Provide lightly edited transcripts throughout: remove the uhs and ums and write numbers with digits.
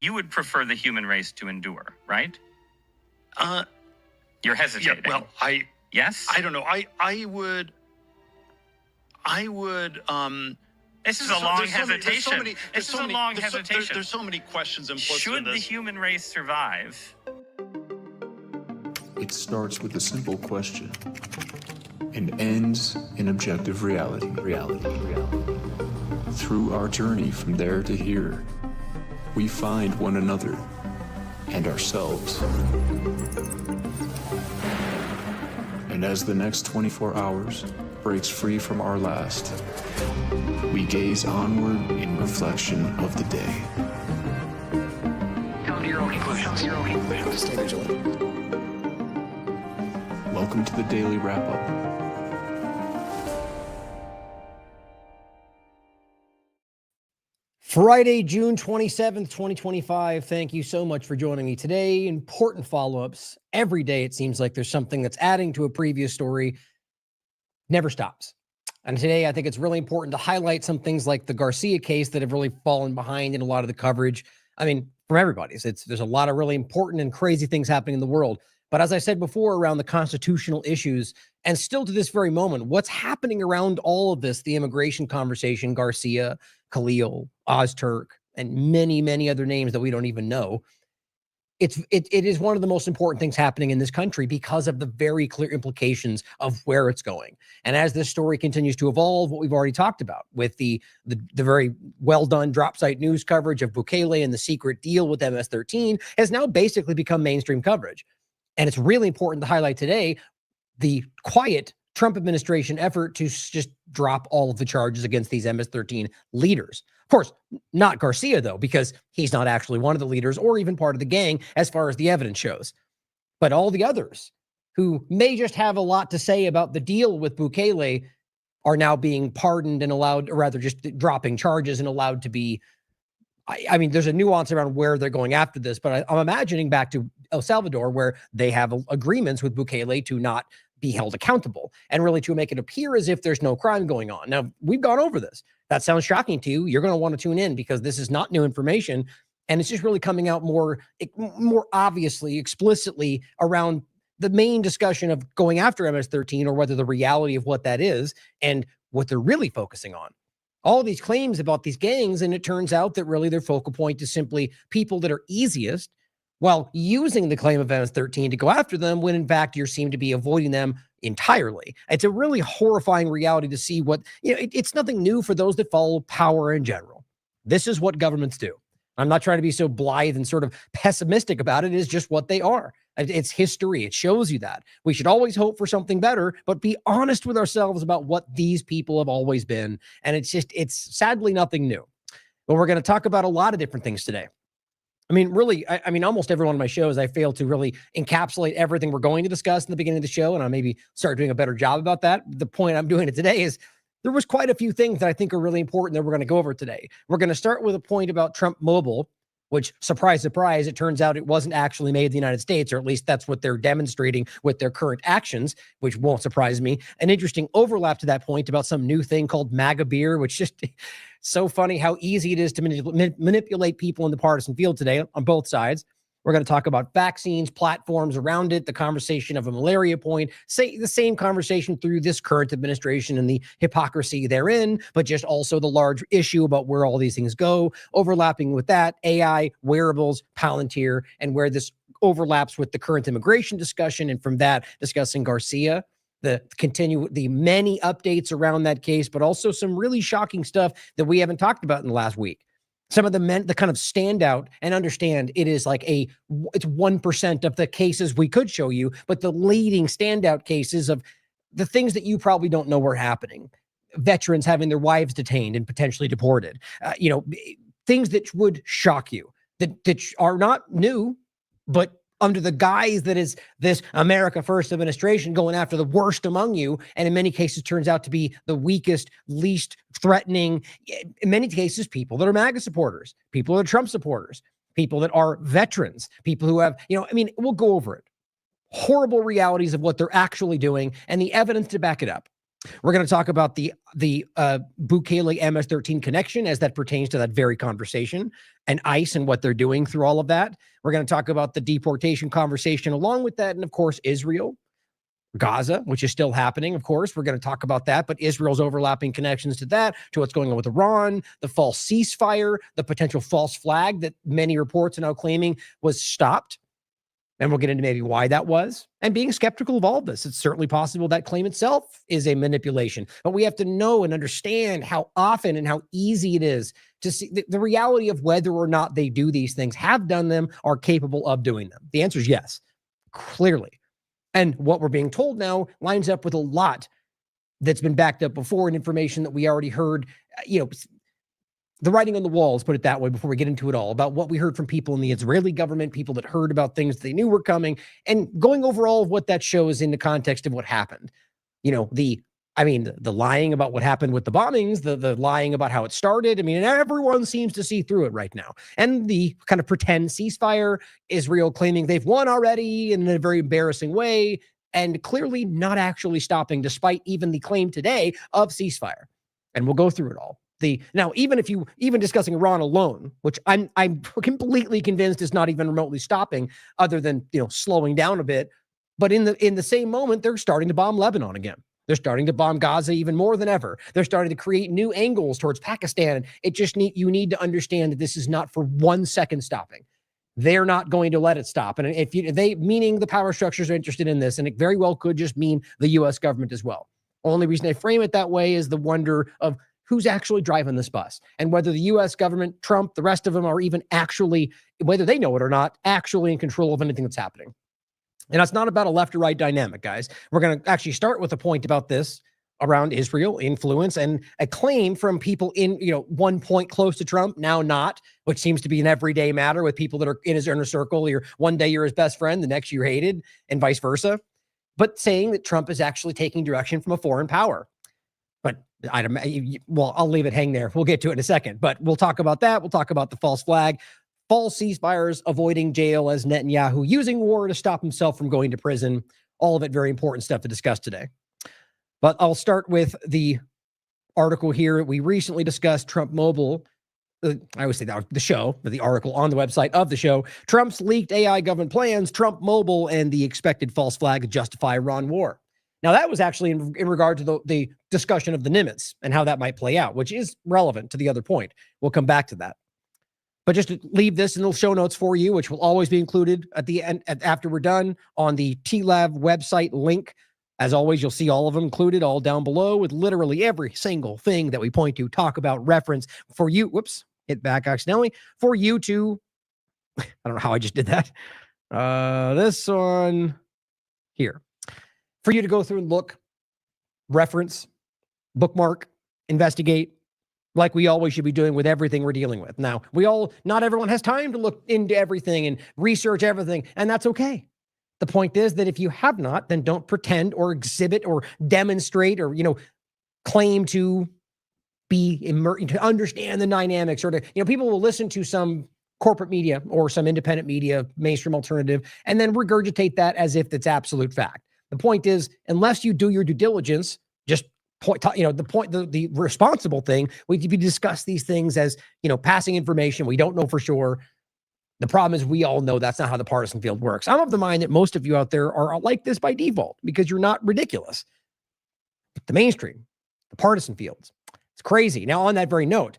you would prefer the human race to endure, right? You're hesitating. Yeah, well, yes? I don't know. I would. This is a long hesitation. This is a long hesitation. There's so many questions implicit in Should this. the human race survive? It starts with a simple question and ends in objective reality. Through our journey from there to here, we find one another and ourselves. And as the next 24 hours breaks free from our last, we gaze onward in reflection of the day. Come to your own conclusions. Stay vigilant. Welcome to the Daily Wrap-Up. Friday, June 27th, 2025. Thank you so much for joining me today. Important follow-ups. Every day it seems like there's something that's adding to a previous story. Never stops. And today I think it's really important to highlight some things like the Garcia case that have really fallen behind in a lot of the coverage. I mean, from everybody's. There's a lot of really important and crazy things happening in the world. But as I said before, around the constitutional issues, and still to this very moment, what's happening around all of this, the immigration conversation, Garcia, Khalil, Ozturk, and many, many other names that we don't even know. It is one of the most important things happening in this country because of the very clear implications of where it's going. And as this story continues to evolve, what we've already talked about with the very well done drop site news coverage of Bukele and the secret deal with MS-13 has now basically become mainstream coverage. And it's really important to highlight today the quiet Trump administration effort to just drop all of the charges against these MS-13 leaders. Of course, not Garcia, though, because he's not actually one of the leaders or even part of the gang as far as the evidence shows. But all the others who may just have a lot to say about the deal with Bukele are now being pardoned and allowed, or rather just dropping charges and allowed to be. I mean, there's a nuance around where they're going after this, but I'm imagining back to El Salvador where they have agreements with Bukele to not be held accountable and really to make it appear as if there's no crime going on. Now, we've gone over this. That sounds shocking to you. You're going to want to tune in because this is not new information. And it's just really coming out more obviously, explicitly around the main discussion of going after MS-13 or whether the reality of what that is and what they're really focusing on. All these claims about these gangs, and it turns out that really their focal point is simply people that are easiest while using the claim of MS-13 to go after them when in fact you seem to be avoiding them entirely. It's a really horrifying reality to see what, it's nothing new for those that follow power in general. This is what governments do. I'm not trying to be so blithe and sort of pessimistic about it. It is just what they are. It's history. It shows you that. We should always hope for something better, but be honest with ourselves about what these people have always been. And it's sadly nothing new. But we're going to talk about a lot of different things today. I mean, really, I mean, almost every one of my shows, I fail to really encapsulate everything we're going to discuss in the beginning of the show, and I'll maybe start doing a better job about that. The point I'm doing it today is there was quite a few things that I think are really important that we're going to go over today. We're going to start with a point about Trump Mobile, which, surprise, surprise, it turns out it wasn't actually made in the United States, or at least that's what they're demonstrating with their current actions, which won't surprise me. An interesting overlap to that point about some new thing called MAGA beer, which just so funny how easy it is to manipulate people in the partisan field today on both sides. We're going to talk about vaccines, platforms around it, the conversation of a malaria point, say the same conversation through this current administration and the hypocrisy therein, but just also the large issue about where all these things go, overlapping with that, AI, wearables, Palantir, and where this overlaps with the current immigration discussion, and from that, discussing Garcia, the many updates around that case, but also some really shocking stuff that we haven't talked about in the last week. Some of the kind of standout, and understand it is like it's 1% of the cases we could show you, but the leading standout cases of the things that you probably don't know were happening. Veterans having their wives detained and potentially deported, things that would shock you that are not new, but under the guise that is this America First administration going after the worst among you, and in many cases turns out to be the weakest, least threatening, in many cases, people that are MAGA supporters, people that are Trump supporters, people that are veterans, people who have, we'll go over it. Horrible realities of what they're actually doing and the evidence to back it up. We're going to talk about the Bukele MS-13 connection as that pertains to that very conversation, and ICE and what they're doing through all of that. We're going to talk about the deportation conversation along with that, and of course, Israel, Gaza, which is still happening, of course. We're going to talk about that, but Israel's overlapping connections to that, to what's going on with Iran, the false ceasefire, the potential false flag that many reports are now claiming was stopped. And we'll get into maybe why that was, and being skeptical of all of this. It's certainly possible that claim itself is a manipulation, but we have to know and understand how often and how easy it is to see the reality of whether or not they do these things, have done them, are capable of doing them. The answer is yes, clearly. And what we're being told now lines up with a lot that's been backed up before and information that we already heard, the writing on the wall, let's put it that way before we get into it all, about what we heard from people in the Israeli government, people that heard about things they knew were coming, and going over all of what that shows in the context of what happened. The lying about what happened with the bombings, the lying about how it started. And everyone seems to see through it right now. And the kind of pretend ceasefire, Israel claiming they've won already in a very embarrassing way, and clearly not actually stopping, despite even the claim today of ceasefire. And we'll go through it all. Now, even discussing Iran alone, which I'm completely convinced is not even remotely stopping, other than slowing down a bit, but in the same moment, they're starting to bomb Lebanon again. They're starting to bomb Gaza even more than ever. They're starting to create new angles towards Pakistan. You need to understand that this is not for 1 second stopping. They're not going to let it stop. And meaning the power structures are interested in this, and it very well could just mean the U.S. government as well. Only reason I frame it that way is the wonder of who's actually driving this bus, and whether the U.S. government, Trump, the rest of them are even actually, whether they know it or not, actually in control of anything that's happening. And that's not about a left or right dynamic, guys. We're going to actually start with a point about this around Israel influence and a claim from people in, one point close to Trump, now not, which seems to be an everyday matter with people that are in his inner circle. One day you're his best friend, the next you're hated, and vice versa. But saying that Trump is actually taking direction from a foreign power. But I'll leave it hang there. We'll get to it in a second, but we'll talk about that. We'll talk about the false flag, false ceasefires, avoiding jail as Netanyahu, using war to stop himself from going to prison. All of it very important stuff to discuss today. But I'll start with the article here. We recently discussed Trump Mobile. I always say that the show, but the article on the website of the show, Trump's leaked AI government plans, Trump Mobile, and the expected false flag to justify Iran war. Now, that was actually in regard to the discussion of the Nimitz and how that might play out, which is relevant to the other point. We'll come back to that. But just to leave this in the show notes for you, which will always be included at the end after we're done on the TLAV website link. As always, you'll see all of them included all down below with literally every single thing that we point to, talk about, reference for you. Whoops, hit back accidentally. For you to, I don't know how I just did that. This one here. For you to go through and look, reference, bookmark, investigate, like we always should be doing with everything we're dealing with. Now, not everyone has time to look into everything and research everything, and that's okay. The point is that if you have not, then don't pretend or exhibit or demonstrate or, claim to to understand the dynamics, or to, people will listen to some corporate media or some independent media, mainstream alternative, and then regurgitate that as if it's absolute fact. The point is, unless you do your due diligence, just the responsible thing would be to discuss these things as, passing information we don't know for sure. The problem is we all know that's not how the partisan field works. I'm of the mind that most of you out there are like this by default because you're not ridiculous. But the mainstream, the partisan fields, it's crazy. Now, on that very note,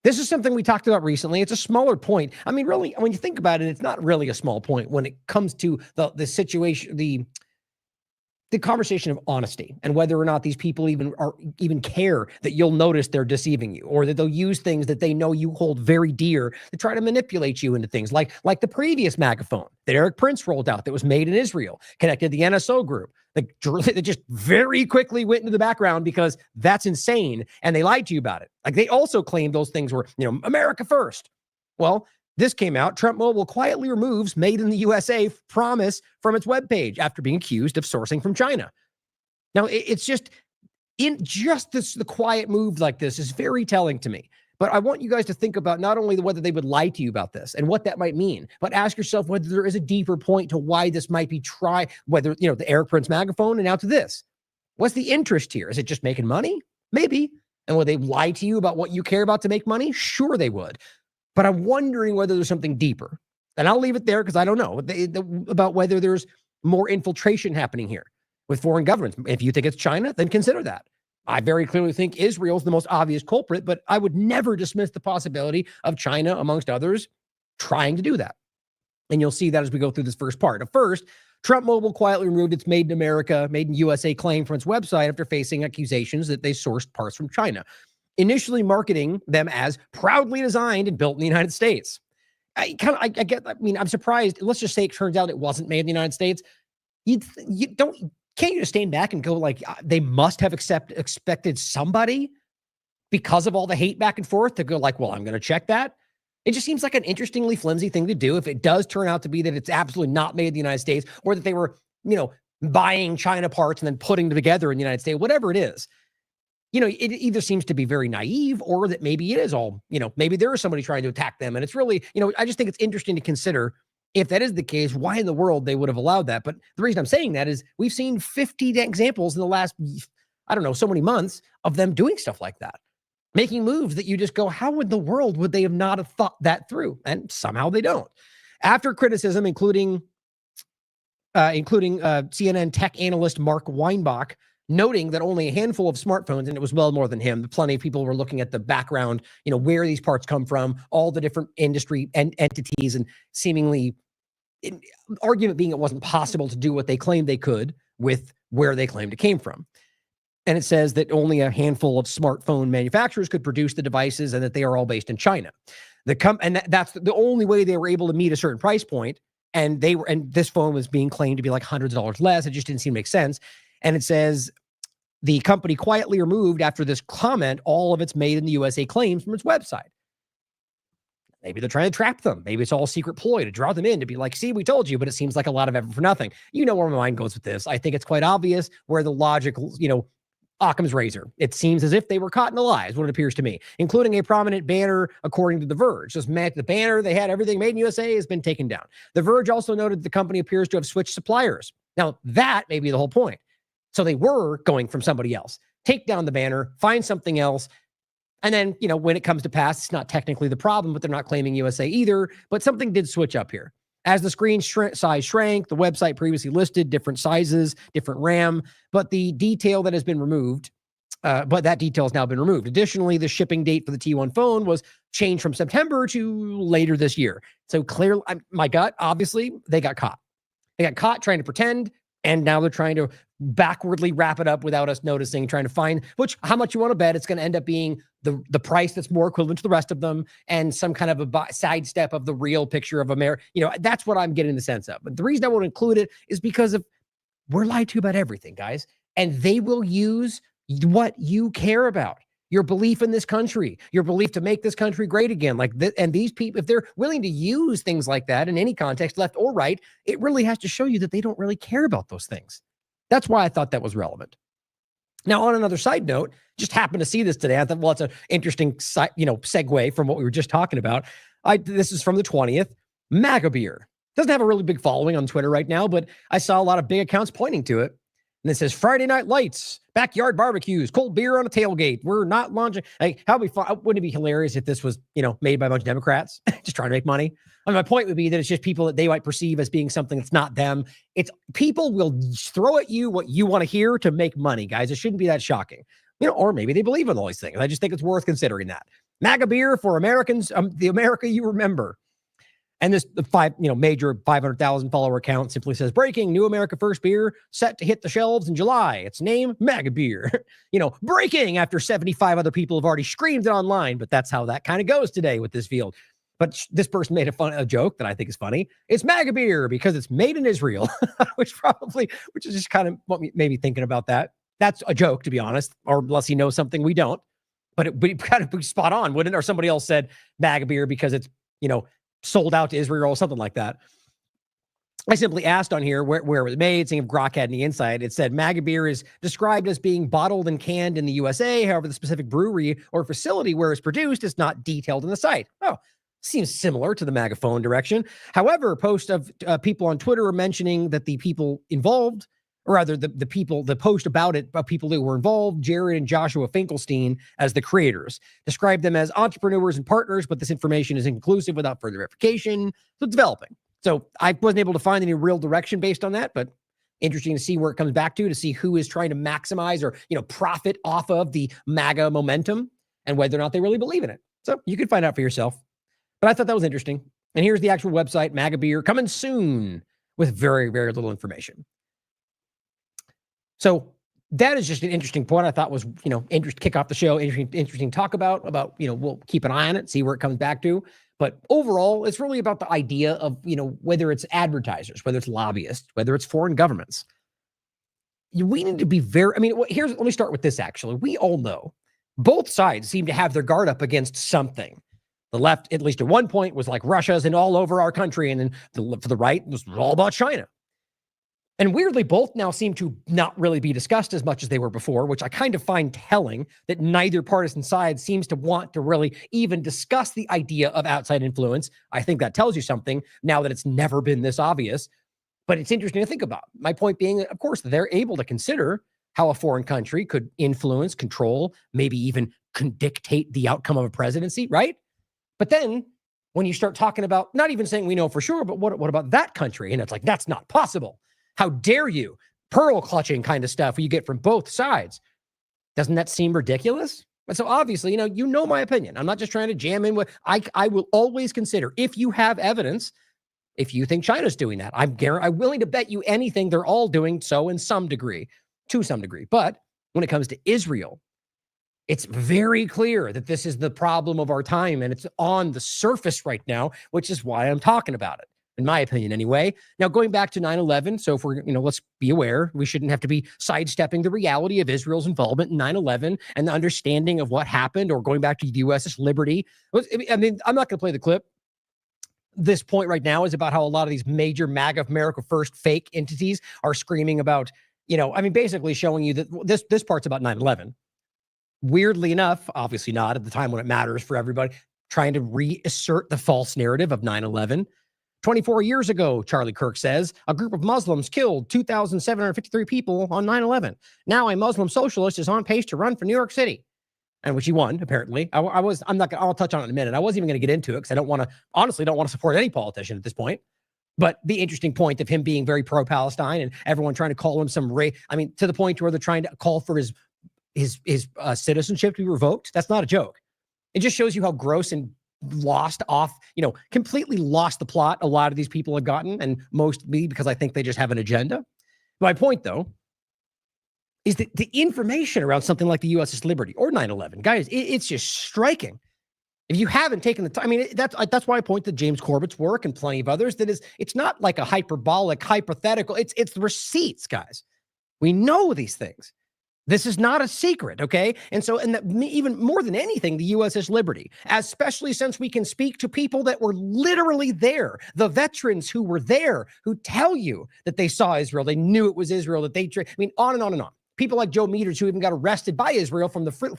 this is something we talked about recently. It's a smaller point. Really, when you think about it, it's not really a small point when it comes to the situation, the conversation of honesty and whether or not these people even care that you'll notice they're deceiving you, or that they'll use things that they know you hold very dear to try to manipulate you into things like the previous MAGA phone that Eric Prince rolled out that was made in Israel, connected to the NSO group, that just very quickly went into the background because that's insane. And they lied to you about it. Like, they also claimed those things were, America first. Well, this came out. Trump Mobile quietly removes Made in the USA promise from its webpage after being accused of sourcing from China. Now, it's just the quiet move like this is very telling to me. But I want you guys to think about not only whether they would lie to you about this and what that might mean, but ask yourself whether there is a deeper point to why this might be whether, the Eric Prince MAGA phone and now to this. What's the interest here? Is it just making money? Maybe. And would they lie to you about what you care about to make money? Sure, they would. But I'm wondering whether there's something deeper. And I'll leave it there because I don't know about whether there's more infiltration happening here with foreign governments. If you think it's China, then consider that. I very clearly think Israel's the most obvious culprit, but I would never dismiss the possibility of China, amongst others, trying to do that. And you'll see that as we go through this first part. At first, Trump Mobile quietly removed its Made in America, Made in USA claim from its website after facing accusations that they sourced parts from China, initially marketing them as proudly designed and built in the United States. I'm surprised. Let's just say it turns out it wasn't made in the United States. Can't you just stand back and go like, they must have expected somebody because of all the hate back and forth to go like, well, I'm going to check that. It just seems like an interestingly flimsy thing to do if it does turn out to be that it's absolutely not made in the United States, or that they were, buying China parts and then putting them together in the United States, whatever it is. It either seems to be very naive, or that maybe it is all, maybe there is somebody trying to attack them. And it's really, I just think it's interesting to consider, if that is the case, why in the world they would have allowed that. But the reason I'm saying that is we've seen 50 examples in the last, so many months of them doing stuff like that, making moves that you just go, how in the world would they have not have thought that through? And somehow they don't. After criticism, including CNN tech analyst Mark Weinbach, noting that only a handful of smartphones, and it was well more than him, plenty of people were looking at the background, where these parts come from, all the different industry and entities, and seemingly argument being it wasn't possible to do what they claimed they could with where they claimed it came from. And it says that only a handful of smartphone manufacturers could produce the devices, and that they are all based in China. That's the only way they were able to meet a certain price point. And this phone was being claimed to be like hundreds of dollars less. It just didn't seem to make sense. And it says the company quietly removed, after this comment, all of its Made in the USA claims from its website. Maybe they're trying to trap them. Maybe it's all a secret ploy to draw them in, to be like, see, we told you, but it seems like a lot of effort for nothing. You know where my mind goes with this. I think it's quite obvious where the logic, Occam's razor. It seems as if they were caught in a lie, is what it appears to me, including a prominent banner, according to The Verge. Just the banner, they had everything Made in USA, has been taken down. The Verge also noted the company appears to have switched suppliers. Now, that may be the whole point. So they were going from somebody else. Take down the banner, find something else. And then, when it comes to pass, it's not technically the problem, but they're not claiming USA either. But something did switch up here. As the screen size shrank, the website previously listed different sizes, different RAM, but the detail that has been removed, that detail has now been removed. Additionally, the shipping date for the T1 phone was changed from September to later this year. So clearly, my gut, obviously, they got caught. They got caught trying to pretend, and now they're trying to backwardly wrap it up without us noticing, trying to find how much you want to bet it's going to end up being the price that's more equivalent to the rest of them, and some kind of a sidestep of the real picture of America. That's what I'm getting the sense of. But the reason I won't include it is because we're lied to about everything, guys. And they will use what you care about. Your belief in this country, your belief to make this country great again. And these people, if they're willing to use things like that in any context, left or right, it really has to show you that they don't really care about those things. That's why I thought that was relevant. Now, on another side note, just happened to see this today. I thought, well, it's an interesting, segue from what we were just talking about. This is from the 20th. MAGA beer doesn't have a really big following on Twitter right now, but I saw a lot of big accounts pointing to it. And it says Friday night lights, backyard barbecues, cold beer on a tailgate. We're not launching. How be fun? Wouldn't it be hilarious if this was, made by a bunch of Democrats just trying to make money? My point would be that it's just people that they might perceive as being something that's not them. It's people will throw at you what you want to hear to make money, guys. It shouldn't be that shocking, or maybe they believe in all these things. I just think it's worth considering that. MAGA beer for Americans, the America you remember. And this major 500,000 follower account simply says, breaking, new America First beer set to hit the shelves in July. Its name, MAGA beer. Breaking after 75 other people have already screamed it online, but that's how that kind of goes today with this field. But this person made a joke that I think is funny. It's MAGA beer because it's made in Israel, which is just kind of what made me thinking about that. That's a joke, to be honest, or unless he knows something we don't. But it would kind of be spot on, wouldn't it? Or somebody else said MAGA beer because it's, sold out to Israel or something like that. I simply asked on here where it was made, seeing if Grok had any insight. It said MAGA beer is described as being bottled and canned in the USA. However, the specific brewery or facility where it's produced is not detailed in the site. Oh, seems similar to the MAGA phone direction. However, posts of people on Twitter are mentioning that the people involved or rather the people, the post about it, about people who were involved, Jared and Joshua Finkelstein as the creators, described them as entrepreneurs and partners, but this information is inconclusive without further verification. So it's developing. So I wasn't able to find any real direction based on that, but interesting to see where it comes back to see who is trying to maximize or, profit off of the MAGA momentum and whether or not they really believe in it. So you can find out for yourself. But I thought that was interesting. And here's the actual website, MAGA Beer, coming soon with very, very little information. So that is just an interesting point I thought was, interesting, kick off the show, interesting talk about, we'll keep an eye on it, see where it comes back to. But overall, it's really about the idea of, whether it's advertisers, whether it's lobbyists, whether it's foreign governments. We need to be let me start with this, actually. We all know both sides seem to have their guard up against something. The left, at least at one point, was like Russia's and all over our country. And then for the right, it was all about China. And weirdly, both now seem to not really be discussed as much as they were before, which I kind of find telling that neither partisan side seems to want to really even discuss the idea of outside influence. I think that tells you something now that it's never been this obvious. But it's interesting to think about. My point being, of course, they're able to consider how a foreign country could influence, control, maybe even dictate the outcome of a presidency, right? But then when you start talking about, not even saying we know for sure, but what about that country? And it's like, that's not possible. How dare you? Pearl clutching kind of stuff you get from both sides. Doesn't that seem ridiculous? And so obviously, you know my opinion. I'm not just trying to jam in what I will always consider. If you have evidence, if you think China's doing that, I'm willing to bet you anything they're all doing so in some degree, to some degree. But when it comes to Israel, it's very clear that this is the problem of our time, and it's on the surface right now, which is why I'm talking about it, in my opinion anyway. Now, going back to 9/11, so if we're, let's be aware, we shouldn't have to be sidestepping the reality of Israel's involvement in 9/11 and the understanding of what happened, or going back to the USS Liberty. I'm not going to play the clip. This point right now is about how a lot of these major MAGA America First fake entities are screaming about, basically showing you that this part's about 9/11. Weirdly enough, obviously not at the time when it matters for everybody, trying to reassert the false narrative of 9/11. 24 years ago, Charlie Kirk says, a group of Muslims killed 2,753 people on 9/11. Now a Muslim socialist is on pace to run for New York City. And which he won, apparently. I'll touch on it in a minute. I wasn't even going to get into it because I honestly don't want to support any politician at this point. But the interesting point of him being very pro-Palestine and everyone trying to call him to the point where they're trying to call for his citizenship to be revoked. That's not a joke. It just shows you how gross and completely lost the plot a lot of these people have gotten, and mostly because I think they just have an agenda. My point, though, is that the information around something like the USS Liberty or 9/11, guys, it's just striking. If you haven't taken the time, that's why I point to James Corbett's work and plenty of others. It's not like a hyperbolic, hypothetical. It's the receipts, guys. We know these things. This is not a secret, okay? And even more than anything, the USS Liberty, especially since we can speak to people that were literally there, the veterans who were there, who tell you that they saw Israel, they knew it was Israel, that on and on and on. People like Joe Meters, who even got arrested by Israel from the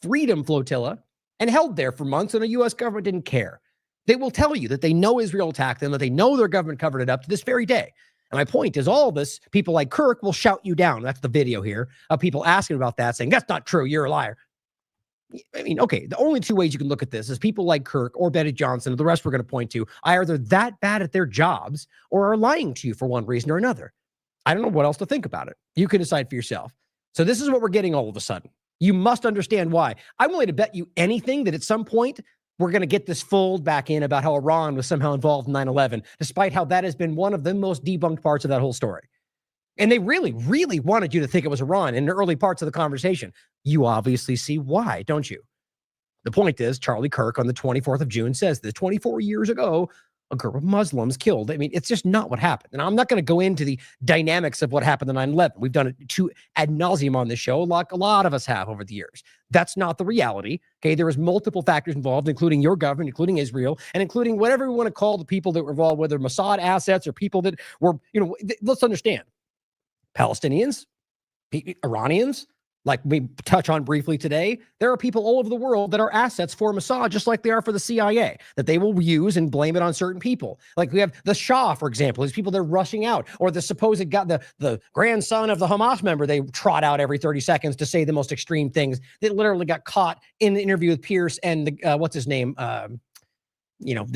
Freedom Flotilla and held there for months, and the U.S. government didn't care. They will tell you that they know Israel attacked them, that they know their government covered it up to this very day. And my point is, all of this, people like Kirk will shout you down. That's the video here of people asking about that, saying, that's not true, you're a liar. Okay, the only two ways you can look at this is people like Kirk or Betty Johnson, or the rest we're going to point to, are either that bad at their jobs or are lying to you for one reason or another. I don't know what else to think about it. You can decide for yourself. So this is what we're getting all of a sudden. You must understand why. I'm willing to bet you anything that at some point we're going to get this fold back in about how Iran was somehow involved in 9/11, despite how that has been one of the most debunked parts of that whole story. And they really, really wanted you to think it was Iran in the early parts of the conversation. You obviously see why, don't you? The point is, Charlie Kirk on the 24th of June says this 24 years ago, a group of Muslims killed. It's just not what happened. And I'm not going to go into the dynamics of what happened on 9/11. We've done it ad nauseum on this show, like a lot of us have over the years. That's not the reality. Okay, there was multiple factors involved, including your government, including Israel, and including whatever we want to call the people that were involved, whether Mossad assets or people that were, let's understand, Palestinians, Iranians, like we touch on briefly today, there are people all over the world that are assets for Mossad, just like they are for the CIA, that they will use and blame it on certain people. Like we have the Shah, for example, these people they're rushing out, or the supposed the grandson of the Hamas member they trot out every 30 seconds to say the most extreme things that literally got caught in the interview with Pierce and the, what's his name? The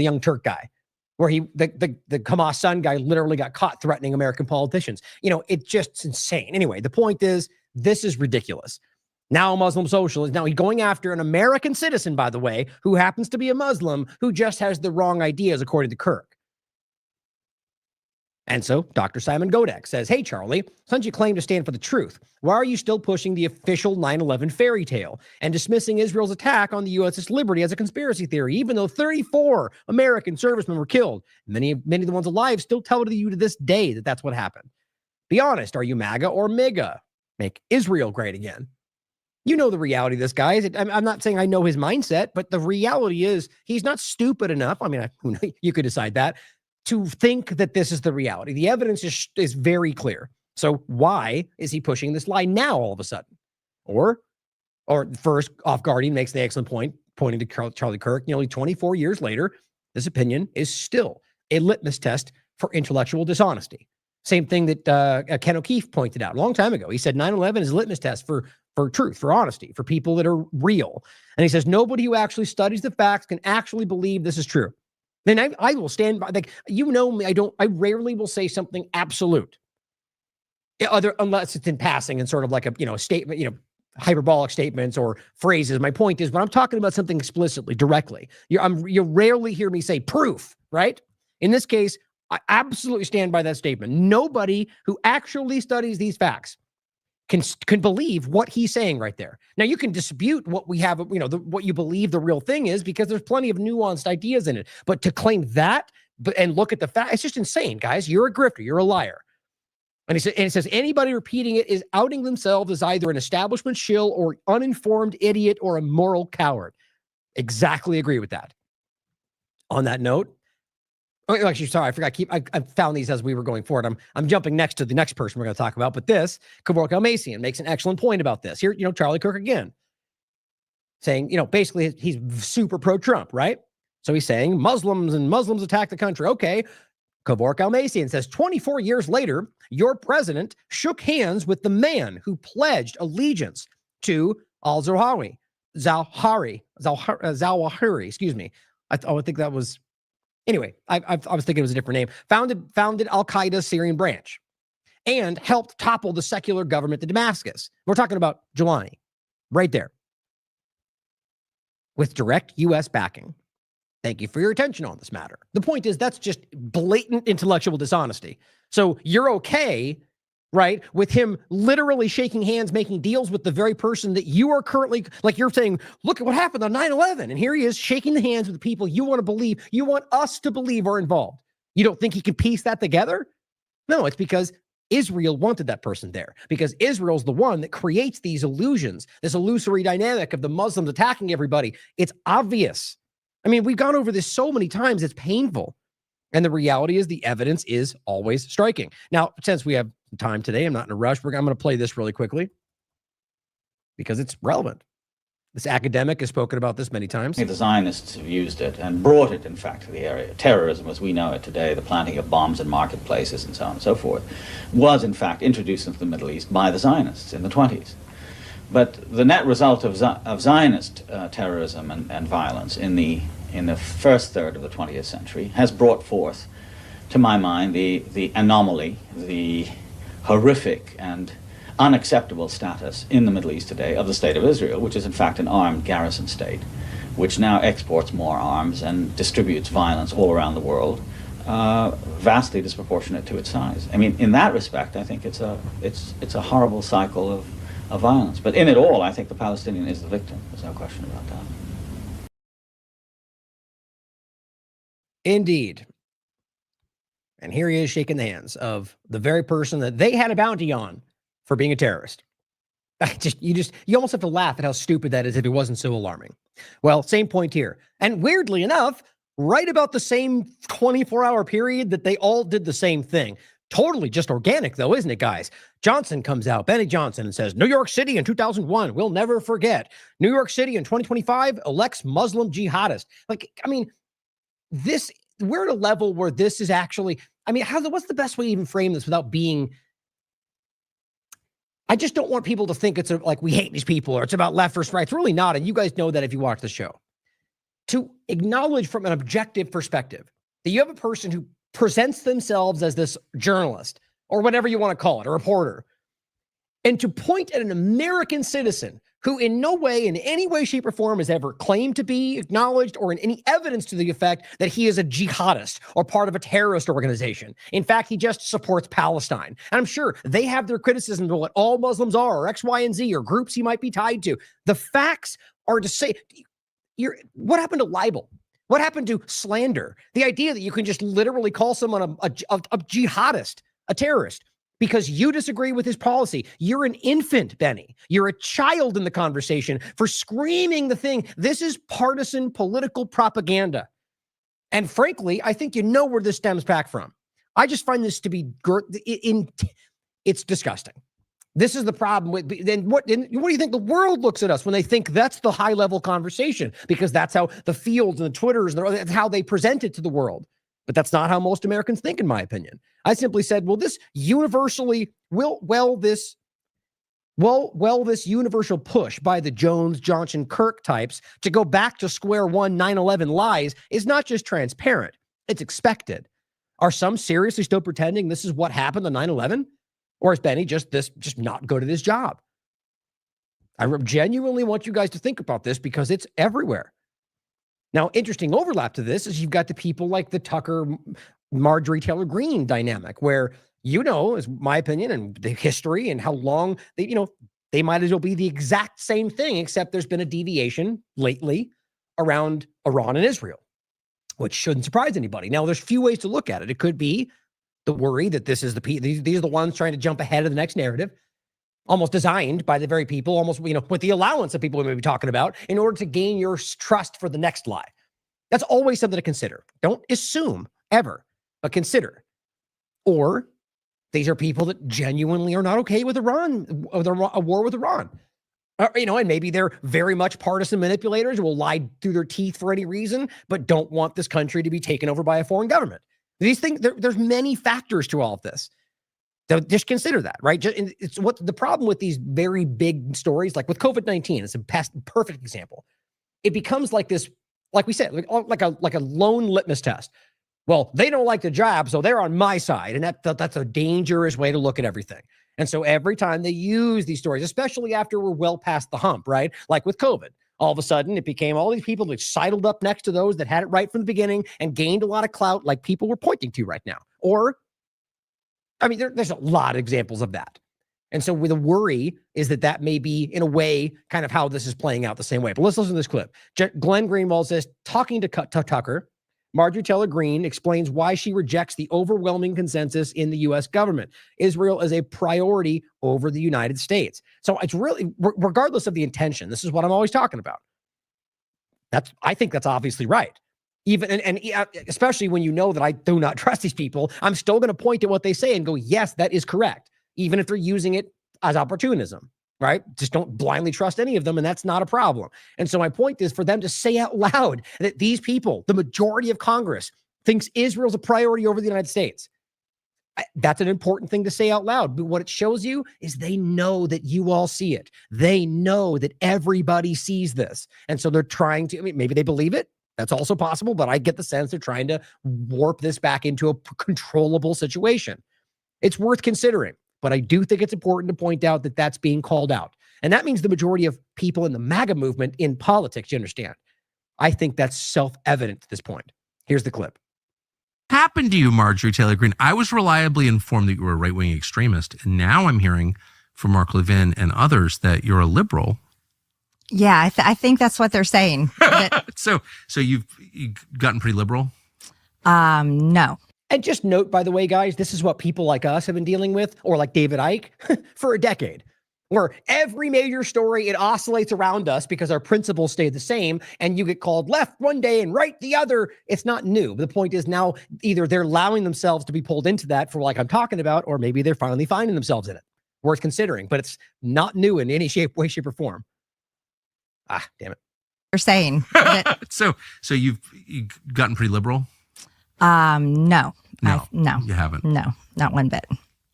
Young Turk guy, where the Hamas son guy literally got caught threatening American politicians. It's just insane. Anyway, the point is, this is ridiculous. Now a Muslim socialist. Now he's going after an American citizen, by the way, who happens to be a Muslim, who just has the wrong ideas, according to Kirk. And so Dr. Simon Godek says, hey, Charlie, since you claim to stand for the truth, why are you still pushing the official 9/11 fairy tale and dismissing Israel's attack on the USS Liberty as a conspiracy theory, even though 34 American servicemen were killed? Many of the ones alive still tell you to this day that that's what happened. Be honest, are you MAGA or MAGA? Make Israel great again. You know the reality of this guy. I'm not saying I know his mindset, but the reality is he's not stupid enough. I mean, you could decide that, to think that this is the reality. The evidence is very clear. So why is he pushing this lie now all of a sudden? Or first, off guard, he makes the excellent point, pointing to Charlie Kirk, nearly 24 years later, this opinion is still a litmus test for intellectual dishonesty. Same thing that Ken O'Keefe pointed out a long time ago. He said 9/11 is a litmus test for truth, for honesty, for people that are real. And he says nobody who actually studies the facts can actually believe this is true. Then I will stand by, like, me, I rarely will say something absolute, unless it's in passing and sort of like a statement, hyperbolic statements or phrases. My point is, when I'm talking about something explicitly, directly, you rarely hear me say proof, right? In this case, I absolutely stand by that statement. Nobody who actually studies these facts can believe what he's saying right there. Now, you can dispute what we have, what you believe the real thing is, because there's plenty of nuanced ideas in it. But to claim that and look at the fact, it's just insane, guys. You're a grifter. You're a liar. And it says anybody repeating it is outing themselves as either an establishment shill or uninformed idiot or a moral coward. Exactly agree with that. On that note, actually, sorry, I forgot. I found these as we were going forward. I'm jumping next to the next person we're going to talk about, but this, Kevork Almacian makes an excellent point about this. Here, Charlie Kirk again, saying, basically he's super pro-Trump, right? So he's saying Muslims attack the country. Okay. Kevork Almacian says 24 years later, your president shook hands with the man who pledged allegiance to al-Zawahiri, excuse me. I think that was... Anyway, I was thinking it was a different name. Founded Al-Qaeda's Syrian branch and helped topple the secular government in Damascus. We're talking about Jelani, right there, with direct U.S. backing. Thank you for your attention on this matter. The point is, that's just blatant intellectual dishonesty. So you're okay, right, with him literally shaking hands, making deals with the very person that you are currently, like you're saying, look at what happened on 9/11. And here he is shaking the hands with the people you want to believe, you want us to believe are involved. You don't think he can piece that together? No, it's because Israel wanted that person there, because Israel's the one that creates these illusions, this illusory dynamic of the Muslims attacking everybody. It's obvious. I mean, we've gone over this so many times, it's painful. And the reality is the evidence is always striking. Now, since we have time today, I'm not in a rush. I'm going to play this really quickly because it's relevant. This academic has spoken about this many times. The Zionists have used it and brought it, in fact, to the area. Terrorism, as we know it today, the planting of bombs in marketplaces and so on and so forth, was, in fact, introduced into the Middle East by the Zionists in the 1920s. But the net result of Zionist terrorism and violence in the first third of the 20th century has brought forth, to my mind, the anomaly, the horrific and unacceptable status in the Middle East today of the State of Israel, which is in fact an armed garrison state, which now exports more arms and distributes violence all around the world, vastly disproportionate to its size. I mean, in that respect, I think it's a horrible cycle of violence. But in it all, I think the Palestinian is the victim. There's no question about that. Indeed. And here he is shaking the hands of the very person that they had a bounty on for being a terrorist. You almost have to laugh at how stupid that is if it wasn't so alarming. Well, same point here. And weirdly enough, right about the same 24-hour period that they all did the same thing. Totally just organic, though, isn't it, guys? Johnson comes out, Benny Johnson, and says, New York City in 2001, we'll never forget. New York City in 2025 elects Muslim jihadist. Like, I mean, we're at a level where this is actually, I mean, what's the best way to even frame this without being, I just don't want people to think it's like we hate these people or it's about left versus right. It's really not. And you guys know that if you watch the show. To acknowledge from an objective perspective that you have a person who presents themselves as this journalist or whatever you want to call it, a reporter, and to point at an American citizen who in no way, in any way, shape, or form has ever claimed to be acknowledged or in any evidence to the effect that he is a jihadist or part of a terrorist organization. In fact, he just supports Palestine. And I'm sure they have their criticisms of what all Muslims are or X, Y, and Z or groups he might be tied to. The facts are to say, what happened to libel? What happened to slander? The idea that you can just literally call someone a jihadist, a terrorist, because you disagree with his policy. You're an infant, Benny. You're a child in the conversation for screaming the thing. This is partisan political propaganda. And frankly, I think you know where this stems back from. I just find this to be, it's disgusting. This is the problem with, then what do you think the world looks at us when they think that's the high level conversation? Because that's how the fields and the Twitters, that's how they present it to the world. But that's not how most Americans think, in my opinion. I simply said, well, this universally, this universal push by the Jones, Johnson, Kirk types to go back to square one 9/11 lies is not just transparent, it's expected. Are some seriously still pretending this is what happened on 9/11? Or is Benny just not good at his job? I genuinely want you guys to think about this because it's everywhere. Now, interesting overlap to this is you've got the people like the Tucker, Marjorie Taylor Greene dynamic, where, is my opinion and the history and how long they might as well be the exact same thing, except there's been a deviation lately around Iran and Israel, which shouldn't surprise anybody. Now, there's few ways to look at it. It could be the worry that these are the ones trying to jump ahead of the next narrative, almost designed by the very people, almost, with the allowance of people we may be talking about in order to gain your trust for the next lie. That's always something to consider. Don't assume ever, but consider. Or these are people that genuinely are not okay with Iran, a war with Iran. And maybe they're very much partisan manipulators who will lie through their teeth for any reason, but don't want this country to be taken over by a foreign government. These things, there's many factors to all of this. So just consider that, right? It's what the problem with these very big stories, like with COVID-19, it's a perfect example. It becomes like this, like we said, like a lone litmus test. Well, they don't like the jab, so they're on my side, and that's a dangerous way to look at everything. And so every time they use these stories, especially after we're well past the hump, right? Like with COVID. All of a sudden, it became all these people that sidled up next to those that had it right from the beginning and gained a lot of clout, like people we're pointing to right now. Or, there's a lot of examples of that. And so the worry is that may be, in a way, kind of how this is playing out the same way. But let's listen to this clip. Glenn Greenwald says, talking to Tucker, Marjorie Taylor Greene explains why she rejects the overwhelming consensus in the U.S. government. Israel is a priority over the United States. So it's really, regardless of the intention, this is what I'm always talking about. I think that's obviously right. Even and especially when you know that I do not trust these people, I'm still going to point to what they say and go, yes, that is correct, even if they're using it as opportunism. Right? Just don't blindly trust any of them, and that's not a problem. And so my point is for them to say out loud that these people, the majority of Congress, thinks Israel's a priority over the United States. That's an important thing to say out loud. But what it shows you is they know that you all see it. They know that everybody sees this. And so they're trying to, maybe they believe it. That's also possible, but I get the sense they're trying to warp this back into a controllable situation. It's worth considering. But I do think it's important to point out that that's being called out. And that means the majority of people in the MAGA movement in politics, you understand. I think that's self-evident at this point. Here's the clip. Happened to you, Marjorie Taylor Greene? I was reliably informed that you were a right-wing extremist. And now I'm hearing from Mark Levin and others that you're a liberal. Yeah, I think that's what they're saying. So you've gotten pretty liberal? No. And just note, by the way, guys, this is what people like us have been dealing with, or like David Icke, for a decade. where every major story, it oscillates around us because our principles stay the same, and you get called left one day and right the other. It's not new. The point is now either they're allowing themselves to be pulled into that for like I'm talking about, or maybe they're finally finding themselves in it. Worth considering, but it's not new in any way, shape, or form. Ah, damn it. You're saying. So you've gotten pretty liberal? No. No, No. you haven't. No, not one bit.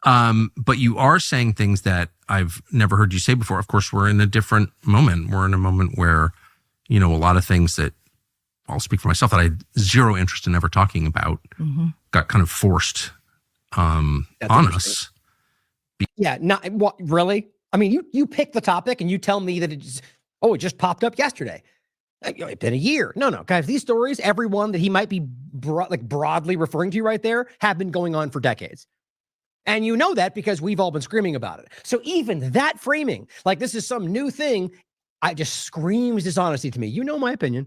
But you are saying things that I've never heard you say before. Of course, we're in a different moment. We're in a moment where, a lot of things that I'll speak for myself that I had zero interest in ever talking about got kind of forced on us. Yeah, not what really? I mean, you pick the topic and you tell me that it just popped up yesterday. It's been a year. No, guys, these stories, everyone that he might be broadly referring to right there, have been going on for decades. And you know that because we've all been screaming about it. So even that framing, like this is some new thing, I just screams dishonesty to me. You know my opinion.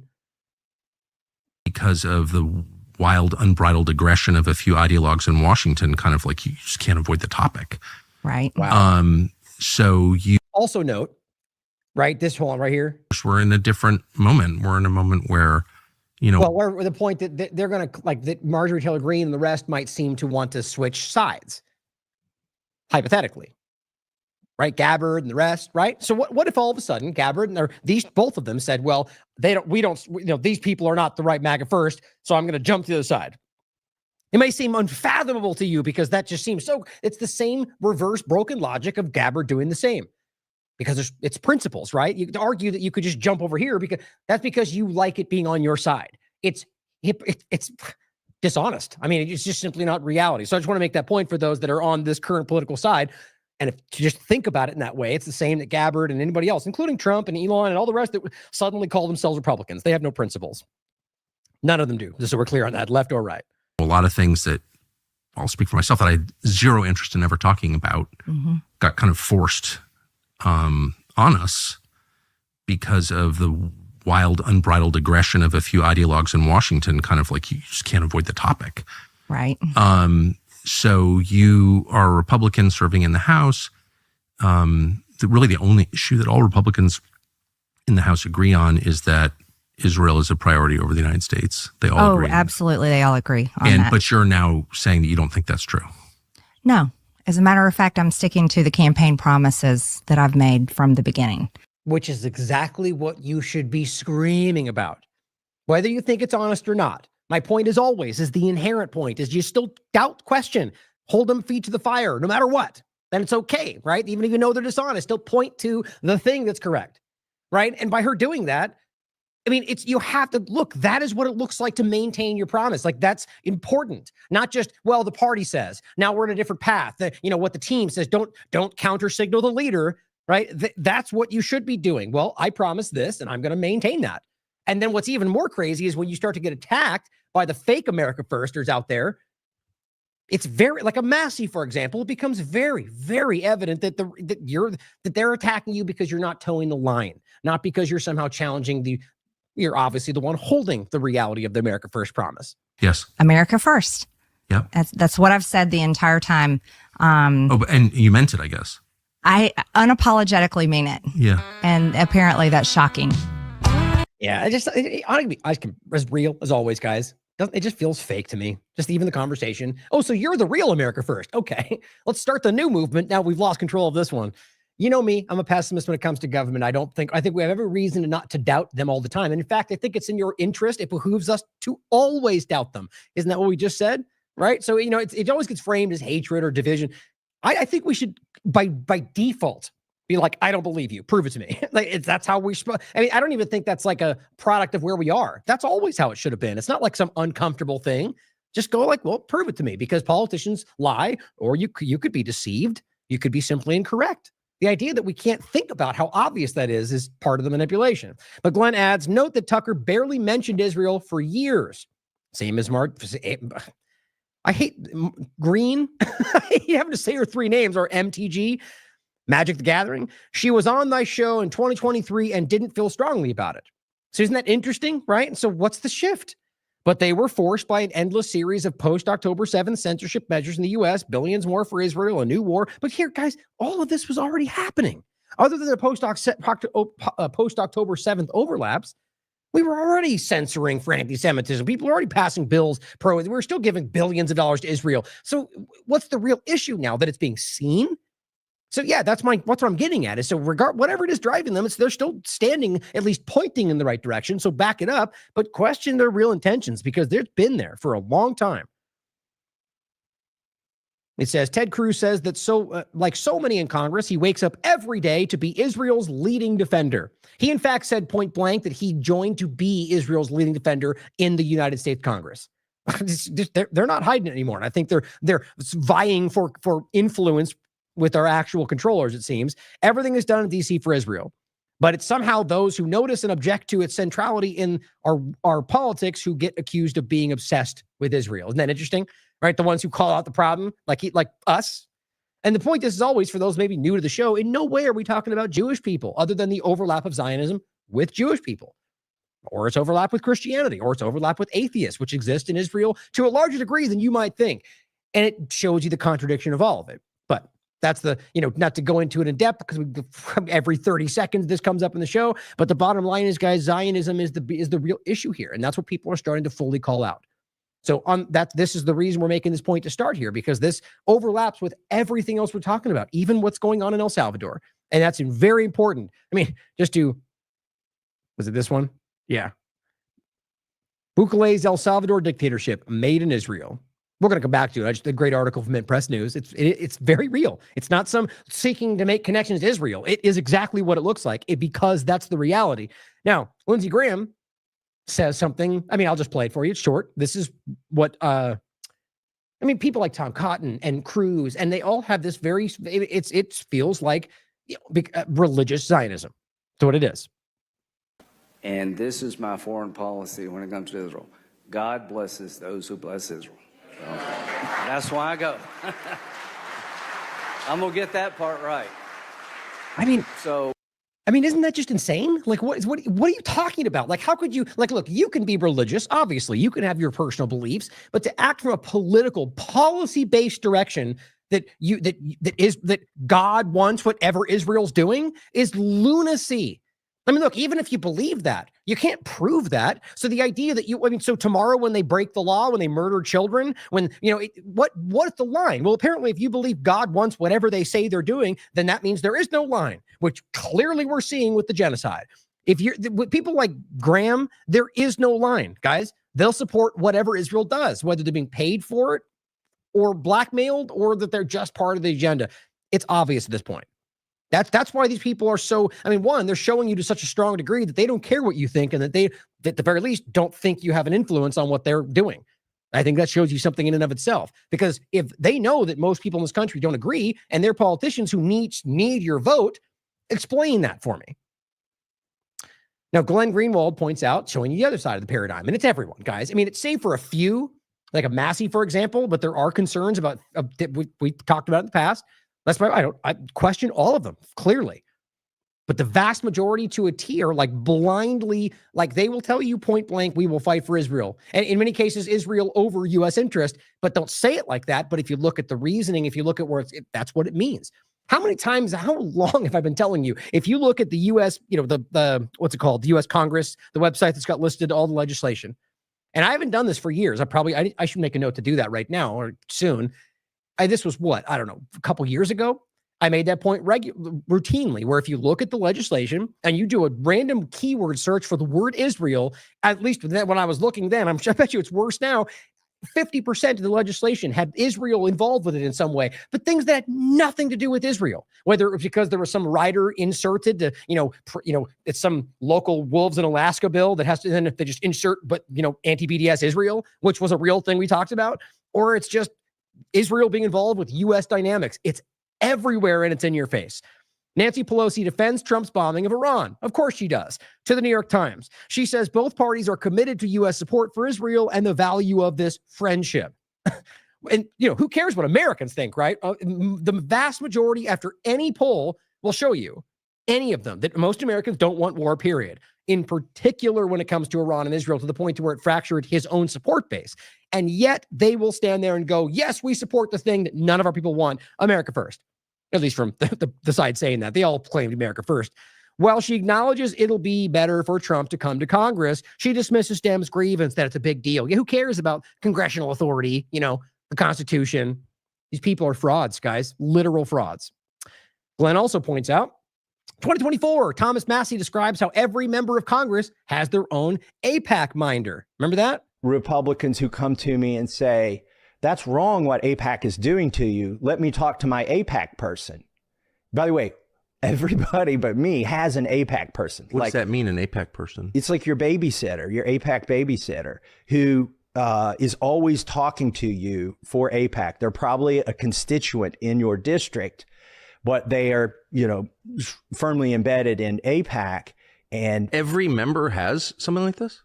Because of the wild, unbridled aggression of a few ideologues in Washington, kind of like you just can't avoid the topic. Right. Wow. So you also note, right, this one right here. We're in a different moment. We're in a moment where, Well, we're the point that they're going to, like, that Marjorie Taylor Greene and the rest might seem to want to switch sides. Hypothetically. Right? Gabbard and the rest, right? So what if all of a sudden Gabbard and both of them said, well, these people are not the right MAGA first, so I'm going to jump to the other side. It may seem unfathomable to you because that just seems it's the same reverse broken logic of Gabbard doing the same. Because it's principles, right? You could argue that you could just jump over here because you like it being on your side. It's dishonest. I mean, it's just simply not reality. So I just want to make that point for those that are on this current political side. And if to just think about it in that way, it's the same that Gabbard and anybody else, including Trump and Elon and all the rest that suddenly call themselves Republicans. They have no principles. None of them do. Just so we're clear on that, left or right. A lot of things that I'll speak for myself that I had zero interest in ever talking about got kind of forced on us because of the wild, unbridled aggression of a few ideologues in Washington, kind of like you just can't avoid the topic. Right. So you are a Republican serving in the House. Really the only issue that all Republicans in the House agree on is that Israel is a priority over the United States. They all agree. Oh, absolutely. They all agree on that. But you're now saying that you don't think that's true. No. As a matter of fact, I'm sticking to the campaign promises that I've made from the beginning. Which is exactly what you should be screaming about, whether you think it's honest or not. My point is the inherent point is you still question, hold them feet to the fire, no matter what. Then it's okay, right? Even if you know they're dishonest, still point to the thing that's correct, right? And by her doing that, I mean, you have to look, that is what it looks like to maintain your promise. Like that's important, not just, well, the party says, now we're in a different path. What the team says, don't counter signal the leader, right? That's what you should be doing. Well, I promise this and I'm going to maintain that. And then what's even more crazy is when you start to get attacked by the fake America Firsters out there, it's very, like a Massey, for example, it becomes very, very evident that they're attacking you because you're not towing the line, not because you're somehow challenging you're obviously the one holding the reality of the America First promise. Yes. America first. Yeah. That's what I've said the entire time. And you meant it, I guess. I unapologetically mean it. Yeah. And apparently that's shocking. Yeah, I can, as real as always, guys. It just feels fake to me. Just even the conversation. Oh, so you're the real America First. Okay, let's start the new movement. Now we've lost control of this one. You know me, I'm a pessimist when it comes to government. I think we have every reason not to doubt them all the time. And in fact, I think it's in your interest. It behooves us to always doubt them. Isn't that what we just said? Right? So, it always gets framed as hatred or division. I think we should, by default, be like, I don't believe you. Prove it to me. That's how we. I don't even think that's like a product of where we are. That's always how it should have been. It's not like some uncomfortable thing. Just go like, well, prove it to me, because politicians lie, or you could be deceived. You could be simply incorrect. The idea that we can't think about how obvious that is part of the manipulation. But Glenn adds, note that Tucker barely mentioned Israel for years. Same as I hate Green. You have to say her three names, or MTG. Magic the Gathering. She was on thy show in 2023 and didn't feel strongly about it. So isn't that interesting, right? And so what's the shift? But they were forced by an endless series of post-October 7th censorship measures in the U.S., billions more for Israel, a new war. But here, guys, all of this was already happening. Other than the post-October 7th overlaps, we were already censoring for anti-Semitism. People are already passing bills we're still giving billions of dollars to Israel. So what's the real issue now? That it's being seen? So yeah, that's what I'm getting at is so whatever it is driving them, they're still standing, at least pointing in the right direction. So back it up, but question their real intentions because they've been there for a long time. It says, Ted Cruz says that like so many in Congress, he wakes up every day to be Israel's leading defender. He, in fact, said point blank that he joined to be Israel's leading defender in the United States Congress. They're not hiding it anymore. And I think they're vying for influence with our actual controllers, it seems. Everything is done in D.C. for Israel. But it's somehow those who notice and object to its centrality in our politics who get accused of being obsessed with Israel. Isn't that interesting? Right? The ones who call out the problem, like us. And the point is always, for those maybe new to the show, in no way are we talking about Jewish people other than the overlap of Zionism with Jewish people, or its overlap with Christianity, or its overlap with atheists, which exist in Israel to a larger degree than you might think. And it shows you the contradiction of all of it. But that's not to go into it in depth because every 30 seconds this comes up in the show. But the bottom line is, guys, Zionism is the real issue here. And that's what people are starting to fully call out. So this is the reason we're making this point to start here, because this overlaps with everything else we're talking about, even what's going on in El Salvador. And that's very important. I mean, was it this one? Yeah. Bukele's El Salvador dictatorship made in Israel. We're going to come back to it. I just a great article from Mint Press News. It's very real. It's not some seeking to make connections to Israel. It is exactly what it looks like because that's the reality. Now, Lindsey Graham says something. I mean, I'll just play it for you. It's short. This is what, people like Tom Cotton and Cruz, and they all have this it feels like religious Zionism. That's what it is. And this is my foreign policy when it comes to Israel. God blesses those who bless Israel. So that's why I go. I'm going to get that part right. Isn't that just insane? Like, what are you talking about? Like, how could you, look, you can be religious, obviously, you can have your personal beliefs, but to act from a political, policy-based direction that God wants whatever Israel's doing is lunacy. I mean, look, even if you believe that, you can't prove that. So the idea that so tomorrow when they break the law, when they murder children, what's the line? Well, apparently if you believe God wants whatever they say they're doing, then that means there is no line, which clearly we're seeing with the genocide. With people like Graham, there is no line, guys. They'll support whatever Israel does, whether they're being paid for it or blackmailed or that they're just part of the agenda. It's obvious at this point. That's why these people are so, one, they're showing you to such a strong degree that they don't care what you think and that they, at the very least, don't think you have an influence on what they're doing. I think that shows you something in and of itself, because if they know that most people in this country don't agree and they're politicians who need your vote, explain that for me. Now, Glenn Greenwald points out, showing you the other side of the paradigm, and it's everyone, guys. It's safe for a few, like a Massey, for example, but there are concerns about that we talked about in the past. That's why I question all of them, clearly. But the vast majority to a T are blindly, they will tell you point blank, we will fight for Israel. And in many cases, Israel over U.S. interest, but don't say it like that. But if you look at the reasoning, if you look at where that's what it means. How long have I been telling you? If you look at the U.S., the what's it called? The U.S. Congress, the website that's got listed all the legislation. And I haven't done this for years. I should make a note to do that right now or soon. This was a couple years ago. I made that point routinely, where if you look at the legislation and you do a random keyword search for the word Israel, at least when I was looking then, I bet you it's worse now, 50% of the legislation had Israel involved with it in some way, but things that had nothing to do with Israel, whether it was because there was some rider inserted to, it's some local wolves in Alaska bill that has to, then if they just insert, but, anti-BDS Israel, which was a real thing we talked about, or it's just Israel being involved with U.S. dynamics. It's everywhere and it's in your face. Nancy Pelosi defends Trump's bombing of Iran. Of course she does. To the New York Times, she says both parties are committed to U.S. support for Israel and the value of this friendship. And, who cares what Americans think, right? The vast majority, after any poll, will show you, any of them, that most Americans don't want war, period. In particular, when it comes to Iran and Israel, to the point to where it fractured his own support base. And yet they will stand there and go, yes, we support the thing that none of our people want, America first. at least from the side saying that. They all claimed America first. While she acknowledges it'll be better for Trump to come to Congress, she dismisses Dems' grievance that it's a big deal. Yeah, who cares about congressional authority, the Constitution? These people are frauds, guys, literal frauds. Glenn also points out, 2024, Thomas Massie describes how every member of Congress has their own AIPAC minder. Remember that? Republicans who come to me and say, that's wrong what AIPAC is doing to you. Let me talk to my AIPAC person. By the way, everybody but me has an AIPAC person. What does that mean, an AIPAC person? It's like your babysitter, your AIPAC babysitter, who is always talking to you for AIPAC. They're probably a constituent in your district, but they are, firmly embedded in AIPAC. And every member has something like this?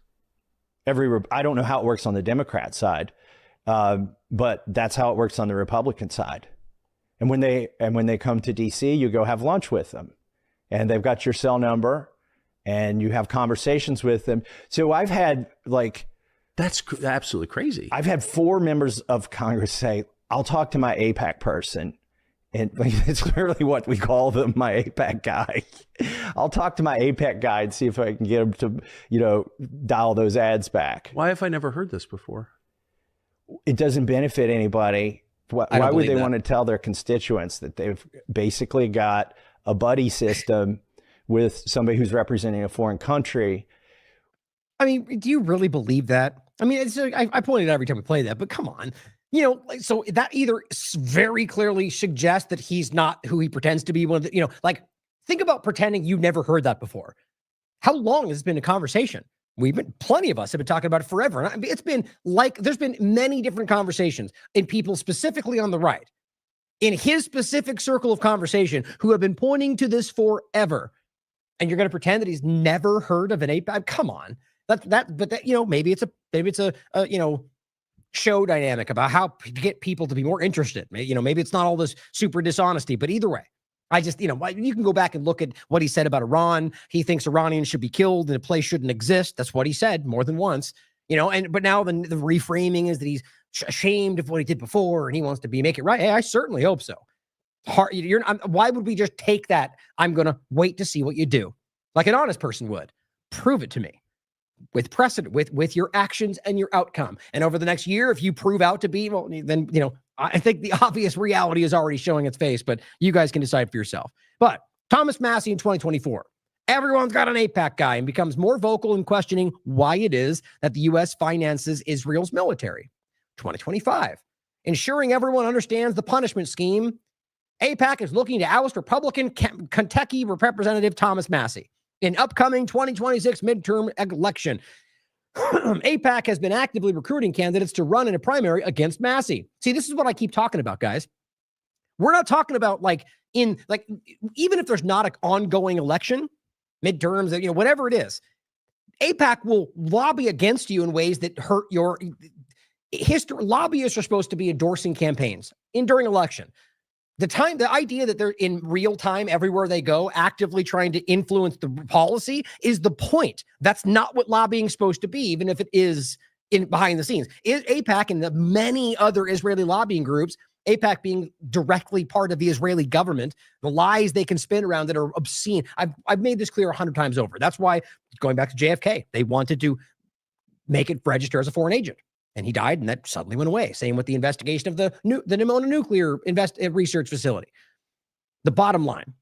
I don't know how it works on the Democrat side, but that's how it works on the Republican side. And when they come to DC, you go have lunch with them, and they've got your cell number, and you have conversations with them. So I've had that's absolutely crazy. I've had 4 members of Congress say, "I'll talk to my AIPAC person," and it's literally what we call them, my AIPAC guy. I'll talk to my AIPAC guy and see if I can get him to, dial those ads back. Why have I never heard this before? It doesn't benefit anybody. Why would they want to tell their constituents that they've basically got a buddy system with somebody who's representing a foreign country? I mean, do you really believe that? I mean, I point it out every time we play that, but come on. So that either very clearly suggests that he's not who he pretends to be. Think about pretending you've never heard that before. How long has it been a conversation? Plenty of us have been talking about it forever. And it's been there's been many different conversations in people specifically on the right, in his specific circle of conversation, who have been pointing to this forever. And you're going to pretend that he's never heard of an AIPAC? Come on. Maybe it's a show dynamic about how to get people to be more interested. Maybe it's not all this super dishonesty, but either way, you can go back and look at what he said about Iran. He thinks Iranians should be killed and a place shouldn't exist. That's what he said more than once, but now the reframing is that he's ashamed of what he did before and he wants to make it right. Hey, I certainly hope so. Why would we just take that? I'm going to wait to see what you do, like an honest person would. Prove it to me with precedent, with your actions and your outcome. And over the next year, if you prove out to be, well, then, I think the obvious reality is already showing its face, but you guys can decide for yourself. But Thomas Massie in 2024, everyone's got an AIPAC guy, and becomes more vocal in questioning why it is that the U.S. finances Israel's military. 2025, ensuring everyone understands the punishment scheme. AIPAC is looking to oust Republican Kentucky Representative Thomas Massie in upcoming 2026 midterm election. AIPAC has been actively recruiting candidates to run in a primary against Massie. See, this is what I keep talking about, guys. We're not talking about even if there's not an ongoing election, midterms, whatever it is, AIPAC will lobby against you in ways that hurt your history. Lobbyists are supposed to be endorsing campaigns during election. The idea that they're in real time everywhere they go, actively trying to influence the policy is the point. That's not what lobbying is supposed to be, even if it is behind the scenes. AIPAC and the many other Israeli lobbying groups, AIPAC being directly part of the Israeli government, the lies they can spin around that are obscene. I've made this clear 100 times over. That's why, going back to JFK, they wanted to make it register as a foreign agent. And he died, and that suddenly went away. Same with the investigation of the Nimona nuclear research facility. The bottom line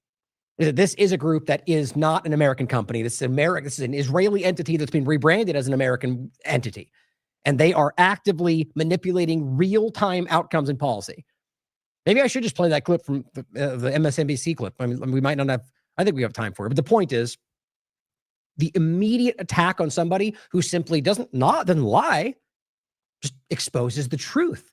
is that this is a group that is not an American company. This is an Israeli entity that's been rebranded as an American entity. And they are actively manipulating real-time outcomes and policy. Maybe I should just play that clip from the MSNBC clip. I mean, we might not have, I think we have time for it. But the point is, the immediate attack on somebody who simply doesn't lie, just exposes the truth.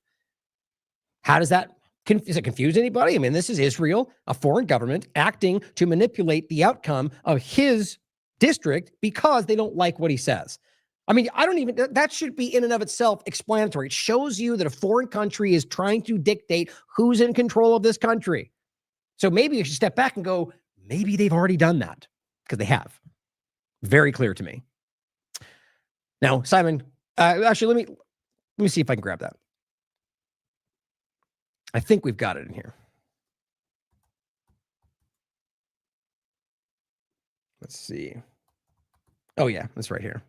How does that, does it confuse anybody? I mean, this is Israel, a foreign government, acting to manipulate the outcome of his district because they don't like what he says. I mean, that should be in and of itself explanatory. It shows you that a foreign country is trying to dictate who's in control of this country. So maybe you should step back and go, maybe they've already done that, because they have. Very clear to me. Now, Simon, actually, let me see if I can grab that. I think we've got it in here. Let's see. Oh, yeah, that's right here.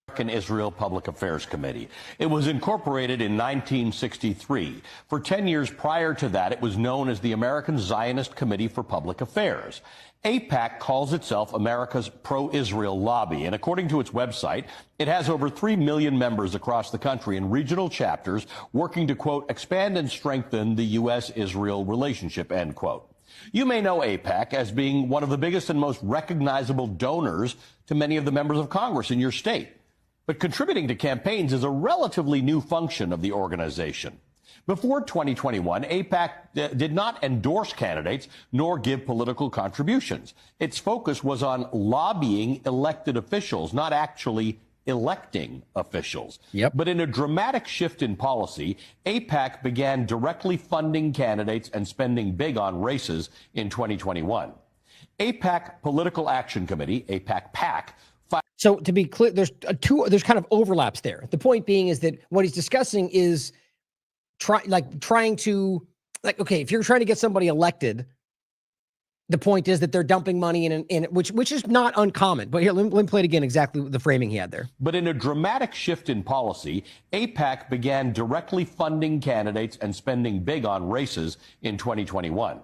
American Israel Public Affairs Committee. It was incorporated in 1963. For 10 years prior to that, it was known as the American Zionist Committee for Public Affairs. AIPAC calls itself America's pro-Israel lobby, and according to its website, it has over 3 million members across the country in regional chapters working to, quote, expand and strengthen the U.S.-Israel relationship, end quote. You may know AIPAC as being one of the biggest and most recognizable donors to many of the members of Congress in your state. But contributing to campaigns is a relatively new function of the organization. Before 2021, AIPAC did not endorse candidates nor give political contributions. Its focus was on lobbying elected officials, not actually electing officials. Yep. But in a dramatic shift in policy, AIPAC began directly funding candidates and spending big on races in 2021. AIPAC Political Action Committee, AIPAC-PAC, so to be clear, there's kind of overlaps there. The point being is that what he's discussing is trying to okay, if you're trying to get somebody elected, the point is that they're dumping money in which is not uncommon. But here, let me play it again, exactly the framing he had there. But in a dramatic shift in policy, AIPAC began directly funding candidates and spending big on races in 2021.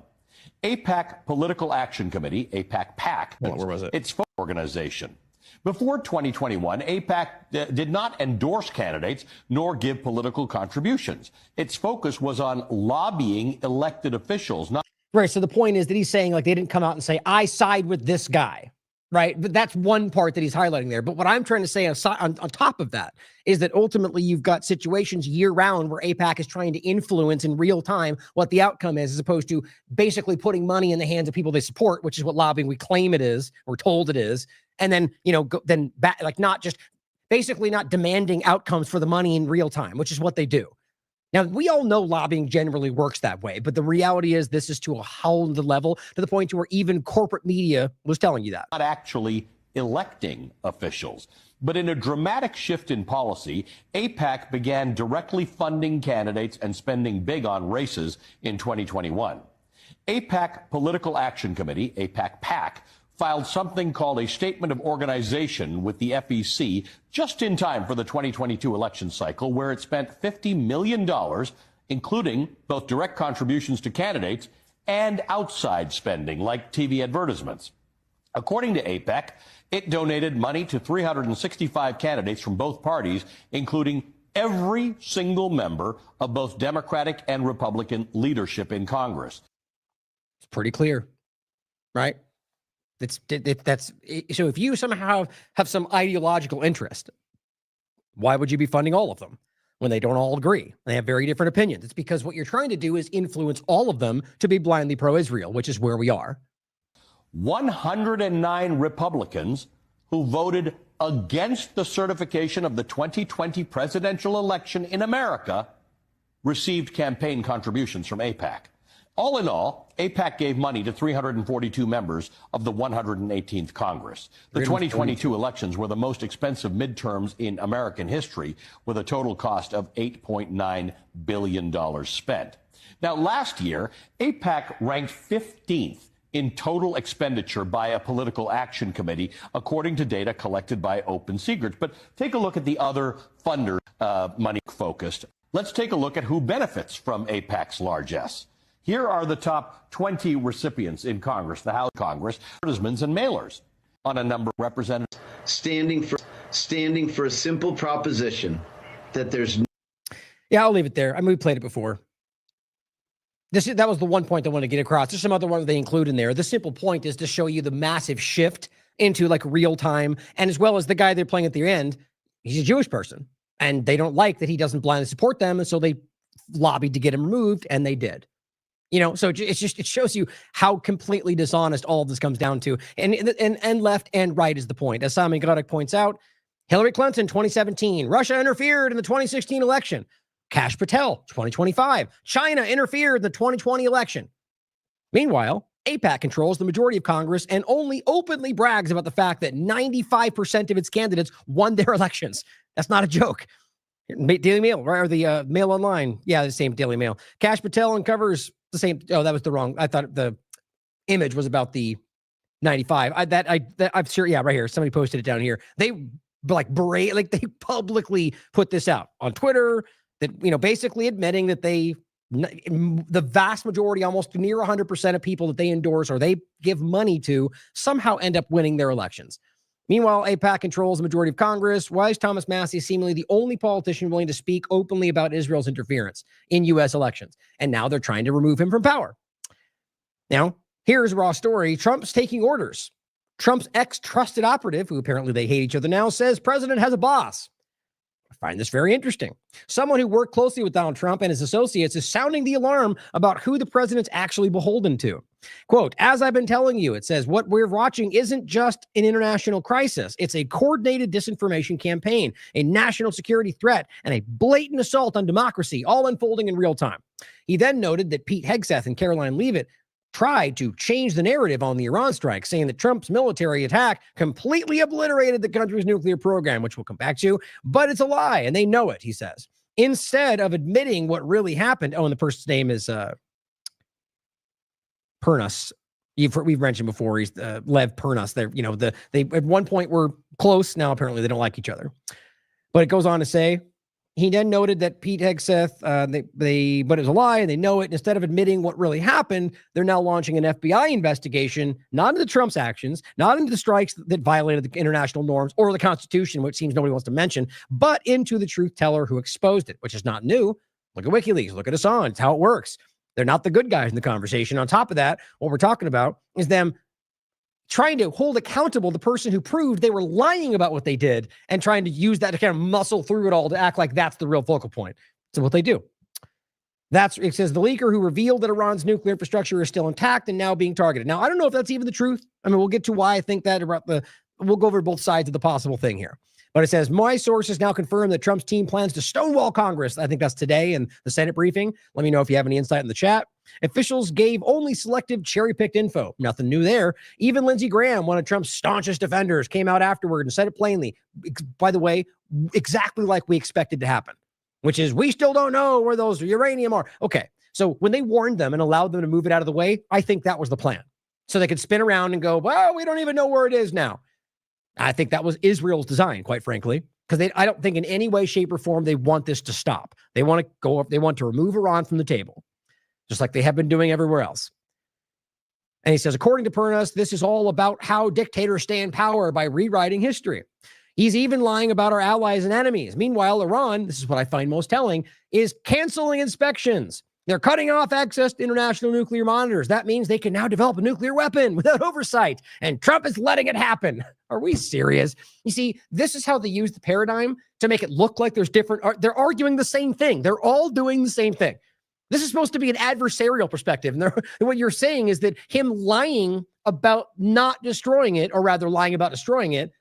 AIPAC Political Action Committee, AIPAC-PAC, where was it? Its organization. Before 2021, AIPAC did not endorse candidates nor give political contributions. Its focus was on lobbying elected officials. Right. So the point is that he's saying, like, they didn't come out and say, I side with this guy. Right. But that's one part that he's highlighting there. But what I'm trying to say on top of that is that ultimately you've got situations year round where AIPAC is trying to influence in real time what the outcome is, as opposed to basically putting money in the hands of people they support, which is what lobbying we claim it is, we're told it is. And then, not just basically not demanding outcomes for the money in real time, which is what they do. Now, we all know lobbying generally works that way, but the reality is this is to a whole other level, to the point to where even corporate media was telling you that. Not actually electing officials. But in a dramatic shift in policy, AIPAC began directly funding candidates and spending big on races in 2021. AIPAC Political Action Committee, AIPAC-PAC, filed something called a Statement of Organization with the FEC just in time for the 2022 election cycle, where it spent $50 million, including both direct contributions to candidates and outside spending, like TV advertisements. According to AIPAC, it donated money to 365 candidates from both parties, including every single member of both Democratic and Republican leadership in Congress. It's pretty clear, right? That's so if you somehow have some ideological interest, why would you be funding all of them when they don't all agree? They have very different opinions. It's because what you're trying to do is influence all of them to be blindly pro-Israel, which is where we are. 109 Republicans who voted against the certification of the 2020 presidential election in America received campaign contributions from AIPAC. All in all, AIPAC gave money to 342 members of the 118th Congress. The 2022 elections were the most expensive midterms in American history, with a total cost of $8.9 billion spent. Now, last year, AIPAC ranked 15th in total expenditure by a political action committee, according to data collected by Open Secrets. But take a look at the other funders, money focused. Let's take a look at who benefits from AIPAC's largesse. Here are the top 20 recipients in Congress, the House Congress, advertisements and mailers on a number of representatives. Standing for a simple proposition that there's no. Yeah, I'll leave it there. I mean, we played it before. That was the one point I want to get across. There's some other ones they include in there. The simple point is to show you the massive shift into like real time, and as well as the guy they're playing at the end, he's a Jewish person, and they don't like that he doesn't blindly support them, and so they lobbied to get him removed, and they did. So it shows you how completely dishonest all of this comes down to. And left and right is the point. As Simon Godek points out, Hillary Clinton, 2017. Russia interfered in the 2016 election. Kash Patel, 2025. China interfered in the 2020 election. Meanwhile, AIPAC controls the majority of Congress and only openly brags about the fact that 95% of its candidates won their elections. That's not a joke. Daily Mail, right? Or the Mail Online. Yeah, the same Daily Mail. Kash Patel uncovers the same. Oh, that was the wrong. I thought the image was about the 95. I'm sure. Yeah, right here. Somebody posted it down here. They they publicly put this out on Twitter that, basically admitting that the vast majority, almost near 100% of people that they endorse or they give money to somehow end up winning their elections. Meanwhile, AIPAC controls the majority of Congress. Why is Thomas Massie seemingly the only politician willing to speak openly about Israel's interference in U.S. elections? And now they're trying to remove him from power. Now, here's a raw story. Trump's taking orders. Trump's ex-trusted operative, who apparently they hate each other now, says president has a boss. I find this very interesting. Someone who worked closely with Donald Trump and his associates is sounding the alarm about who the president's actually beholden to. Quote, as I've been telling you, it says, what we're watching isn't just an international crisis. It's a coordinated disinformation campaign, a national security threat, and a blatant assault on democracy, all unfolding in real time. He then noted that Pete Hegseth and Caroline Leavitt tried to change the narrative on the Iran strike, saying that Trump's military attack completely obliterated the country's nuclear program, which we'll come back to, but it's a lie, and they know it, he says. Instead of admitting what really happened, and the person's name is Pernas. We've mentioned before, he's Lev Pernas. They at one point were close, now apparently they don't like each other. But it goes on to say, he then noted that Pete Hegseth, but it was a lie, and they know it. And instead of admitting what really happened, they're now launching an FBI investigation, not into Trump's actions, not into the strikes that violated the international norms or the Constitution, which seems nobody wants to mention, but into the truth teller who exposed it, which is not new. Look at WikiLeaks. Look at Assange. It's how it works. They're not the good guys in the conversation. On top of that, what we're talking about is them trying to hold accountable the person who proved they were lying about what they did and trying to use that to kind of muscle through it all to act like that's the real focal point. So what they do. It says the leaker who revealed that Iran's nuclear infrastructure is still intact and now being targeted. Now, I don't know if that's even the truth. I mean, we'll get to why I think that we'll go over both sides of the possible thing here. But it says, my sources now confirm that Trump's team plans to stonewall Congress. I think that's today in the Senate briefing. Let me know if you have any insight in the chat. Officials gave only selective cherry-picked info. Nothing new there. Even Lindsey Graham, one of Trump's staunchest defenders, came out afterward and said it plainly. By the way, exactly like we expected to happen, which is we still don't know where those uranium are. Okay, so when they warned them and allowed them to move it out of the way, I think that was the plan. So they could spin around and go, well, we don't even know where it is now. I think that was Israel's design, quite frankly, because I don't think in any way, shape, or form they want this to stop. They want to go up. They want to remove Iran from the table, just like they have been doing everywhere else. And he says, according to Pernas, this is all about how dictators stay in power by rewriting history. He's even lying about our allies and enemies. Meanwhile, Iran, this is what I find most telling, is canceling inspections. They're cutting off access to international nuclear monitors. That means they can now develop a nuclear weapon without oversight. And Trump is letting it happen. Are we serious? You see, this is how they use the paradigm to make it look like there's different. They're arguing the same thing. They're all doing the same thing. This is supposed to be an adversarial perspective. And what you're saying is that him lying about not destroying it, or rather lying about destroying it,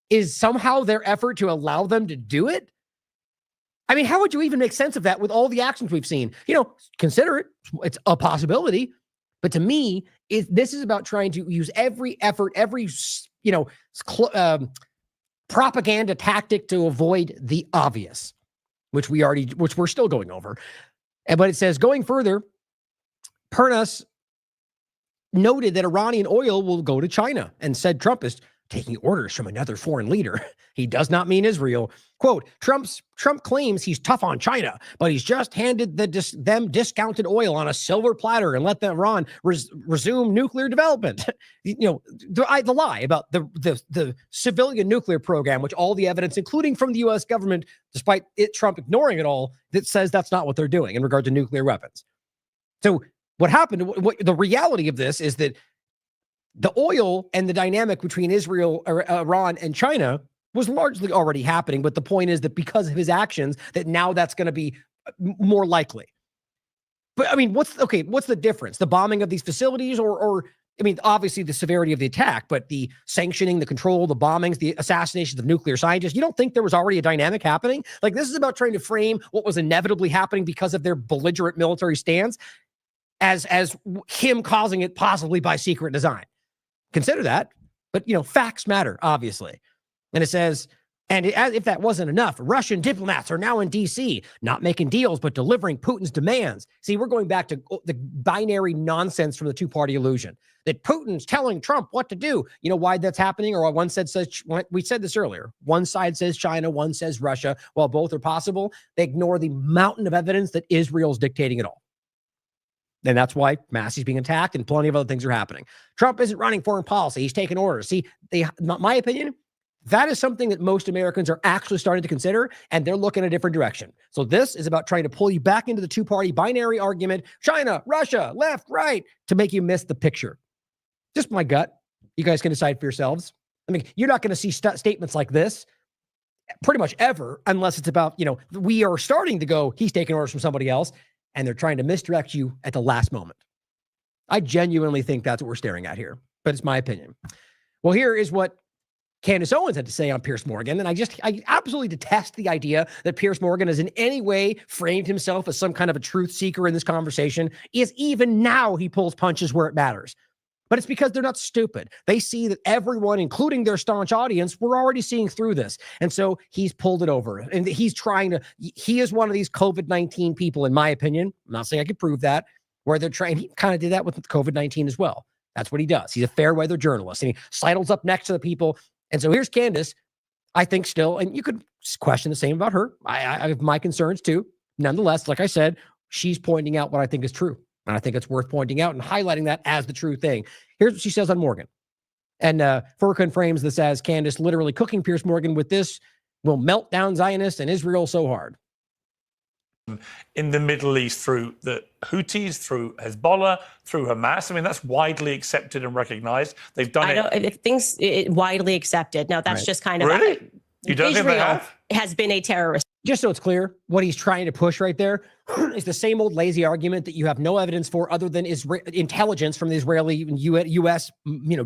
is somehow their effort to allow them to do it. I mean, how would you even make sense of that with all the actions we've seen? Consider it. It's a possibility. But to me, this is about trying to use every effort, every, propaganda tactic to avoid the obvious, which we're still going over. But it says, going further, Pernas noted that Iranian oil will go to China and said Trump is taking orders from another foreign leader. He does not mean Israel. Quote, Trump claims he's tough on China, but he's just handed them discounted oil on a silver platter and let Iran resume nuclear development. The lie about the civilian nuclear program, which all the evidence, including from the U.S. government, despite Trump ignoring it all, that says that's not what they're doing in regard to nuclear weapons. So what happened, the reality of this is that the oil and the dynamic between Israel, Iran, and China was largely already happening. But the point is that because of his actions, that now that's going to be more likely. But I mean, what's the difference? The bombing of these facilities or obviously the severity of the attack, but the sanctioning, the control, the bombings, the assassinations of nuclear scientists. You don't think there was already a dynamic happening? Like, this is about trying to frame what was inevitably happening because of their belligerent military stance as him causing it possibly by secret design. Consider that, but facts matter, obviously. And it says, And as if that wasn't enough, Russian diplomats are now in D.C., not making deals, but delivering Putin's demands. See, we're going back to the binary nonsense from the two-party illusion that Putin's telling Trump what to do. You know why that's happening? Or one side says, we said this earlier, one side says China, one says Russia. While both are possible, they ignore the mountain of evidence that Israel's dictating it all. And that's why Massey's being attacked and plenty of other things are happening. Trump isn't running foreign policy. He's taking orders. See, my opinion, that is something that most Americans are actually starting to consider, and they're looking a different direction. So this is about trying to pull you back into the two-party binary argument, China, Russia, left, right, to make you miss the picture. Just my gut. You guys can decide for yourselves. I mean, you're not going to see statements like this pretty much ever unless it's about, we are starting to go, he's taking orders from somebody else, and they're trying to misdirect you at the last moment. I genuinely think that's what we're staring at here, but it's my opinion. Well, here is what Candace Owens had to say on Piers Morgan. And I absolutely detest the idea that Piers Morgan has in any way framed himself as some kind of a truth seeker in this conversation. Even now he pulls punches where it matters. But it's because they're not stupid. They see that everyone, including their staunch audience, we're already seeing through this. And so he's pulled it over. And he is one of these COVID-19 people, in my opinion. I'm not saying I could prove that, where they're trying. He kind of did that with COVID-19 as well. That's what he does. He's a fair weather journalist. And he sidles up next to the people. And so here's Candace, I think still, and you could question the same about her. I have my concerns too. Nonetheless, like I said, she's pointing out what I think is true. And I think it's worth pointing out and highlighting that as the true thing. Here's what she says on Morgan. And Furkan frames this as Candace literally cooking Piers Morgan with this will melt down Zionists and Israel so hard. In the Middle East through the Houthis, through Hezbollah, through Hamas. I mean, that's widely accepted and recognized. They've done things widely accepted. Now, that's just kind of... Really? You don't think they have? Has been a terrorist. Just so it's clear, what he's trying to push right there is the same old lazy argument that you have no evidence for other than intelligence from the Israeli and U.S.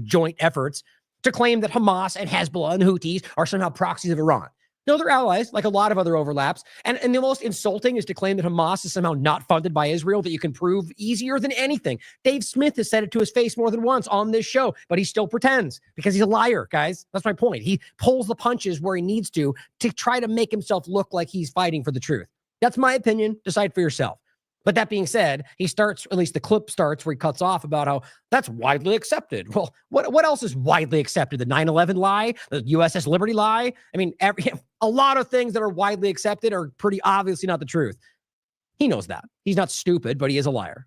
Joint efforts to claim that Hamas and Hezbollah and Houthis are somehow proxies of Iran. No, they're allies, like a lot of other overlaps. And the most insulting is to claim that Hamas is somehow not funded by Israel, that you can prove easier than anything. Dave Smith has said it to his face more than once on this show, but he still pretends because he's a liar, guys. That's my point. He pulls the punches where he needs to try to make himself look like he's fighting for the truth. That's my opinion. Decide for yourself. But that being said, he starts, at least the clip starts where he cuts off about how that's widely accepted. Well, what else is widely accepted? The 9/11 lie, the USS Liberty lie. I mean, a lot of things that are widely accepted are pretty obviously not the truth. He knows that. He's not stupid, but he is a liar.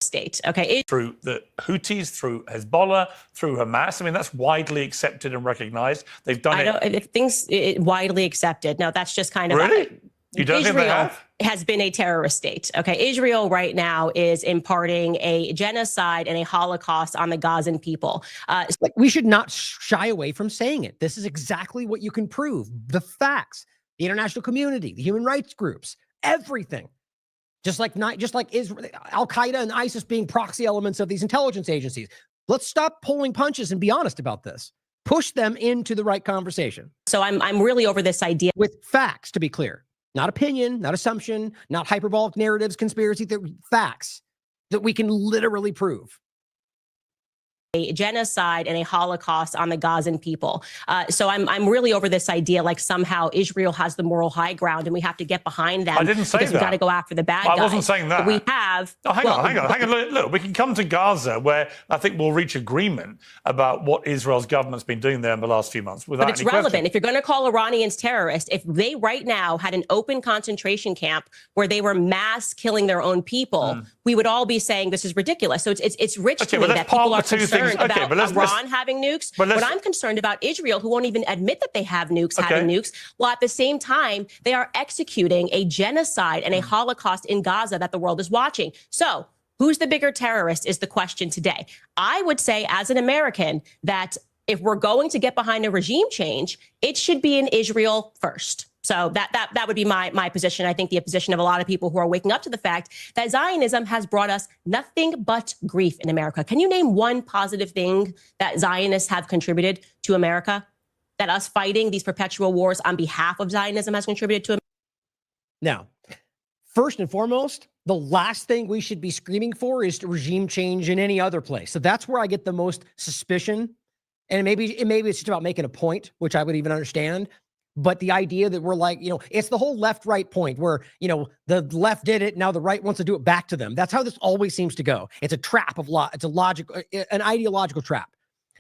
State. Okay. Through the Houthis, through Hezbollah, through Hamas. I mean, that's widely accepted and recognized. They've done things widely accepted. Now, that's just kind of... Really? You don't think they have? Has been a terrorist state. Okay. Israel right now is imparting a genocide and a Holocaust on the Gazan people. We should not shy away from saying it. This is exactly what you can prove. The facts, the international community, the human rights groups, everything. Just like Israel, Al-Qaeda and ISIS being proxy elements of these intelligence agencies. Let's stop pulling punches and be honest about this. Push them into the right conversation. So I'm really over this idea. With facts, to be clear. Not opinion, not assumption, not hyperbolic narratives, conspiracy theory, facts that we can literally prove. A genocide and a Holocaust on the Gazan people. So I'm really over this idea like somehow Israel has the moral high ground and we have to get behind them. I didn't say that. We've got to go after the bad guys. I wasn't saying that. We have. Oh, hang on. Look, we can come to Gaza where I think we'll reach agreement about what Israel's government's been doing there in the last few months. Without but it's any relevant. question. If you're going to call Iranians terrorists, if they right now had an open concentration camp where they were mass killing their own people, we would all be saying this is ridiculous. So it's rich to me that people are concerned about Iran having nukes. What I'm concerned about Israel, who won't even admit that they have nukes, having nukes, while at the same time, they are executing a genocide and a Holocaust in Gaza that the world is watching. So who's the bigger terrorist is the question today. I would say as an American that if we're going to get behind a regime change, it should be in Israel first. So that would be my position. I think the position of a lot of people who are waking up to the fact that Zionism has brought us nothing but grief in America. Can you name one positive thing that Zionists have contributed to America? That us fighting these perpetual wars on behalf of Zionism has contributed to? Now, first and foremost, the last thing we should be screaming for is regime change in any other place. So that's where I get the most suspicion. And maybe it's just about making a point, which I would even understand. But the idea that we're like, it's the whole left-right point where, the left did it, now the right wants to do it back to them. That's how this always seems to go. It's a trap of it's an ideological trap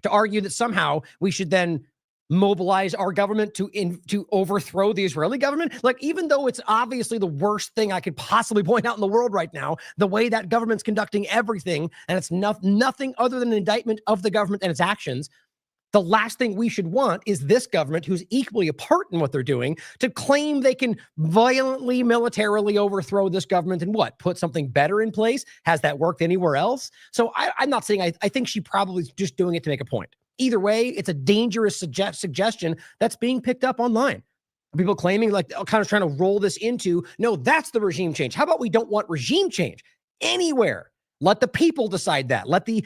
to argue that somehow we should then mobilize our government to overthrow the Israeli government. Like, even though it's obviously the worst thing I could possibly point out in the world right now, the way that government's conducting everything, and it's nothing other than an indictment of the government and its actions. The last thing we should want is this government, who's equally a part in what they're doing, to claim they can violently, militarily overthrow this government and put something better in place. Has that worked anywhere else? So I'm not saying I think she probably is just doing it to make a point. Either way, it's a dangerous suggestion that's being picked up online. People claiming, like, kind of trying to roll this into, no, that's the regime change. How about we don't want regime change anywhere? Let the people decide that. Let the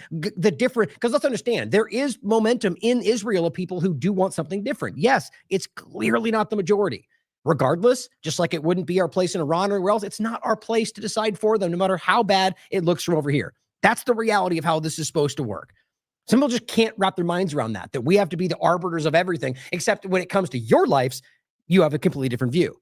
different, because let's understand, there is momentum in Israel of people who do want something different. Yes, it's clearly not the majority. Regardless, just like it wouldn't be our place in Iran or anywhere else, it's not our place to decide for them, no matter how bad it looks from over here. That's the reality of how this is supposed to work. Some people just can't wrap their minds around that we have to be the arbiters of everything, except when it comes to your lives, you have a completely different view.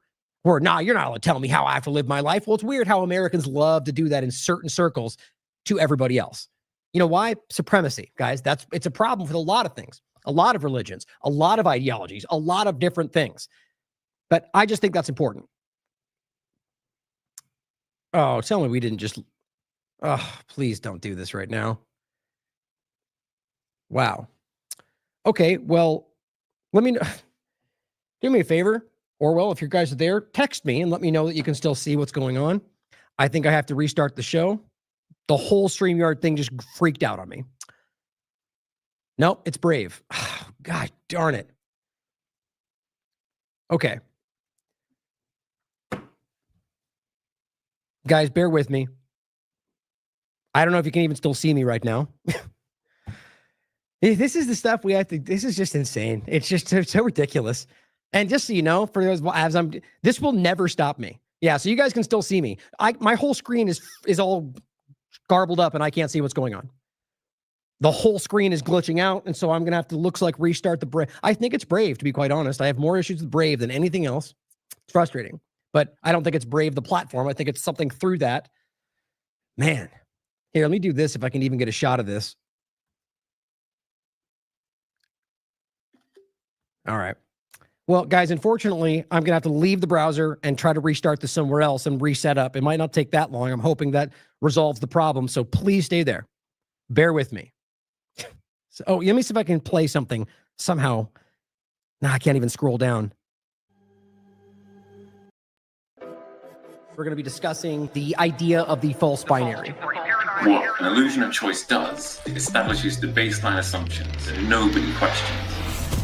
Or, nah, you're not allowed to tell me how I have to live my life. Well, it's weird how Americans love to do that in certain circles to everybody else. You know why? Supremacy, guys. It's a problem with a lot of things, a lot of religions, a lot of ideologies, a lot of different things. But I just think that's important. Oh, tell me we didn't just, please don't do this right now. Wow. Okay, well, do me a favor, Orwell, if you guys are there, text me and let me know that you can still see what's going on. I think I have to restart the show. The whole StreamYard thing just freaked out on me. Nope, it's Brave. God darn it. Okay. Guys, bear with me. I don't know if you can even still see me right now. This is the stuff we have to, this is just insane. It's just so ridiculous. And just so you know, for those, this will never stop me. Yeah, so you guys can still see me. My whole screen is all garbled up and I can't see what's going on. The whole screen is glitching out, and so I'm going to have to, looks like, restart the Brave. I think it's Brave, to be quite honest. I have more issues with Brave than anything else. It's frustrating. But I don't think it's Brave, the platform. I think it's something through that. Man. Here, let me do this if I can even get a shot of this. All right. Well, guys, unfortunately, I'm going to have to leave the browser and try to restart this somewhere else and reset up. It might not take that long. I'm hoping that resolves the problem. So please stay there. Bear with me. So, let me see if I can play something somehow. Nah, I can't even scroll down. We're going to be discussing the idea of the false binary. What an illusion of choice does, it establishes the baseline assumptions that nobody questions.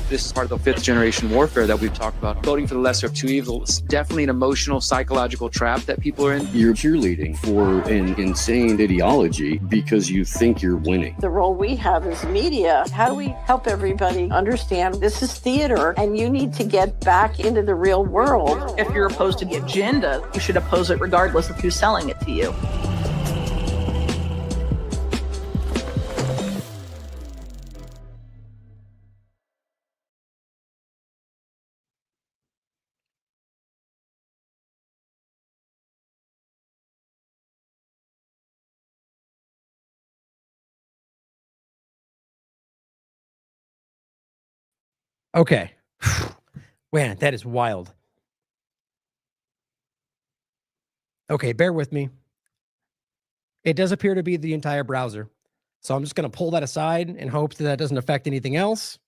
This is part of the fifth generation warfare that we've talked about. Voting for the lesser of two evils. It's definitely an emotional, psychological trap that people are in. You're cheerleading for an insane ideology because you think you're winning. The role we have as media, how do we help everybody understand this is theater and you need to get back into the real world? If you're opposed to the agenda, you should oppose it regardless of who's selling it to you. Okay. Man, that is wild. Okay, bear with me. It does appear to be the entire browser. So I'm just going to pull that aside and hope that doesn't affect anything else.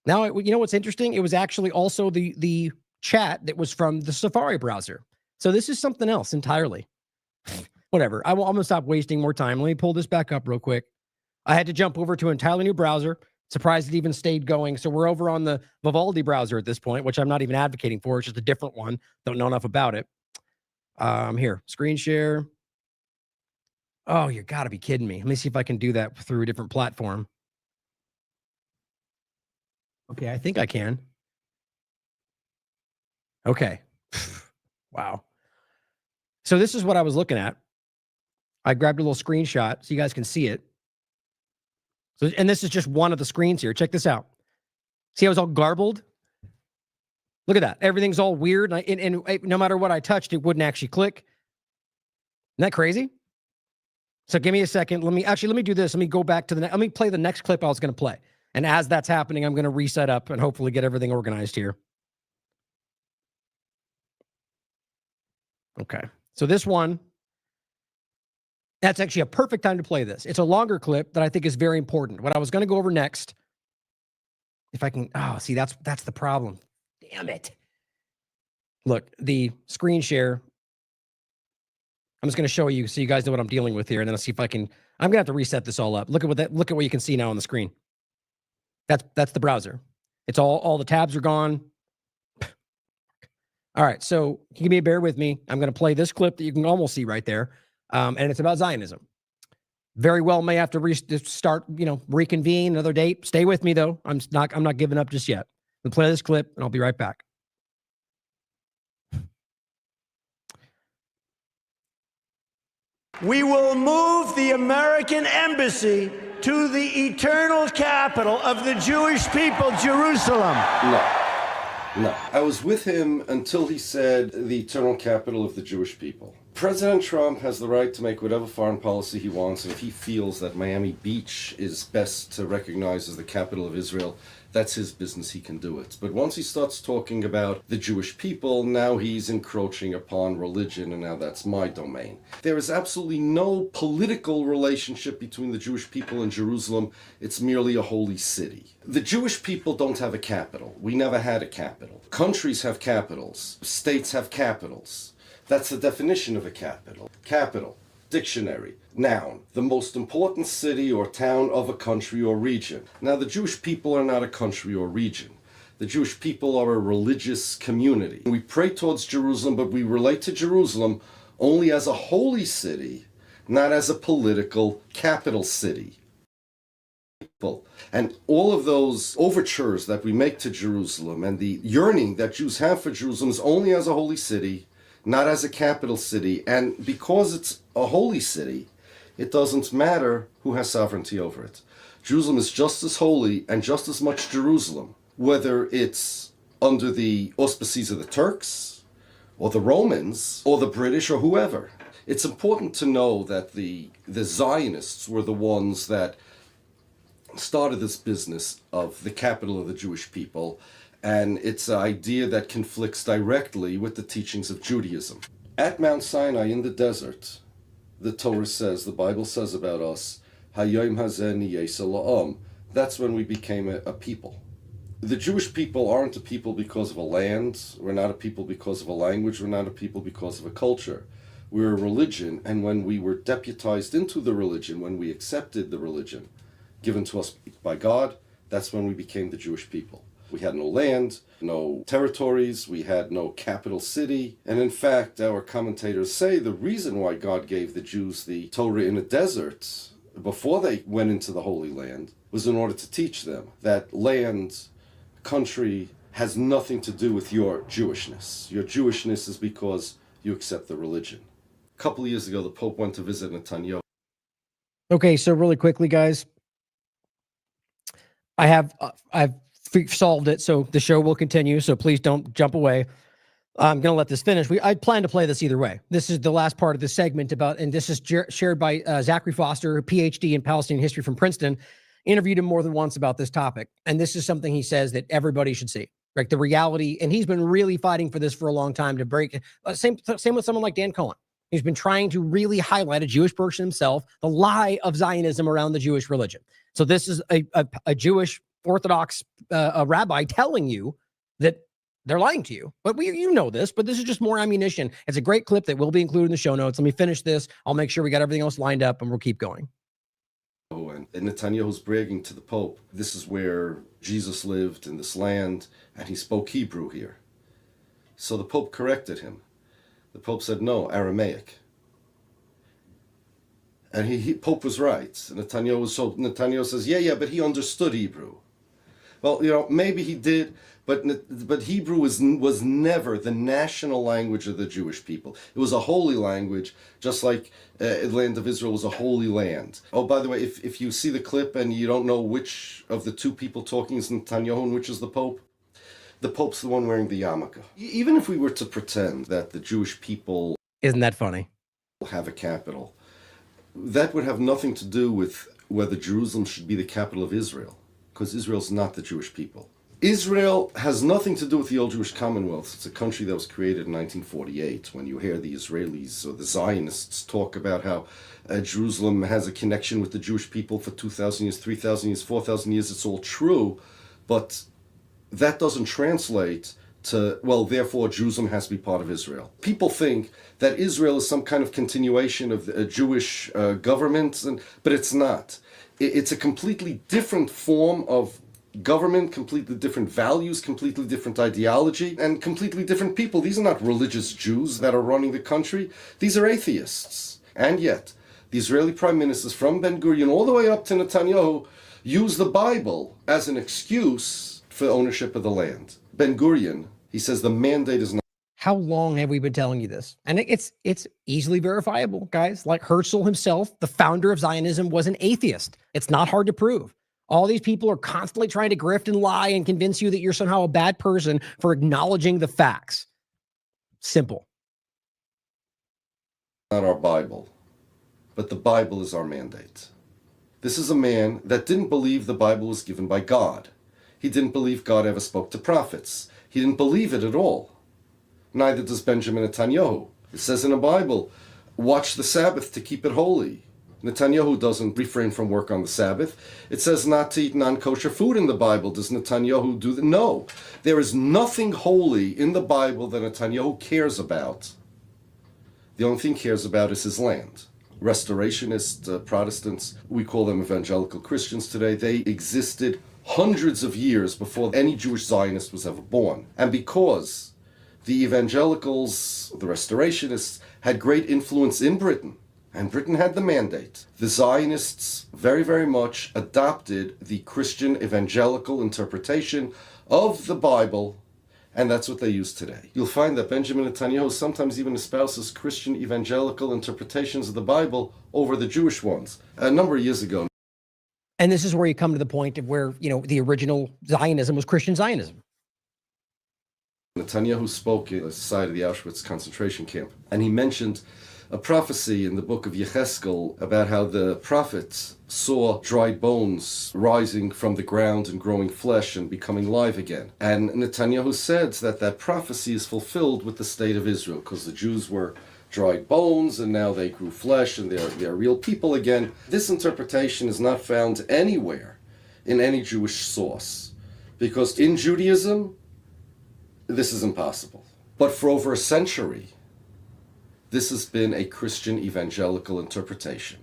Now, you know what's interesting? It was actually also the chat that was from the Safari browser. So this is something else entirely. Whatever. I'm going to stop wasting more time. Let me pull this back up real quick. I had to jump over to an entirely new browser. Surprised it even stayed going. So we're over on the Vivaldi browser at this point, which I'm not even advocating for. It's just a different one. Don't know enough about it. Here, screen share. Oh, you got to be kidding me. Let me see if I can do that through a different platform. Okay, I think I can. Okay. Wow. So this is what I was looking at. I grabbed a little screenshot so you guys can see it. So, and this is just one of the screens here. Check this out. See how it's all garbled? Look at that. Everything's all weird. And no matter what I touched, it wouldn't actually click. Isn't that crazy? So give me a second. Let me do this. Let me go back to let me play the next clip I was going to play. And as that's happening, I'm going to reset up and hopefully get everything organized here. Okay. So this one, that's actually a perfect time to play this. It's a longer clip that I think is very important. What I was going to go over next, if I can, see, that's the problem. Damn it. Look, the screen share, I'm just going to show you so you guys know what I'm dealing with here, and then I'll see if I can. I'm going to have to reset this all up. Look at what you can see now on the screen. That's the browser. It's all the tabs are gone. All right, so give me a bear with me. I'm going to play this clip that you can almost see right there, and it's about Zionism. Very well may have to reconvene another date. Stay with me though. I'm not giving up just yet. We'll play this clip, and I'll be right back. We will move the American embassy to the eternal capital of the Jewish people, Jerusalem. No. I was with him until he said the eternal capital of the Jewish people. President Trump has the right to make whatever foreign policy he wants, and if he feels that Miami Beach is best to recognize as the capital of Israel, that's his business, he can do it. But once he starts talking about the Jewish people, now he's encroaching upon religion, and now that's my domain. There is absolutely no political relationship between the Jewish people and Jerusalem. It's merely a holy city. The Jewish people don't have a capital. We never had a capital. Countries have capitals. States have capitals. That's the definition of a capital. Capital, dictionary, noun, the most important city or town of a country or region. Now, the Jewish people are not a country or region. The Jewish people are a religious community. We pray towards Jerusalem, but we relate to Jerusalem only as a holy city, not as a political capital city. And all of those overtures that we make to Jerusalem and the yearning that Jews have for Jerusalem is only as a holy city, not as a capital city. And because it's a holy city, it doesn't matter who has sovereignty over it. Jerusalem is just as holy and just as much Jerusalem, whether it's under the auspices of the Turks or the Romans or the British or whoever. It's important to know that the Zionists were the ones that started this business of the capital of the Jewish people, and it's an idea that conflicts directly with the teachings of Judaism. At Mount Sinai in the desert, the Torah says, the Bible says about us, Hayom hazeh niyesa la'am. That's when we became a people. The Jewish people aren't a people because of a land. We're not a people because of a language. We're not a people because of a culture. We're a religion, and when we were deputized into the religion, when we accepted the religion given to us by God, that's when we became the Jewish people. We had no land, no territories, we had no capital city, and in fact, our commentators say the reason why God gave the Jews the Torah in a desert before they went into the Holy Land was in order to teach them that land, country, has nothing to do with your Jewishness. Your Jewishness is because you accept the religion. A couple of years ago, the Pope went to visit Netanyahu. Okay, so really quickly, guys, I've solved it, so the show will continue, so please don't jump away. I'm going to let this finish. I plan to play this either way. This is the last part of the segment about, and this is shared by Zachary Foster, PhD in Palestinian history from Princeton. Interviewed him more than once about this topic, and this is something he says that everybody should see. Like the reality, and he's been really fighting for this for a long time to break. Same with someone like Dan Cohen. He's been trying to really highlight a Jewish person himself, the lie of Zionism around the Jewish religion. So this is a Jewish Orthodox a rabbi telling you that they're lying to you. But you know this, but this is just more ammunition. It's a great clip that will be included in the show notes. Let me finish this. I'll make sure we got everything else lined up, and we'll keep going. And Netanyahu's bragging to the Pope, this is where Jesus lived in this land, and he spoke Hebrew here. So the Pope corrected him. The Pope said, no, Aramaic. And Pope was right. And Netanyahu says, yeah, but he understood Hebrew. Well, maybe he did, but Hebrew was never the national language of the Jewish people. It was a holy language, just like the land of Israel was a holy land. Oh, by the way, if you see the clip and you don't know which of the two people talking is Netanyahu and which is the Pope, the Pope's the one wearing the yarmulke. Even if we were to pretend that the Jewish people... Isn't that funny? ...have a capital, that would have nothing to do with whether Jerusalem should be the capital of Israel, because Israel's not the Jewish people. Israel has nothing to do with the old Jewish Commonwealth. It's a country that was created in 1948. When you hear the Israelis or the Zionists talk about how Jerusalem has a connection with the Jewish people for 2,000 years, 3,000 years, 4,000 years, it's all true, but that doesn't translate to, well, therefore Jerusalem has to be part of Israel. People think that Israel is some kind of continuation of the Jewish government, but it's not. It's a completely different form of government, completely different values, completely different ideology, and completely different people. These are not religious Jews that are running the country. These are atheists. And yet, the Israeli prime ministers from Ben-Gurion all the way up to Netanyahu use the Bible as an excuse for ownership of the land. Ben-Gurion, he says the mandate is not... How long have we been telling you this? And it's easily verifiable, guys. Like Herzl himself, the founder of Zionism, was an atheist. It's not hard to prove. All these people are constantly trying to grift and lie and convince you that you're somehow a bad person for acknowledging the facts. Simple. Not our Bible, but the Bible is our mandate. This is a man that didn't believe the Bible was given by God. He didn't believe God ever spoke to prophets. He didn't believe it at all. Neither does Benjamin Netanyahu. It says in the Bible, watch the Sabbath to keep it holy. Netanyahu doesn't refrain from work on the Sabbath. It says not to eat non-kosher food in the Bible. Does Netanyahu do that? No. There is nothing holy in the Bible that Netanyahu cares about. The only thing he cares about is his land. Restorationist Protestants, we call them evangelical Christians today, they existed hundreds of years before any Jewish Zionist was ever born. And because the evangelicals, the restorationists, had great influence in Britain, and Britain had the mandate, the Zionists very, very much adopted the Christian evangelical interpretation of the Bible, and that's what they use today. You'll find that Benjamin Netanyahu sometimes even espouses Christian evangelical interpretations of the Bible over the Jewish ones. A number of years ago. And this is where you come to the point of where, you know, the original Zionism was Christian Zionism. Netanyahu spoke at the site of the Auschwitz concentration camp, and he mentioned a prophecy in the book of Yecheskel about how the prophets saw dried bones rising from the ground and growing flesh and becoming live again. And Netanyahu said that that prophecy is fulfilled with the state of Israel, because the Jews were dried bones and now they grew flesh and they're real people again. This interpretation is not found anywhere in any Jewish source, because in Judaism, this is impossible. But for over a century, this has been a Christian evangelical interpretation.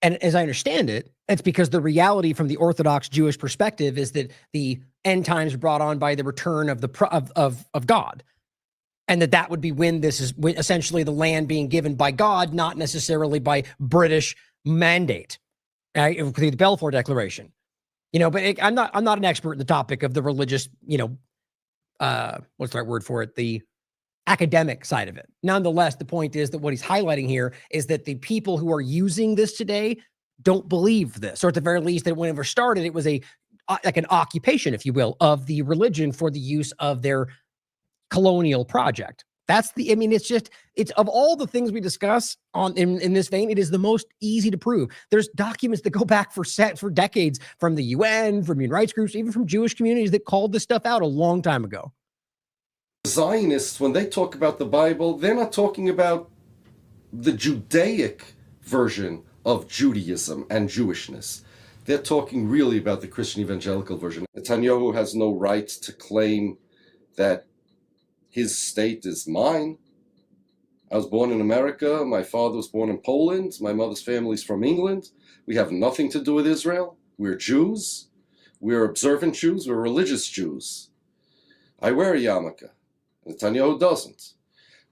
And as I understand it, it's because the reality from the Orthodox Jewish perspective is that the end times are brought on by the return of of God, and that would be when this is essentially the land being given by God, not necessarily by British mandate, right? The Balfour Declaration, you know. But I'm not an expert in the topic of the religious, you know, what's the right word for it? The academic side of it. Nonetheless, the point is that what he's highlighting here is that the people who are using this today don't believe this, or at the very least, that whenever started, it was like an occupation, if you will, of the religion for the use of their colonial project. That's I mean, it's of all the things we discuss in this vein, it is the most easy to prove. There's documents that go back for decades from the UN, from human rights groups, even from Jewish communities that called this stuff out a long time ago. Zionists, when they talk about the Bible, they're not talking about the Judaic version of Judaism and Jewishness. They're talking really about the Christian evangelical version. Netanyahu has no right to claim that his state is mine. I was born in America. My father was born in Poland. My mother's family's from England. We have nothing to do with Israel. We're Jews. We're observant Jews. We're religious Jews. I wear a yarmulke. Netanyahu doesn't.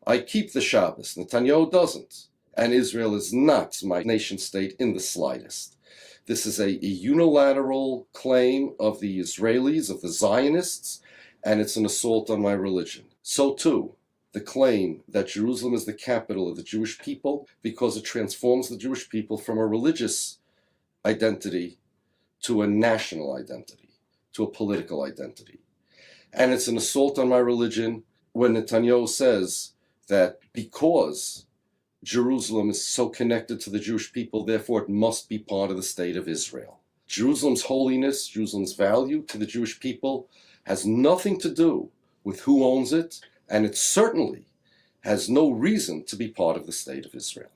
I keep the Shabbos. Netanyahu doesn't. And Israel is not my nation state in the slightest. This is a unilateral claim of the Israelis, of the Zionists, and it's an assault on my religion. So too, the claim that Jerusalem is the capital of the Jewish people because it transforms the Jewish people from a religious identity to a national identity, to a political identity. And it's an assault on my religion when Netanyahu says that because Jerusalem is so connected to the Jewish people, therefore it must be part of the state of Israel. Jerusalem's holiness, Jerusalem's value to the Jewish people has nothing to do with who owns it, and it certainly has no reason to be part of the state of Israel.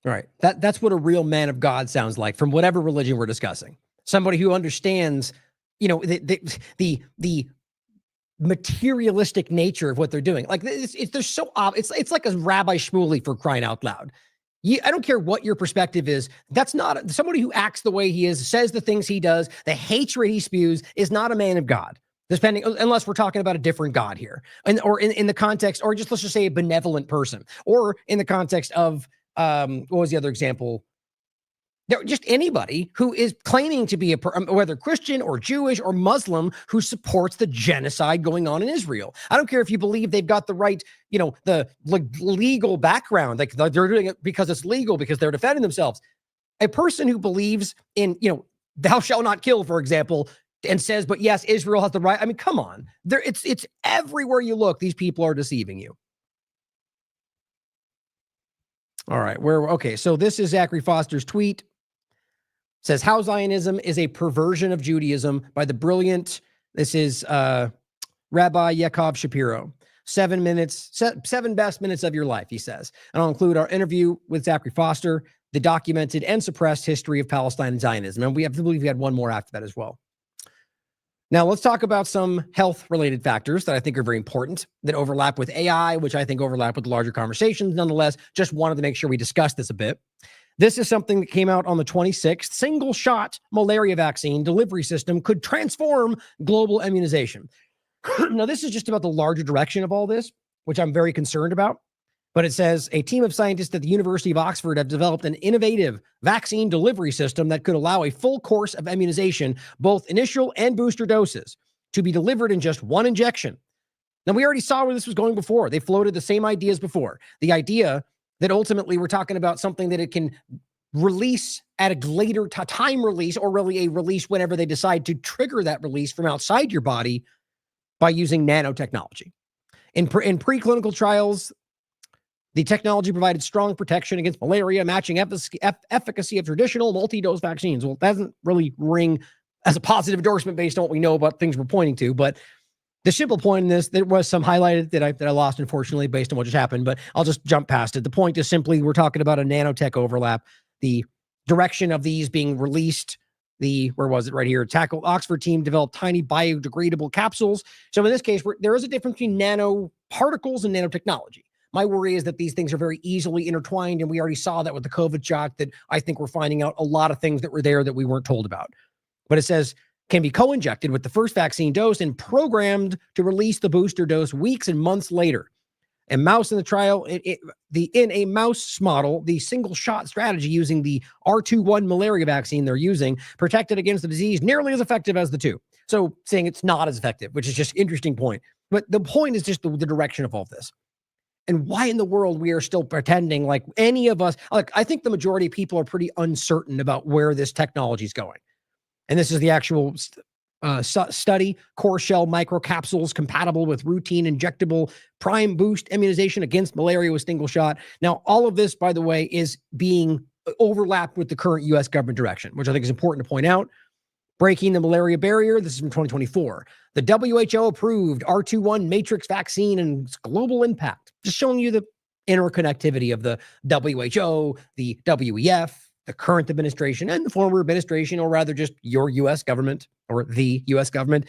Right. That's what a real man of God sounds like from whatever religion we're discussing. Somebody who understands, you know, the materialistic nature of what they're doing. Like they're so obvious. It's like a Rabbi Shmuley, for crying out loud. I don't care what your perspective is. That's not somebody who acts the way he is, says the things he does, the hatred he spews is not a man of God. Depending, unless we're talking about a different God here, or in the context, or just let's just say a benevolent person, or in the context of what was the other example? Just anybody who is claiming to be whether Christian or Jewish or Muslim who supports the genocide going on in Israel. I don't care if you believe they've got the right, you know, the legal background, like they're doing it because it's legal, because they're defending themselves. A person who believes in, you know, thou shalt not kill, for example, and says, but yes, Israel has the right. I mean, come on. It's everywhere you look. These people are deceiving you. All right. Okay. So this is Zachary Foster's tweet. It says, how Zionism is a perversion of Judaism by the brilliant, this is Rabbi Yaakov Shapiro. 7 minutes, 7 best minutes of your life, he says. And I'll include our interview with Zachary Foster, the documented and suppressed history of Palestine and Zionism. And we have to believe we had one more after that as well. Now, let's talk about some health-related factors that I think are very important that overlap with AI, which I think overlap with the larger conversations. Nonetheless, just wanted to make sure we discussed this a bit. This is something that came out on the 26th. Single-shot malaria vaccine delivery system could transform global immunization. Now, this is just about the larger direction of all this, which I'm very concerned about. But it says a team of scientists at the University of Oxford have developed an innovative vaccine delivery system that could allow a full course of immunization, both initial and booster doses, to be delivered in just one injection. Now, we already saw where this was going before. They floated the same ideas before. The idea that ultimately we're talking about something that it can release at a later time release, or really a release whenever they decide to trigger that release from outside your body by using nanotechnology. In preclinical trials, the technology provided strong protection against malaria, matching efficacy of traditional multi-dose vaccines. Well, it doesn't really ring as a positive endorsement based on what we know about things we're pointing to. But the simple point in this, there was some highlighted that I lost, unfortunately, based on what just happened. But I'll just jump past it. The point is simply we're talking about a nanotech overlap. The direction of these being released, where was it right here? Oxford team developed tiny biodegradable capsules. So in this case, there is a difference between nanoparticles and nanotechnology. My worry is that these things are very easily intertwined, and we already saw that with the COVID shot, that I think we're finding out a lot of things that were there that we weren't told about. But it says, can be co-injected with the first vaccine dose and programmed to release the booster dose weeks and months later. A mouse in the trial, in a mouse model, the single shot strategy using the R21 malaria vaccine they're using protected against the disease nearly as effective as the two. So saying it's not as effective, which is just an interesting point. But the point is just the direction of all of this. And why in the world we are still pretending like any of us, like I think the majority of people are pretty uncertain about where this technology is going. And this is the actual study, core shell microcapsules compatible with routine injectable prime boost immunization against malaria with single shot. Now, all of this, by the way, is being overlapped with the current U.S. government direction, which I think is important to point out. Breaking the malaria barrier. This is from 2024. The WHO approved R21 matrix vaccine and its global impact. Just showing you the interconnectivity of the WHO, the WEF, the current administration, and the former administration, or rather just your U.S. government or the U.S. government.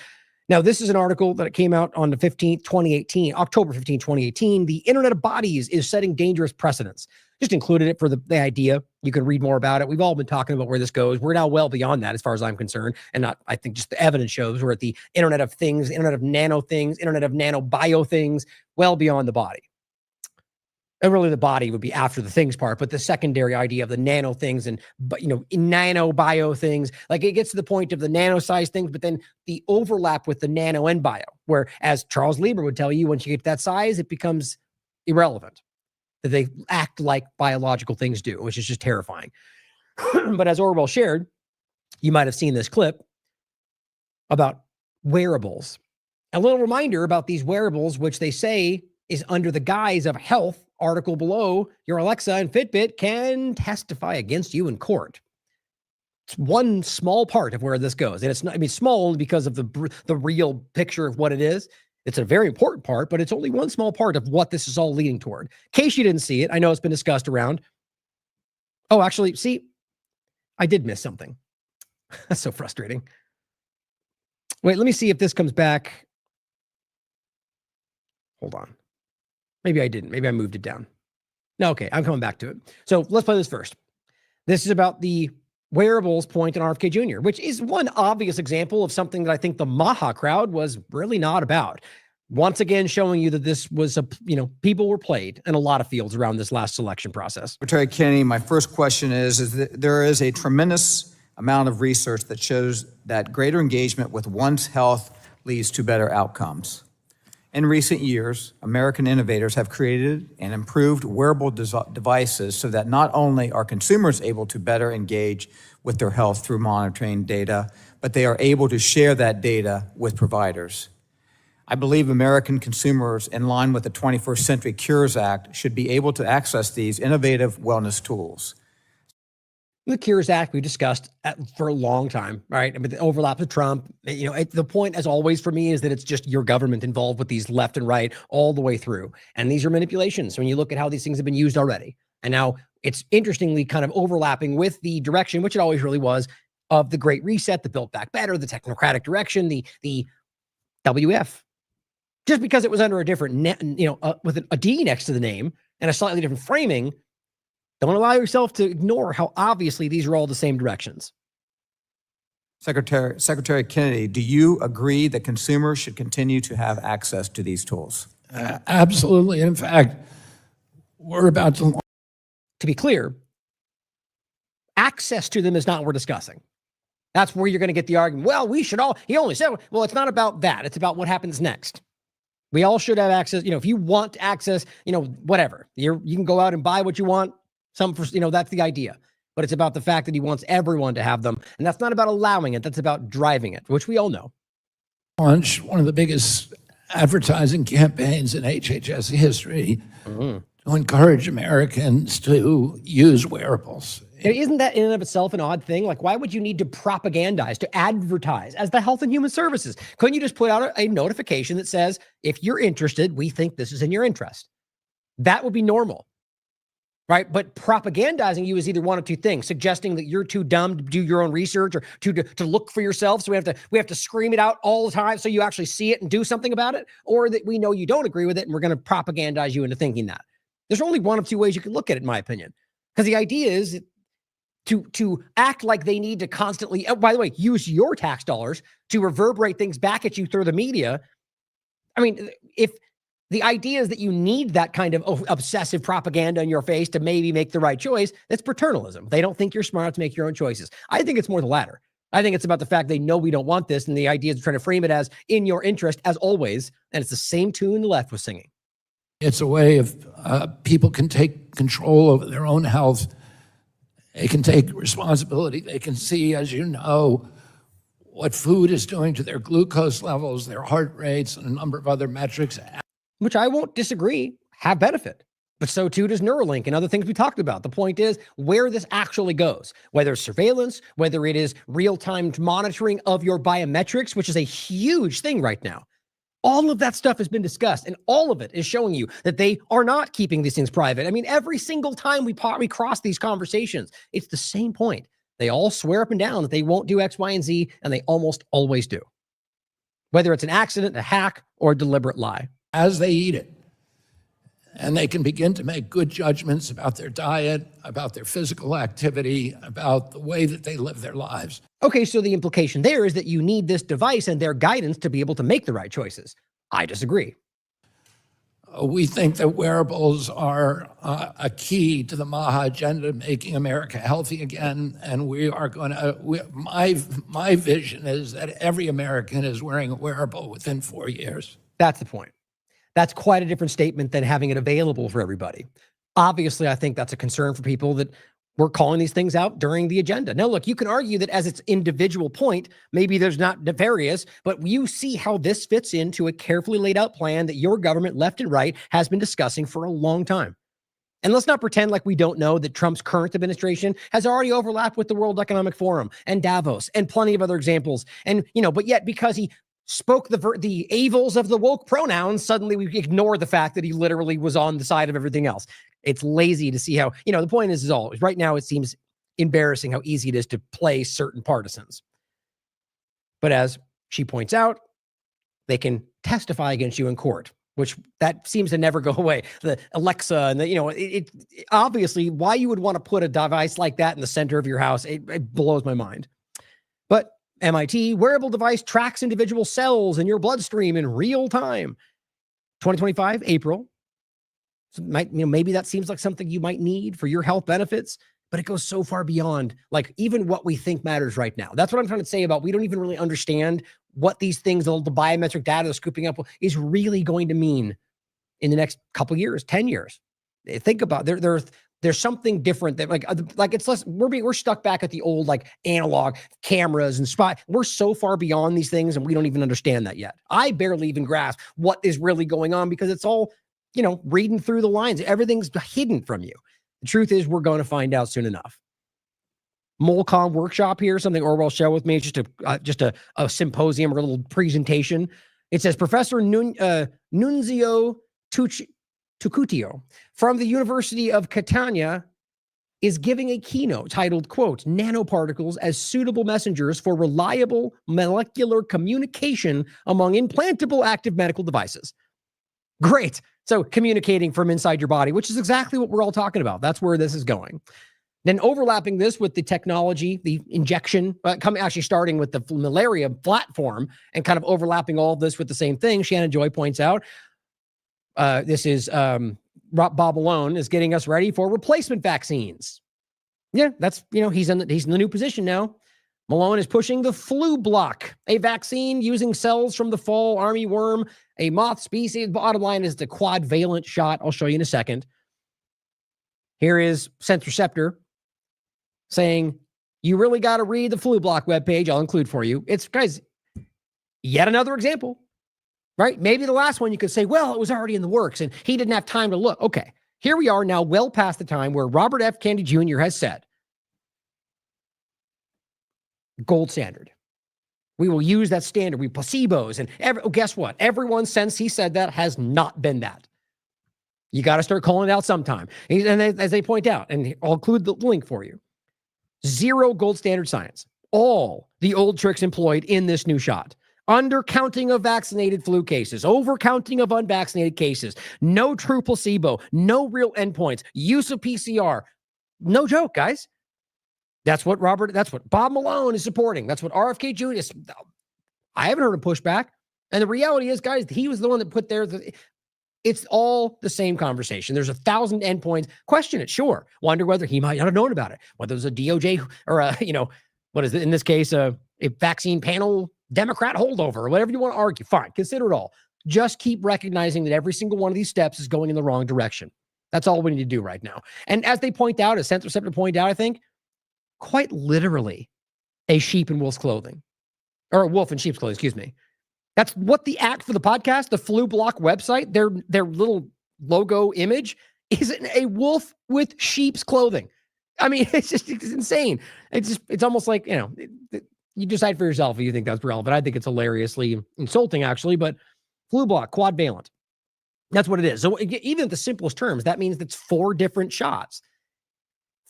Now, this is an article that came out on the 15th, 2018, October 15, 2018. The Internet of Bodies is setting dangerous precedents. Just included it for the idea. You can read more about it. We've all been talking about where this goes. We're now well beyond that as far as I'm concerned. And I think just the evidence shows we're at the Internet of Things, Internet of Nano Things, Internet of Nano Bio Things, well beyond the body. And really the body would be after the things part, but the secondary idea of the nano things and, nano bio things, like it gets to the point of the nano size things, but then the overlap with the nano and bio, where as Charles Lieber would tell you, once you get to that size, it becomes irrelevant. That they act like biological things do, which is just terrifying. But as Orwell shared, you might have seen this clip about wearables A little reminder about these wearables, which they say is under the guise of health. Article below, your Alexa and Fitbit can testify against you in court. It's one small part of where this goes. And it's not, I mean, small only because of the real picture of what it is. It's a very important part, but it's only one small part of what this is all leading toward. In case you didn't see it, I know it's been discussed around. Oh, actually, see, I did miss something. That's so frustrating. Wait, let me see if this comes back. Hold on. Maybe I didn't. Maybe I moved it down. No, okay, I'm coming back to it. So let's play this first. This is about the wearables point in RFK Jr., which is one obvious example of something that I think the MAGA crowd was really not about. Once again, showing you that this was people were played in a lot of fields around this last selection process. Secretary Kennedy, my first question is that there is a tremendous amount of research that shows that greater engagement with one's health leads to better outcomes. In recent years, American innovators have created and improved wearable devices so that not only are consumers able to better engage with their health through monitoring data, but they are able to share that data with providers. I believe American consumers, in line with the 21st Century Cures Act, should be able to access these innovative wellness tools. The Cures Act we discussed for a long time, right? I mean, the overlap with Trump, the point as always for me is that it's just your government involved with these left and right all the way through. And these are manipulations when you look at how these things have been used already. And now it's interestingly kind of overlapping with the direction, which it always really was, of the Great Reset, the Build Back Better, the technocratic direction, the WF. Just because it was under a different, with a D next to the name and a slightly different framing, don't allow yourself to ignore how obviously these are all the same directions. Secretary Kennedy, do you agree that consumers should continue to have access to these tools? Absolutely. In fact, we're about to... To be clear, access to them is not what we're discussing. That's where you're going to get the argument. Well, we should all, he only said, well, it's not about that. It's about what happens next. We all should have access. If you want access, whatever, you can go out and buy what you want. That's the idea. But it's about the fact that he wants everyone to have them. And that's not about allowing it. That's about driving it, which we all know. Launch one of the biggest advertising campaigns in HHS history to encourage Americans to use wearables. Isn't that in and of itself an odd thing? Like, why would you need to propagandize, to advertise as the Health and Human Services? Couldn't you just put out a notification that says, if you're interested, we think this is in your interest? That would be normal. Right? But propagandizing you is either one of two things, suggesting that you're too dumb to do your own research or to look for yourself. So we have to scream it out all the time so you actually see it and do something about it, or that we know you don't agree with it and we're going to propagandize you into thinking that. There's only one of two ways you can look at it, in my opinion. Because the idea is to act like they need to constantly, by the way, use your tax dollars to reverberate things back at you through the media. I mean, if the idea is that you need that kind of obsessive propaganda in your face to maybe make the right choice, that's paternalism. They don't think you're smart enough to make your own choices. I think it's more the latter. I think it's about the fact they know we don't want this, and the idea is trying to frame it as in your interest, as always, and it's the same tune the left was singing. It's a way of people can take control over their own health. They can take responsibility. They can see, as you know, what food is doing to their glucose levels, their heart rates, and a number of other metrics. Which I won't disagree, have benefit. But so too does Neuralink and other things we talked about. The point is where this actually goes, whether it's surveillance, whether it is real-time monitoring of your biometrics, which is a huge thing right now. All of that stuff has been discussed, and all of it is showing you that they are not keeping these things private. I mean, every single time we cross these conversations, it's the same point. They all swear up and down that they won't do X, Y, and Z, and they almost always do. Whether it's an accident, a hack, or a deliberate lie. As they eat it. And they can begin to make good judgments about their diet, about their physical activity, about the way that they live their lives. Okay, so the implication there is that you need this device and their guidance to be able to make the right choices. I disagree. We think that wearables are a key to the MAGA agenda, making America healthy again. And we are going to, my vision is that every American is wearing a wearable within 4 years. That's the point. That's quite a different statement than having it available for everybody. Obviously, I think that's a concern for people that we're calling these things out during the agenda. Now, look, you can argue that as its individual point, maybe there's not nefarious, but you see how this fits into a carefully laid out plan that your government, left and right, has been discussing for a long time. And let's not pretend like we don't know that Trump's current administration has already overlapped with the World Economic Forum and Davos and plenty of other examples. And, but yet because he spoke the avils of the woke pronouns, suddenly we ignore the fact that he literally was on the side of everything else. It's lazy to see how, the point is always, right now it seems embarrassing how easy it is to play certain partisans. But as she points out, they can testify against you in court, which that seems to never go away. The Alexa and it obviously why you would want to put a device like that in the center of your house, it blows my mind. But MIT wearable device tracks individual cells in your bloodstream in real time. 2025, April. So maybe that seems like something you might need for your health benefits, but it goes so far beyond like even what we think matters right now. That's what I'm trying to say about we don't even really understand what these things, the biometric data they're scooping up is really going to mean in the next couple of years, 10 years. Think about there's something different that like it's less, we're stuck back at the old like analog cameras and spy. We're so far beyond these things and we don't even understand that yet. I barely even grasp what is really going on because it's all, reading through the lines. Everything's hidden from you. The truth is we're going to find out soon enough. Molcom workshop here, something Orwell shared with me. It's just a symposium or a little presentation. It says Professor Nunzio Tucutio from the University of Catania is giving a keynote titled, quote, nanoparticles as suitable messengers for reliable molecular communication among implantable active medical devices. Great. So communicating from inside your body, which is exactly what we're all talking about. That's where this is going. Then overlapping this with the technology, the injection, starting with the malaria platform and kind of overlapping all of this with the same thing. Shannon Joy points out, this is Bob Malone is getting us ready for replacement vaccines. Yeah, that's, he's in the new position now. Malone is pushing the flu block, a vaccine using cells from the fall army worm, a moth species. Bottom line is the quadvalent shot. I'll show you in a second. Here is Centroceptor saying, you really got to read the flu block webpage. I'll include for you. It's, guys, yet another example, right? Maybe the last one you could say, well, it was already in the works and he didn't have time to look. Okay, here we are now well past the time where Robert F. Kennedy Jr. has said, gold standard. We will use that standard. We placebos and guess what? Everyone since he said that has not been that. You got to start calling it out sometime. And as they point out, and I'll include the link for you, 0 gold standard science. All the old tricks employed in this new shot. Undercounting of vaccinated flu cases, overcounting of unvaccinated cases, no true placebo, no real endpoints, use of PCR. No joke, guys. That's what Bob Malone is supporting. That's what RFK Jr. is. I haven't heard him push back. And the reality is, guys, he was the one that put there. It's all the same conversation. There's 1,000 endpoints. Question it, sure. Wonder whether he might not have known about it. Whether it was a DOJ or what is it in this case, a vaccine panel Democrat holdover or whatever you want to argue. Fine, consider it all. Just keep recognizing that every single one of these steps is going in the wrong direction. That's all we need to do right now. And as they point out, as Centroceptor pointed out, I think, quite literally a sheep in wolf's clothing, or a wolf in sheep's clothing, excuse me. That's what the act for the podcast, the Flu Block website, their little logo image is a wolf with sheep's clothing. I mean, it's insane. It's almost like, you decide for yourself if you think that's relevant. I think it's hilariously insulting actually, but Flu Block, quadvalent. That's what it is. So even at the simplest terms, that means it's 4 different shots.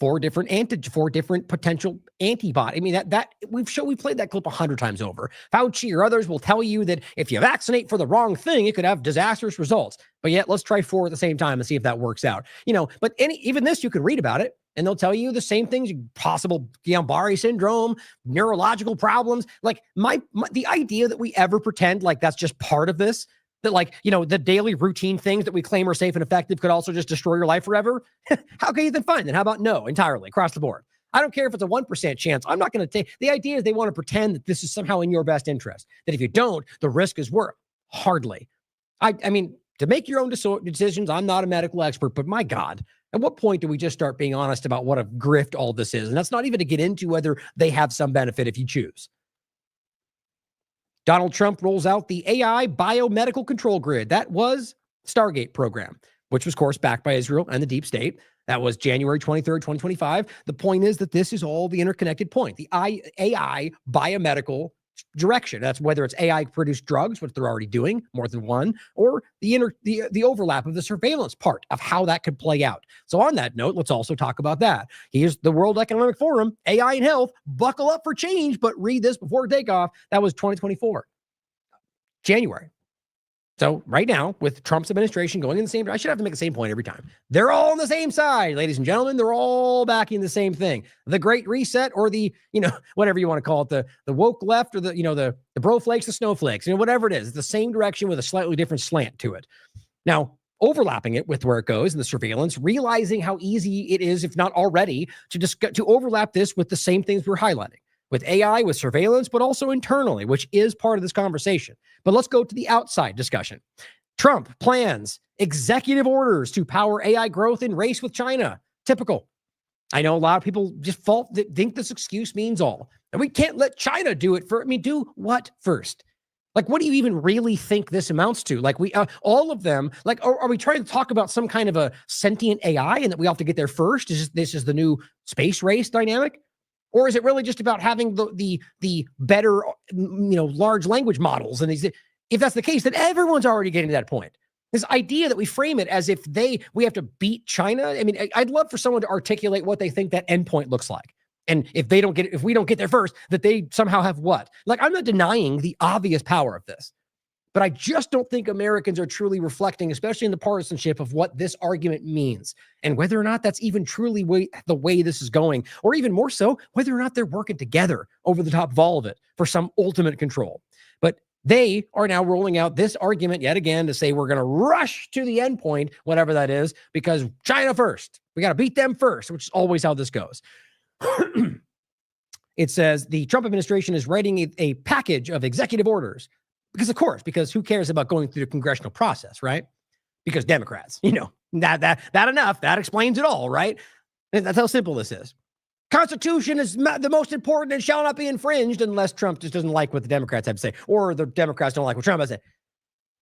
4 different antigens, 4 different potential antibody. I mean, we've played that clip 100 times over. Fauci or others will tell you that if you vaccinate for the wrong thing, it could have disastrous results. But yet, let's try 4 at the same time and see if that works out. But even this, you can read about it, and they'll tell you the same things: possible Guillain-Barré syndrome, neurological problems. Like the idea that we ever pretend like that's just part of this. That the daily routine things that we claim are safe and effective could also just destroy your life forever. How can you then find that? How about no, entirely across the board? I don't care if it's a 1% chance. I'm not going to take the idea is they want to pretend that this is somehow in your best interest, that if you don't, the risk is worth. Hardly. I mean, to make your own decisions, I'm not a medical expert, but my God, At what point do we just start being honest about what a grift all this is? And that's not even to get into whether they have some benefit if you choose. Donald Trump rolls out the AI biomedical control grid. That was Stargate program, which was, of course, backed by Israel and the deep state. That was January 23rd, 2025. The point is that this is all the interconnected point, the AI biomedical direction. That's whether it's AI-produced drugs, which they're already doing, more than one, or the overlap of the surveillance part of how that could play out. So on that note, let's also talk about that. Here's the World Economic Forum, AI and health, buckle up for change, but read this before takeoff. That was 2024, January. So right now, with Trump's administration going in the same, I should have to make the same point every time. They're all on the same side, ladies and gentlemen. They're all backing the same thing. The Great Reset, or the, whatever you want to call it, the woke left, or the bro flakes, the snowflakes, whatever it is. It's the same direction with a slightly different slant to it. Now, overlapping it with where it goes in the surveillance, realizing how easy it is, if not already, to overlap this with the same things we're highlighting. With AI, with surveillance, but also internally, which is part of this conversation. But let's go to the outside discussion. Trump plans executive orders to power AI growth in race with China. Typical. I know a lot of people just think this excuse means all. And we can't let China do it do what first? Like, what do you even really think this amounts to? Like, all of them, like, are we trying to talk about some kind of a sentient AI and that we have to get there first? This is the new space race dynamic? Or is it really just about having the better, large language models? And if that's the case, then everyone's already getting to that point. This idea that we frame it as if we have to beat China. I mean, I'd love for someone to articulate what they think that endpoint looks like. And if we don't get there first, that they somehow have what? Like, I'm not denying the obvious power of this, but I just don't think Americans are truly reflecting, especially in the partisanship, of what this argument means and whether or not that's even truly the way this is going, or even more so, whether or not they're working together over the top of all of it for some ultimate control. But they are now rolling out this argument yet again to say we're going to rush to the end point, whatever that is, because China first. We got to beat them first, which is always how this goes. It says the Trump administration is writing a package of executive orders. Because who cares about going through the congressional process, right? Because Democrats, that enough. That explains it all, right? That's how simple this is. Constitution is the most important and shall not be infringed unless Trump just doesn't like what the Democrats have to say, or the Democrats don't like what Trump has to say.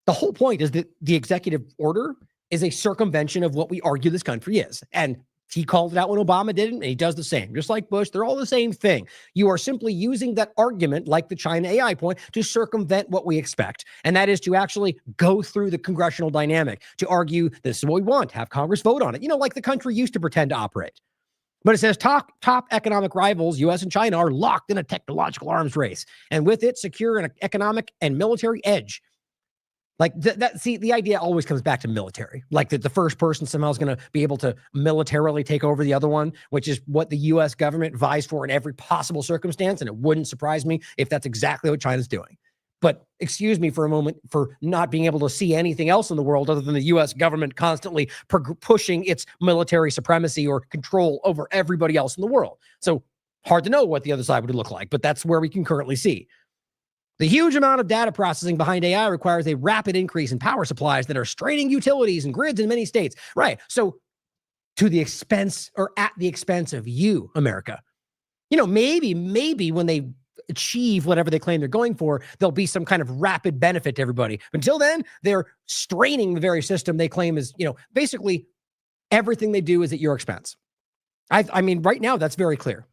The whole point is that the executive order is a circumvention of what we argue this country is. And he called it out when Obama did it, and he does the same. Just like Bush, they're all the same thing. You are simply using that argument, like the China AI point, to circumvent what we expect. And that is to actually go through the congressional dynamic, to argue this is what we want, have Congress vote on it. Like the country used to pretend to operate. But it says top economic rivals, U.S. and China, are locked in a technological arms race, and with it, secure an economic and military edge. Like the idea always comes back to military, like that the first person somehow is going to be able to militarily take over the other one, which is what the U.S. government vies for in every possible circumstance. And it wouldn't surprise me if that's exactly what China's doing. But excuse me for a moment for not being able to see anything else in the world other than the U.S. government constantly pushing its military supremacy or control over everybody else in the world. So hard to know what the other side would look like, but that's where we can currently see. The huge amount of data processing behind AI requires a rapid increase in power supplies that are straining utilities and grids in many states. Right. So to the expense, or at the expense of you, America. Maybe when they achieve whatever they claim they're going for, there'll be some kind of rapid benefit to everybody. But until then, they're straining the very system they claim is, basically everything they do is at your expense. I mean, right now, that's very clear.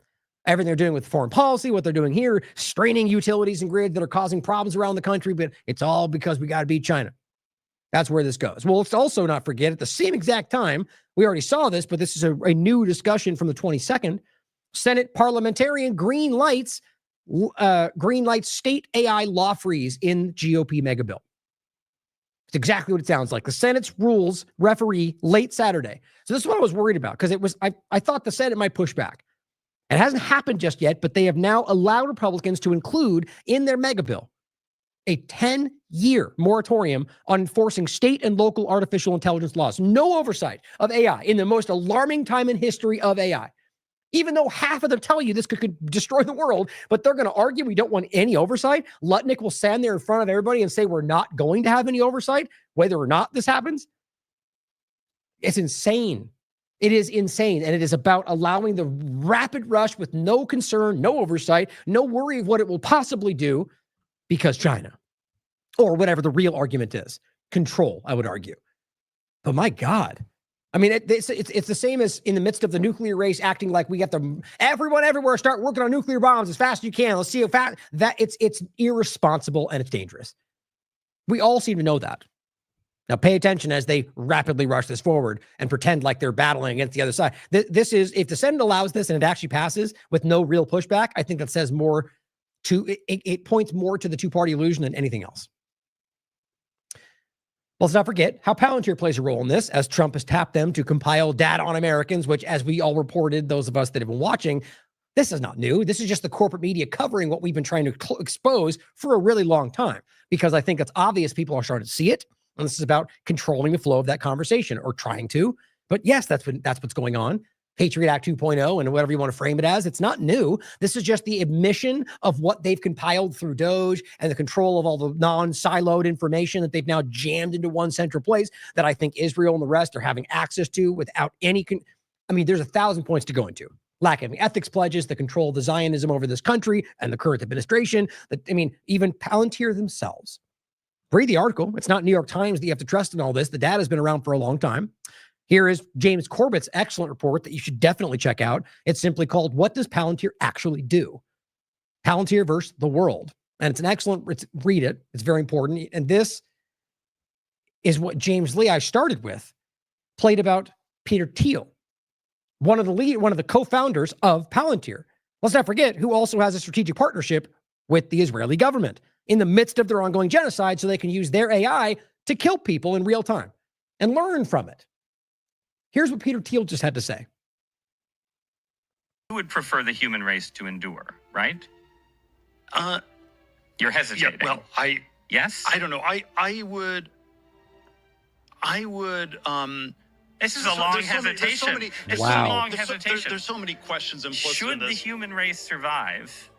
Everything they're doing with foreign policy, what they're doing here, straining utilities and grids that are causing problems around the country, but it's all because we got to beat China. That's where this goes. Well, let's also not forget at the same exact time, we already saw this, but this is a new discussion from the 22nd, Senate parliamentarian green lights state AI law freeze in GOP mega bill. It's exactly what it sounds like. The Senate's rules referee late Saturday. So this is what I was worried about, because I thought the Senate might push back. It hasn't happened just yet, but they have now allowed Republicans to include in their mega bill a 10-year moratorium on enforcing state and local artificial intelligence laws. No oversight of AI in the most alarming time in history of AI. Even though half of them tell you this could destroy the world, but they're going to argue we don't want any oversight. Lutnick will stand there in front of everybody and say we're not going to have any oversight, whether or not this happens. It's insane. It is insane. And it is about allowing the rapid rush with no concern, no oversight, no worry of what it will possibly do because China, or whatever the real argument is. Control, I would argue. But my God. I mean, it's the same as in the midst of the nuclear race, acting like we have to, everyone everywhere start working on nuclear bombs as fast as you can. Let's see how fast that it's irresponsible and it's dangerous. We all seem to know that. Now pay attention as they rapidly rush this forward and pretend like they're battling against the other side. This is, if the Senate allows this and it actually passes with no real pushback, I think that says more to, it points more to the two-party illusion than anything else. Let's not forget how Palantir plays a role in this, as Trump has tapped them to compile data on Americans, which, as we all reported, those of us that have been watching, this is not new. This is just the corporate media covering what we've been trying to expose for a really long time, because I think it's obvious people are starting to see it. And this is about controlling the flow of that conversation, or trying to. But yes, that's what's going on. Patriot Act 2.0 and whatever you want to frame it as, it's not new. This is just the admission of what they've compiled through Doge and the control of all the non-siloed information that they've now jammed into one central place that I think Israel and the rest are having access to without any... I mean, there's 1,000 points to go into. Lack of ethics pledges, the control of the Zionism over this country and the current administration. Even Palantir themselves. Read the article. It's not New York Times that you have to trust in all this. The data has been around for a long time. Here is James Corbett's excellent report that you should definitely check out. It's simply called, What Does Palantir Actually Do? Palantir versus the World. And it's an excellent, read it. It's very important. And this is what James Lee, I started with, played about Peter Thiel, one of the co-founders of Palantir. Let's not forget who also has a strategic partnership with the Israeli government in the midst of their ongoing genocide, so they can use their AI to kill people in real time and learn from it. Here's what Peter Thiel just had to say. You would prefer the human race to endure, right? You're hesitating. Yeah, well, yes? I don't know. I would This is a long hesitation. It's a long hesitation. There's so many questions implicit Should in this. the human race survive?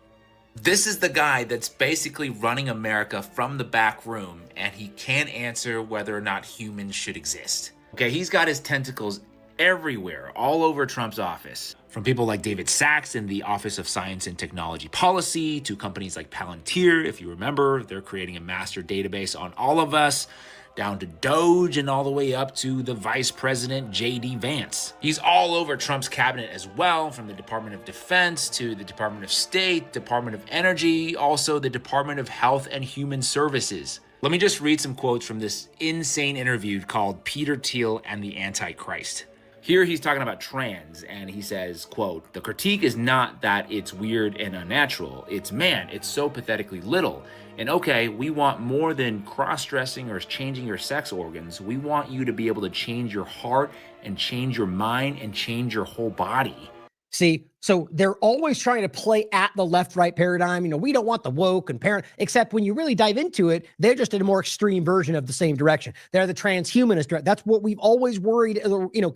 This is the guy that's basically running America from the back room, and he can't answer whether or not humans should exist. Okay, he's got his tentacles everywhere, all over Trump's office. From people like David Sachs in the Office of Science and Technology Policy, to companies like Palantir, if you remember, they're creating a master database on all of us, down to Doge, and all the way up to the Vice President, J.D. Vance. He's all over Trump's cabinet as well, from the Department of Defense to the Department of State, Department of Energy, also the Department of Health and Human Services. Let me just read some quotes from this insane interview called Peter Thiel and the Antichrist. Here he's talking about trans, and he says, quote, "The critique is not that it's weird and unnatural. It's, man, it's so pathetically little. And okay, we want more than cross-dressing or changing your sex organs. We want you to be able to change your heart and change your mind and change your whole body." See, so they're always trying to play at the left-right paradigm. You know, we don't want the woke and parent, except when you really dive into it, they're just in a more extreme version of the same direction. They're the transhumanist. That's what we've always worried,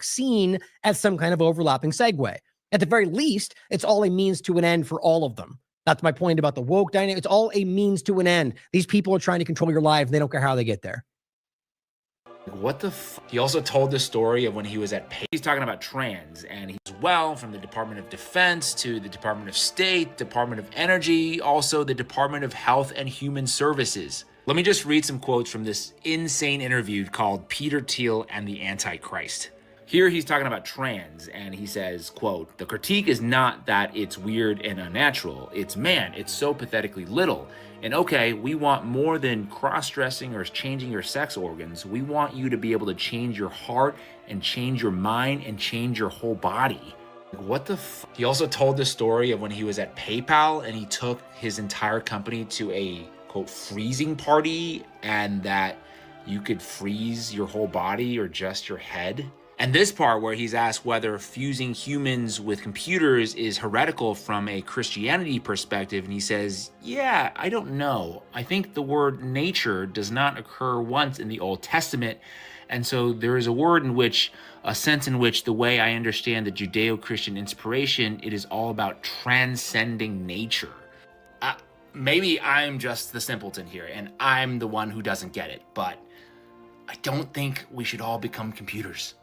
seen as some kind of overlapping segue. At the very least, it's all a means to an end for all of them. That's my point about the woke dynamic. It's all a means to an end. These people are trying to control your life, and they don't care how they get there. What the f? He also told the story of when he was at He's talking about trans, and he's well from the Department of Defense to the Department of State, Department of Energy, also the Department of Health and Human Services. Let me just read some quotes from this insane interview called Peter Thiel and the Antichrist. Here he's talking about trans, and he says, quote, "The critique is not that it's weird and unnatural. It's, man, it's so pathetically little. And okay, we want more than cross-dressing or changing your sex organs. We want you to be able to change your heart and change your mind and change your whole body." What the f? He also told the story of when he was at PayPal and he took his entire company to a, quote, freezing party, and that you could freeze your whole body or just your head. And this part where he's asked whether fusing humans with computers is heretical from a Christianity perspective, and he says, yeah, I don't know. I think the word nature does not occur once in the Old Testament, and so there is a sense in which the way I understand the Judeo-Christian inspiration, it is all about transcending nature. Maybe I'm just the simpleton here, and I'm the one who doesn't get it, but I don't think we should all become computers.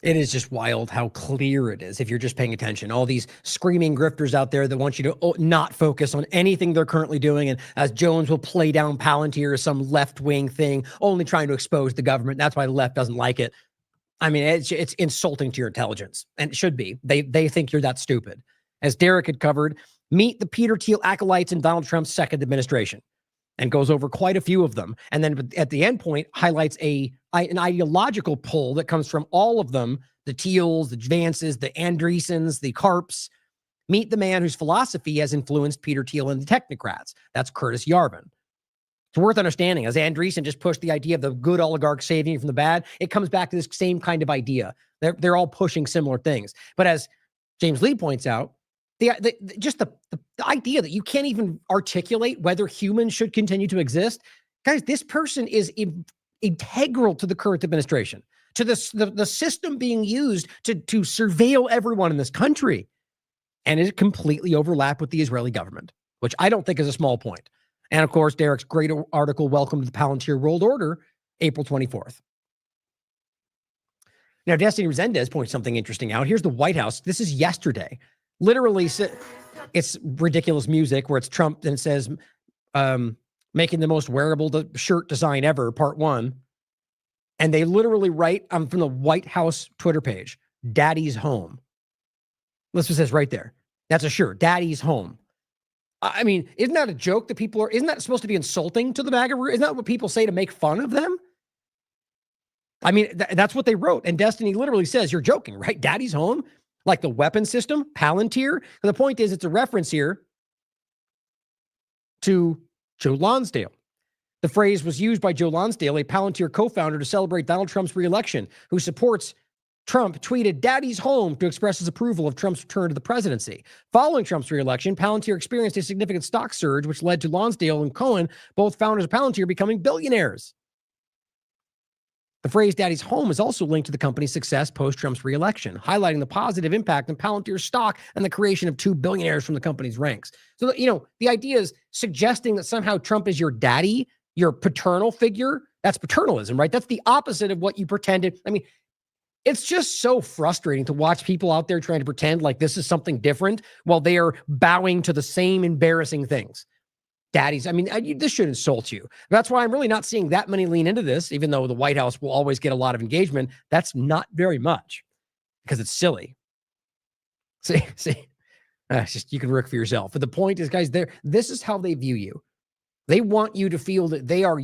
It is just wild how clear it is if you're just paying attention. All these screaming grifters out there that want you to not focus on anything they're currently doing. And as Jones will play down Palantir as some left-wing thing, only trying to expose the government. That's why the left doesn't like it. I mean, it's insulting to your intelligence, and it should be. They think you're that stupid. As Derek had covered, meet the Peter Thiel acolytes in Donald Trump's second administration, and goes over quite a few of them. And then at the end point, highlights an ideological pull that comes from all of them, the Thiels, the Vances, the Andreessens, the Karps. Meet the man whose philosophy has influenced Peter Thiel and the technocrats. That's Curtis Yarvin. It's worth understanding. As Andreessen just pushed the idea of the good oligarchs saving you from the bad, it comes back to this same kind of idea. They're all pushing similar things. But as James Lee points out, the idea that you can't even articulate whether humans should continue to exist, guys, this person is integral to the current administration, to the system being used to surveil everyone in this country, and it completely overlapped with the Israeli government, which I don't think is a small point. And of course, Derek's great article, "Welcome to the Palantir World Order," April 24th. Now, Destiny Resendez points something interesting out. Here's the White House. This is yesterday. Literally, it's ridiculous music where it's Trump and it says, making the most wearable shirt design ever, part 1. And they literally write from the White House Twitter page, "Daddy's home." That's what it says right there. That's a shirt, "Daddy's home." I mean, isn't that a joke that people isn't that supposed to be insulting to the MAGA? Isn't that what people say to make fun of them? I mean, that's what they wrote. And Destiny literally says, "You're joking, right? Daddy's home?" Like the weapon system, Palantir. And the point is, it's a reference here to Joe Lonsdale. The phrase was used by Joe Lonsdale, a Palantir co-founder, to celebrate Donald Trump's re-election, who supports Trump, tweeted "Daddy's home" to express his approval of Trump's return to the presidency. Following Trump's re-election, Palantir experienced a significant stock surge, which led to Lonsdale and Cohen, both founders of Palantir, becoming billionaires. The phrase "Daddy's home" is also linked to the company's success post-Trump's re-election, highlighting the positive impact on Palantir's stock and the creation of 2 billionaires from the company's ranks. So, the idea is suggesting that somehow Trump is your daddy, your paternal figure. That's paternalism, right? That's the opposite of what you pretended. I mean, it's just so frustrating to watch people out there trying to pretend like this is something different while they are bowing to the same embarrassing things. Daddies, I mean, this should insult you. That's why I'm really not seeing that many lean into this, even though the White House will always get a lot of engagement. That's not very much because it's silly. See, it's just, you can work for yourself. But the point is, guys, this is how they view you. They want you to feel that they are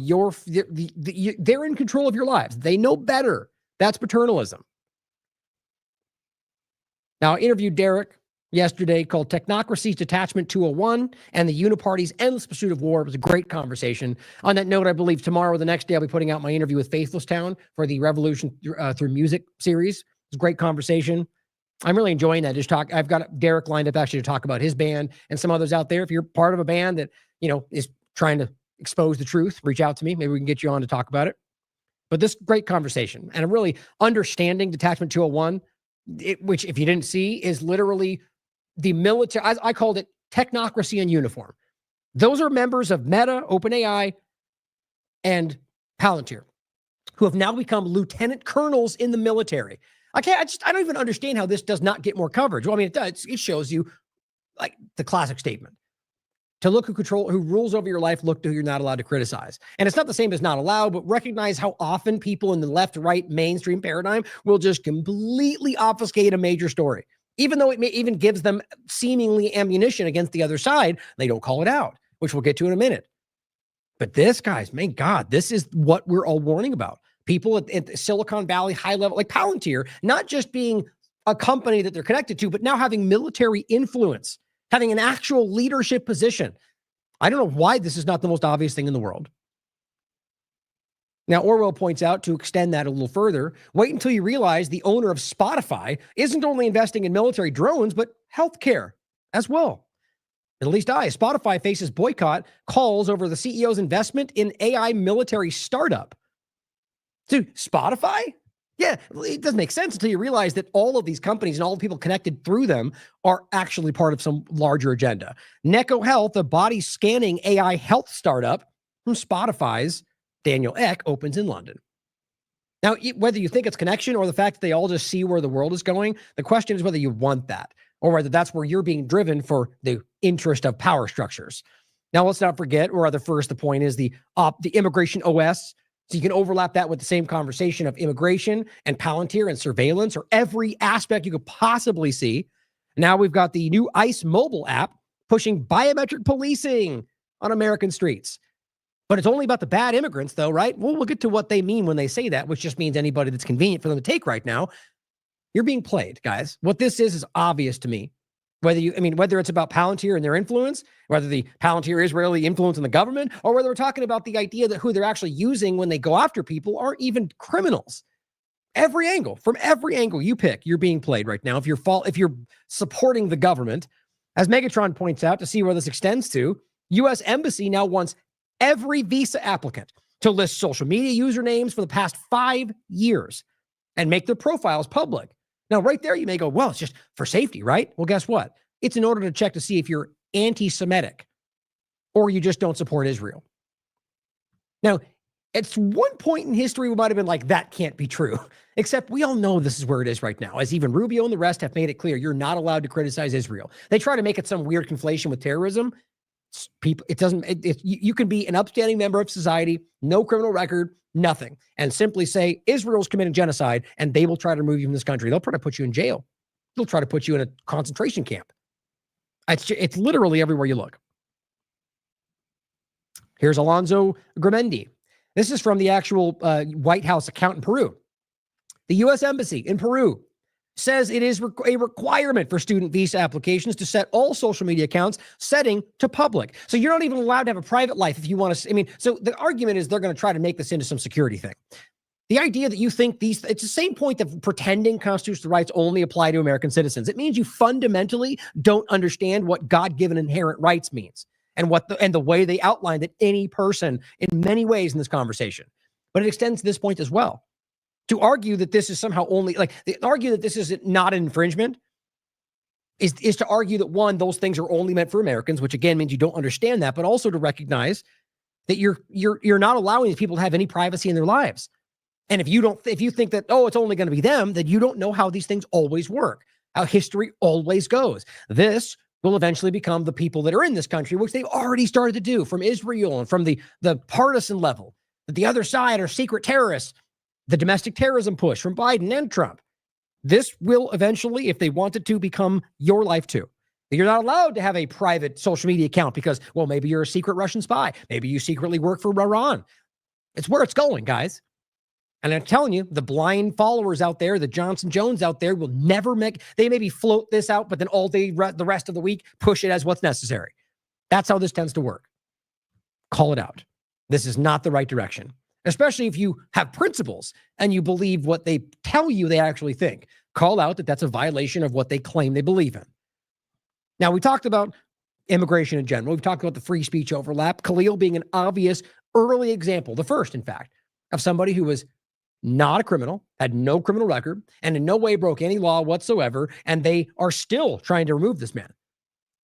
they're in control of your lives. They know better. That's paternalism. Now, I interviewed Derek yesterday, called "Technocracy's Detachment 201 and the Uniparty's Endless Pursuit of War." It was a great conversation. On that note, I believe tomorrow or the next day, I'll be putting out my interview with Faithless Town for the Revolution Through Music series. It was a great conversation. I'm really enjoying that. I've got Derek lined up actually to talk about his band and some others out there. If you're part of a band that, is trying to expose the truth, reach out to me. Maybe we can get you on to talk about it. But this great conversation, and I'm really understanding Detachment 201, which, if you didn't see, is literally the military. I called it technocracy in uniform. Those are members of Meta, OpenAI, and Palantir, who have now become lieutenant colonels in the military. I don't even understand how this does not get more coverage. Well, I mean, it does. It shows you, like, the classic statement. To look who rules over your life, look to who you're not allowed to criticize. And it's not the same as not allowed, but recognize how often people in the left, right, mainstream paradigm will just completely obfuscate a major story. Even though it even gives them seemingly ammunition against the other side, they don't call it out, which we'll get to in a minute. But this, guys, my God, this is what we're all warning about. People at Silicon Valley, high level, like Palantir, not just being a company that they're connected to, but now having military influence, having an actual leadership position. I don't know why this is not the most obvious thing in the world. Now, Orwell points out, to extend that a little further, wait until you realize the owner of Spotify isn't only investing in military drones, but healthcare as well. At least Spotify faces boycott calls over the CEO's investment in AI military startup. Dude, Spotify? Yeah, it doesn't make sense until you realize that all of these companies and all the people connected through them are actually part of some larger agenda. Neko Health, a body scanning AI health startup from Spotify's Daniel Ek, opens in London. Now, whether you think it's connection or the fact that they all just see where the world is going, the question is whether you want that or whether that's where you're being driven for the interest of power structures. Now, let's not forget, or rather first, the point is the immigration OS. So you can overlap that with the same conversation of immigration and Palantir and surveillance or every aspect you could possibly see. Now we've got the new ICE mobile app pushing biometric policing on American streets. But it's only about the bad immigrants, though, right? Well, we'll get to what they mean when they say that, which just means anybody that's convenient for them to take right now. You're being played, guys. What this is obvious to me. Whether it's about Palantir and their influence, whether the Palantir Israeli influence in the government, or whether we're talking about the idea that who they're actually using when they go after people aren't even criminals. From every angle you pick, you're being played right now. If you're supporting the government, as Megatron points out, to see where this extends to, U.S. Embassy now wants every visa applicant to list social media usernames for the past 5 years and make their profiles public. Now, right there, you may go, well, it's just for safety, right? Well, guess what? It's in order to check to see if you're anti-Semitic or you just don't support Israel. Now, at one point in history, we might have been like, that can't be true. Except we all know this is where it is right now, as even Rubio and the rest have made it clear you're not allowed to criticize Israel. They try to make it some weird conflation with terrorism. You can be an upstanding member of society, no criminal record, nothing, and simply say Israel's committing genocide, and they will try to remove you from this country. They'll try to put you in jail. They'll try to put you in a concentration camp. It's literally everywhere you look. Here's Alonzo Gramendi. This is from the actual White House account in Peru. The U.S. Embassy in Peru says it is a requirement for student visa applications to set all social media accounts setting to public. So you're not even allowed to have a private life if you want to. So the argument is they're going to try to make this into some security thing. The idea that you think it's the same point that pretending constitutional rights only apply to American citizens. It means you fundamentally don't understand what God-given inherent rights means and the way they outlined that any person in many ways in this conversation. But it extends to this point as well. To argue that this is somehow argue that this is not an infringement is to argue that, one, those things are only meant for Americans, which again means you don't understand that, but also to recognize that you're not allowing these people to have any privacy in their lives. And if you think that, it's only going to be them, then you don't know how these things always work, how history always goes. This will eventually become the people that are in this country, which they've already started to do from Israel and from the partisan level, that the other side are secret terrorists. The domestic terrorism push from Biden and Trump. This will eventually, if they wanted to, become your life too. You're not allowed to have a private social media account because, well, maybe you're a secret Russian spy. Maybe you secretly work for Iran. It's where it's going, guys. And I'm telling you, the blind followers out there, the Johnson Jones out there will never they maybe float this out, but then all day, the rest of the week, push it as what's necessary. That's how this tends to work. Call it out. This is not the right direction. Especially if you have principles and you believe what they tell you they actually think. Call out that that's a violation of what they claim they believe in. Now, we talked about immigration in general. We've talked about the free speech overlap. Khalil being an obvious early example, the first, in fact, of somebody who was not a criminal, had no criminal record, and in no way broke any law whatsoever, and they are still trying to remove this man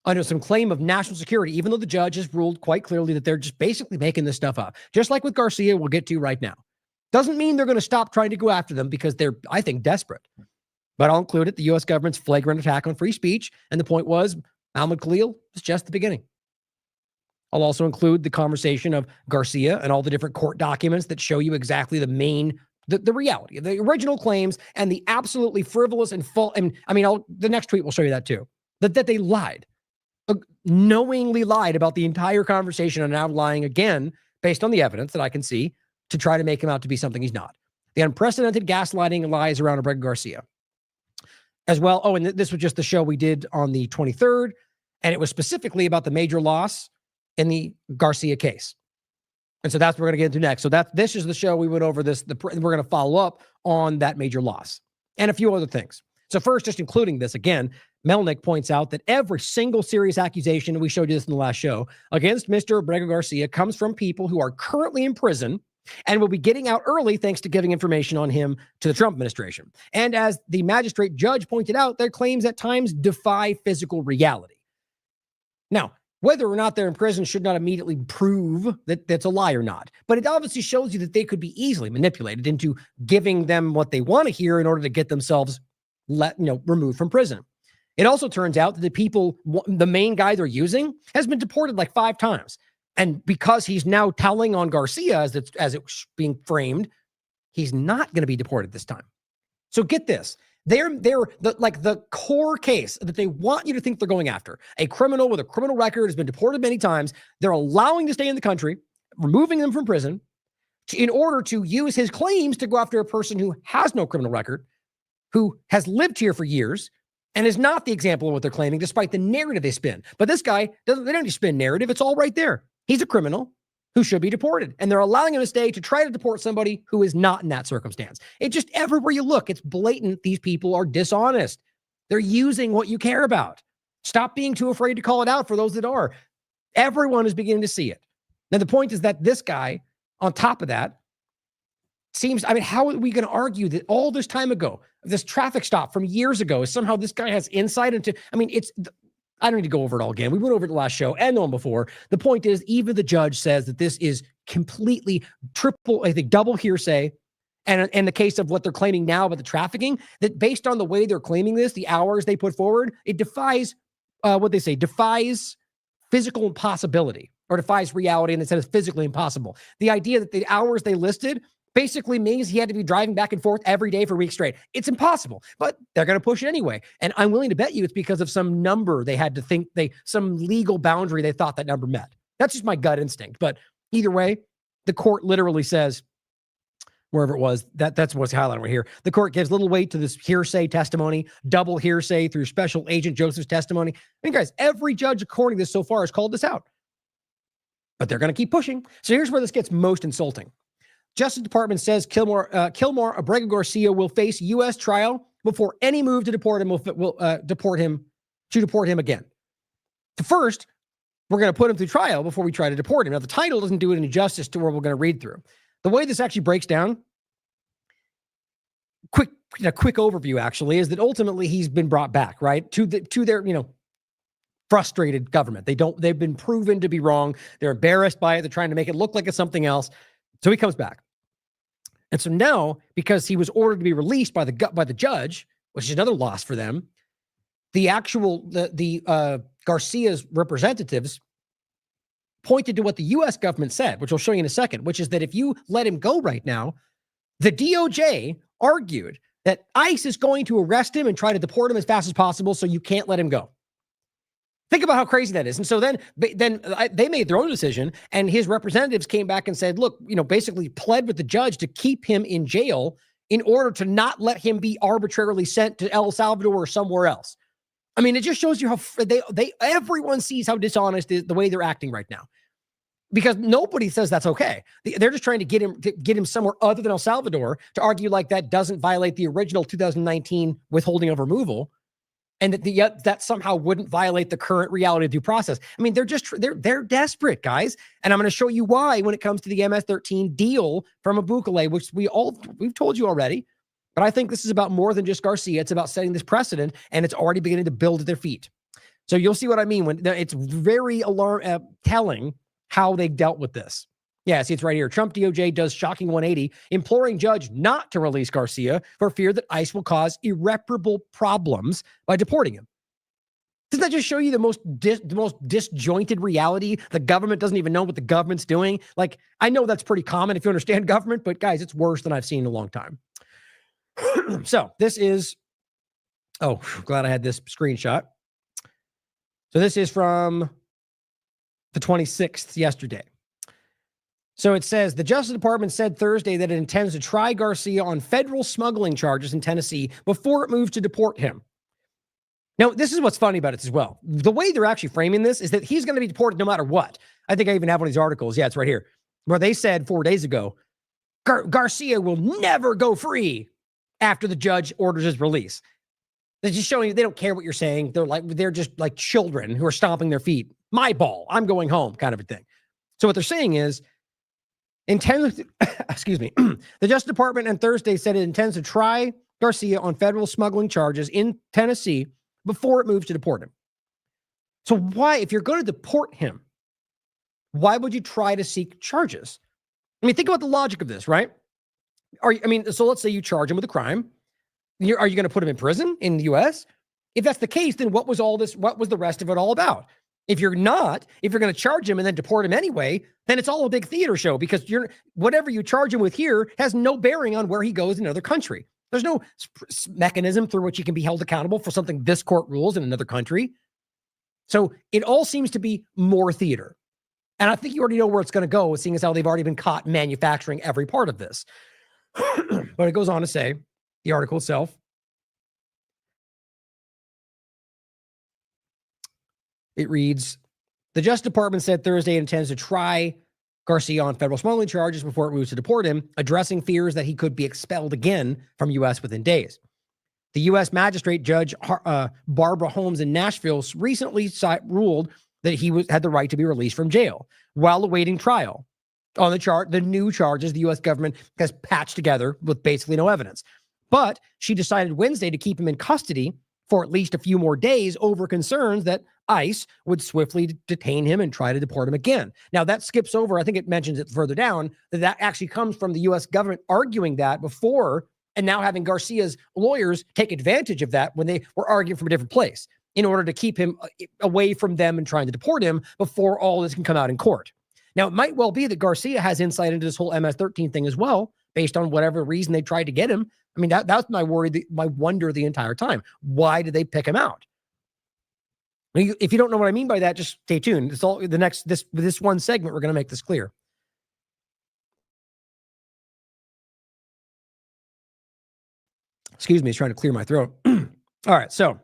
under some claim of national security, even though the judge has ruled quite clearly that they're just basically making this stuff up. Just like with Garcia, we'll get to right now. Doesn't mean they're going to stop trying to go after them because they're, I think, desperate. But I'll include it, the U.S. government's flagrant attack on free speech. And the point was, Ahmed Khalil was just the beginning. I'll also include the conversation of Garcia and all the different court documents that show you exactly the reality, the original claims and the absolutely frivolous and false. And the next tweet will show you that too, that they lied. Knowingly lied about the entire conversation and now lying again based on the evidence that I can see to try to make him out to be something he's not. The unprecedented gaslighting and lies around Abrego Garcia as well. Oh, and this was just the show we did on the 23rd, and it was specifically about the major loss in the Garcia case. And so that's what we're going to get into next. So this is the show we went over this. We're going to follow up on that major loss and a few other things. So first, just including this again, Melnick points out that every single serious accusation, and we showed you this in the last show, against Mr. Abrego Garcia comes from people who are currently in prison and will be getting out early thanks to giving information on him to the Trump administration. And as the magistrate judge pointed out, their claims at times defy physical reality. Now, Whether or not they're in prison should not immediately prove that that's a lie or not. But it obviously shows you that they could be easily manipulated into giving them what they want to hear in order to get themselves removed from prison. It also turns out that the main guy they're using has been deported like 5 times. And because he's now telling on Garcia as it's being framed, he's not going to be deported this time. So get this. They're the core case that they want you to think they're going after. A criminal with a criminal record has been deported many times. They're allowing to stay in the country, removing them from prison in order to use his claims to go after a person who has no criminal record, who has lived here for years, and is not the example of what they're claiming, despite the narrative they spin. But this guy, they don't just spin narrative. It's all right there. He's a criminal who should be deported. And they're allowing him to stay to try to deport somebody who is not in that circumstance. It just, everywhere you look, it's blatant. These people are dishonest. They're using what you care about. Stop being too afraid to call it out for those that are. Everyone is beginning to see it. Now, the point is that this guy, on top of that, how are we going to argue that all this time ago, this traffic stop from years ago, is somehow this guy has insight into, I don't need to go over it all again. We went over it the last show and the one before. The point is, even the judge says that this is completely double hearsay. And in the case of what they're claiming now about the trafficking, that based on the way they're claiming this, the hours they put forward, it defies defies physical impossibility, or defies reality, and it says physically impossible. The idea that the hours they listed basically means he had to be driving back and forth every day for weeks straight. It's impossible, but they're going to push it anyway. And I'm willing to bet you it's because of some number they had to think some legal boundary they thought that number met. That's just my gut instinct. But either way, the court literally says, wherever it was, that's what's highlighted right here. The court gives little weight to this hearsay testimony, double hearsay through Special Agent Joseph's testimony. And guys, every judge according to this so far has called this out. But they're going to keep pushing. So here's where this gets most insulting. Justice Department says Kilmore Abrego Garcia will face U.S. trial before any move to deport him will deport him again. First, we're going to put him through trial before we try to deport him. Now, the title doesn't do it any justice to where we're going to read through. The way this actually breaks down, quick overview actually, is that ultimately he's been brought back, right, to their frustrated government. They've been proven to be wrong. They're embarrassed by it. They're trying to make it look like it's something else. So he comes back. And so now, because he was ordered to be released by the judge, which is another loss for them, the Garcia's representatives pointed to what the U.S. government said, which I'll show you in a second, which is that if you let him go right now, the DOJ argued that ICE is going to arrest him and try to deport him as fast as possible, so you can't let him go. Think about how crazy that is. And so then they made their own decision, and his representatives came back and said, look, basically pled with the judge to keep him in jail in order to not let him be arbitrarily sent to El Salvador or somewhere else. It just shows you how everyone sees how dishonest the way they're acting right now, because nobody says that's okay. They're just trying to get him somewhere other than El Salvador to argue like that doesn't violate the original 2019 withholding of removal. And that somehow wouldn't violate the current reality of due process. They're desperate, guys. And I'm going to show you why when it comes to the MS-13 deal from Bukele, which we've told you already. But I think this is about more than just Garcia. It's about setting this precedent, and it's already beginning to build at their feet. So you'll see what I mean when it's very telling how they dealt with this. Yeah, see, it's right here. Trump DOJ does shocking 180, imploring judge not to release Garcia for fear that ICE will cause irreparable problems by deporting him. Doesn't that just show you the most disjointed reality? The government doesn't even know what the government's doing. I know that's pretty common if you understand government, but guys, it's worse than I've seen in a long time. So this is, glad I had this screenshot. So this is from the 26th, yesterday. So it says, the Justice Department said Thursday that it intends to try Garcia on federal smuggling charges in Tennessee before it moves to deport him. Now, this is what's funny about it as well. The way they're actually framing this is that he's going to be deported no matter what. I think I even have one of these articles. Yeah, it's right here. Where they said 4 days ago, Garcia will never go free after the judge orders his release. They're just showing you they don't care what you're saying. They're just like children who are stomping their feet. My ball. I'm going home kind of a thing. So what they're saying is, excuse me, the Justice Department on Thursday said it intends to try Garcia on federal smuggling charges in Tennessee before it moves to deport him. So why, if you're going to deport him, why would you try to seek charges? I mean, think about the logic of this, right? So let's say you charge him with a crime. Are you going to put him in prison in the U.S.? If that's the case, then what was all this? What was the rest of it all about? If you're going to charge him and then deport him anyway, then it's all a big theater show, because whatever you charge him with here has no bearing on where he goes in another country. There's no mechanism through which he can be held accountable for something this court rules in another country. So it all seems to be more theater. And I think you already know where it's going to go, seeing as how they've already been caught manufacturing every part of this. But it goes on to say, the article itself, it reads, the Justice Department said Thursday it intends to try Garcia on federal smuggling charges before it moves to deport him, addressing fears that he could be expelled again from U.S. within days. The U.S. magistrate judge Barbara Holmes in Nashville recently ruled that he had the right to be released from jail while awaiting trial on the new charges the U.S. government has patched together with basically no evidence. But she decided Wednesday to keep him in custody for at least a few more days over concerns that ICE would swiftly detain him and try to deport him again. Now, that skips over, I think it mentions it further down, that actually comes from the U.S. government arguing that before, and now having Garcia's lawyers take advantage of that when they were arguing from a different place in order to keep him away from them and trying to deport him before all this can come out in court. Now, it might well be that Garcia has insight into this whole MS-13 thing as well, based on whatever reason they tried to get him. I mean, that's my worry, my wonder the entire time. Why did they pick him out? If you don't know what I mean by that, just stay tuned. It's all this one segment, we're going to make this clear. Excuse me, it's trying to clear my throat. All right, so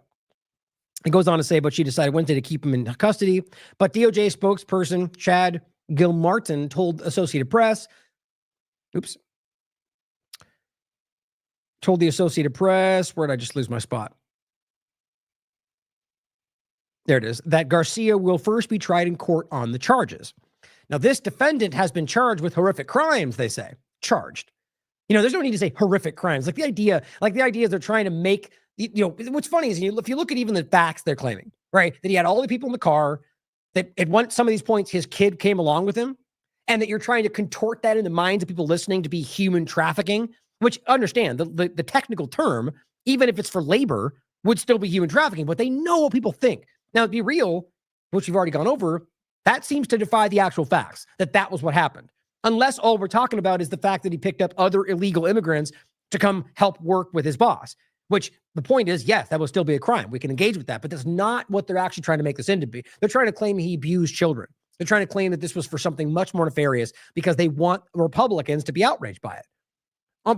it goes on to say, but she decided Wednesday to keep him in custody. But DOJ spokesperson Chad Gilmartin told Associated Press, told the Associated Press, where did I just lose my spot? There it is, that Garcia will first be tried in court on the charges. Now, this defendant has been charged with horrific crimes, they say. Charged. There's no need to say horrific crimes. The idea is they're trying to make, what's funny is if you look at even the facts they're claiming, right, that he had all the people in the car, that at some of these points his kid came along with him, and that you're trying to contort that in the minds of people listening to be human trafficking, which, understand, the technical term, even if it's for labor, would still be human trafficking, but they know what people think. Now, to be real, which we've already gone over, that seems to defy the actual facts, that was what happened. Unless all we're talking about is the fact that he picked up other illegal immigrants to come help work with his boss, which the point is, yes, that will still be a crime. We can engage with that, but that's not what they're actually trying to make this into be. They're trying to claim he abused children. They're trying to claim that this was for something much more nefarious because they want Republicans to be outraged by it.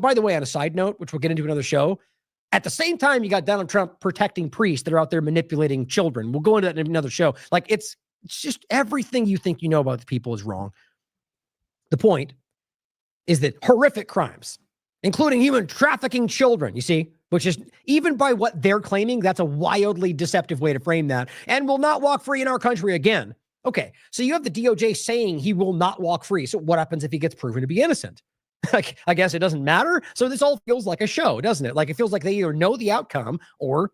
By the way, on a side note, which we'll get into another show, at the same time, you got Donald Trump protecting priests that are out there manipulating children. We'll go into that in another show. It's just everything you think you know about the people is wrong. The point is that horrific crimes, including human trafficking children, you see, which is, even by what they're claiming, that's a wildly deceptive way to frame that, and will not walk free in our country again. Okay, so you have the DOJ saying he will not walk free. So what happens if he gets proven to be innocent? I guess it doesn't matter. So this all feels like a show, doesn't it? It feels like they either know the outcome or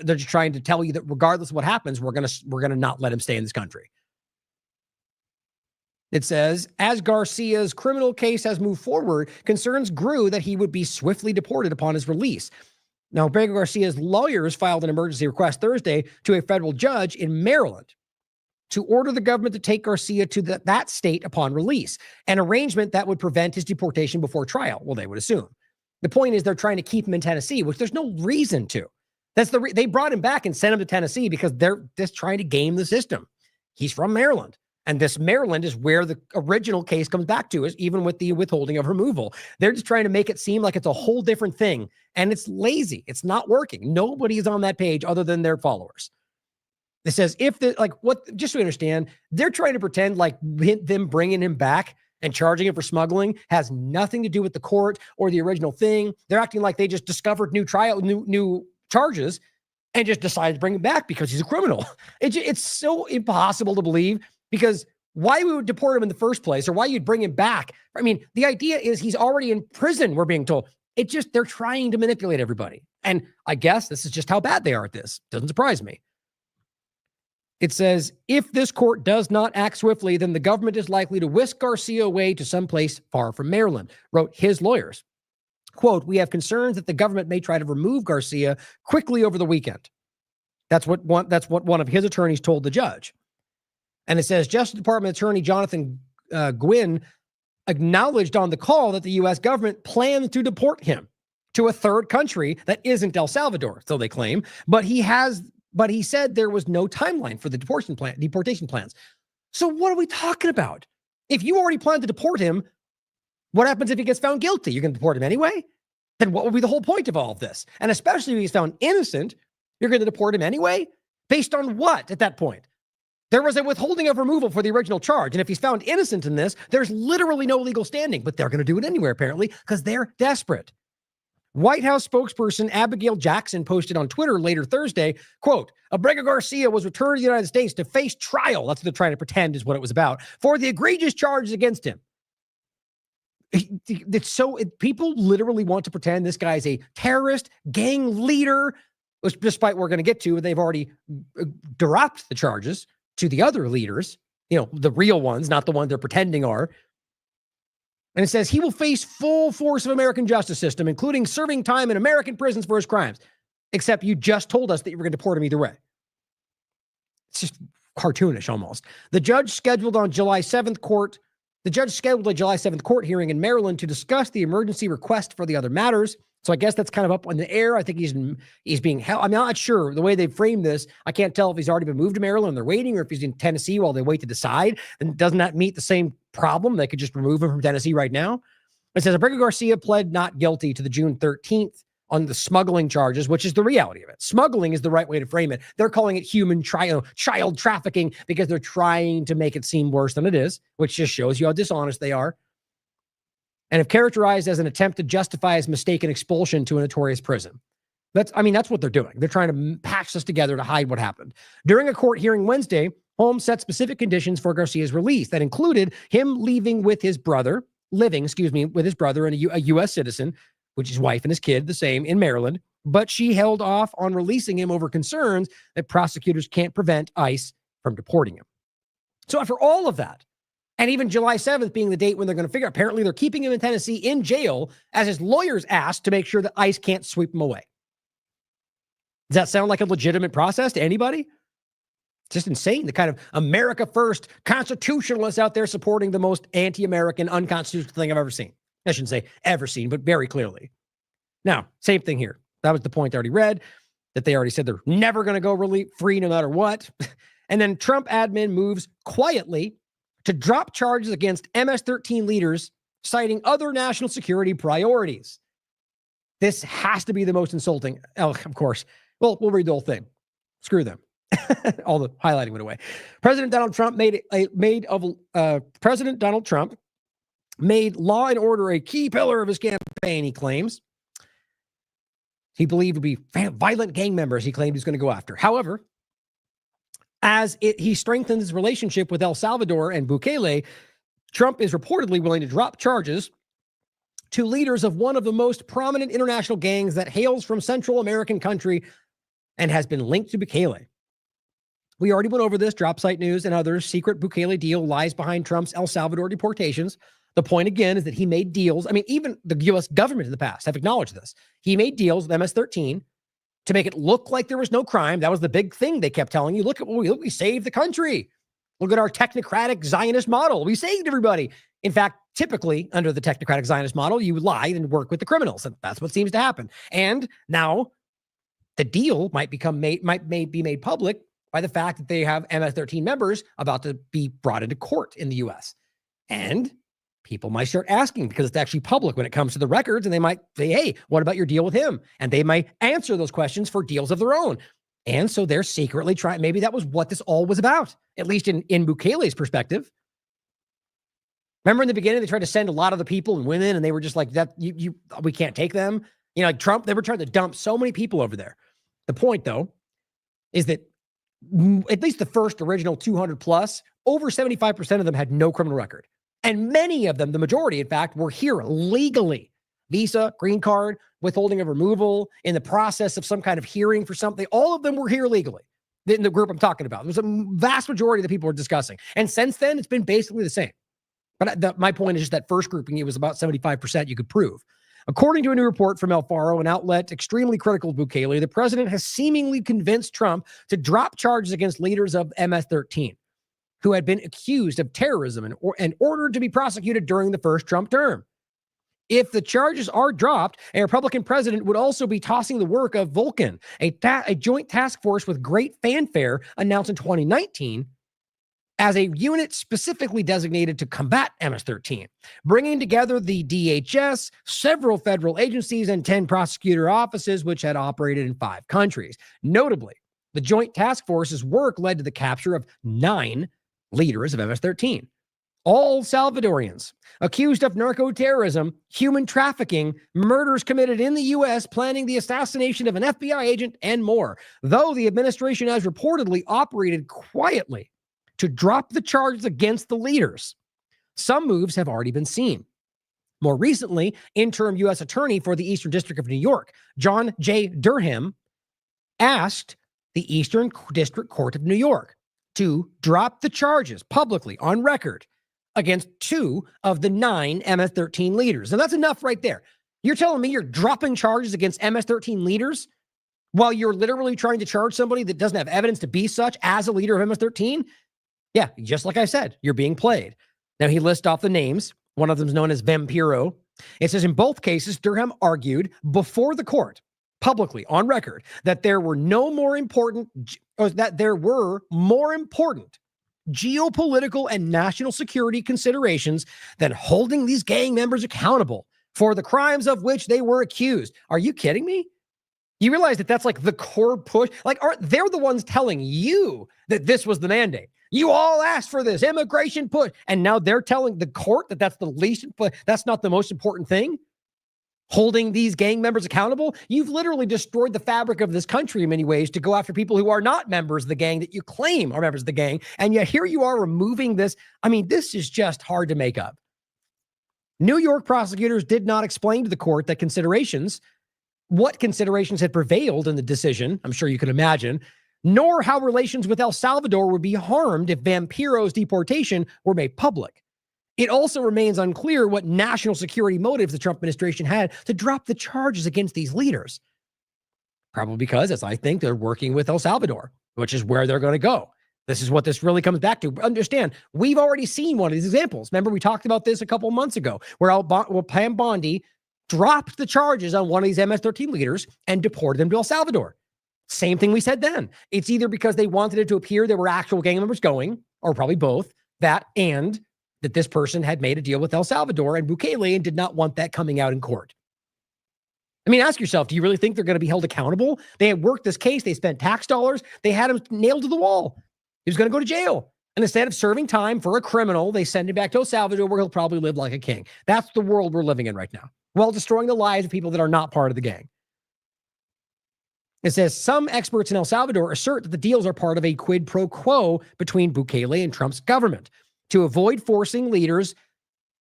they're just trying to tell you that regardless of what happens, we're gonna not let him stay in this country. It says, as Garcia's criminal case has moved forward, concerns grew that he would be swiftly deported upon his release. Now, Diego Garcia's lawyers filed an emergency request Thursday to a federal judge in Maryland to order the government to take Garcia to that state upon release, an arrangement that would prevent his deportation before trial. Well, they would assume. The point is they're trying to keep him in Tennessee, which there's no reason to. They brought him back and sent him to Tennessee because they're just trying to game the system. He's from Maryland. And this Maryland is where the original case comes back to, is even with the withholding of removal. They're just trying to make it seem like it's a whole different thing. And it's lazy. It's not working. Nobody is on that page other than their followers. It says, just so you understand, they're trying to pretend like them bringing him back and charging him for smuggling has nothing to do with the court or the original thing. They're acting like they just discovered new charges and just decided to bring him back because he's a criminal. It's so impossible to believe, because why we would deport him in the first place, or why you'd bring him back. I mean, the idea is he's already in prison, we're being told. They're trying to manipulate everybody. And I guess this is just how bad they are at this. Doesn't surprise me. It says, if this court does not act swiftly, then the government is likely to whisk Garcia away to someplace far from Maryland, wrote his lawyers. Quote, we have concerns that the government may try to remove Garcia quickly over the weekend. That's what one of his attorneys told the judge. And it says, Justice Department Attorney Jonathan Gwynn acknowledged on the call that the U.S. government plans to deport him to a third country that isn't El Salvador, so they claim. But he said there was no timeline for the deportation plans. So what are we talking about? If you already plan to deport him, what happens if he gets found guilty? You're going to deport him anyway? Then what would be the whole point of all of this? And especially if he's found innocent, you're going to deport him anyway? Based on what at that point? There was a withholding of removal for the original charge. And if he's found innocent in this, there's literally no legal standing. But they're going to do it anyway, apparently, because they're desperate. White House spokesperson Abigail Jackson posted on Twitter later Thursday, quote, Abrego Garcia was returned to the United States to face trial. That's what they're trying to pretend is what it was about, for the egregious charges against him. People literally want to pretend this guy is a terrorist, gang leader, which despite what we're going to get to, they've already dropped the charges to the other leaders, the real ones, not the ones they're pretending are. And it says he will face full force of American justice system, including serving time in American prisons for his crimes. Except you just told us that you were going to deport him either way. It's just cartoonish almost. The judge scheduled a July 7th court hearing in Maryland to discuss the emergency request for the other matters. So I guess that's kind of up in the air. I think he's being held. I'm not sure the way they framed this. I can't tell if he's already been moved to Maryland and they're waiting, or if he's in Tennessee while they wait to decide. And doesn't that meet the same problem? They could just remove him from Tennessee right now. It says Abrego Garcia pled not guilty to the June 13th on the smuggling charges, which is the reality of it. Smuggling is the right way to frame it. They're calling it human child trafficking because they're trying to make it seem worse than it is, which just shows you how dishonest they are. And if characterized as an attempt to justify his mistaken expulsion to a notorious prison. That's what they're doing. They're trying to patch this together to hide what happened. During a court hearing Wednesday, Holmes set specific conditions for Garcia's release that included him living with his brother and a U.S. citizen, which his wife and his kid, the same, in Maryland. But she held off on releasing him over concerns that prosecutors can't prevent ICE from deporting him. So after all of that, and even July 7th being the date when they're going to figure out, apparently they're keeping him in Tennessee in jail as his lawyers asked to make sure that ICE can't sweep him away. Does that sound like a legitimate process to anybody? It's just insane. The kind of America first constitutionalists out there supporting the most anti-American, unconstitutional thing I've ever seen. I shouldn't say ever seen, but very clearly. Now, same thing here. That was the point I already read, that they already said they're never going to go free no matter what. And then Trump admin moves quietly to drop charges against MS-13 leaders, citing other national security priorities. This has to be the most insulting. Oh, of course. Well, we'll read the whole thing. Screw them. All the highlighting went away. President Donald Trump made law and order a key pillar of his campaign, he claims. He believed would be violent gang members he claimed he's going to go after. However, he strengthens his relationship with El Salvador and Bukele, Trump is reportedly willing to drop charges to leaders of one of the most prominent international gangs that hails from Central American country and has been linked to Bukele. We already went over this. Drop site news and others. Secret Bukele deal lies behind Trump's El Salvador deportations. The point again is that he made deals. Even the U.S. government in the past have acknowledged this. He made deals with MS-13 to make it look like there was no crime. That was the big thing they kept telling you. Look, we saved the country. Look at our technocratic Zionist model. We saved everybody. In fact, typically under the technocratic Zionist model, you lie and work with the criminals. And that's what seems to happen. And now the deal might be made public by the fact that they have MS-13 members about to be brought into court in the U.S. And people might start asking because it's actually public when it comes to the records, and they might say, hey, what about your deal with him? And they might answer those questions for deals of their own. And so they're secretly trying, maybe that was what this all was about, at least in Bukele's perspective. Remember in the beginning, they tried to send a lot of the people and women, and they were just like, that we can't take them. Like Trump, they were trying to dump so many people over there. The point, though, is that at least the first original 200 plus, over 75% of them had no criminal record. And many of them, the majority, in fact, were here legally. Visa, green card, withholding of removal, in the process of some kind of hearing for something. All of them were here legally. in the group I'm talking about. There's a vast majority of the people are discussing. And since then, it's been basically the same. But my point is just that first grouping, it was about 75% you could prove. According to a new report from Alfaro, an outlet extremely critical of Bukele, the president has seemingly convinced Trump to drop charges against leaders of MS-13, who had been accused of terrorism and ordered to be prosecuted during the first Trump term. If the charges are dropped, a Republican president would also be tossing the work of Vulcan, a joint task force with great fanfare announced in 2019, as a unit specifically designated to combat MS-13, bringing together the DHS, several federal agencies, and 10 prosecutor offices, which had operated in 5 countries. Notably, the Joint Task Force's work led to the capture of 9 leaders of MS-13, all Salvadorians, accused of narco-terrorism, human trafficking, murders committed in the U.S., planning the assassination of an FBI agent, and more, though the administration has reportedly operated quietly to drop the charges against the leaders. Some moves have already been seen. More recently, interim U.S. Attorney for the Eastern District of New York, John J. Durham, asked the Eastern District Court of New York to drop the charges publicly on record against 2 of the 9 MS-13 leaders. And that's enough right there. You're telling me you're dropping charges against MS-13 leaders while you're literally trying to charge somebody that doesn't have evidence to be such as a leader of MS-13? Yeah, just like I said, you're being played. Now, he lists off the names. One of them is known as Vampiro. It says in both cases, Durham argued before the court, publicly on record, that there were more important geopolitical and national security considerations than holding these gang members accountable for the crimes of which they were accused. Are you kidding me? You realize that that's like the core push? Like, they're the ones telling you that this was the mandate. You all asked for this immigration push. And now they're telling the court that that's not the most important thing. Holding these gang members accountable. You've literally destroyed the fabric of this country in many ways to go after people who are not members of the gang that you claim are members of the gang. And yet here you are removing this. I mean, this is just hard to make up. New York prosecutors did not explain to the court that what considerations had prevailed in the decision, I'm sure you can imagine, nor how relations with El Salvador would be harmed if Vampiro's deportation were made public. It also remains unclear what national security motives the Trump administration had to drop the charges against these leaders. Probably because, as I think, they're working with El Salvador, which is where they're going to go. This is what this really comes back to. Understand, we've already seen one of these examples. Remember, we talked about this a couple months ago, where Pam Bondi dropped the charges on one of these MS-13 leaders and deported them to El Salvador. Same thing we said then. It's either because they wanted it to appear there were actual gang members going, or probably both, and that this person had made a deal with El Salvador and Bukele and did not want that coming out in court. I mean, ask yourself, do you really think they're going to be held accountable? They had worked this case. They spent tax dollars. They had him nailed to the wall. He was going to go to jail. And instead of serving time for a criminal, they send him back to El Salvador where he'll probably live like a king. That's the world we're living in right now, while destroying the lives of people that are not part of the gang. It says some experts in El Salvador assert that the deals are part of a quid pro quo between Bukele and Trump's government to avoid forcing those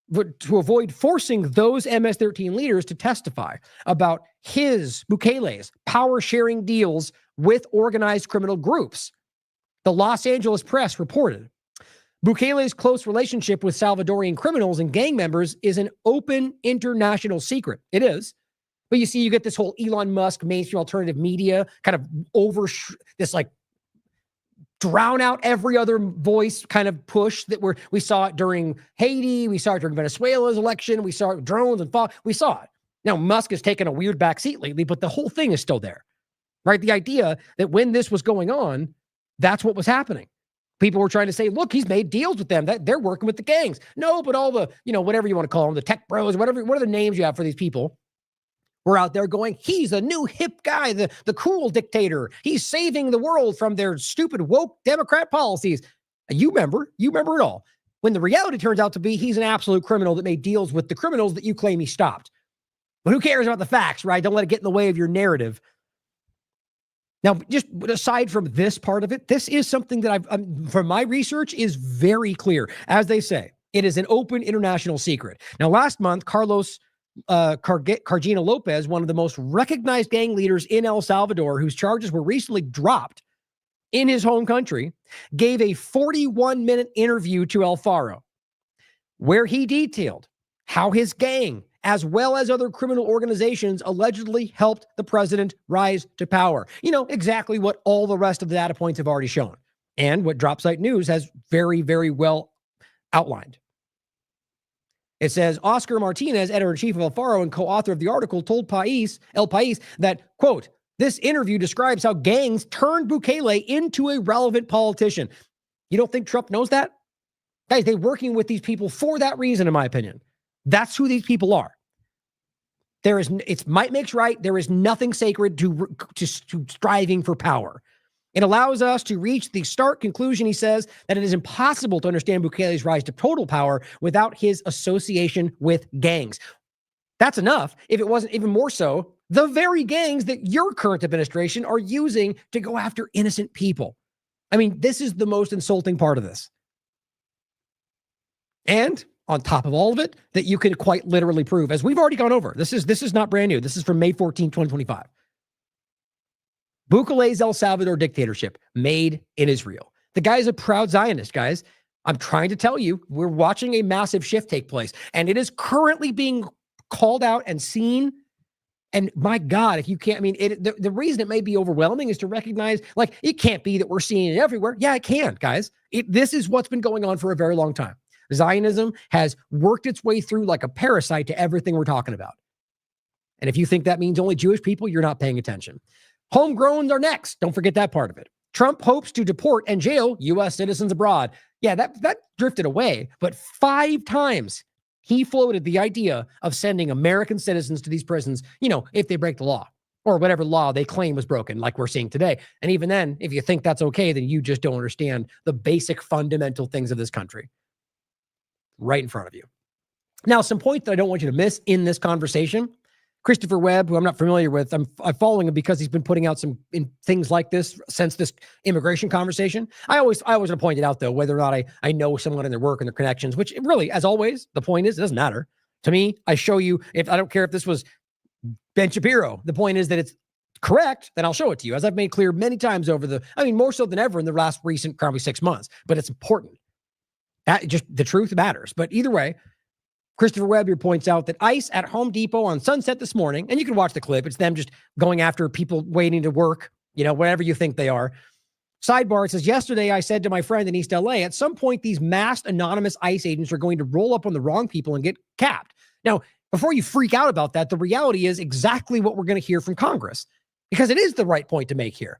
MS-13 leaders to testify about Bukele's power-sharing deals with organized criminal groups. The Los Angeles Press reported, Bukele's close relationship with Salvadorian criminals and gang members is an open international secret. It is. But you see, you get this whole Elon Musk mainstream alternative media kind of drown out every other voice kind of push that we saw it during Haiti. We saw it during Venezuela's election. We saw it with drones and fall. We saw it. Now, Musk has taken a weird backseat lately, but the whole thing is still there, right? The idea that when this was going on, that's what was happening. People were trying to say, look, he's made deals with them, that they're working with the gangs. No, but all the, whatever you want to call them, the tech bros, what are the names you have for these people? We're out there going, he's a new hip guy, the cool dictator. He's saving the world from their stupid woke Democrat policies. You remember it all. When the reality turns out to be he's an absolute criminal that made deals with the criminals that you claim he stopped. But who cares about the facts, right? Don't let it get in the way of your narrative. Now, just aside from this part of it, this is something that from my research is very clear. As they say, it is an open international secret. Now, last month, Carlos Cargina Lopez, one of the most recognized gang leaders in El Salvador, whose charges were recently dropped in his home country, gave a 41-minute interview to Alfaro where he detailed how his gang, as well as other criminal organizations, allegedly helped the president rise to power. You know, exactly what all the rest of the data points have already shown, and what Dropsite News has very, very well outlined. It says, Oscar Martinez, editor-in-chief of Alfaro and co-author of the article, told El País that, quote, this interview describes how gangs turned Bukele into a relevant politician. You don't think Trump knows that? Guys, they're working with these people for that reason, in my opinion. That's who these people are. It's might makes right. There is nothing sacred to striving for power. It allows us to reach the stark conclusion, he says, that it is impossible to understand Bukele's rise to total power without his association with gangs. That's enough. If it wasn't even more so, the very gangs that your current administration are using to go after innocent people. I mean, this is the most insulting part of this. And on top of all of it, that you can quite literally prove, as we've already gone over. This is not brand new. This is from May 14, 2025. Bukele's El Salvador dictatorship made in Israel. The guy's a proud Zionist, guys. I'm trying to tell you, we're watching a massive shift take place, and it is currently being called out and seen. And my God, if you can't, I mean, the reason it may be overwhelming is to recognize, like, it can't be that we're seeing it everywhere. Yeah, it can, guys. This is what's been going on for a very long time. Zionism has worked its way through like a parasite to everything we're talking about. And if you think that means only Jewish people, you're not paying attention. Homegrowns are next. Don't forget that part of it. Trump hopes to deport and jail U.S. citizens abroad. Yeah, that drifted away. But 5 times he floated the idea of sending American citizens to these prisons, you know, if they break the law or whatever law they claim was broken, like we're seeing today. And even then, if you think that's okay, then you just don't understand the basic fundamental things of this country. Right in front of you. Now, some points that I don't want you to miss in this conversation. Christopher Webb, who I'm not familiar with, I'm following him because he's been putting out some things like this since this immigration conversation. I always want to point it out, though, whether or not I know someone in their work and their connections, which really, as always, the point is, it doesn't matter. To me, I show you, if I don't care if this was Ben Shapiro, the point is that it's correct, then I'll show it to you, as I've made clear many times more so than ever in the last recent, probably 6 months, but it's important. Just the truth matters. But either way, Christopher Webb here points out that ICE at Home Depot on Sunset this morning, and you can watch the clip, it's them just going after people waiting to work, you know, whatever you think they are. Sidebar, it says, yesterday I said to my friend in East LA, at some point these masked anonymous ICE agents are going to roll up on the wrong people and get capped. Now, before you freak out about that, the reality is exactly what we're going to hear from Congress, because it is the right point to make here.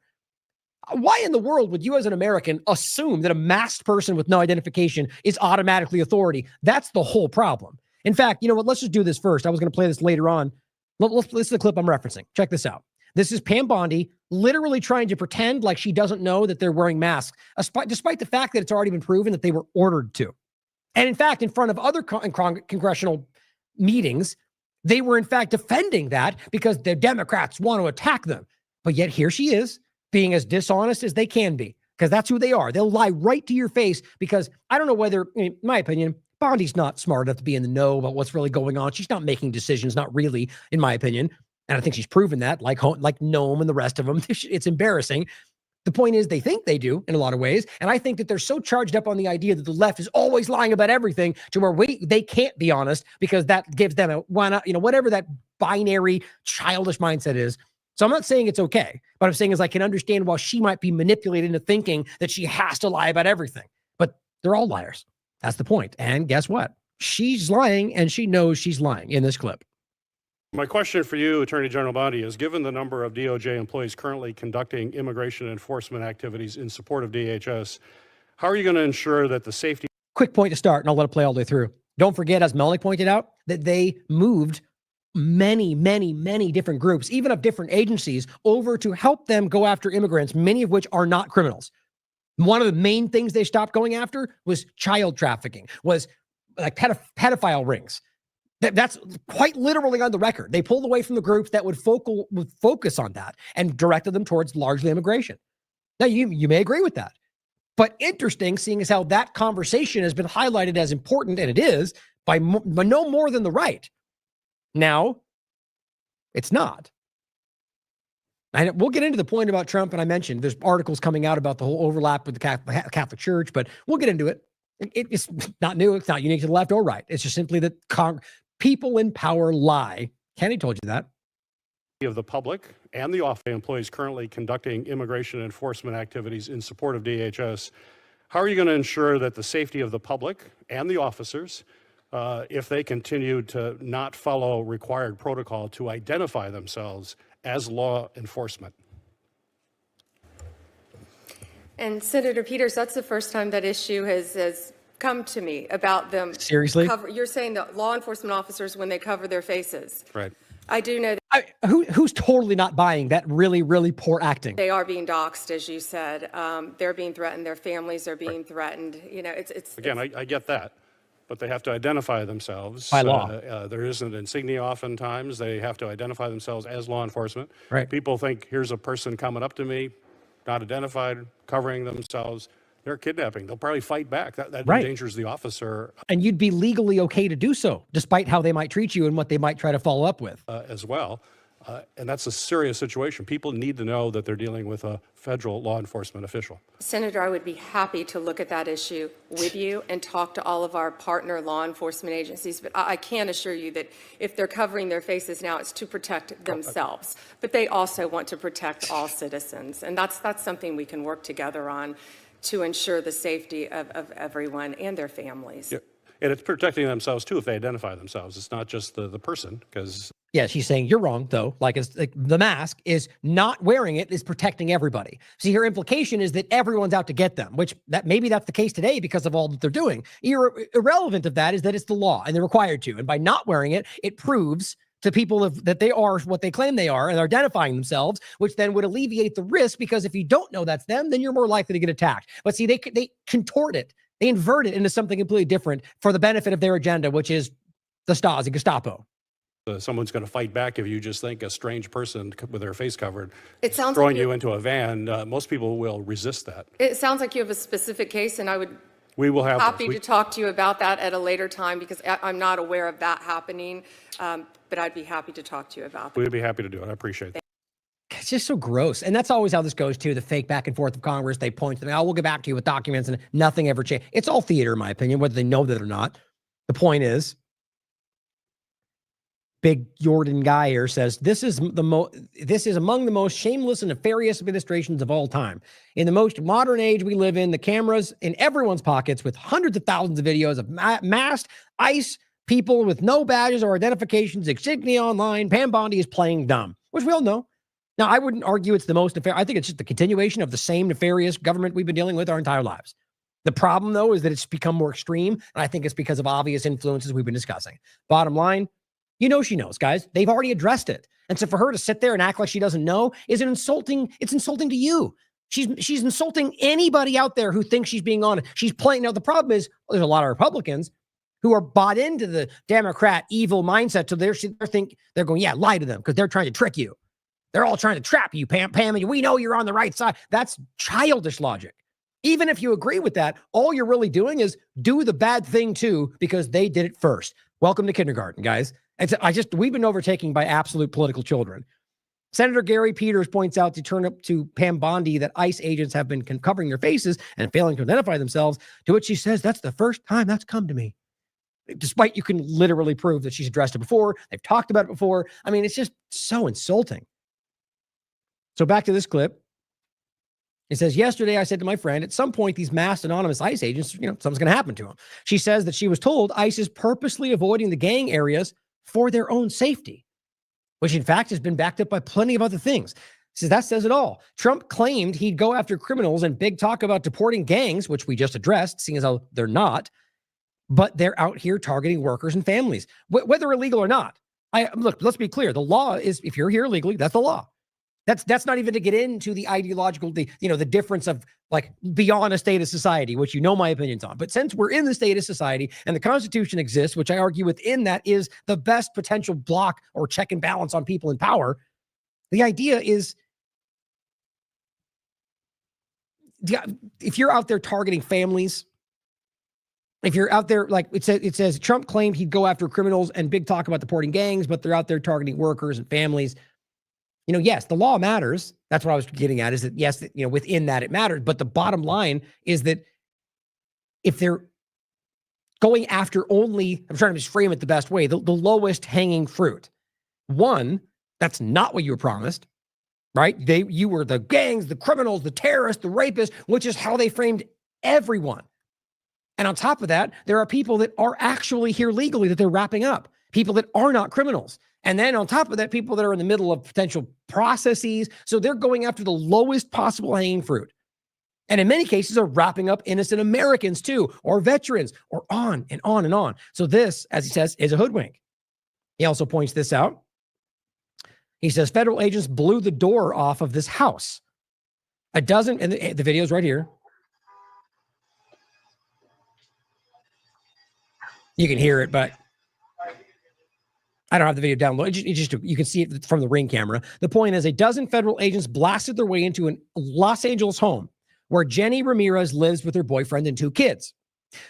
Why in the world would you as an American assume that a masked person with no identification is automatically authority? That's the whole problem. In fact, you know what? Let's just do this first. I was going to play this later on. This is the clip I'm referencing. Check this out. This is Pam Bondi literally trying to pretend like she doesn't know that they're wearing masks, despite the fact that it's already been proven that they were ordered to. And in fact, in front of other congressional meetings, they were in fact defending that because the Democrats want to attack them. But yet here she is, being as dishonest as they can be, because that's who they are. They'll lie right to your face because I don't know whether, in my opinion, Bondi's not smart enough to be in the know about what's really going on. She's not making decisions, not really, in my opinion. And I think she's proven that, like Noam and the rest of them. It's embarrassing. The point is, they think they do in a lot of ways. And I think that they're so charged up on the idea that the left is always lying about everything to where they can't be honest because that gives them whatever that binary childish mindset is. So I'm not saying it's okay. What I'm saying is I can understand why she might be manipulated into thinking that she has to lie about everything. But they're all liars. That's the point. And guess what? She's lying, and she knows she's lying in this clip. My question for you, Attorney General Bondi, is given the number of DOJ employees currently conducting immigration enforcement activities in support of DHS, how are you going to ensure that the safety... Quick point to start, and I'll let it play all the way through. Don't forget, as Melnick pointed out, that they moved many different groups, even of different agencies, over to help them go after immigrants, many of which are not criminals. One of the main things they stopped going after was child trafficking, was like pedophile rings. That's quite literally on the record. They pulled away from the groups that would focus on that and directed them towards largely immigration. Now, you may agree with that. But interesting, seeing as how that conversation has been highlighted as important, and it is, by no more than the right. Now, it's not. We'll get into the point about Trump, and I mentioned there's articles coming out about the whole overlap with the Catholic Church, but we'll get into it. It's not new. It's not unique to the left or right. It's just simply that people in power lie. Kenny told you that. Of the public and the office employees currently conducting immigration enforcement activities in support of DHS. How are you going to ensure that the safety of the public and the officers, if they continue to not follow required protocol to identify themselves as law enforcement? And Senator Peters, that's the first time that issue has come to me about them. Seriously? You're saying that law enforcement officers, when they cover their faces. Right. I do know that who's totally not buying that really, really poor acting. They are being doxxed, as you said. They're being threatened. Their families are being threatened. You know, I get that. But they have to identify themselves. By law. There is an insignia oftentimes. They have to identify themselves as law enforcement. Right. People think, here's a person coming up to me, not identified, covering themselves. They're kidnapping. They'll probably fight back. That Right. endangers the officer. And you'd be legally okay to do so, despite how they might treat you and what they might try to follow up with. As well. And that's a serious situation. People need to know that they're dealing with a federal law enforcement official. Senator, I would be happy to look at that issue with you and talk to all of our partner law enforcement agencies. But I can assure you that if they're covering their faces now, it's to protect themselves. But they also want to protect all citizens. And that's something we can work together on to ensure the safety of everyone and their families. Yeah. And it's protecting themselves, too, if they identify themselves. It's not just the person, because... Yeah, she's saying you're wrong, though. Like the mask is not wearing it is protecting everybody. See, her implication is that everyone's out to get them, which maybe that's the case today because of all that they're doing. Irrelevant of that is that it's the law and they're required to. And by not wearing it, it proves to people that they are what they claim they are and are identifying themselves, which then would alleviate the risk, because if you don't know that's them, then you're more likely to get attacked. But see, they contort it. They invert it into something completely different for the benefit of their agenda, which is the Stasi, Gestapo. Someone's going to fight back if you just think a strange person with their face covered It sounds throwing like you into a van. Most people will resist that. It sounds like you have a specific case, and I would We will have happy to talk to you about that at a later time, because I'm not aware of that happening. But I'd be happy to talk to you about that. We'd be happy to do it. I appreciate that. It's just so gross. And that's always how this goes too. The fake back and forth of Congress. They point to them. Oh, we'll get back to you with documents, and nothing ever changed. It's all theater, in my opinion, whether they know that or not. The point is, Big Jordan guy here says, this is among the most shameless and nefarious administrations of all time. In the most modern age we live in, the cameras in everyone's pockets with hundreds of thousands of videos of masked ICE people with no badges or identifications, insignia online. Pam Bondi is playing dumb, which we all know. Now, I wouldn't argue it's the most nefarious. I think it's just the continuation of the same nefarious government we've been dealing with our entire lives. The problem, though, is that it's become more extreme, and I think it's because of obvious influences we've been discussing. Bottom line, you know she knows, guys. They've already addressed it. And so for her to sit there and act like she doesn't know is insulting to you. She's insulting anybody out there who thinks she's being honest. She's playing. Now, the problem is there's a lot of Republicans who are bought into the Democrat evil mindset. So they're going, yeah, lie to them because they're trying to trick you. They're all trying to trap you, Pam, and we know you're on the right side. That's childish logic. Even if you agree with that, all you're really doing is do the bad thing too, because they did it first. Welcome to kindergarten, guys. We've been overtaken by absolute political children. Senator Gary Peters points out to turn up to Pam Bondi that ICE agents have been covering their faces and failing to identify themselves, to which she says, that's the first time that's come to me. Despite you can literally prove that she's addressed it before. They've talked about it before. I mean, it's just so insulting. So back to this clip. It says, yesterday I said to my friend, at some point, these masked anonymous ICE agents, something's going to happen to them. She says that she was told ICE is purposely avoiding the gang areas for their own safety, which in fact has been backed up by plenty of other things. So that says it all. Trump claimed he'd go after criminals and big talk about deporting gangs, which we just addressed, seeing as how they're not, but they're out here targeting workers and families, whether illegal or not. Look, let's be clear. The law is, if you're here illegally, that's the law. That's not even to get into the ideological, the difference of like beyond a state of society, which my opinions on. But since we're in the state of society and the Constitution exists, which I argue within that is the best potential block or check and balance on people in power, the idea is, if you're out there targeting families, if you're out there, like it says Trump claimed he'd go after criminals and big talk about deporting gangs, but they're out there targeting workers and families. Yes, the law matters. That's what I was getting at, is that yes, within that it matters. But the bottom line is that if they're going after only, I'm trying to just frame it the best way, the lowest hanging fruit. One, that's not what you were promised, right? You were the gangs, the criminals, the terrorists, the rapists, which is how they framed everyone. And on top of that, there are people that are actually here legally that they're wrapping up, people that are not criminals. And then on top of that, people that are in the middle of potential processes. So they're going after the lowest possible hanging fruit. And in many cases are wrapping up innocent Americans too, or veterans, or on and on and on. So this, as he says, is a hoodwink. He also points this out. He says, federal agents blew the door off of this house. A dozen, and the video's right here. You can hear it, but I don't have the video downloaded. You can see it from the Ring camera. The point is, a dozen federal agents blasted their way into a Los Angeles home where Jenny Ramirez lives with her boyfriend and 2 kids.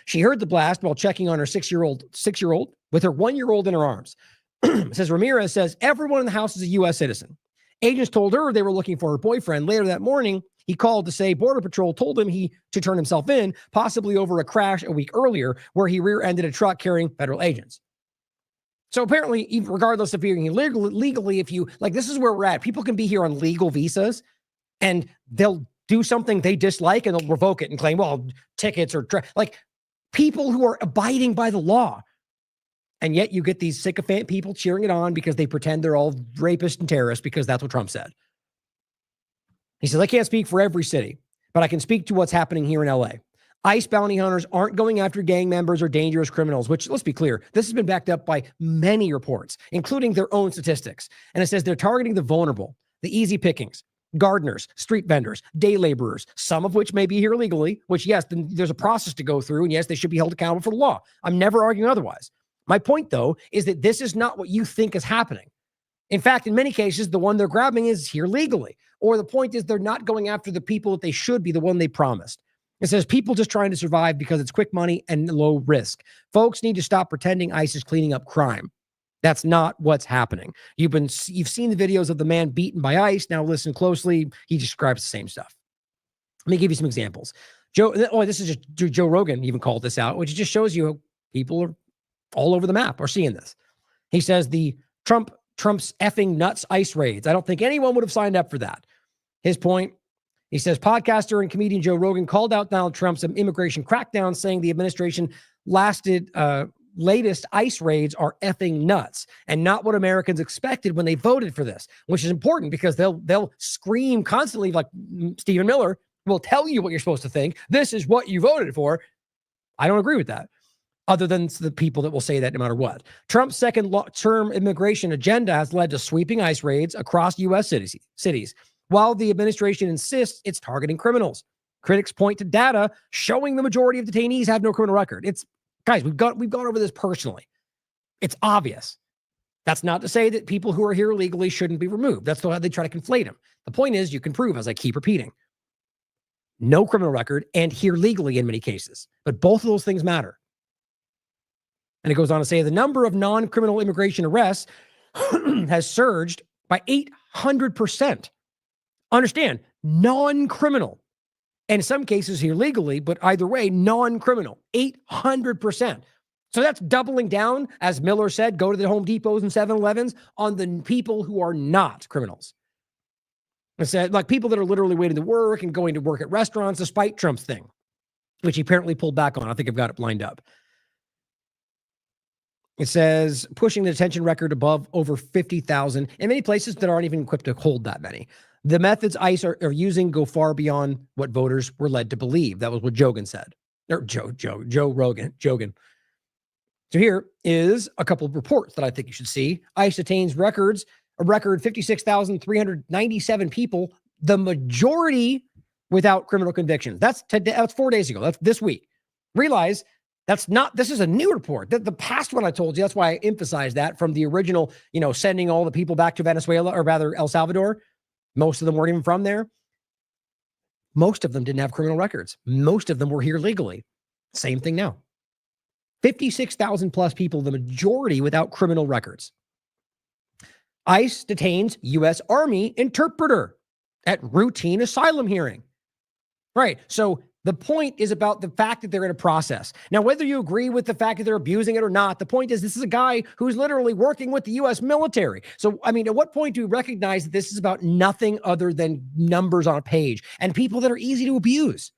She heard the blast while checking on her six-year-old with her 1-year-old in her arms. It says Ramirez says everyone in the house is a U.S. citizen. Agents told her they were looking for her boyfriend. Later that morning, he called to say Border Patrol told him to turn himself in, possibly over a crash a week earlier where he rear-ended a truck carrying federal agents. So apparently, even regardless of being legally, if you, this is where we're at. People can be here on legal visas, and they'll do something they dislike, and they'll revoke it and claim, well, tickets or, people who are abiding by the law. And yet you get these sycophant people cheering it on because they pretend they're all rapists and terrorists because that's what Trump said. He says, I can't speak for every city, but I can speak to what's happening here in LA. ICE bounty hunters aren't going after gang members or dangerous criminals, which, let's be clear, this has been backed up by many reports, including their own statistics. And it says they're targeting the vulnerable, the easy pickings, gardeners, street vendors, day laborers, some of which may be here legally, which, yes, then there's a process to go through, and yes, they should be held accountable for the law. I'm never arguing otherwise. My point, though, is that this is not what you think is happening. In fact, in many cases, the one they're grabbing is here legally. Or the point is they're not going after the people that they should be, the one they promised. It says people just trying to survive because it's quick money and low risk. Folks need to stop pretending ICE is cleaning up crime. That's not what's happening. You've seen the videos of the man beaten by ICE. Now listen closely. He describes the same stuff. Let me give you some examples. This is just Joe Rogan even called this out, which just shows you how people are all over the map are seeing this. He says the Trump's effing nuts ICE raids. I don't think anyone would have signed up for that. His point, he says podcaster and comedian Joe Rogan called out Donald Trump's immigration crackdown, saying the administration latest ICE raids are effing nuts and not what Americans expected when they voted for this, which is important because they'll scream constantly, like Stephen Miller will tell you what you're supposed to think. This is what you voted for. I don't agree with that. Other than the people that will say that no matter what. Trump's second-term immigration agenda has led to sweeping ICE raids across U.S. cities, while the administration insists it's targeting criminals. Critics point to data showing the majority of detainees have no criminal record. Guys, we've gone over this personally. It's obvious. That's not to say that people who are here illegally shouldn't be removed. That's how they try to conflate them. The point is, you can prove, as I keep repeating, no criminal record and here legally in many cases. But both of those things matter. And it goes on to say the number of non-criminal immigration arrests has surged by 800%. Understand, non-criminal. And in some cases here legally, but either way, non-criminal, 800%. So that's doubling down, as Miller said, go to the Home Depots and 7-Elevens on the people who are not criminals. It said, like people that are literally waiting to work and going to work at restaurants despite Trump's thing, which he apparently pulled back on. I think I've got it lined up. It says pushing the detention record above over 50,000 in many places that aren't even equipped to hold that many. The methods ICE are using go far beyond what voters were led to believe. That was what Jogan said. Or Joe Rogan. So here is a couple of reports that I think you should see. ICE detains a record 56,397 people, the majority without criminal convictions. That's 4 days ago. That's this week. Realize this is a new report. The past one I told you, that's why I emphasized that from the original, sending all the people back to Venezuela, or rather El Salvador. Most of them weren't even from there. Most of them didn't have criminal records. Most of them were here legally. Same thing now. 56,000 plus people, the majority without criminal records. ICE detains U.S. Army interpreter at routine asylum hearing. Right. So the point is about the fact that they're in a process. Now, whether you agree with the fact that they're abusing it or not, the point is this is a guy who's literally working with the U.S. military. So, I mean, at what point do you recognize that this is about nothing other than numbers on a page and people that are easy to abuse?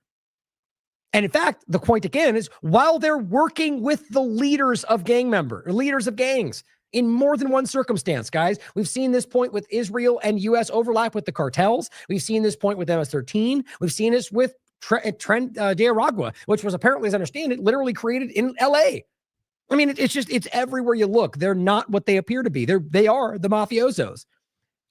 And in fact, the point again is while they're working with the leaders of leaders of gangs in more than one circumstance, guys, we've seen this point with Israel and U.S. overlap with the cartels. We've seen this point with MS-13. We've seen this with Tren de Aragua, which was apparently, as I understand it, literally created in L.A. I mean, it's everywhere you look. They're not what they appear to be. They are the mafiosos.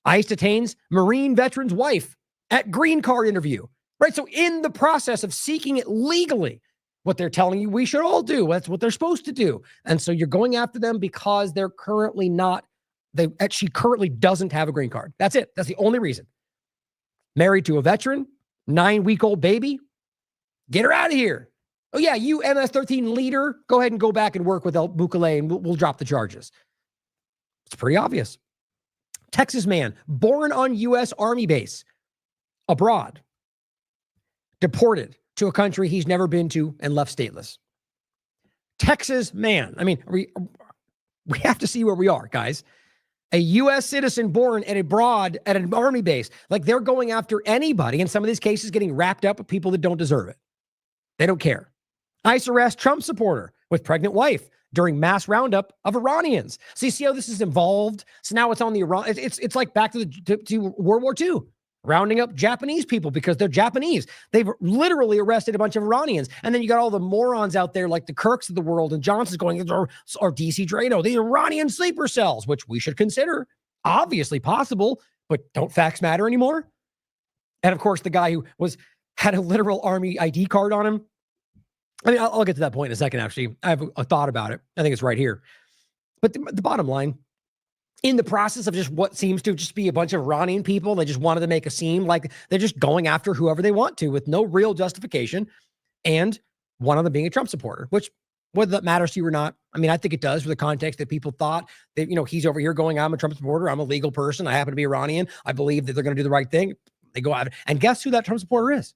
ICE detains Marine veteran's wife at green card interview. Right. So in the process of seeking it legally, what they're telling you we should all do, that's what they're supposed to do. And so you're going after them because they're currently not, she currently doesn't have a green card. That's it. That's the only reason. Married to a veteran, 9-week-old baby, get her out of here. Oh yeah, you MS-13 leader, go ahead and go back and work with Bukele and we'll drop the charges. It's pretty obvious. Texas man, born on U.S. Army base, abroad, deported to a country he's never been to and left stateless. Texas man. I mean, we have to see where we are, guys. A U.S. citizen born and abroad at an army base. Like they're going after anybody. In some of these cases, getting wrapped up with people that don't deserve it. They don't care. ICE arrest Trump supporter with pregnant wife during mass roundup of Iranians. So you see how this is involved? So now it's on the Iran. It's like back to World War II. Rounding up Japanese people because they're Japanese. They've literally arrested a bunch of Iranians. And then you got all the morons out there like the Kirks of the world and Johnson's going, or DC Drano, the Iranian sleeper cells, which we should consider obviously possible, but don't facts matter anymore? And of course, the guy who had a literal army ID card on him. I mean, I'll get to that point in a second, actually. I have a thought about it. I think it's right here. But the bottom line, in the process of just what seems to just be a bunch of Iranian people, they just wanted to make it seem like they're just going after whoever they want to with no real justification. And one of them being a Trump supporter, which whether that matters to you or not, I mean, I think it does for the context that people thought that, he's over here going, I'm a Trump supporter. I'm a legal person. I happen to be Iranian. I believe that they're going to do the right thing. They go out and guess who that Trump supporter is?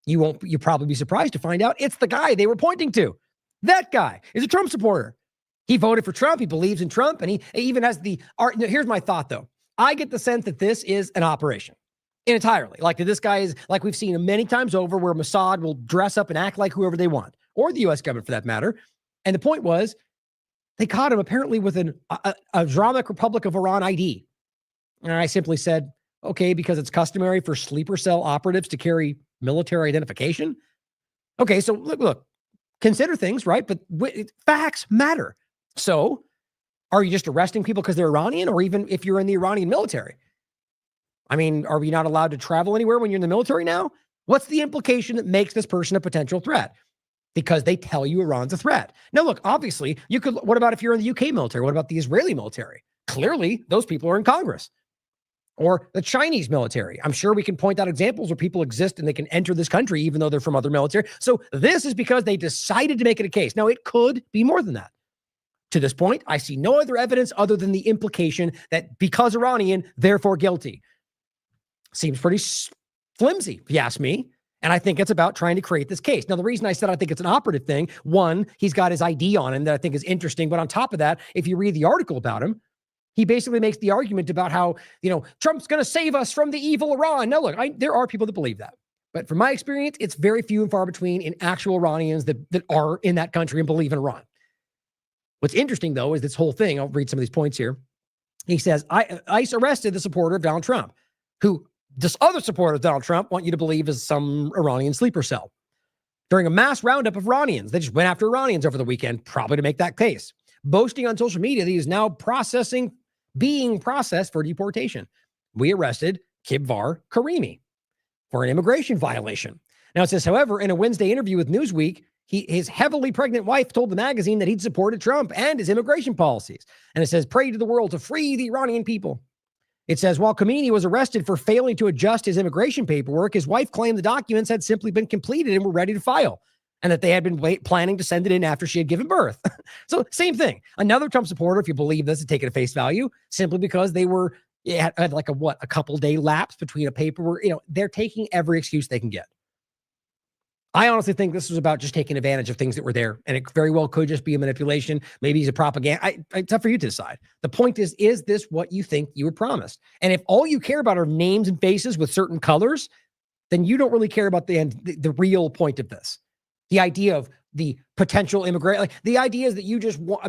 You'll probably be surprised to find out it's the guy they were pointing to. That guy is a Trump supporter. He voted for Trump. He believes in Trump. And he even has the art. Here's my thought, though. I get the sense that this is an operation entirely. Like that this guy is like we've seen many times over where Mossad will dress up and act like whoever they want, or the U.S. government for that matter. And the point was they caught him apparently with a Islamic Republic of Iran ID. And I simply said, okay, because it's customary for sleeper cell operatives to carry military identification. Okay, so look, consider things, right? But facts matter. So are you just arresting people because they're Iranian, or even if you're in the Iranian military? I mean, are we not allowed to travel anywhere when you're in the military now? What's the implication that makes this person a potential threat? Because they tell you Iran's a threat. Now, look, obviously, what about if you're in the UK military? What about the Israeli military? Clearly, those people are in Congress. Or the Chinese military. I'm sure we can point out examples where people exist and they can enter this country even though they're from other military. So this is because they decided to make it a case. Now, it could be more than that. To this point, I see no other evidence other than the implication that because Iranian, therefore guilty. Seems pretty flimsy, if you ask me. And I think it's about trying to create this case. Now, the reason I said I think it's an operative thing, one, he's got his ID on him that I think is interesting. But on top of that, if you read the article about him, he basically makes the argument about how, Trump's going to save us from the evil Iran. Now, look, there are people that believe that. But from my experience, it's very few and far between in actual Iranians that are in that country and believe in Iran. What's interesting, though, is this whole thing. I'll read some of these points here. He says, ICE arrested the supporter of Donald Trump, who this other supporter of Donald Trump want you to believe is some Iranian sleeper cell. During a mass roundup of Iranians, they just went after Iranians over the weekend, probably to make that case. Boasting on social media that he is now being processed for deportation. We arrested Kibvar Karimi for an immigration violation. Now it says, however, in a Wednesday interview with Newsweek, his heavily pregnant wife told the magazine that he'd supported Trump and his immigration policies. And it says, pray to the world to free the Iranian people. It says, while Khamenei was arrested for failing to adjust his immigration paperwork, his wife claimed the documents had simply been completed and were ready to file. and that they had been planning to send it in after she had given birth. So same thing. Another Trump supporter, if you believe this, to take it at face value, simply because they were had like a couple day lapse between a paperwork. They're taking every excuse they can get. I honestly think this was about just taking advantage of things that were there, and it very well could just be a manipulation. Maybe he's a propaganda. It's up for you to decide. The point is this what you think you were promised? And if all you care about are names and faces with certain colors, then you don't really care about the real point of this. The idea of the potential immigrant, like the idea is that you just want,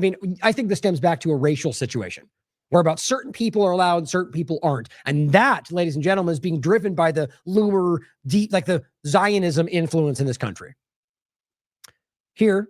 I think this stems back to a racial situation where about certain people are allowed and certain people aren't. And that, ladies and gentlemen, is being driven by the loomer, like the Zionism influence in this country. Here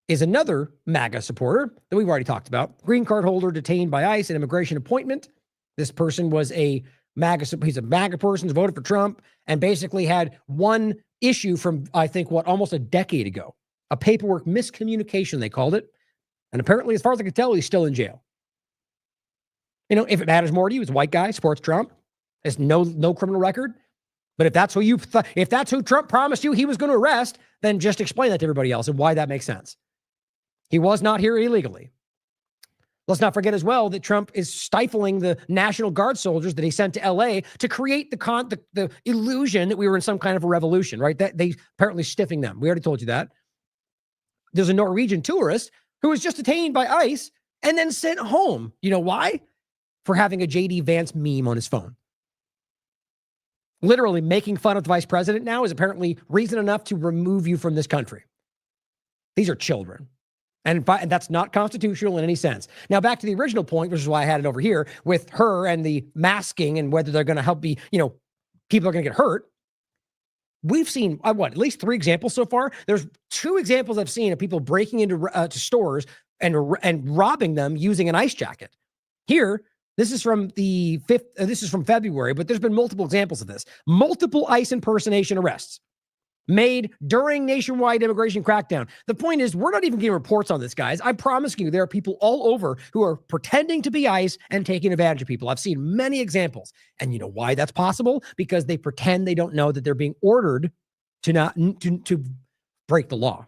is another MAGA supporter that we've already talked about. Green card holder detained by ICE at immigration appointment. This person was he's a MAGA person who voted for Trump and basically had one issue from, I think, almost a decade ago. A paperwork miscommunication, they called it. And apparently, as far as I can tell, he's still in jail. If it matters more to you, he's a white guy, supports Trump, has no criminal record. But if that's who Trump promised you he was going to arrest, then just explain that to everybody else and why that makes sense. He was not here illegally. Let's not forget as well that Trump is stifling the National Guard soldiers that he sent to LA to create the illusion that we were in some kind of a revolution, right? That they apparently stiffing them. We already told you that. There's a Norwegian tourist who was just detained by ICE and then sent home. You know why? For having a J.D. Vance meme on his phone. Literally making fun of the vice president now is apparently reason enough to remove you from this country. These are children. And that's not constitutional in any sense. Now, back to the original point, which is why I had it over here, with her and the masking and whether they're going to help people are going to get hurt. We've seen, at least 3 examples so far. There's 2 examples I've seen of people breaking into to stores and robbing them using an ICE jacket. Here, this is from the 5th, this is from February, but there's been multiple examples of this. Multiple ICE impersonation arrests made during nationwide immigration crackdown. The point is, we're not even getting reports on this, guys. I promise you, there are people all over who are pretending to be ICE and taking advantage of people. I've seen many examples. And you know why that's possible? Because they pretend they don't know that they're being ordered to break the law.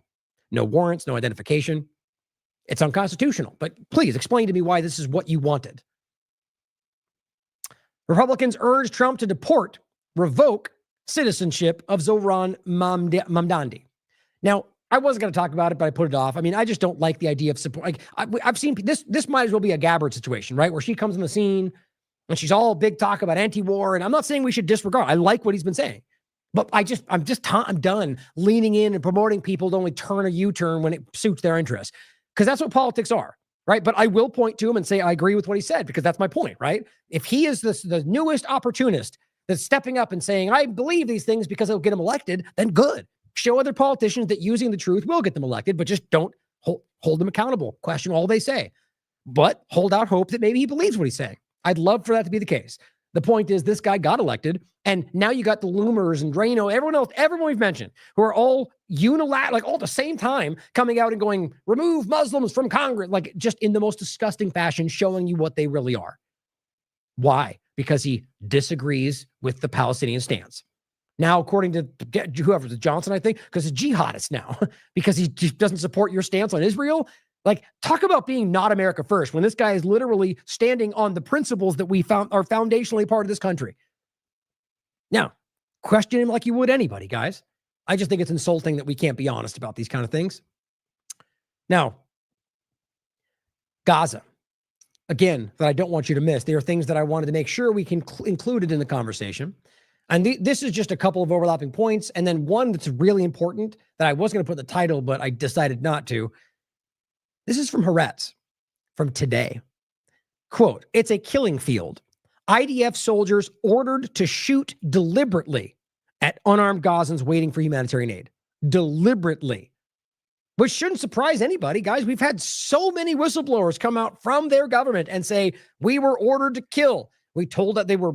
No warrants, no identification. It's unconstitutional. But please explain to me why this is what you wanted. Republicans urge Trump to revoke citizenship of Zohran Mamdani. Now, I wasn't going to talk about it, but I put it off. I just don't like the idea of support. I've seen this. This might as well be a Gabbard situation, right? Where she comes on the scene and she's all big talk about anti-war. And I'm not saying we should disregard. I like what he's been saying, but I'm done leaning in and promoting people to only turn a U-turn when it suits their interests, because that's what politics are, right? But I will point to him and say I agree with what he said, because that's my point, right? If he is the newest opportunist that's stepping up and saying, I believe these things because it'll get him elected, then good. Show other politicians that using the truth will get them elected, but just don't hold them accountable. Question all they say. But hold out hope that maybe he believes what he's saying. I'd love for that to be the case. The point is, this guy got elected, and now you got the Loomers and Drano, everyone else, everyone we've mentioned, who are all all at the same time coming out and going, remove Muslims from Congress, like just in the most disgusting fashion, showing you what they really are. Why? Because he disagrees with the Palestinian stance. Now, according to whoever, Johnson, I think, because he's jihadist now, because he doesn't support your stance on Israel. Like, talk about being not America first, when this guy is literally standing on the principles that we found are foundationally part of this country. Now, question him like you would anybody, guys. I just think it's insulting that we can't be honest about these kind of things. Now, Gaza. Again, that I don't want you to miss. There are things that I wanted to make sure we can include it in the conversation. And this is just a couple of overlapping points. And then one that's really important that I was going to put in the title, but I decided not to. This is from Haaretz, from today. Quote, it's a killing field. IDF soldiers ordered to shoot deliberately at unarmed Gazans waiting for humanitarian aid. Deliberately. Which shouldn't surprise anybody, guys. We've had so many whistleblowers come out from their government and say, we were ordered to kill. We told that we're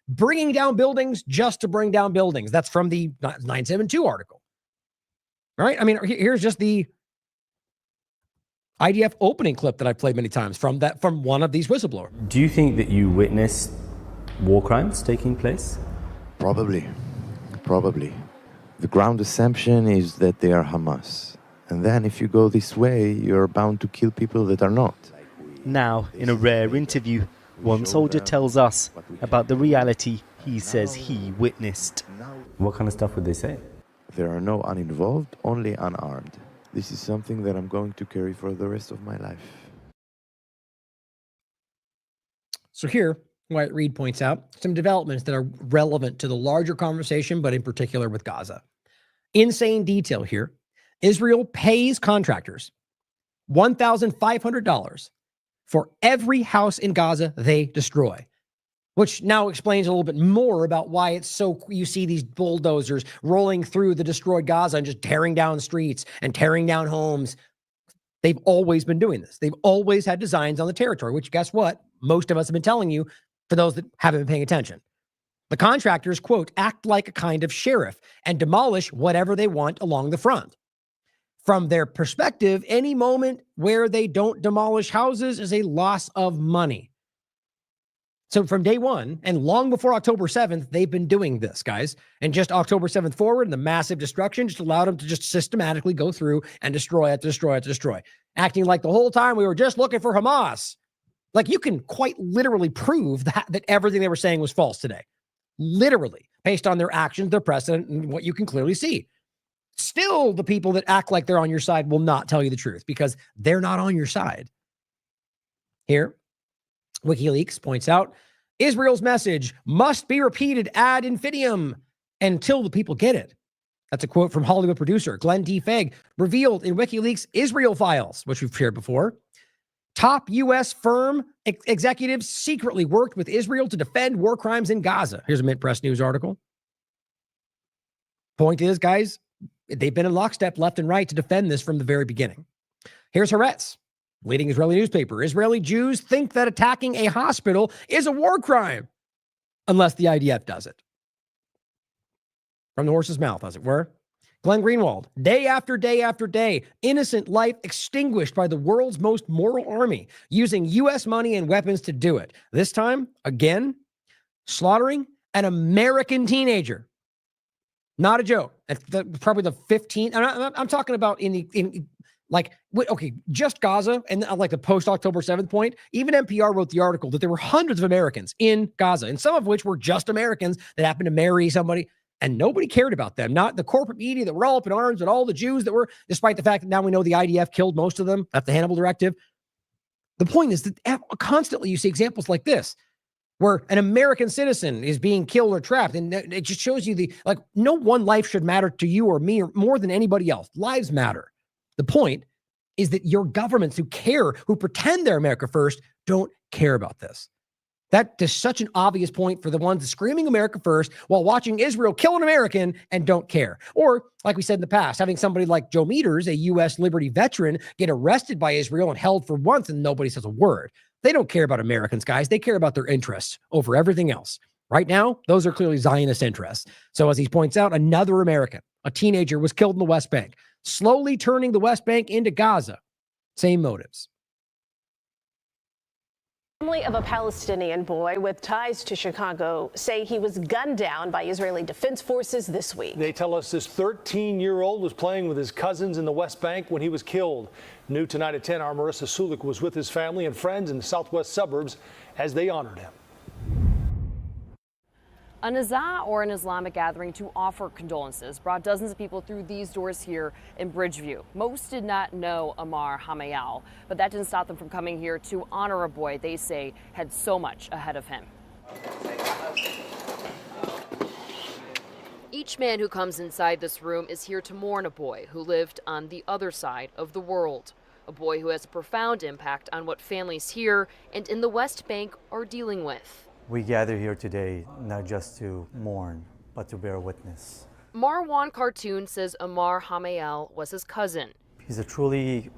bringing down buildings just to bring down buildings. That's from the 972 article. All right. Here's just the IDF opening clip that I've played many times from one of these whistleblowers. Do you think that you witnessed war crimes taking place? Probably. Probably. The ground assumption is that they are Hamas. And then if you go this way, you're bound to kill people that are not. Now, in a rare interview, one soldier tells us about the reality he says he witnessed. What kind of stuff would they say? There are no uninvolved, only unarmed. This is something that I'm going to carry for the rest of my life. So here, Wyatt Reed points out some developments that are relevant to the larger conversation, but in particular with Gaza. Insane detail here. Israel pays contractors $1,500 for every house in Gaza they destroy, which now explains a little bit more about why it's so, you see these bulldozers rolling through the destroyed Gaza and just tearing down streets and tearing down homes. They've always been doing this. They've always had designs on the territory, which guess what? Most of us have been telling you, for those that haven't been paying attention. The contractors, quote, act like a kind of sheriff and demolish whatever they want along the front. From their perspective, any moment where they don't demolish houses is a loss of money. So from day one, and long before October 7th, they've been doing this, guys. And just October 7th forward, and the massive destruction just allowed them to just systematically go through and destroy, acting like the whole time we were just looking for Hamas. Like, you can quite literally prove that everything they were saying was false today. Literally, based on their actions, their precedent, and what you can clearly see. Still, the people that act like they're on your side will not tell you the truth because they're not on your side. Here, WikiLeaks points out, Israel's message must be repeated ad infinitum until the people get it. That's a quote from Hollywood producer Glenn D. Fegg, revealed in WikiLeaks Israel files, which we've shared before. Top U.S. firm executives secretly worked with Israel to defend war crimes in Gaza. Here's a Mint Press News article. Point is, guys, they've been in lockstep left and right to defend this from the very beginning. Here's Haaretz, leading Israeli newspaper. Israeli Jews think that attacking a hospital is a war crime, unless the IDF does it. From the horse's mouth, as it were. Glenn Greenwald, day after day after day, innocent life extinguished by the world's most mortal army, using U.S. money and weapons to do it. This time, again, slaughtering an American teenager. Not a joke. Probably the 15th. I'm talking about just Gaza and like the post-October 7th point. Even NPR wrote the article that there were hundreds of Americans in Gaza, and some of which were just Americans that happened to marry somebody, and nobody cared about them. Not the corporate media that were all up in arms and all the Jews that were, despite the fact that now we know the IDF killed most of them at the Hannibal Directive. The point is that constantly you see examples like this, where an American citizen is being killed or trapped. And it just shows you no one life should matter to you or me or more than anybody else. Lives matter. The point is that your governments who care, who pretend they're America first, don't care about this. That is such an obvious point for the ones screaming America first while watching Israel kill an American and don't care. Or, like we said in the past, having somebody like Joe Meters, a U.S. Liberty veteran, get arrested by Israel and held for months and nobody says a word. They don't care about Americans, guys. They care about their interests over everything else. Right now, those are clearly Zionist interests. So as he points out, another American, a teenager, was killed in the West Bank, slowly turning the West Bank into Gaza. Same motives. Family of a Palestinian boy with ties to Chicago say he was gunned down by Israeli Defense Forces this week. They tell us this 13-year-old was playing with his cousins in the West Bank when he was killed. New tonight at 10, our Marissa Sulik was with his family and friends in the southwest suburbs as they honored him. A Nazah, or an Islamic gathering to offer condolences, brought dozens of people through these doors here in Bridgeview. Most did not know Ammar Hamayal, but that didn't stop them from coming here to honor a boy they say had so much ahead of him. Each man who comes inside this room is here to mourn a boy who lived on the other side of the world. A boy who has a profound impact on what families here and in the West Bank are dealing with. We gather here today not just to mourn, but to bear witness. Marwan Cartoon says Ammar Hamayal was his cousin. He's a truly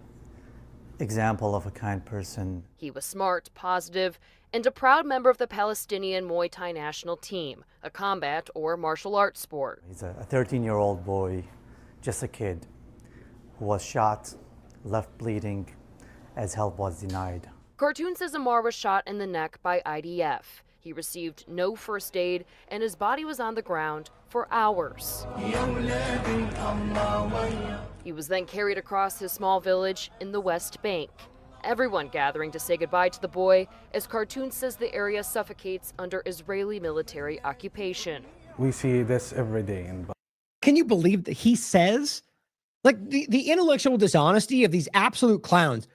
example of a kind person. He was smart, positive, and a proud member of the Palestinian Muay Thai national team, a combat or martial arts sport. He's a 13-year-old boy, just a kid, who was shot, left bleeding, as help was denied. Cartoon says Ammar was shot in the neck by IDF. He received no first aid, and his body was on the ground for for hours. He was then carried across his small village in the West Bank. Everyone gathering to say goodbye to the boy as Cartoon says the area suffocates under Israeli military occupation. We see this every day. Can you believe that he says? Like the intellectual dishonesty of these absolute clowns.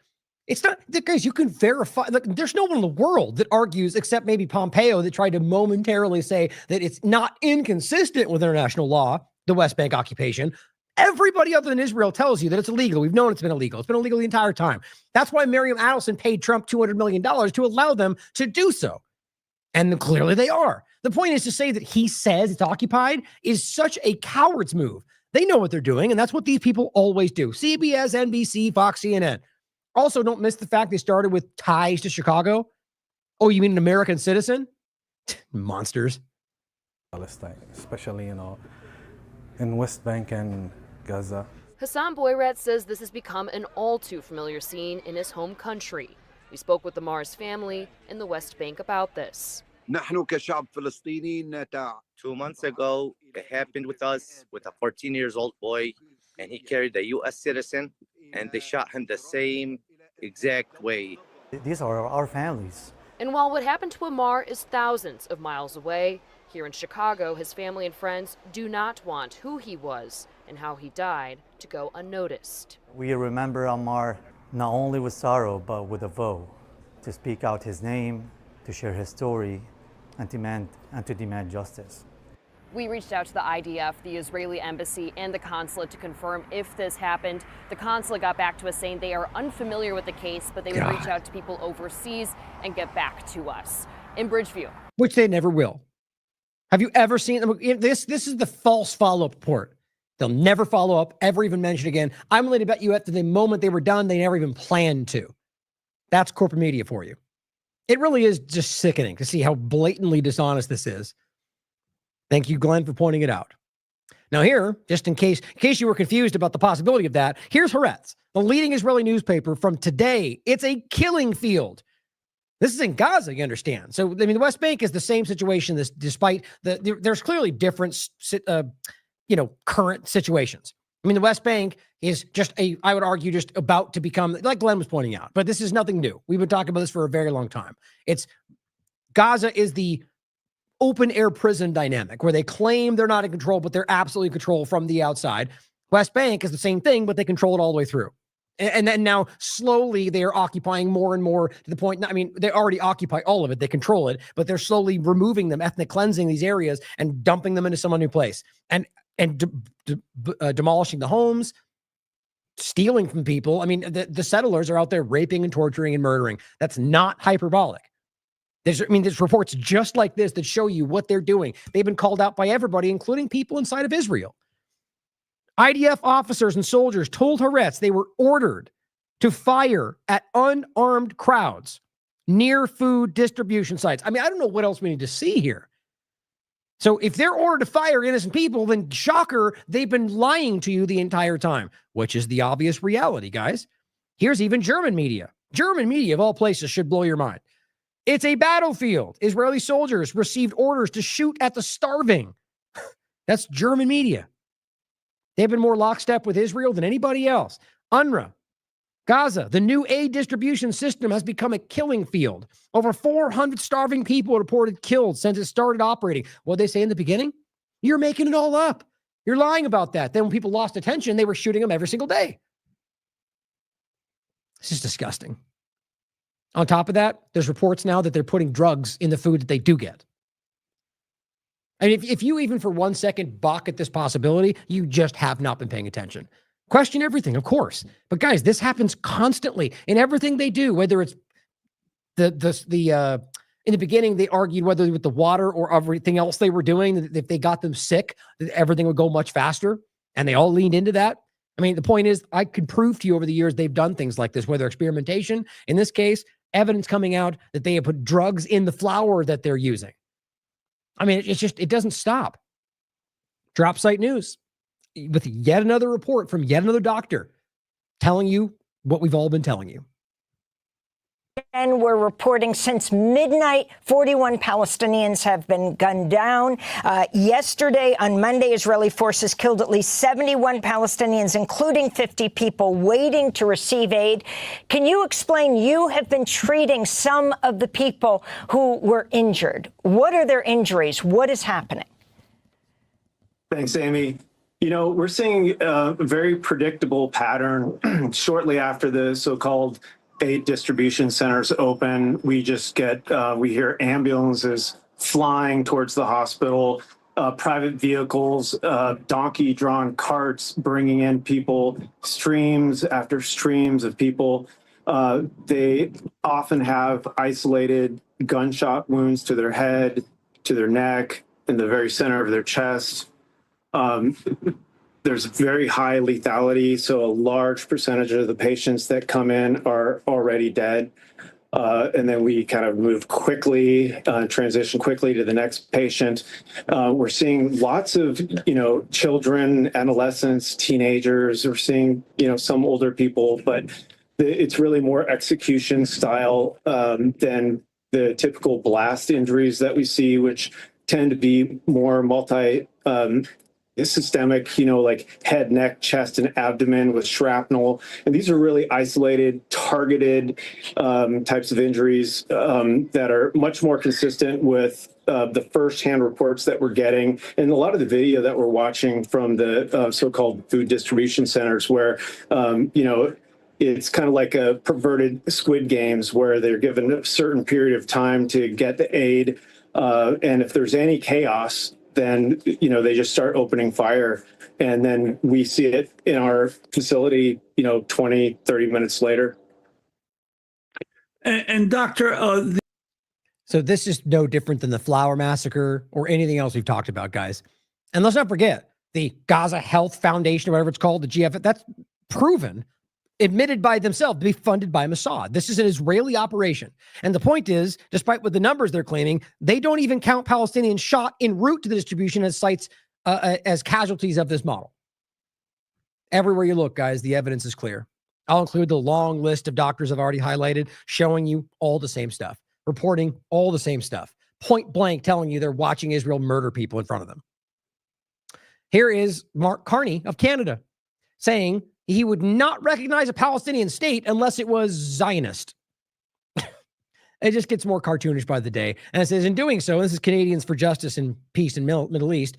It's not, guys, you can verify. Like, there's no one in the world that argues, except maybe Pompeo, that tried to momentarily say that it's not inconsistent with international law, the West Bank occupation. Everybody other than Israel tells you that it's illegal. We've known it's been illegal. It's been illegal the entire time. That's why Miriam Adelson paid Trump $200 million to allow them to do so. And clearly they are. The point is to say that he says it's occupied is such a coward's move. They know what they're doing, and that's what these people always do. CBS, NBC, Fox, CNN. Also, don't miss the fact they started with ties to Chicago. Oh, you mean an American citizen? Monsters. Palestine, especially, in West Bank and Gaza. Hassan Boyrat says this has become an all too familiar scene in his home country. We spoke with the Mars family in the West Bank about this. 2 months ago, it happened with us, with a 14-year-old boy, and he carried a U.S. citizen, and they shot him the same exact way. These are our families. And while what happened to Amar is thousands of miles away, here in Chicago, his family and friends do not want who he was and how he died to go unnoticed. We remember Amar not only with sorrow, but with a vow, to speak out his name, to share his story, and to demand justice. We reached out to the IDF, the Israeli embassy, and the consulate to confirm if this happened. The consulate got back to us saying they are unfamiliar with the case, but they would reach out to people overseas and get back to us. In Bridgeview. Which they never will. Have you ever seen this? This is the false follow-up report. They'll never follow up, ever even mention again. I'm willing to bet you at the moment they were done, they never even planned to. That's corporate media for you. It really is just sickening to see how blatantly dishonest this is. Thank you, Glenn, for pointing it out. Now here, just in case you were confused about the possibility of that, here's Haaretz, the leading Israeli newspaper from today. It's a killing field. This is in Gaza, you understand. So, I mean, the West Bank is the same situation, despite there's clearly different, current situations. I mean, the West Bank is just I would argue, just about to become, like Glenn was pointing out, but this is nothing new. We've been talking about this for a very long time. Gaza is the open air prison dynamic where they claim they're not in control, but they're absolutely in control from the outside. West Bank is the same thing, but they control it all the way through. And then now slowly they are occupying more and more to the point. I mean, they already occupy all of it. They control it, but they're slowly removing them, ethnic cleansing these areas and dumping them into some new place and demolishing the homes, stealing from people. I mean, the settlers are out there raping and torturing and murdering. That's not hyperbolic. There's reports just like this that show you what they're doing. They've been called out by everybody, including people inside of Israel. IDF officers and soldiers told Haaretz they were ordered to fire at unarmed crowds near food distribution sites. I mean, I don't know what else we need to see here. So if they're ordered to fire innocent people, then shocker, they've been lying to you the entire time, which is the obvious reality, guys. Here's even German media. German media, of all places, should blow your mind. It's a battlefield. Israeli soldiers received orders to shoot at the starving. That's German media. They've been more lockstep with Israel than anybody else. UNRWA, Gaza, the new aid distribution system has become a killing field. Over 400 starving people reported killed since it started operating. What did they say in the beginning? You're making it all up. You're lying about that. Then when people lost attention, they were shooting them every single day. This is disgusting. On top of that, there's reports now that they're putting drugs in the food that they do get. And if you even for 1 second balk at this possibility, you just have not been paying attention. Question everything, of course. But guys, this happens constantly in everything they do, whether it's in the beginning, they argued whether with the water or everything else they were doing, that if they got them sick, that everything would go much faster. And they all leaned into that. I mean, the point is, I could prove to you over the years they've done things like this, whether experimentation, in this case, evidence coming out that they have put drugs in the flour that they're using. I mean, it doesn't stop. Drop site news with yet another report from yet another doctor telling you what we've all been telling you. And we're reporting since midnight, 41 Palestinians have been gunned down. Yesterday, on Monday, Israeli forces killed at least 71 Palestinians, including 50 people waiting to receive aid. Can you explain? You have been treating some of the people who were injured. What are their injuries? What is happening? Thanks, Amy. You know, we're seeing a very predictable pattern shortly after the so-called aid distribution centers open. We just get, we hear ambulances flying towards the hospital, private vehicles, donkey-drawn carts bringing in people, streams after streams of people. They often have isolated gunshot wounds to their head, to their neck, in the very center of their chest. There's very high lethality, so a large percentage of the patients that come in are already dead. And then we kind of move quickly, transition quickly to the next patient. We're seeing lots of, children, adolescents, teenagers. We're seeing, some older people, but it's really more execution style than the typical blast injuries that we see, which tend to be more systemic, like head, neck, chest, and abdomen with shrapnel. And these are really isolated, targeted types of injuries that are much more consistent with the firsthand reports that we're getting. And a lot of the video that we're watching from the so-called food distribution centers where, it's kind of like a perverted Squid Games where they're given a certain period of time to get the aid. And if there's any chaos, then, they just start opening fire. And then we see it in our facility, 20, 30 minutes later. And Doctor, so this is no different than the Flower Massacre or anything else we've talked about, guys. And let's not forget the Gaza Health Foundation, or whatever it's called, the GF, that's proven, admitted by themselves to be funded by Mossad. This is an Israeli operation. And the point is, despite what the numbers they're claiming, they don't even count Palestinians shot en route to the distribution as sites as casualties of this model. Everywhere you look, guys, the evidence is clear. I'll include the long list of doctors I've already highlighted, showing you all the same stuff, reporting all the same stuff, point blank telling you they're watching Israel murder people in front of them. Here is Mark Carney of Canada saying he would not recognize a Palestinian state unless it was Zionist. It just gets more cartoonish by the day. And it says, in doing so, this is Canadians for Justice and Peace in Middle East.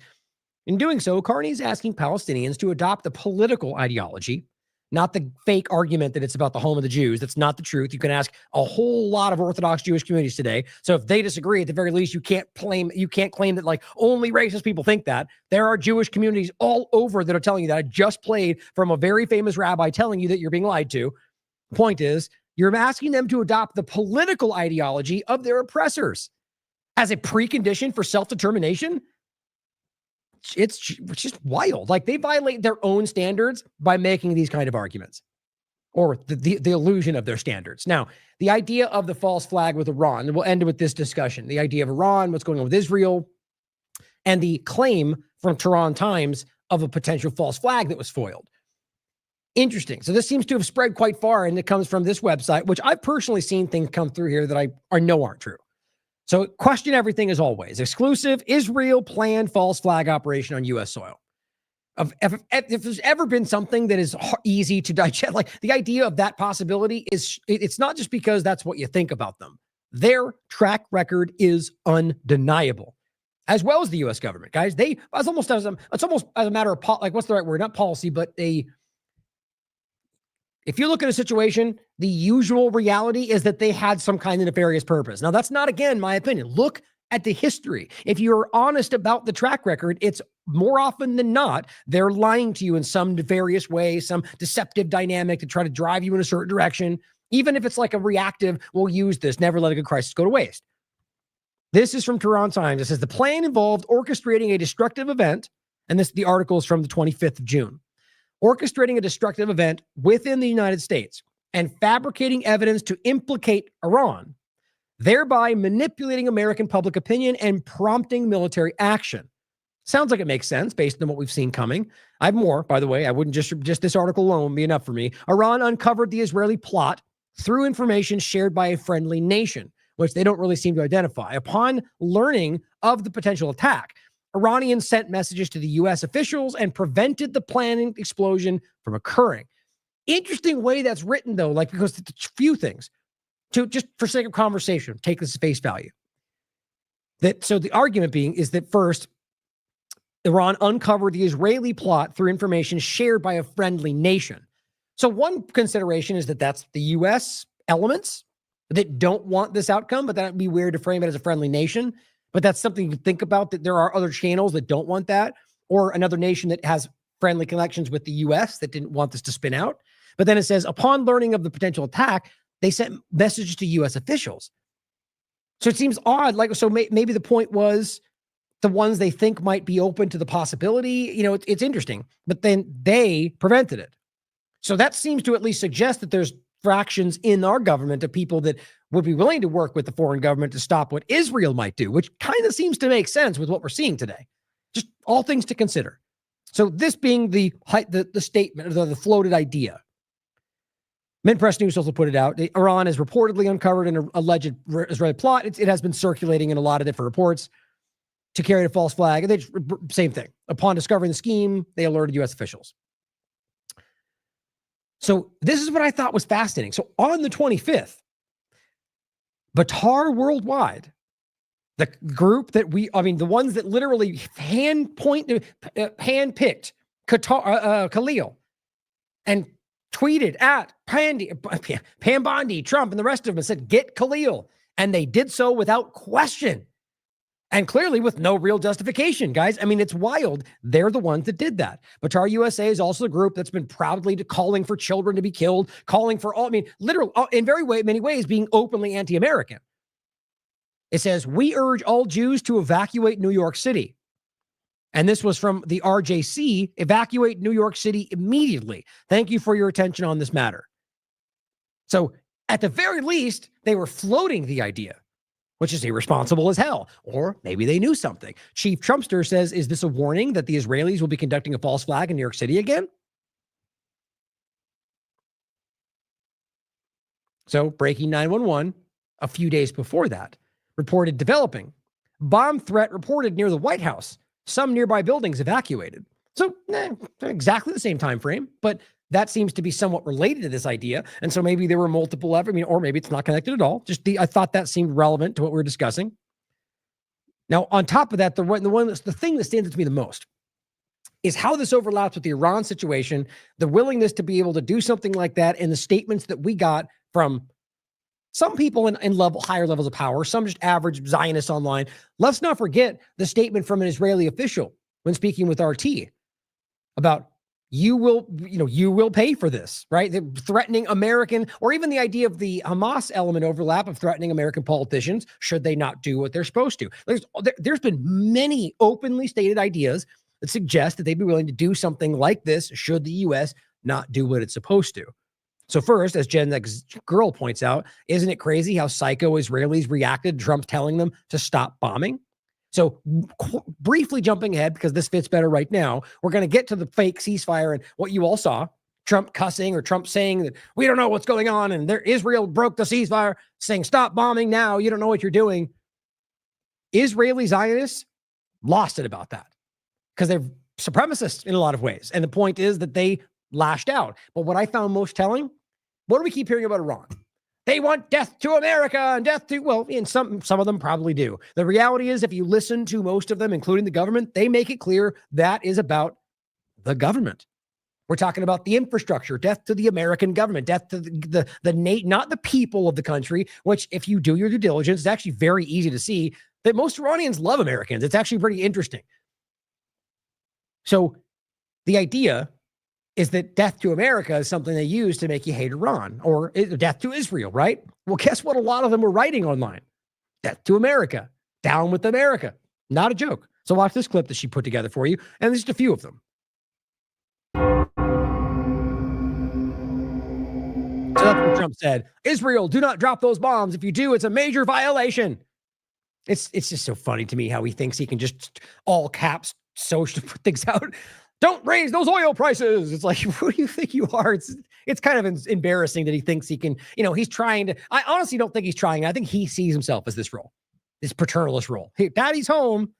In doing so, Carney is asking Palestinians to adopt the political ideology, not the fake argument that it's about the home of the Jews. That's not the truth. You can ask a whole lot of Orthodox Jewish communities today. So if they disagree, at the very least, you can't claim that like only racist people think that. There are Jewish communities all over that are telling you that. I just played from a very famous rabbi telling you that you're being lied to. Point is, you're asking them to adopt the political ideology of their oppressors as a precondition for self-determination. It's just wild. Like, they violate their own standards by making these kind of arguments, or the illusion of their standards. Now, the idea of the false flag with Iran, and we'll end with this discussion, the idea of Iran, what's going on with Israel, and the claim from Tehran Times of a potential false flag that was foiled. Interesting. So this seems to have spread quite far, and it comes from this website, which I've personally seen things come through here that I know aren't true. So question everything as always. Exclusive, Israel planned false flag operation on U.S. soil. If there's ever been something that is easy to digest, like the idea of that possibility is, it's not just because that's what you think about them. Their track record is undeniable, as well as the U.S. government, guys. It's almost as a matter of, what's the right word? Not policy, but if you look at a situation, the usual reality is that they had some kind of nefarious purpose. Now, that's not, again, my opinion. Look at the history. If you're honest about the track record, it's more often than not, they're lying to you in some nefarious way, some deceptive dynamic to try to drive you in a certain direction. Even if it's like a reactive, we'll use this, never let a good crisis go to waste. This is from Tehran Times. It says the plan involved orchestrating a destructive event, and the article is from the 25th of June. Orchestrating a destructive event within the United States and fabricating evidence to implicate Iran, thereby manipulating American public opinion and prompting military action. Sounds like it makes sense based on what we've seen coming. I have more, by the way. I wouldn't just this article alone be enough for me. Iran uncovered the Israeli plot through information shared by a friendly nation, which they don't really seem to identify. Upon learning of the potential attack, Iranians sent messages to the U.S. officials and prevented the planned explosion from occurring. Interesting way that's written, though, like, because a few things. To just for sake of conversation, take this at face value. So the argument being is that first, Iran uncovered the Israeli plot through information shared by a friendly nation. So one consideration is that that's the U.S. elements that don't want this outcome, but that would be weird to frame it as a friendly nation. But that's something you think about, that there are other channels that don't want that, or another nation that has friendly connections with the U.S. that didn't want this to spin out. But then it says, upon learning of the potential attack, they sent messages to U.S. officials. So it seems odd. Like, so maybe the point was the ones they think might be open to the possibility. You know, it's interesting, but then they prevented it. So that seems to at least suggest that there's fractions in our government of people that would be willing to work with the foreign government to stop what Israel might do, which kind of seems to make sense with what we're seeing today. Just all things to consider. So this being the statement, or the floated idea. Mint Press News also put it out. Iran has reportedly uncovered an alleged Israeli plot. It has been circulating in a lot of different reports to carry a false flag. And same thing. Upon discovering the scheme, they alerted U.S. officials. So this is what I thought was fascinating. So on the 25th, Batar Worldwide, the group that the ones that literally handpicked Khalil and tweeted at Pambondi, Trump, and the rest of them and said, get Khalil. And they did so without question. And clearly with no real justification, guys. I mean, it's wild. They're the ones that did that. Batar USA is also the group that's been proudly calling for children to be killed, calling for all, literally, in many ways, being openly anti-American. It says, we urge all Jews to evacuate New York City. And this was from the RJC, evacuate New York City immediately. Thank you for your attention on this matter. So at the very least, they were floating the idea, which is irresponsible as hell. Or maybe they knew something. Chief Trumpster says, is this a warning that the Israelis will be conducting a false flag in New York City again? So breaking 911, a few days before that, reported developing. Bomb threat reported near the White House. Some nearby buildings evacuated. So exactly the same time frame, but that seems to be somewhat related to this idea. And so maybe there were multiple, or maybe it's not connected at all. I thought that seemed relevant to what we were discussing. Now, on top of that, the thing that stands out to me the most is how this overlaps with the Iran situation, the willingness to be able to do something like that, and the statements that we got from some people in higher levels of power, some just average Zionists online. Let's not forget the statement from an Israeli official when speaking with RT about you will pay for this, right? They're threatening American, or even the idea of the Hamas element overlap of threatening American politicians should they not do what they're supposed to. There's been many openly stated ideas that suggest that they'd be willing to do something like this should the U.S. not do what it's supposed to. So first, as Gen X Girl points out, isn't it crazy how psycho Israelis reacted to Trump telling them to stop bombing? So briefly jumping ahead, because this fits better right now, we're going to get to the fake ceasefire and what you all saw, Trump cussing or Trump saying that we don't know what's going on and Israel broke the ceasefire, saying stop bombing now, you don't know what you're doing. Israeli Zionists lost it about that because they're supremacists in a lot of ways. And the point is that they lashed out. But what I found most telling, what do we keep hearing about Iran? They want death to America and death to, well, and some of them probably do. The reality is, if you listen to most of them, including the government, they make it clear that is about the government. We're talking about the infrastructure, death to the American government, death to not the people of the country, which if you do your due diligence, it's actually very easy to see that most Iranians love Americans. It's actually pretty interesting. So the idea is that death to America is something they use to make you hate Iran, or death to Israel, right? Well, guess what a lot of them were writing online? Death to America. Down with America. Not a joke. So watch this clip that she put together for you, and there's just a few of them. So that's what Trump said. Israel, do not drop those bombs. If you do, it's a major violation. It's just so funny to me how he thinks he can just all caps social put things out. Don't raise those oil prices. It's like, who do you think you are? it's kind of embarrassing that he thinks he can, he's trying to, I honestly don't think he's trying. I think he sees himself as this role, this paternalist role. Hey, daddy's home.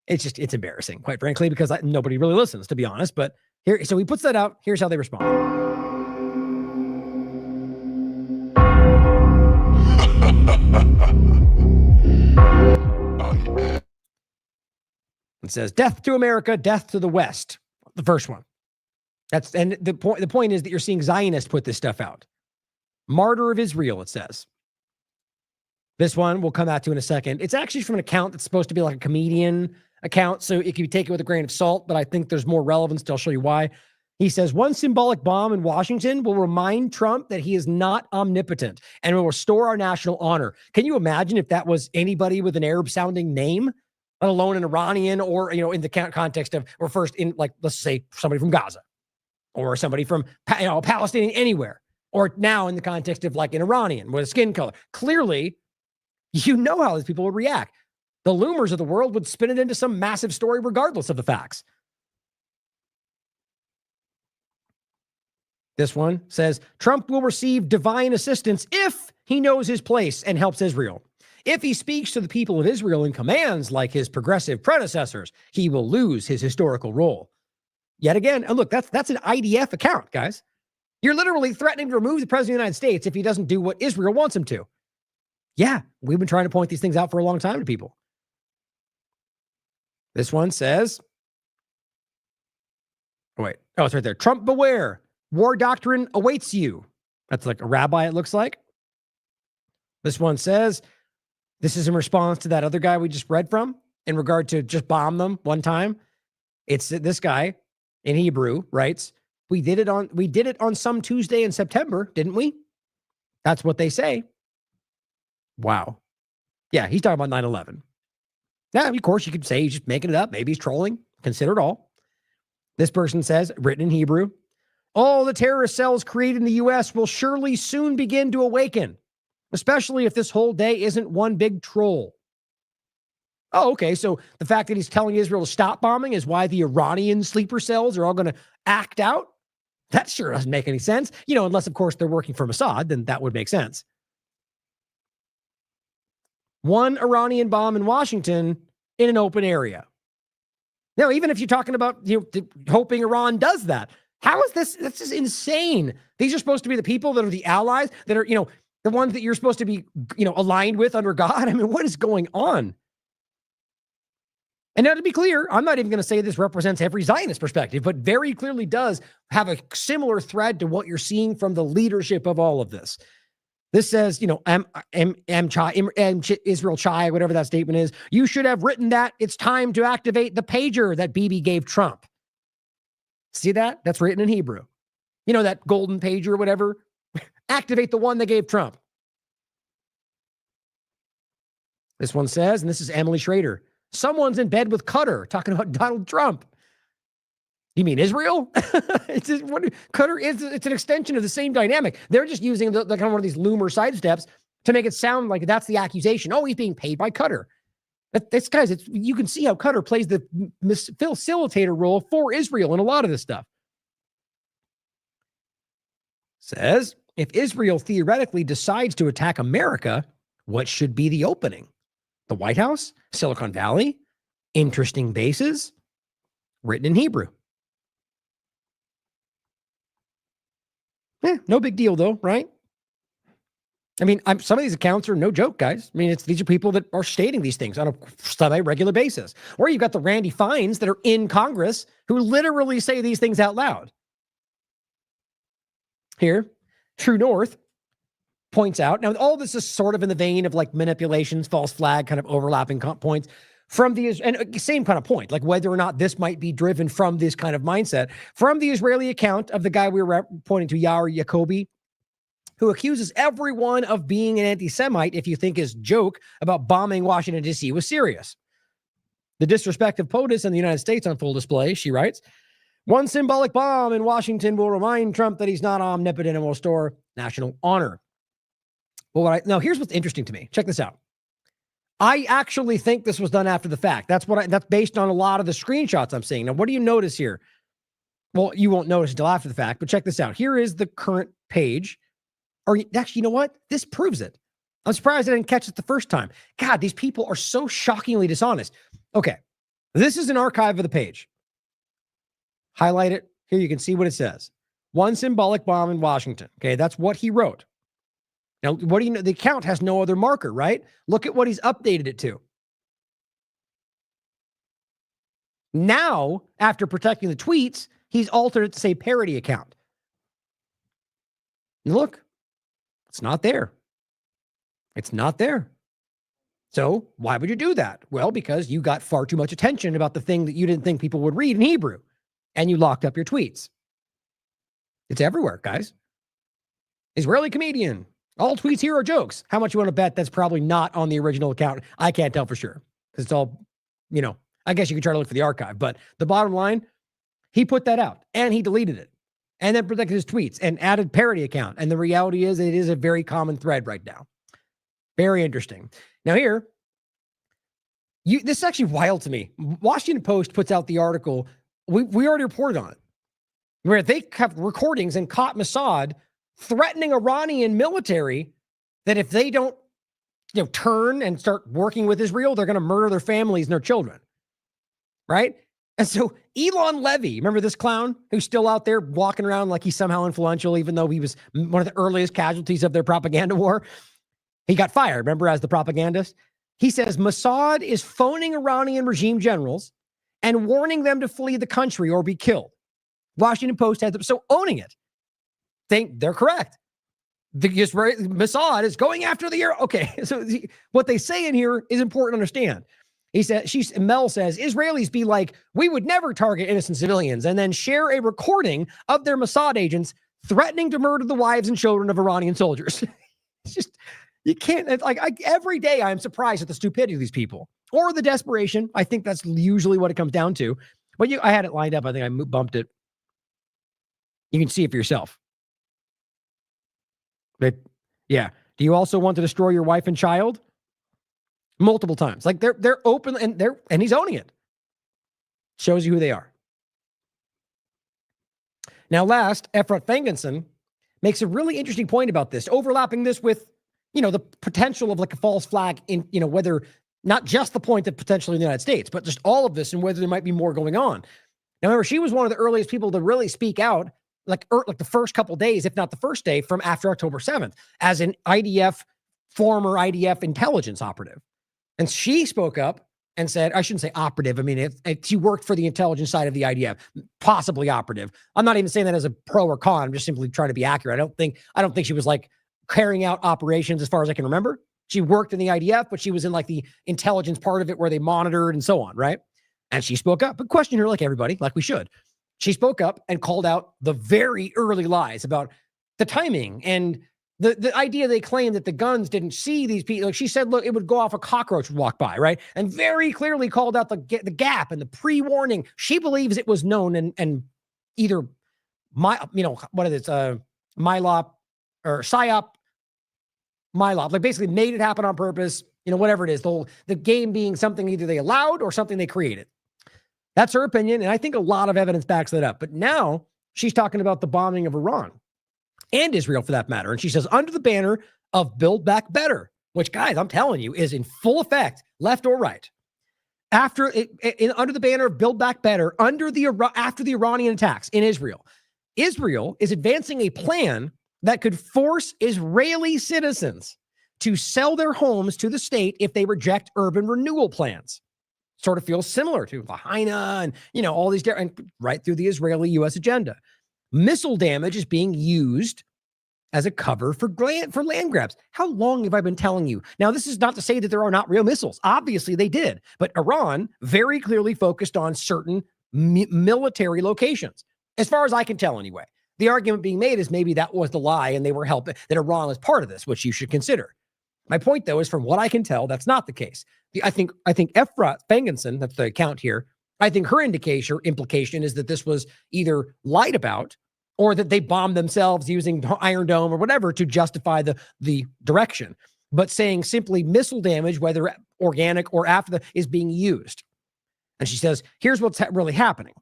It's embarrassing, quite frankly, because nobody really listens, to be honest. But here, so he puts that out. Here's how they respond. It says, death to America, death to the West. The first one. And the point is that you're seeing Zionists put this stuff out. Martyr of Israel, it says. This one we'll come out to in a second. It's actually from an account that's supposed to be like a comedian account, so it can be taken with a grain of salt, but I think there's more relevance. I'll show you why. He says, one symbolic bomb in Washington will remind Trump that he is not omnipotent and will restore our national honor. Can you imagine if that was anybody with an Arab-sounding name, let alone an Iranian, or, in the context of, or first in, like, let's say somebody from Gaza or somebody from, Palestinian anywhere, or now in the context of like an Iranian with a skin color. Clearly, how these people would react. The loomers of the world would spin it into some massive story regardless of the facts. This one says, Trump will receive divine assistance if he knows his place and helps Israel. If he speaks to the people of Israel in commands like his progressive predecessors, he will lose his historical role. Yet again, and look, that's an IDF account, guys. You're literally threatening to remove the president of the United States if he doesn't do what Israel wants him to. Yeah, we've been trying to point these things out for a long time to people. This one says, it's right there. Trump beware. War doctrine awaits you. That's like a rabbi, it looks like. This one says, this is in response to that other guy we just read from in regard to just bomb them one time. It's this guy in Hebrew writes, we did it on some Tuesday in September, didn't we? That's what they say. Wow. Yeah, he's talking about 9/11. Yeah, of course, you could say he's just making it up. Maybe he's trolling. Consider it all. This person says, written in Hebrew, all the terrorist cells created in the U.S. will surely soon begin to awaken, especially if this whole day isn't one big troll. Oh, okay. So the fact that he's telling Israel to stop bombing is why the Iranian sleeper cells are all going to act out? That sure doesn't make any sense. Unless, of course, they're working for Mossad, then that would make sense. One Iranian bomb in Washington in an open area. Now, even if you're talking about, hoping Iran does that, how is this? That's just insane. These are supposed to be the people that are the allies, that are, the ones that you're supposed to be, aligned with under God. I mean, what is going on? And now, to be clear, I'm not even going to say this represents every Zionist perspective, but very clearly does have a similar thread to what you're seeing from the leadership of all of this. This says, Israel Chai, whatever that statement is, you should have written that it's time to activate the pager that Bibi gave Trump. See that? That's written in Hebrew. That golden pager or whatever. Activate the one they gave Trump. This one says, and this is Emily Schrader, someone's in bed with Qatar, talking about Donald Trump. You mean Israel? It's an extension of the same dynamic. They're just using the kind of one of these loomer sidesteps to make it sound like that's the accusation. Oh, he's being paid by Qatar. You can see how Qatar plays the facilitator role for Israel in a lot of this stuff. Says, if Israel theoretically decides to attack America, what should be the opening? The White House? Silicon Valley? Interesting bases? Written in Hebrew. No big deal, though, right? I mean, some of these accounts are no joke, guys. I mean, these are people that are stating these things on a semi-regular basis. Or you've got the Randy Fines that are in Congress who literally say these things out loud. Here, True North points out, now all this is sort of in the vein of like manipulations, false flag, kind of overlapping points from the, and same kind of point, like whether or not this might be driven from this kind of mindset, from the Israeli account of the guy we were pointing to, Yair Jacobi, who accuses everyone of being an anti-Semite if you think his joke about bombing Washington, D.C. was serious. The disrespect of POTUS and the United States on full display, she writes, one symbolic bomb in Washington will remind Trump that he's not omnipotent and will restore national honor. Well, now here's what's interesting to me. Check this out. I actually think this was done after the fact. That's based on a lot of the screenshots I'm seeing. Now, what do you notice here? Well, you won't notice until after the fact, but check this out. Here is the current page. Or actually, you know what? This proves it. I'm surprised I didn't catch it the first time. God, these people are so shockingly dishonest. Okay, this is an archive of the page. Highlight it. Here you can see what it says. One symbolic bomb in Washington. Okay, that's what he wrote. Now, what do you know? The account has no other marker, right? Look at what he's updated it to. Now, after protecting the tweets, he's altered it to say parody account. And look, it's not there. It's not there. So why would you do that? Well, because you got far too much attention about the thing that you didn't think people would read in Hebrew, and you locked up your tweets. It's everywhere, guys. Israeli comedian. All tweets here are jokes. How much you want to bet that's probably not on the original account? I can't tell for sure because it's all, you know, I guess you could try to look for the archive, but the bottom line, he put that out and he deleted it and then protected his tweets and added parody account. And the reality is it is a very common thread right now. Very interesting. Now here, this is actually wild to me. Washington Post puts out the article. We already reported on it, where they have recordings and caught Mossad threatening Iranian military that if they don't, you know, turn and start working with Israel, they're going to murder their families and their children. Right? And so Elon Levy, remember this clown who's still out there walking around like he's somehow influential, even though he was one of the earliest casualties of their propaganda war. He got fired, remember, as the propagandist. He says Mossad is phoning Iranian regime generals and warning them to flee the country or be killed. Washington Post had them, so owning it. They're correct. The Israeli Mossad is going after the Arab. Okay, so what they say in here is important to understand. He said, Mel says, Israelis be like, we would never target innocent civilians, and then share a recording of their Mossad agents threatening to murder the wives and children of Iranian soldiers. It's just, you can't, every day I'm surprised at the stupidity of these people or the desperation. I think that's usually what it comes down to. But I had it lined up. I think I bumped it. You can see it for yourself. But yeah. Do you also want to destroy your wife and child? Multiple times. Like they're open and he's owning it. Shows you who they are. Now last, Efrat Fengenson makes a really interesting point about this, overlapping this with, you know, the potential of like a false flag in, you know, whether not just the point that potentially in the United States, but just all of this and whether there might be more going on. Now remember, she was one of the earliest people to really speak out like the first couple days, if not the first day from after October 7th as an former IDF intelligence operative. And she spoke up and said, I shouldn't say operative. I mean, she worked for the intelligence side of the IDF, possibly operative. I'm not even saying that as a pro or con. I'm just simply trying to be accurate. I don't think she was like carrying out operations as far as I can remember. She worked in the IDF, but she was in like the intelligence part of it where they monitored and so on, right? And she spoke up, but questioned her like everybody, like we should. She spoke up and called out the very early lies about the timing and the idea they claimed that the guns didn't see these people. Like she said, look, it would go off a cockroach would walk by, right? And very clearly called out the gap and the pre-warning. She believes it was known and either MILOP or PSYOP, MILOP, like basically made it happen on purpose, you know, whatever it is, the game being something either they allowed or something they created. That's her opinion, and I think a lot of evidence backs that up. But now she's talking about the bombing of Iran and Israel for that matter. And she says, under the banner of Build Back Better, which, guys, I'm telling you, is in full effect, left or right. Under the banner of Build Back Better, after the Iranian attacks in Israel, Israel is advancing a plan that could force Israeli citizens to sell their homes to the state if they reject urban renewal plans. Sort of feels similar to Lahaina and, you know, all these different, right through the Israeli-U.S. agenda. Missile damage is being used as a cover for land grabs. How long have I been telling you? Now, this is not to say that there are not real missiles. Obviously, they did. But Iran very clearly focused on certain military locations, as far as I can tell anyway. The argument being made is maybe that was the lie and they were helping, that Iran was part of this, which you should consider. My point, though, is from what I can tell, that's not the case. I think Efrat Fengenson, that's the account here, I think her implication is that this was either lied about or that they bombed themselves using Iron Dome or whatever to justify the direction. But saying simply missile damage, whether organic or after is being used. And she says, here's what's really happening.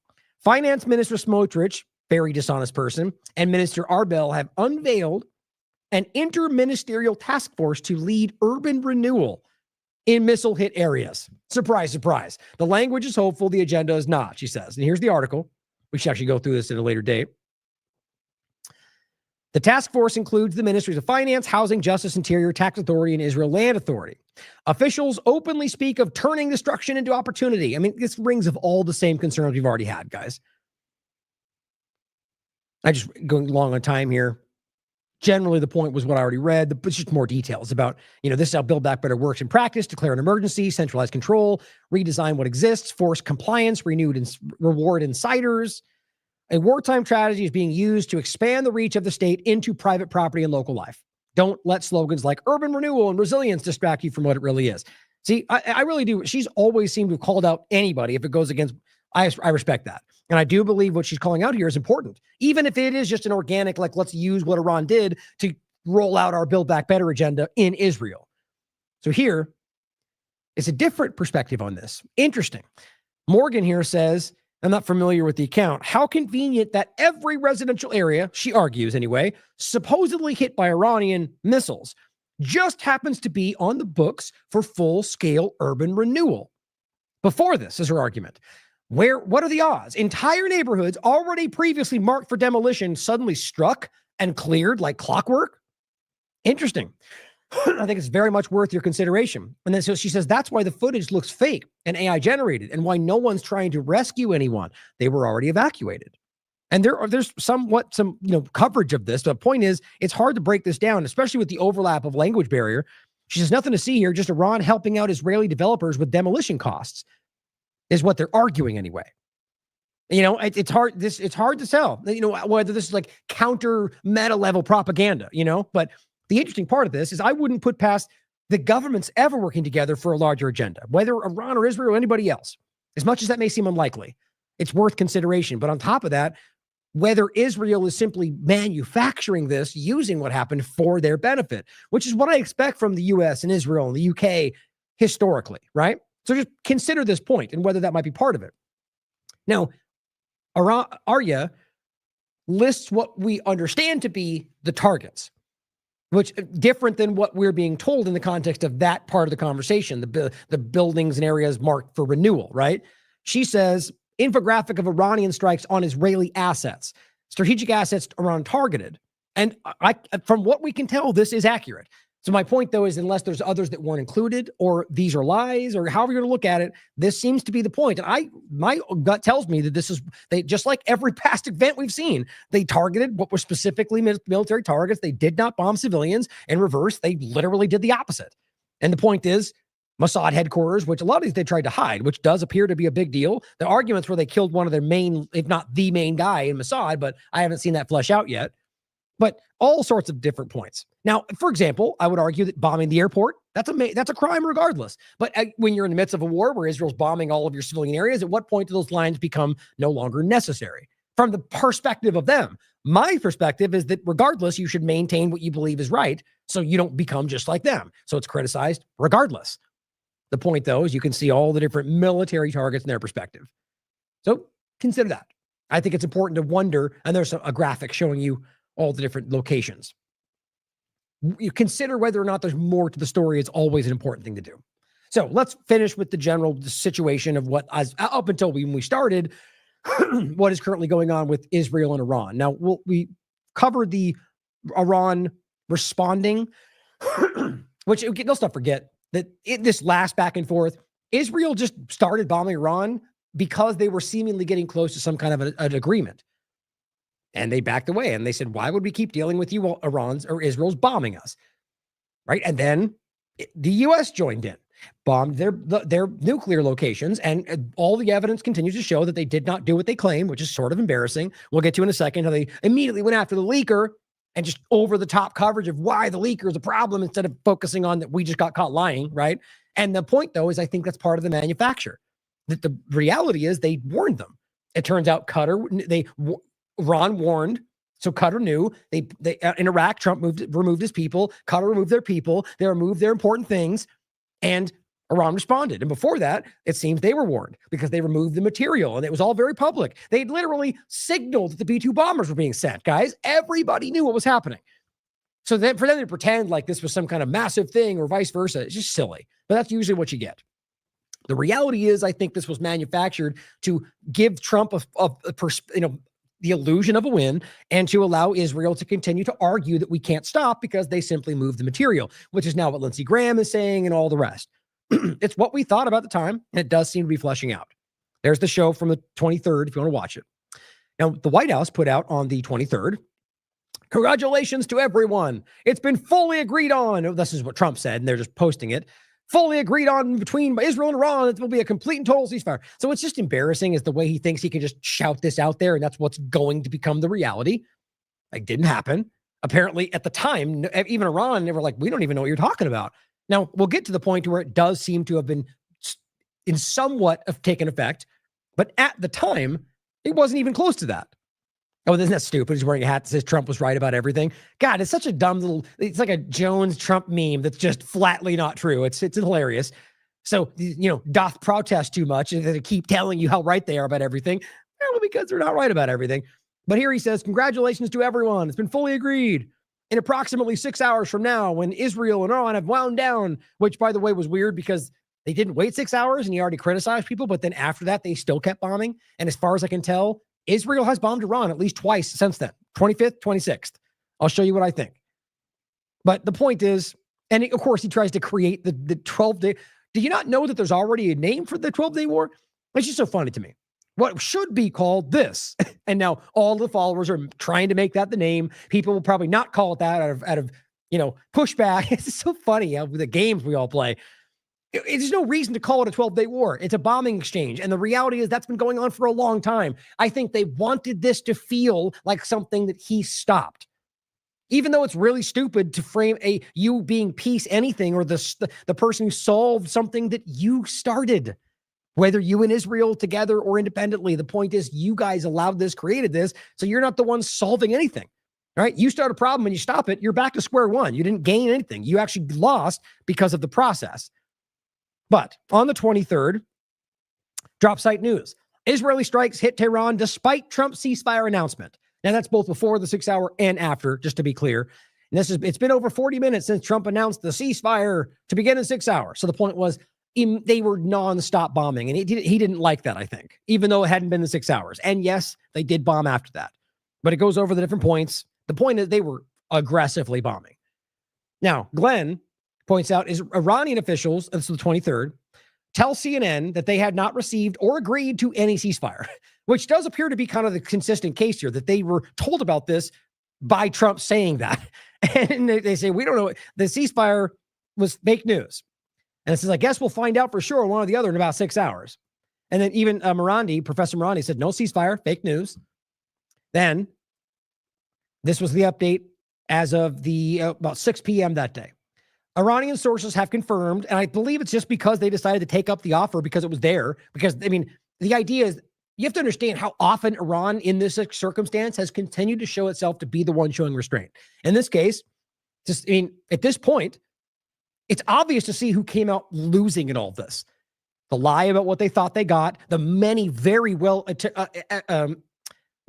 Finance Minister Smotrich, very dishonest person, and Minister Arbel have unveiled an interministerial task force to lead urban renewal in missile hit areas. Surprise, surprise. The language is hopeful, the agenda is not, she says. And here's the article. We should actually go through this at a later date. The task force includes the Ministries of Finance, Housing, Justice, Interior, Tax Authority, and Israel Land Authority. Officials openly speak of turning destruction into opportunity. I mean, this rings of all the same concerns we've already had, guys. I just going long on time here. Generally, the point was what I already read, but it's just more details about, this is how Build Back Better works in practice: declare an emergency, centralize control, redesign what exists, force compliance, renewed and reward insiders. A wartime strategy is being used to expand the reach of the state into private property and local life. Don't let slogans like urban renewal and resilience distract you from what it really is. See, I really do. She's always seemed to have called out anybody if it goes against. I respect that. And I do believe what she's calling out here is important. Even if it is just an organic, like, let's use what Iran did to roll out our Build Back Better agenda in Israel. So here is a different perspective on this. Interesting. Morgan here says, I'm not familiar with the account. How convenient that every residential area, she argues anyway, supposedly hit by Iranian missiles, just happens to be on the books for full-scale urban renewal. Before this is her argument. What are the odds? Entire neighborhoods already previously marked for demolition suddenly struck and cleared like clockwork? Interesting. I think it's very much worth your consideration. And then so she says that's why the footage looks fake and AI generated, and why no one's trying to rescue anyone. They were already evacuated. And there's some coverage of this. But the point is, it's hard to break this down, especially with the overlap of language barrier. She says nothing to see here, just Iran helping out Israeli developers with demolition costs, is what they're arguing anyway. It's hard. It's hard to tell, whether this is like counter meta level propaganda, but the interesting part of this is I wouldn't put past the governments ever working together for a larger agenda, whether Iran or Israel or anybody else. As much as that may seem unlikely, it's worth consideration. But on top of that, whether Israel is simply manufacturing this using what happened for their benefit, which is what I expect from the US and Israel and the UK historically, right? So just consider this point and whether that might be part of it. Now, Arya lists what we understand to be the targets, which different than what we're being told in the context of that part of the conversation, the buildings and areas marked for renewal, right? She says, infographic of Iranian strikes on Israeli assets, strategic assets Iran targeted. And from what we can tell, this is accurate. So my point, though, is unless there's others that weren't included, or these are lies, or however you're going to look at it, this seems to be the point. And my gut tells me that they just like every past event we've seen, they targeted what were specifically military targets. They did not bomb civilians. In reverse, they literally did the opposite. And the point is, Mossad headquarters, which a lot of these they tried to hide, which does appear to be a big deal. The arguments where they killed one of their main, if not the main guy in Mossad, but I haven't seen that flesh out yet. But all sorts of different points. Now, for example, I would argue that bombing the airport, that's a crime regardless. But when you're in the midst of a war where Israel's bombing all of your civilian areas, at what point do those lines become no longer necessary? From the perspective of them, my perspective is that regardless, you should maintain what you believe is right so you don't become just like them. So it's criticized regardless. The point, though, is you can see all the different military targets in their perspective. So consider that. I think it's important to wonder, and there's a graphic showing you all the different locations. You consider whether or not there's more to the story. It's always an important thing to do. So let's finish with the general situation of what, up until when we started, what is currently going on with Israel and Iran. Now, we covered the Iran responding, which let's not forget that this last back and forth, Israel just started bombing Iran because they were seemingly getting close to some kind of an agreement. And they backed away and they said, why would we keep dealing with you while Iran's or Israel's bombing us? Right. And then the U.S. joined in, bombed their nuclear locations. And all the evidence continues to show that they did not do what they claim, which is sort of embarrassing. We'll get to in a second how they immediately went after the leaker and just over the top coverage of why the leaker is a problem instead of focusing on that we just got caught lying. Right. And the point, though, is I think that's part of the manufacture. That the reality is they warned them. It turns out Iran warned, so Qatar knew. They in Iraq, Trump removed his people. Qatar removed their people. They removed their important things, and Iran responded. And before that, it seems they were warned because they removed the material and it was all very public. They literally signaled that the B-2 bombers were being sent, guys. Everybody knew what was happening. So then for them to pretend like this was some kind of massive thing or vice versa, it's just silly. But that's usually what you get. The reality is, I think this was manufactured to give Trump the illusion of a win and to allow Israel to continue to argue that we can't stop because they simply moved the material, which is now what Lindsey Graham is saying and all the rest. It's what we thought about the time, and it does seem to be fleshing out. There's the show from the 23rd if you want to watch it. Now, the White House put out on the 23rd, congratulations to everyone. It's been fully agreed on. This is what Trump said, and they're just posting it. Fully agreed on between Israel and Iran. It will be a complete and total ceasefire. So it's just embarrassing is the way he thinks he can just shout this out there, and that's what's going to become the reality. It didn't happen. Apparently, at the time, even Iran, they were like, we don't even know what you're talking about. Now, we'll get to the point where it does seem to have been in somewhat of taken effect, but at the time, it wasn't even close to that. Oh, isn't that stupid? He's wearing a hat that says Trump was right about everything. God, it's such a dumb little, it's like a Jones-Trump meme that's just flatly not true. It's hilarious. So, doth protest too much and they keep telling you how right they are about everything. Well, because they're not right about everything. But here he says, congratulations to everyone. It's been fully agreed. In approximately 6 hours from now, when Israel and Iran have wound down, which, by the way, was weird because they didn't wait 6 hours and he already criticized people, but then after that, they still kept bombing. And as far as I can tell, Israel has bombed Iran at least twice since then, 25th, 26th. I'll show you what I think. But the point is, and of course, he tries to create the 12-day. Do you not know that there's already a name for the 12-day war? It's just so funny to me. What should be called this. And now all the followers are trying to make that the name. People will probably not call it that out of pushback. It's so funny how the games we all play. There's no reason to call it a 12-day war. It's a bombing exchange. And the reality is that's been going on for a long time. I think they wanted this to feel like something that he stopped. Even though it's really stupid to frame you being peace anything or the person who solved something that you started. Whether you and Israel together or independently, the point is you guys allowed this, created this, so you're not the ones solving anything, right? You start a problem and you stop it, you're back to square one. You didn't gain anything. You actually lost because of the process. But on the 23rd, drop site news. Israeli strikes hit Tehran despite Trump's ceasefire announcement. Now that's both before the 6 hour and after, just to be clear. And it's been over 40 minutes since Trump announced the ceasefire to begin in 6 hours. So the point was, they were nonstop bombing, and he didn't like that, I think, even though it hadn't been the 6 hours. And yes, they did bomb after that, but it goes over the different points. The point is they were aggressively bombing. Now, Glenn points out is Iranian officials, this is the 23rd, tell CNN that they had not received or agreed to any ceasefire, which does appear to be kind of the consistent case here, that they were told about this by Trump saying that. And they say, we don't know. The ceasefire was fake news. And it says, I guess we'll find out for sure one or the other in about 6 hours. And then even Professor Morandi said, no ceasefire, fake news. Then this was the update as of the about 6 p.m. that day. Iranian sources have confirmed, and I believe it's just because they decided to take up the offer because it was there. Because, I mean, the idea is you have to understand how often Iran in this circumstance has continued to show itself to be the one showing restraint. In this case, at this point, it's obvious to see who came out losing in all of this. The lie about what they thought they got, the many very well, not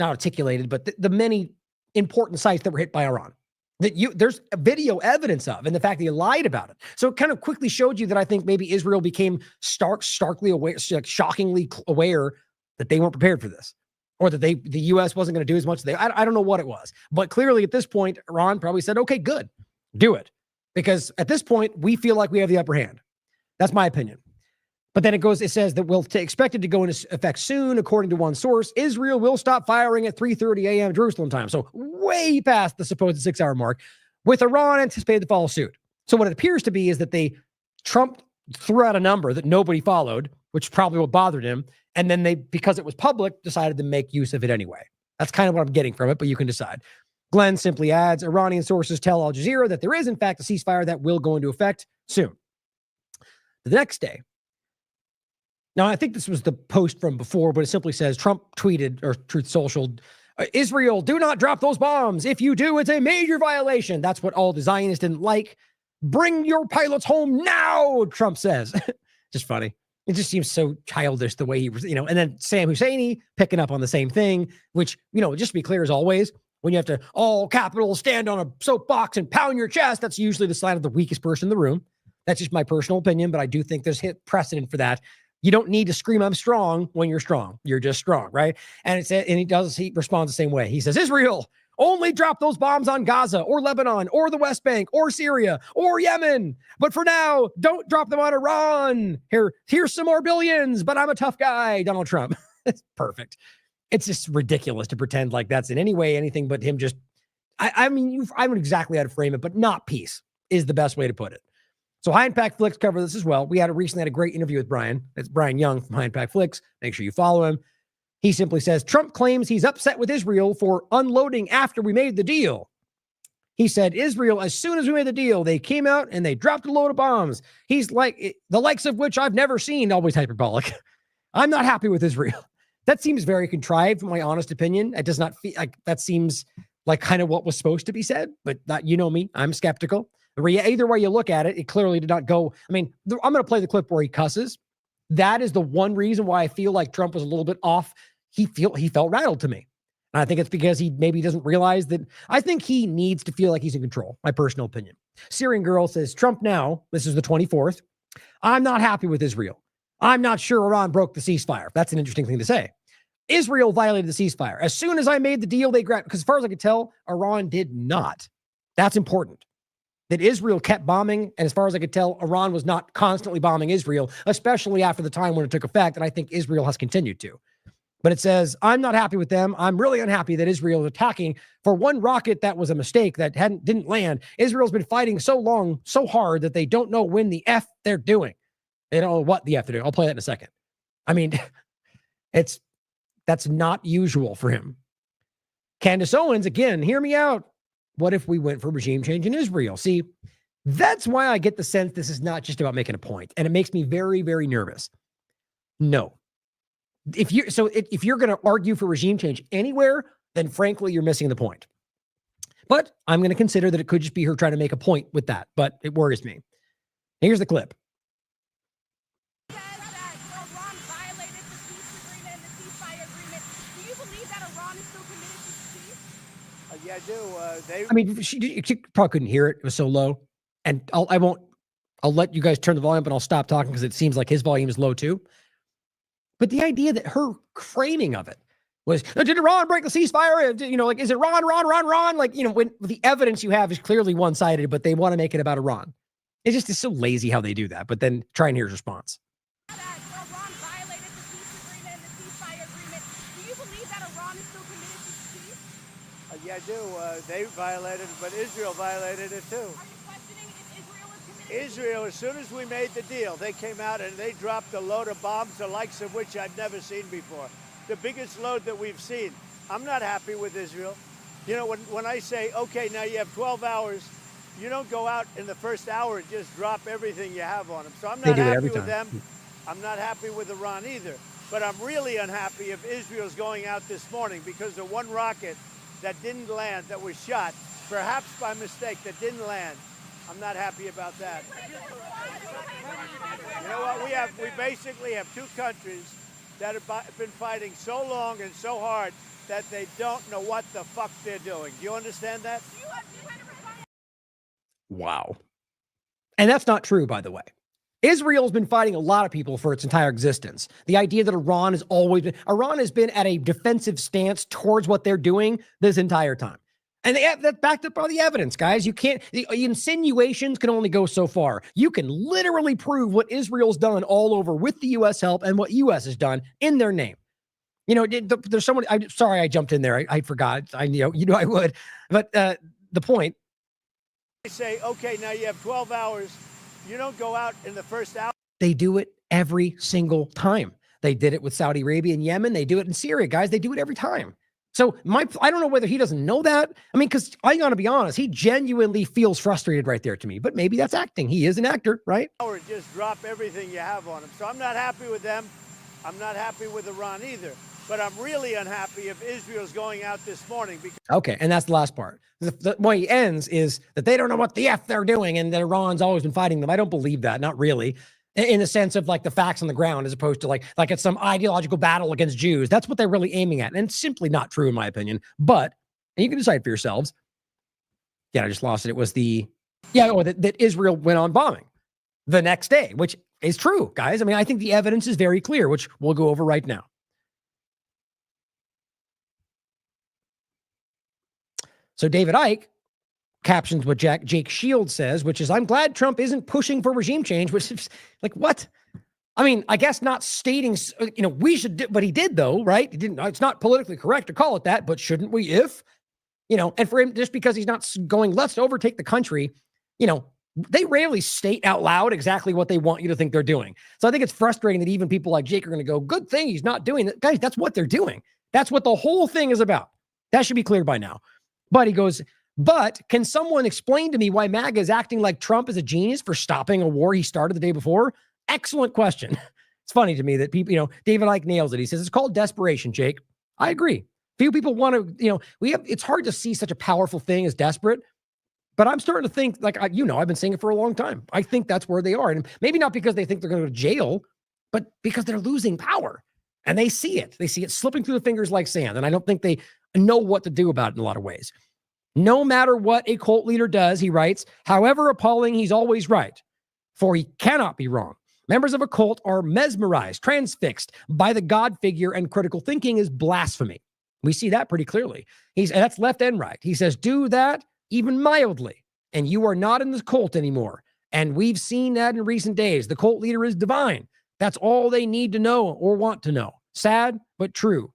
articulated, but the many important sites that were hit by Iran. There's video evidence of, and the fact that he lied about it. So it kind of quickly showed you that I think maybe Israel became starkly aware, shockingly aware that they weren't prepared for this, or that the U.S. wasn't going to do as much as I don't know what it was. But clearly at this point, Iran probably said, okay, good, do it. Because at this point, we feel like we have the upper hand. That's my opinion. But then it says that we'll expect it to go into effect soon. According to one source, Israel will stop firing at 3:30 a.m. Jerusalem time. So way past the supposed 6 hour mark, with Iran anticipated to follow suit. So what it appears to be is that Trump threw out a number that nobody followed, which probably what bothered him. And then because it was public, decided to make use of it anyway. That's kind of what I'm getting from it, but you can decide. Glenn simply adds, Iranian sources tell Al Jazeera that there is, in fact, a ceasefire that will go into effect soon. The next day, now I think this was the post from before, but it simply says, Trump tweeted, or Truth Social, Israel, do not drop those bombs. If you do, it's a major violation. That's what all the Zionists didn't like. Bring your pilots home now, Trump says. Just funny. It just seems so childish the way he was, and then Sam Husseini picking up on the same thing, which, just to be clear, as always, when you have to all capitals stand on a soapbox and pound your chest, that's usually the sign of the weakest person in the room. That's just my personal opinion, but I do think there's precedent for that. You don't need to scream, I'm strong when you're strong. You're just strong, right? And he responds the same way. He says, Israel, only drop those bombs on Gaza or Lebanon or the West Bank or Syria or Yemen. But for now, don't drop them on Iran. Here's some more billions, but I'm a tough guy, Donald Trump. It's perfect. It's just ridiculous to pretend like that's in any way anything but him just, I'm exactly how to frame it, but not peace is the best way to put it. So High Impact Flicks cover this as well. We recently had a great interview with Brian. It's Brian Young from High Impact Flicks. Make sure you follow him. He simply says, Trump claims he's upset with Israel for unloading after we made the deal. He said, Israel, as soon as we made the deal, they came out and they dropped a load of bombs. He's like, the likes of which I've never seen, always hyperbolic. I'm not happy with Israel. That seems very contrived, in my honest opinion. It does not feel like that seems like kind of what was supposed to be said, but me, I'm skeptical. Either way you look at it, it clearly did not go. I mean, I'm going to play the clip where he cusses. That is the one reason why I feel like Trump was a little bit off. He felt rattled to me. And I think it's because he maybe doesn't realize that. I think he needs to feel like he's in control, my personal opinion. Syrian Girl says, Trump now, this is the 24th, I'm not happy with Israel. I'm not sure Iran broke the ceasefire. That's an interesting thing to say. Israel violated the ceasefire. As soon as I made the deal, they grabbed, because as far as I could tell, Iran did not. That's important. That Israel kept bombing, and as far as I could tell, Iran was not constantly bombing Israel, especially after the time when it took effect, and I think Israel has continued to. But it says, I'm not happy with them. I'm really unhappy that Israel is attacking for one rocket that was a mistake that didn't land. Israel's been fighting so long, so hard that they don't know when the F they're doing. They don't know what the F they're doing. I'll play that in a second. I mean, that's not usual for him. Candace Owens, again, hear me out. What if we went for regime change in Israel? See, that's why I get the sense this is not just about making a point, and it makes me very, very nervous. No. If you're going to argue for regime change anywhere, then frankly, you're missing the point. But I'm going to consider that it could just be her trying to make a point with that, but it worries me. Here's the clip. Yeah, I do. I mean, she probably couldn't hear it. It was so low. And I'll let you guys turn the volume up and I'll stop talking because it seems like his volume is low too. But the idea that her framing of it was, did Iran break the ceasefire? Is it Iran? When the evidence you have is clearly one-sided, but they want to make it about Iran. It's just so lazy how they do that. But then try and hear his response. Yeah, I do. They violated it, but Israel violated it too. Are you questioning if Israel is committed? Israel, as soon as we made the deal, they came out and they dropped a load of bombs, the likes of which I've never seen before. The biggest load that we've seen. I'm not happy with Israel. When I say, okay, now you have 12 hours, you don't go out in the first hour and just drop everything you have on them. So I'm not happy with them. I'm not happy with Iran either. But I'm really unhappy if Israel's going out this morning because of one rocket that didn't land, that was shot, perhaps by mistake, that didn't land. I'm not happy about that. You know what? We basically have two countries that have been fighting so long and so hard that they don't know what the fuck they're doing. Do you understand that? Wow. And that's not true, by the way. Israel's been fighting a lot of people for its entire existence. The idea that Iran has been at a defensive stance towards what they're doing this entire time. And that's backed up by the evidence, guys. The insinuations can only go so far. You can literally prove what Israel's done all over with the U.S. help and what U.S. has done in their name. There's someone, I'm sorry I jumped in there. I forgot. I would. But the point. They say, okay, now you have 12 hours. You don't go out in the first hour. They do it every single time. They did it with Saudi Arabia and Yemen. They do it in Syria, guys. They do it every time. So I don't know whether he doesn't know that. I mean, because I got to be honest, he genuinely feels frustrated right there to me, but maybe that's acting. He is an actor, right? Or just drop everything you have on him. So I'm not happy with them. I'm not happy with Iran either. But I'm really unhappy if Israel's going out this morning. Okay, and that's the last part. The way he ends is that they don't know what the F they're doing and that Iran's always been fighting them. I don't believe that, not really. in the sense of like the facts on the ground, as opposed to like it's some ideological battle against Jews. That's what they're really aiming at. And it's simply not true, in my opinion. But, and you can decide for yourselves. Yeah, I just lost it. It was that Israel went on bombing the next day, which is true, guys. I mean, I think the evidence is very clear, which we'll go over right now. So David Icke captions what Jake Shields says, which is, I'm glad Trump isn't pushing for regime change, which is like, what? I mean, I guess not stating, we should do, but he did though, right? He didn't, it's not politically correct to call it that, but shouldn't we and for him, just because he's not going, let's overtake the country, they rarely state out loud exactly what they want you to think they're doing. So I think it's frustrating that even people like Jake are going to go, good thing he's not doing that. Guys, that's what they're doing. That's what the whole thing is about. That should be clear by now. But he goes, but can someone explain to me why MAGA is acting like Trump is a genius for stopping a war he started the day before? Excellent question. It's funny to me that people, David Icke nails it. He says, it's called desperation, Jake. I agree. Few people want to, it's hard to see such a powerful thing as desperate, but I'm starting to think I've been saying it for a long time. I think that's where they are. And maybe not because they think they're going to go to jail, but because they're losing power and they see it. They see it slipping through the fingers like sand. And I don't think they know what to do about it in a lot of ways. No matter what a cult leader does, he writes, however appalling, he's always right, for he cannot be wrong. Members of a cult are mesmerized, transfixed by the God figure, and critical thinking is blasphemy. We see that pretty clearly. And that's left and right. He says, do that even mildly, and you are not in the cult anymore. And we've seen that in recent days. The cult leader is divine. That's all they need to know or want to know. Sad, but true.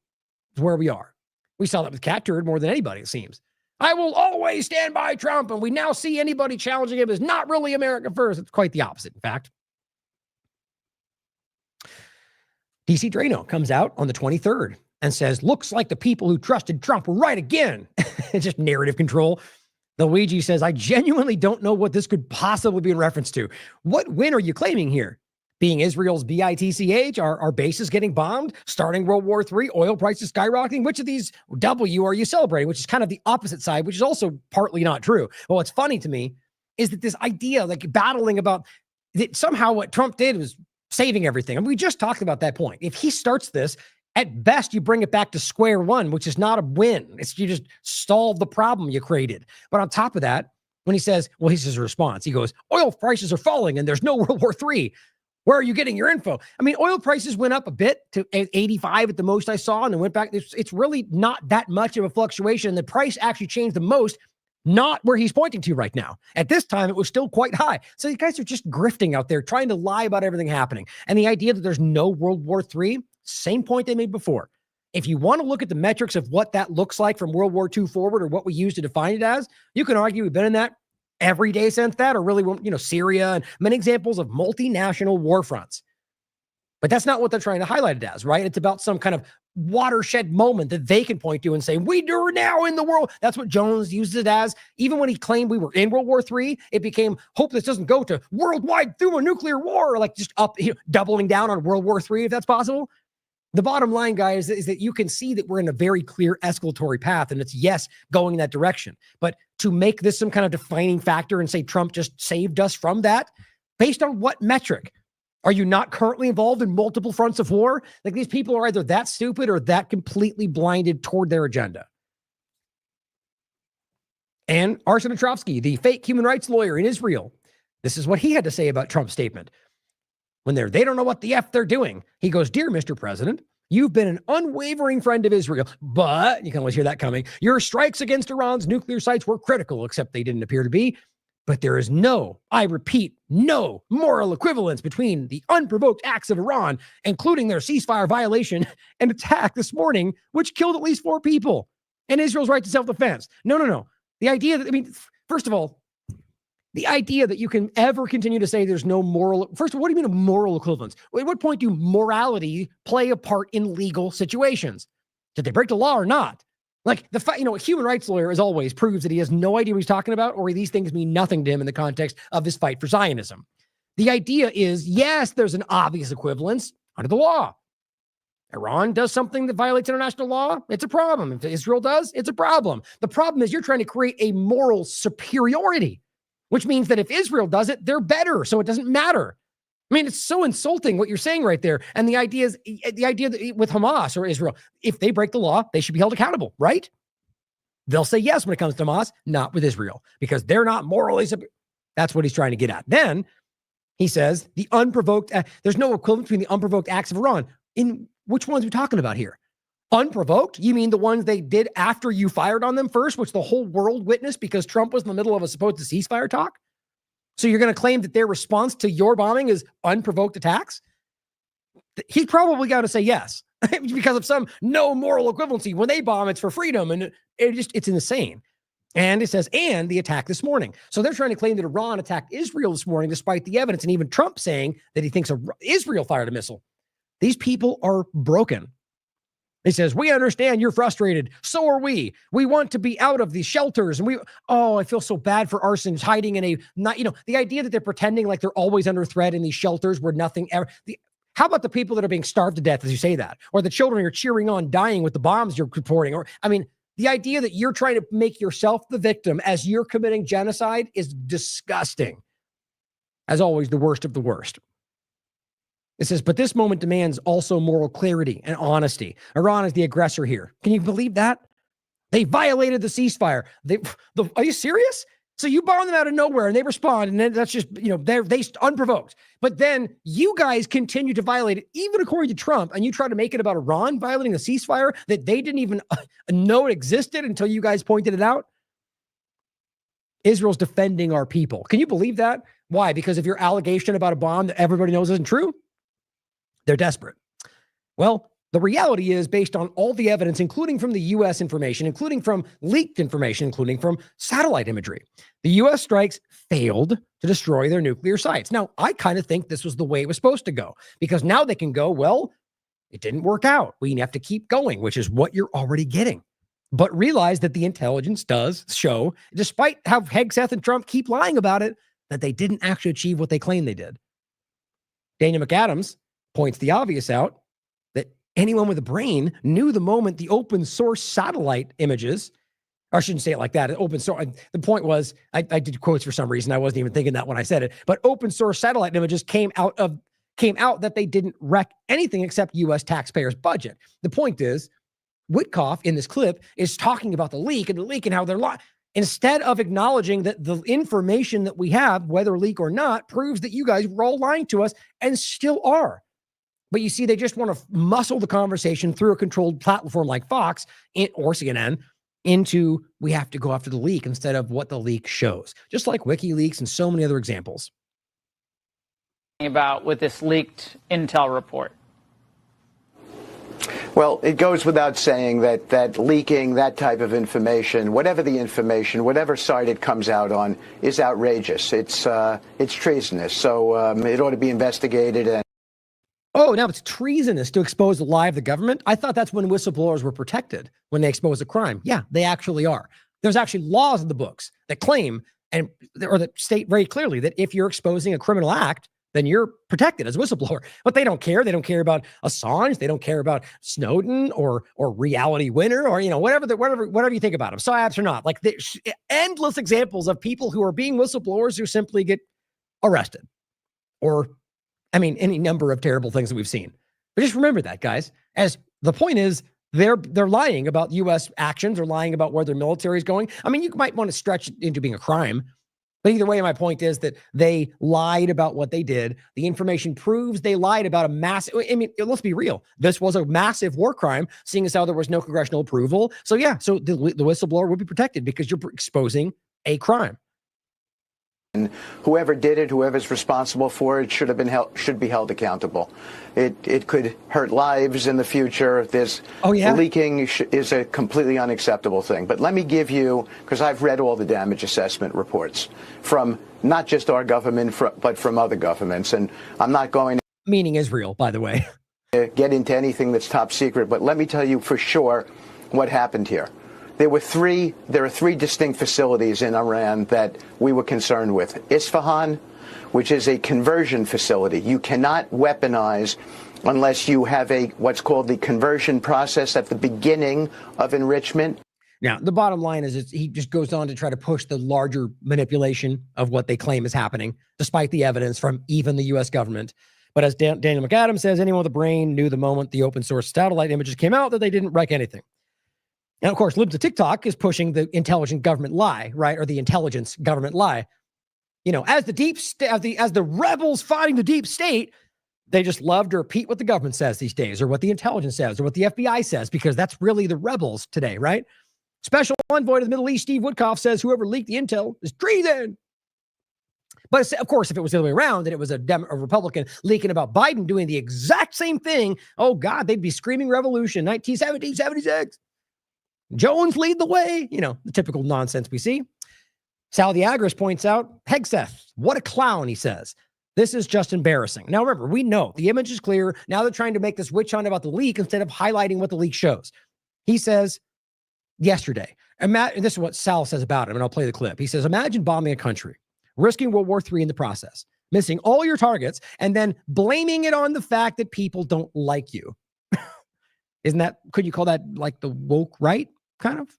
It's where we are. We saw that with Cat Turd more than anybody, it seems. I will always stand by Trump, and we now see anybody challenging him as not really America first. It's quite the opposite, in fact. DC Drano comes out on the 23rd and says, looks like the people who trusted Trump were right again. It's just narrative control. The Luigi says, I genuinely don't know what this could possibly be in reference to. What win are you claiming here? Being Israel's BITCH, our bases getting bombed, starting World War III, oil prices skyrocketing. Which of these W are you celebrating? Which is kind of the opposite side, which is also partly not true. Well, what's funny to me is that this idea, battling about that somehow what Trump did was saving everything. And we just talked about that point. If he starts this, at best, you bring it back to square one, which is not a win. You just solve the problem you created. But on top of that, when he says, well, here's his response. He goes, oil prices are falling and there's no World War III. Where are you getting your info? I mean, oil prices went up a bit to 85 at the most I saw, and then went back. It's really not that much of a fluctuation. The price actually changed the most, not where he's pointing to right now. At this time, it was still quite high. So these guys are just grifting out there, trying to lie about everything happening. And the idea that there's no World War III, same point they made before. If you want to look at the metrics of what that looks like from World War II forward, or what we use to define it as, you can argue we've been in that every day since that, or really, Syria and many examples of multinational war fronts. But that's not what they're trying to highlight it as, right? It's about some kind of watershed moment that they can point to and say, we are now in the world. That's what Jones used it as. Even when he claimed we were in World War III, it became, hope this doesn't go to worldwide through a nuclear war, or just up, doubling down on World War III, if that's possible. The bottom line, guys, is that you can see that we're in a very clear escalatory path, and it's, yes, going in that direction. But to make this some kind of defining factor and say Trump just saved us from that, based on what metric? Are you not currently involved in multiple fronts of war? These people are either that stupid or that completely blinded toward their agenda. And Arsen Petrovsky, the fake human rights lawyer in Israel, this is what he had to say about Trump's statement. When they don't know what the F they're doing. He goes, dear Mr. President, you've been an unwavering friend of Israel, but you can always hear that coming. Your strikes against Iran's nuclear sites were critical, except they didn't appear to be. But there is no, I repeat, no moral equivalence between the unprovoked acts of Iran, including their ceasefire violation and attack this morning, which killed at least 4 people, and Israel's right to self-defense. No. The idea that, first of all, the idea that you can ever continue to say there's no moral, first of all, what do you mean a moral equivalence? At what point do morality play a part in legal situations? Did they break the law or not? A human rights lawyer, as always, proves that he has no idea what he's talking about, or these things mean nothing to him in the context of his fight for Zionism. The idea is, yes, there's an obvious equivalence under the law. Iran does something that violates international law, it's a problem. If Israel does, it's a problem. The problem is you're trying to create a moral superiority, which means that if Israel does it, they're better, so it doesn't matter. I mean, it's so insulting what you're saying right there. And the idea that with Hamas or Israel, if they break the law, they should be held accountable, right? They'll say yes when it comes to Hamas, not with Israel, because they're not morally. That's what he's trying to get at. Then he says the unprovoked, there's no equivalent between the unprovoked acts of Iran. In which ones are we talking about here? Unprovoked? You mean the ones they did after you fired on them first, which the whole world witnessed because Trump was in the middle of a supposed ceasefire talk? So you're going to claim that their response to your bombing is unprovoked attacks? He's probably got to say yes because of some no moral equivalency. When they bomb, it's for freedom. And it's insane. And it says, and the attack this morning. So they're trying to claim that Iran attacked Israel this morning, despite the evidence. And even Trump saying that he thinks Israel fired a missile. These people are broken. He says, we understand you're frustrated. So are we. We want to be out of these shelters. And I feel so bad for arsons hiding in the idea that they're pretending like they're always under threat in these shelters where nothing ever. How about the people that are being starved to death as you say that? Or the children you're cheering on dying with the bombs you're reporting? The idea that you're trying to make yourself the victim as you're committing genocide is disgusting. As always, the worst of the worst. It says, but this moment demands also moral clarity and honesty. Iran is the aggressor here. Can you believe that? They violated the ceasefire. Are you serious? So you bombed them out of nowhere and they respond, and then that's just, they're unprovoked. But then you guys continue to violate it, even according to Trump, and you try to make it about Iran violating the ceasefire that they didn't even know it existed until you guys pointed it out. Israel's defending our people. Can you believe that? Why? Because of your allegation about a bomb that everybody knows isn't true? They're desperate. Well, the reality is, based on all the evidence, including from the U.S. information, including from leaked information, including from satellite imagery, the U.S. strikes failed to destroy their nuclear sites. Now, I kind of think this was the way it was supposed to go, because now they can go, well, it didn't work out. We have to keep going, which is what you're already getting. But realize that the intelligence does show, despite how Hegseth and Trump keep lying about it, that they didn't actually achieve what they claimed they did. Daniel McAdams points the obvious out, that anyone with a brain knew the moment the open source satellite images, or I shouldn't say it like that, open source. The point was, I did quotes for some reason. I wasn't even thinking that when I said it, but open source satellite images came out that they didn't wreck anything except U.S. taxpayers' budget. The point is, Witkoff in this clip is talking about the leak and how they're lying. Instead of acknowledging that the information that we have, whether leak or not, proves that you guys were all lying to us and still are. But you see, they just want to muscle the conversation through a controlled platform like Fox or CNN into, we have to go after the leak instead of what the leak shows. Just like WikiLeaks and so many other examples. About with this leaked intel report. Well, it goes without saying that leaking that type of information, whatever the information, whatever side it comes out on, is outrageous. It's treasonous. So it ought to be investigated. And oh, now it's treasonous to expose the lie of the government? I thought that's when whistleblowers were protected, when they expose a crime. Yeah, they actually are. There's actually laws in the books that claim or that state very clearly that if you're exposing a criminal act, then you're protected as a whistleblower. But they don't care. They don't care about Assange. They don't care about Snowden or Reality Winner or, whatever you think about them. Psyops or not. Like, there's endless examples of people who are being whistleblowers who simply get arrested or, any number of terrible things that we've seen. But just remember that, guys, as the point is, they're lying about U.S. actions. They're lying about where their military is going. You might want to stretch it into being a crime. But either way, my point is that they lied about what they did. The information proves they lied about a massive, let's be real. This was a massive war crime, seeing as how there was no congressional approval. So yeah, so the whistleblower would be protected because you're exposing a crime. And whoever did it, whoever's responsible for it, should be held accountable. It could hurt lives in the future. Leaking is a completely unacceptable thing. But let me give you, because I've read all the damage assessment reports from not just our government, but from other governments, and I'm not going to, meaning Israel, by the way, get into anything that's top secret. But let me tell you for sure what happened here. There are three distinct facilities in Iran that we were concerned with. Isfahan, which is a conversion facility. You cannot weaponize unless you have what's called the conversion process at the beginning of enrichment. Now, the bottom line is he just goes on to try to push the larger manipulation of what they claim is happening, despite the evidence from even the U.S. government. But as Daniel McAdams says, anyone with a brain knew the moment the open source satellite images came out that they didn't wreck anything. And of course, Libs of TikTok is pushing the intelligent government lie, right? Or the intelligence government lie. You know, as the rebels fighting the deep state, they just love to repeat what the government says these days, or what the intelligence says, or what the FBI says, because that's really the rebels today, right? Special envoy to the Middle East, Steve Woodcock, says whoever leaked the intel is treason. But of course, if it was the other way around and it was a Republican leaking about Biden doing the exact same thing, oh God, they'd be screaming revolution, 1976. Jones lead the way, you know, the typical nonsense we see. Sal the Agris points out, Hegseth, what a clown, he says. This is just embarrassing. Now, remember, we know the image is clear. Now they're trying to make this witch hunt about the leak instead of highlighting what the leak shows. He says yesterday, and this is what Sal says about him, and I'll play the clip. He says, imagine bombing a country, risking World War III in the process, missing all your targets, and then blaming it on the fact that people don't like you. Could you call that like the woke right, kind of?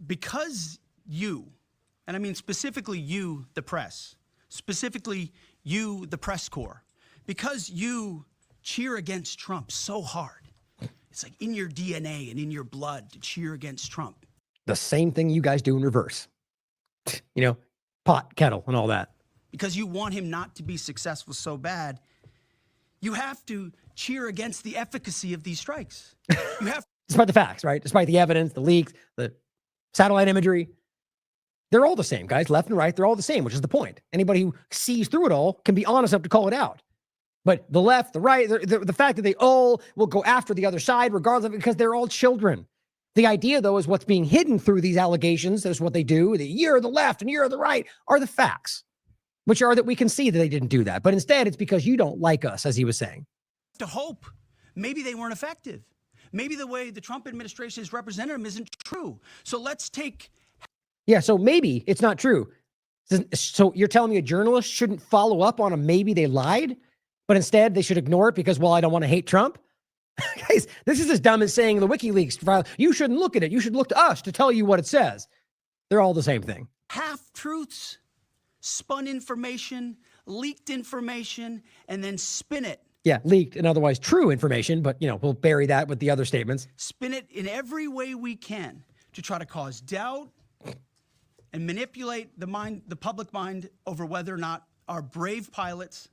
Because you, and I mean specifically you, the press, specifically you, the press corps, because you cheer against Trump so hard. It's like in your DNA and in your blood to cheer against Trump. The same thing you guys do in reverse. You know, pot, kettle, and all that. Because you want him not to be successful so bad, you have to cheer against the efficacy of these strikes. You have Despite the facts, right? Despite the evidence, the leaks, the satellite imagery. They're all the same, guys. Left and right, they're all the same, which is the point. Anybody who sees through it all can be honest enough to call it out. But the left, the right, the fact that they all will go after the other side regardless of it, because they're all children. The idea, though, is what's being hidden through these allegations. That's what they do. You're the left and you're the right are the facts, which are that we can see that they didn't do that. But instead, it's because you don't like us, as he was saying. to hope maybe they weren't effective. Maybe the way the Trump administration has represented them isn't true. So let's take... Yeah, so maybe it's not true. So you're telling me a journalist shouldn't follow up on a maybe they lied, but instead they should ignore it because, well, I don't want to hate Trump? Guys, this is as dumb as saying the WikiLeaks file, you shouldn't look at it. You should look to us to tell you what it says. They're all the same thing. Half-truths, spun information, leaked information, and then spin it. Yeah, leaked and otherwise true information, but, you know, we'll bury that with the other statements. Spin it in every way we can to try to cause doubt and manipulate the public mind over whether or not our brave pilots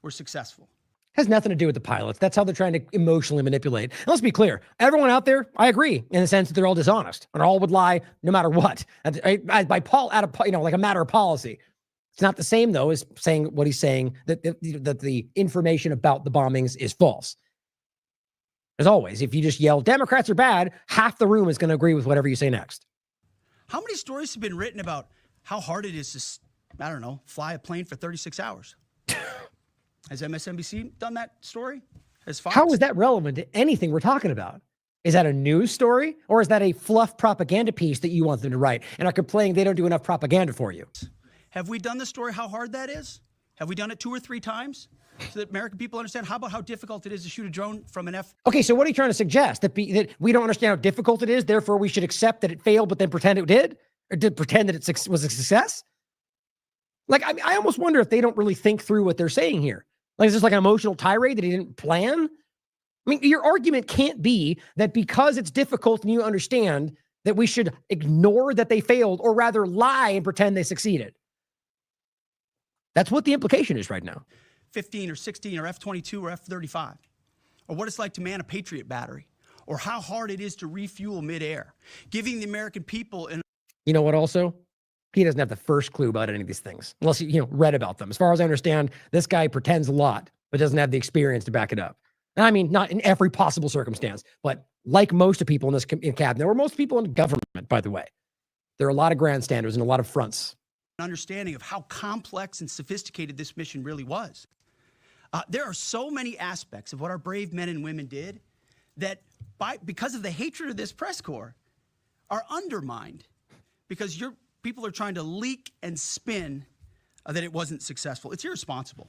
were successful. Has nothing to do with the pilots. That's how they're trying to emotionally manipulate. And let's be clear. Everyone out there, I agree in the sense that they're all dishonest and all would lie no matter what. Like a matter of policy. It's not the same, though, as saying what he's saying, that the information about the bombings is false. As always, if you just yell, Democrats are bad, half the room is going to agree with whatever you say next. How many stories have been written about how hard it is to, I don't know, fly a plane for 36 hours? Has MSNBC done that story? Has Fox? How is that relevant to anything we're talking about? Is that a news story, or is that a fluff propaganda piece that you want them to write and are complaining they don't do enough propaganda for you? Have we done the story how hard that is? Have we done it 2 or 3 times so that American people understand? How about how difficult it is to shoot a drone from an F? Okay, so what are you trying to suggest? That we don't understand how difficult it is, therefore we should accept that it failed, but then pretend it did? Or did pretend that it was a success? Like, I almost wonder if they don't really think through what they're saying here. Like, is this like an emotional tirade that he didn't plan? I mean, your argument can't be that because it's difficult and you understand that we should ignore that they failed, or rather lie and pretend they succeeded. That's what the implication is right now. 15 or 16 or F-22 or F-35, or what it's like to man a Patriot battery, or how hard it is to refuel midair, giving the American people an... You know what also? He doesn't have the first clue about any of these things, unless he read about them. As far as I understand, this guy pretends a lot, but doesn't have the experience to back it up. And I mean, not in every possible circumstance, but like most of people in this cabinet, or most people in government, by the way, there are a lot of grandstanders and a lot of fronts. Understanding of how complex and sophisticated this mission really was. There are so many aspects of what our brave men and women did that because of the hatred of this press corps are undermined because people are trying to leak and spin that it wasn't successful. It's irresponsible.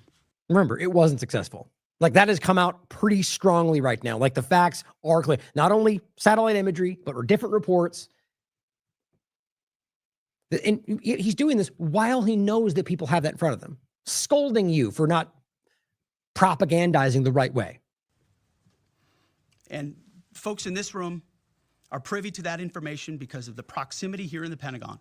Remember, it wasn't successful. Like that has come out pretty strongly right now. Like the facts are clear. Not only satellite imagery, but different reports. And he's doing this while he knows that people have that in front of them, scolding you for not propagandizing the right way. And folks in this room are privy to that information because of the proximity here in the Pentagon.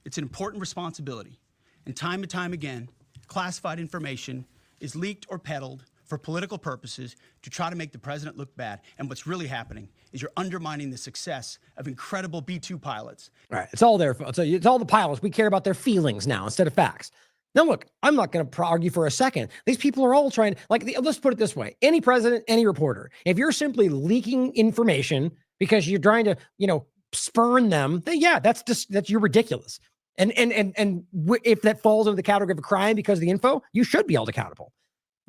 It's an important responsibility. And time again, classified information is leaked or peddled for political purposes to try to make the president look bad. And what's really happening is you're undermining the success of incredible B-2 pilots. All right, it's all there. It's all the pilots. We care about their feelings now instead of facts. Now, look, I'm not going to argue for a second. These people are all trying, let's put it this way. Any president, any reporter, if you're simply leaking information because you're trying to, spurn them, then yeah, you're ridiculous. And if that falls under the category of a crime because of the info, you should be held accountable.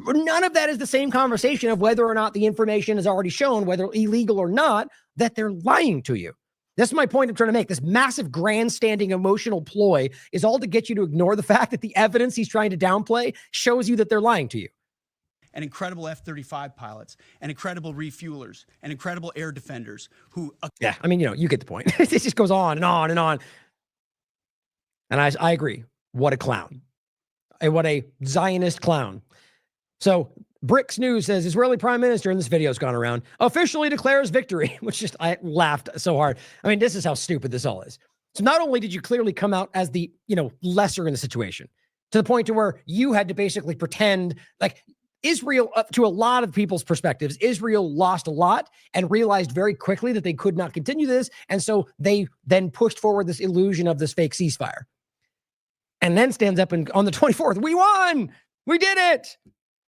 None of that is the same conversation of whether or not the information is already shown, whether illegal or not, that they're lying to you. That's my point I'm trying to make. This massive grandstanding emotional ploy is all to get you to ignore the fact that the evidence he's trying to downplay shows you that they're lying to you. And incredible F-35 pilots, and incredible refuelers, and incredible air defenders who... Yeah, I mean, you get the point. This just goes on and on and on. And I agree. What a clown. What a Zionist clown. So Bricks News says Israeli Prime Minister, and this video's gone around, officially declares victory, which I laughed so hard. I mean, this is how stupid this all is. So not only did you clearly come out as the, lesser in the situation, to the point to where you had to basically pretend like Israel, to a lot of people's perspectives, Israel lost a lot and realized very quickly that they could not continue this. And so they then pushed forward this illusion of this fake ceasefire. And then stands up and on the 24th, we won! We did it!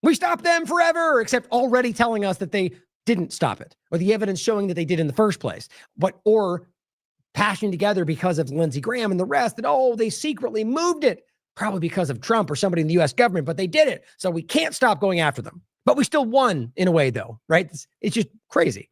We stopped them forever, except already telling us that they didn't stop it, or the evidence showing that they did in the first place, or patching together because of Lindsey Graham and the rest that, they secretly moved it, probably because of Trump or somebody in the U.S. government, but they did it, so we can't stop going after them. But we still won in a way, though, right? It's just crazy.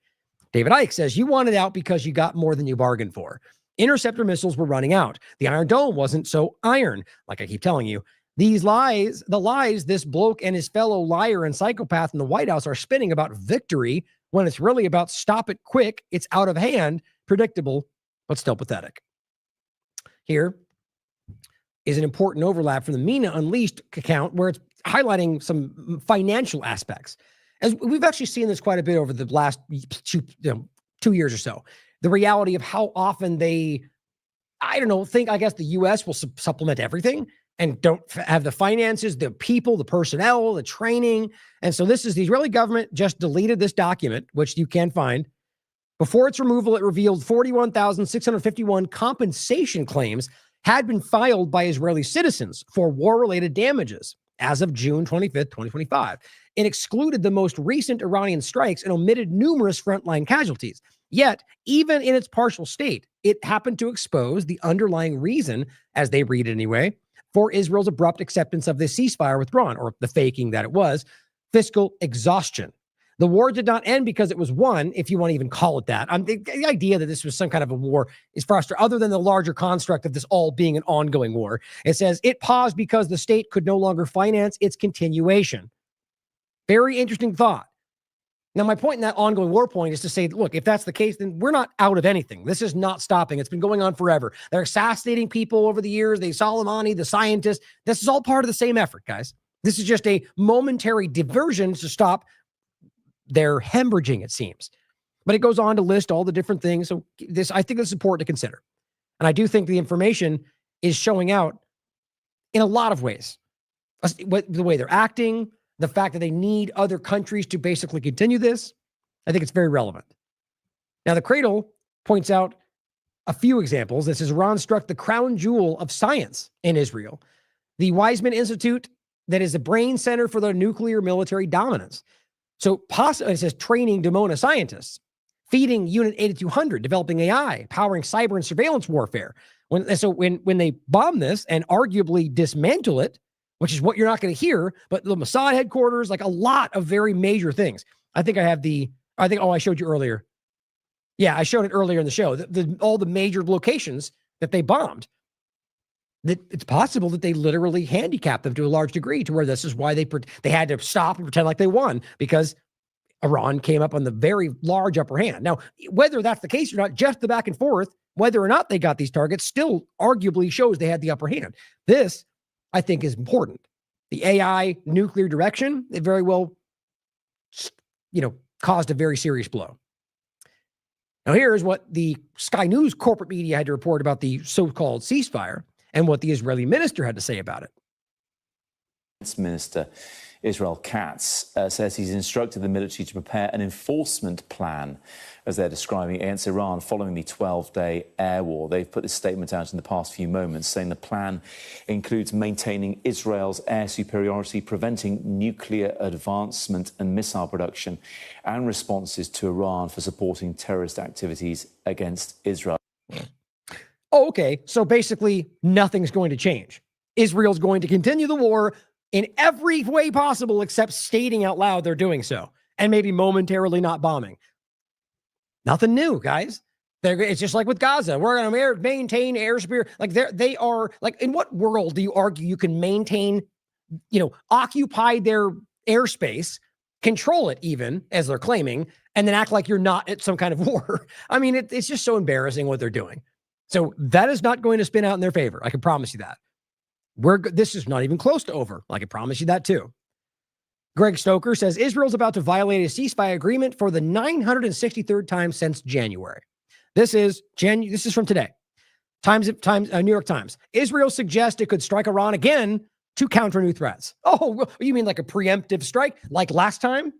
David Icke says, you wanted out because you got more than you bargained for. Interceptor missiles were running out. The Iron Dome wasn't so iron, like I keep telling you. The lies this bloke and his fellow liar and psychopath in the White House are spinning about victory when it's really about stop it quick, it's out of hand, predictable, but still pathetic. Here is an important overlap from the Mina Unleashed account where it's highlighting some financial aspects. As we've actually seen this quite a bit over the last 2 years or so. The reality of how often they, I guess the U.S. will supplement everything and don't have the finances, the people, the personnel, the training. And so the Israeli government just deleted this document, which you can find. Before its removal, it revealed 41,651 compensation claims had been filed by Israeli citizens for war-related damages as of June 25th, 2025. It excluded the most recent Iranian strikes and omitted numerous frontline casualties. Yet, even in its partial state, it happened to expose the underlying reason, as they read it anyway, for Israel's abrupt acceptance of the ceasefire withdrawn, or the faking that it was, fiscal exhaustion. The war did not end because it was won, if you want to even call it that. The idea that this was some kind of a war is frustrating, other than the larger construct of this all being an ongoing war. It says it paused because the state could no longer finance its continuation. Very interesting thought. Now, my point in that ongoing war point is to say, look, if that's the case, then we're not out of anything. This is not stopping. It's been going on forever. They're assassinating people over the years. The Soleimani, the scientists. This is all part of the same effort, guys. This is just a momentary diversion to stop their hemorrhaging, it seems. But it goes on to list all the different things. So I think this is important to consider. And I do think the information is showing out in a lot of ways. The way they're acting, the fact that they need other countries to basically continue this, I think it's very relevant. Now, the Cradle points out a few examples. This is Iran struck the crown jewel of science in Israel, the Weizmann Institute, that is a brain center for the nuclear military dominance. So it says training Dimona scientists, feeding Unit 8200, developing AI, powering cyber and surveillance warfare. When they bomb this and arguably dismantle it, which is what you're not going to hear, but the Mossad headquarters, like a lot of very major things. I showed you earlier. Yeah, I showed it earlier in the show. All the major locations that they bombed. that it's possible that they literally handicapped them to a large degree, to where this is why they had to stop and pretend like they won, because Iran came up on the very large upper hand. Now, whether that's the case or not, just the back and forth, whether or not they got these targets, still arguably shows they had the upper hand. This, I think, is important. The AI nuclear direction, it very well, caused a very serious blow. Now, here's what the Sky News corporate media had to report about the so-called ceasefire and what the Israeli minister had to say about it. Minister Israel Katz says he's instructed the military to prepare an enforcement plan, as they're describing it, against Iran following the 12-day air war. They've put this statement out in the past few moments, saying the plan includes maintaining Israel's air superiority, preventing nuclear advancement and missile production, and responses to Iran for supporting terrorist activities against Israel. Oh, okay. So basically, nothing's going to change. Israel's going to continue the war in every way possible, except stating out loud they're doing so, and maybe momentarily not bombing. Nothing new, guys. It's just like with Gaza. We're going to maintain airspeed. Like they are, like, in what world do you argue you can maintain, occupy their airspace, control it even, as they're claiming, and then act like you're not at some kind of war? I mean, it's just so embarrassing what they're doing. So that is not going to spin out in their favor. I can promise you that. This is not even close to over. I can promise you that too. Greg Stoker says Israel's about to violate a ceasefire agreement for the 963rd time since January. This is from today. New York Times. Israel suggests it could strike Iran again to counter new threats. Oh, you mean like a preemptive strike, like last time?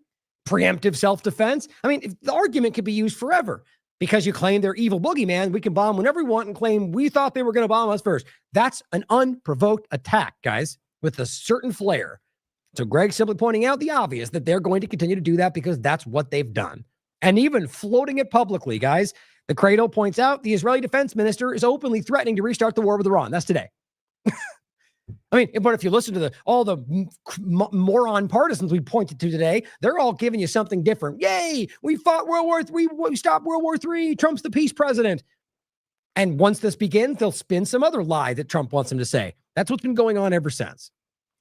Preemptive self-defense? I mean, the argument could be used forever. Because you claim they're evil boogeyman, we can bomb whenever we want and claim we thought they were going to bomb us first. That's an unprovoked attack, guys, with a certain flair. So Greg's simply pointing out the obvious, that they're going to continue to do that because that's what they've done. And even floating it publicly, guys. The Cradle points out the Israeli defense minister is openly threatening to restart the war with Iran. That's today. I mean, but if you listen to all the moron partisans we pointed to today, they're all giving you something different. Yay, we fought World War III, we stopped World War III, Trump's the peace president. And once this begins, they'll spin some other lie that Trump wants them to say. That's what's been going on ever since.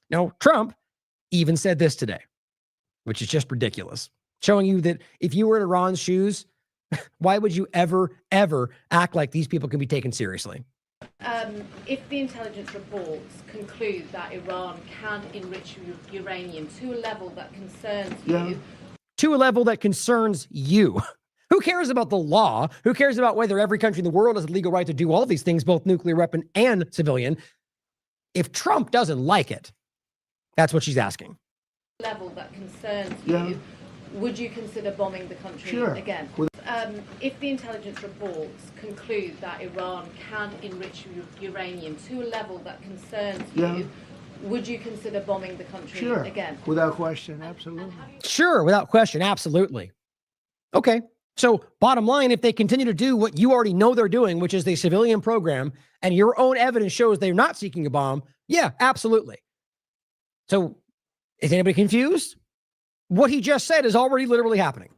Now, Trump even said this today, which is just ridiculous, showing you that if you were in Iran's shoes, why would you ever act like these people can be taken seriously? If the intelligence reports conclude that Iran can enrich uranium to a level that concerns you... To a level that concerns you. Who cares about the law? Who cares about whether every country in the world has a legal right to do all these things, both nuclear weapon and civilian? If Trump doesn't like it, that's what she's asking. Level that concerns you, would you consider bombing the country again? If the intelligence reports conclude that Iran can enrich uranium to a level that concerns you, would you consider bombing the country again? Without question, absolutely. Sure, without question, absolutely. Okay, so bottom line, if they continue to do what you already know they're doing, which is the civilian program, and your own evidence shows they're not seeking a bomb, yeah, absolutely. So is anybody confused? What he just said is already literally happening.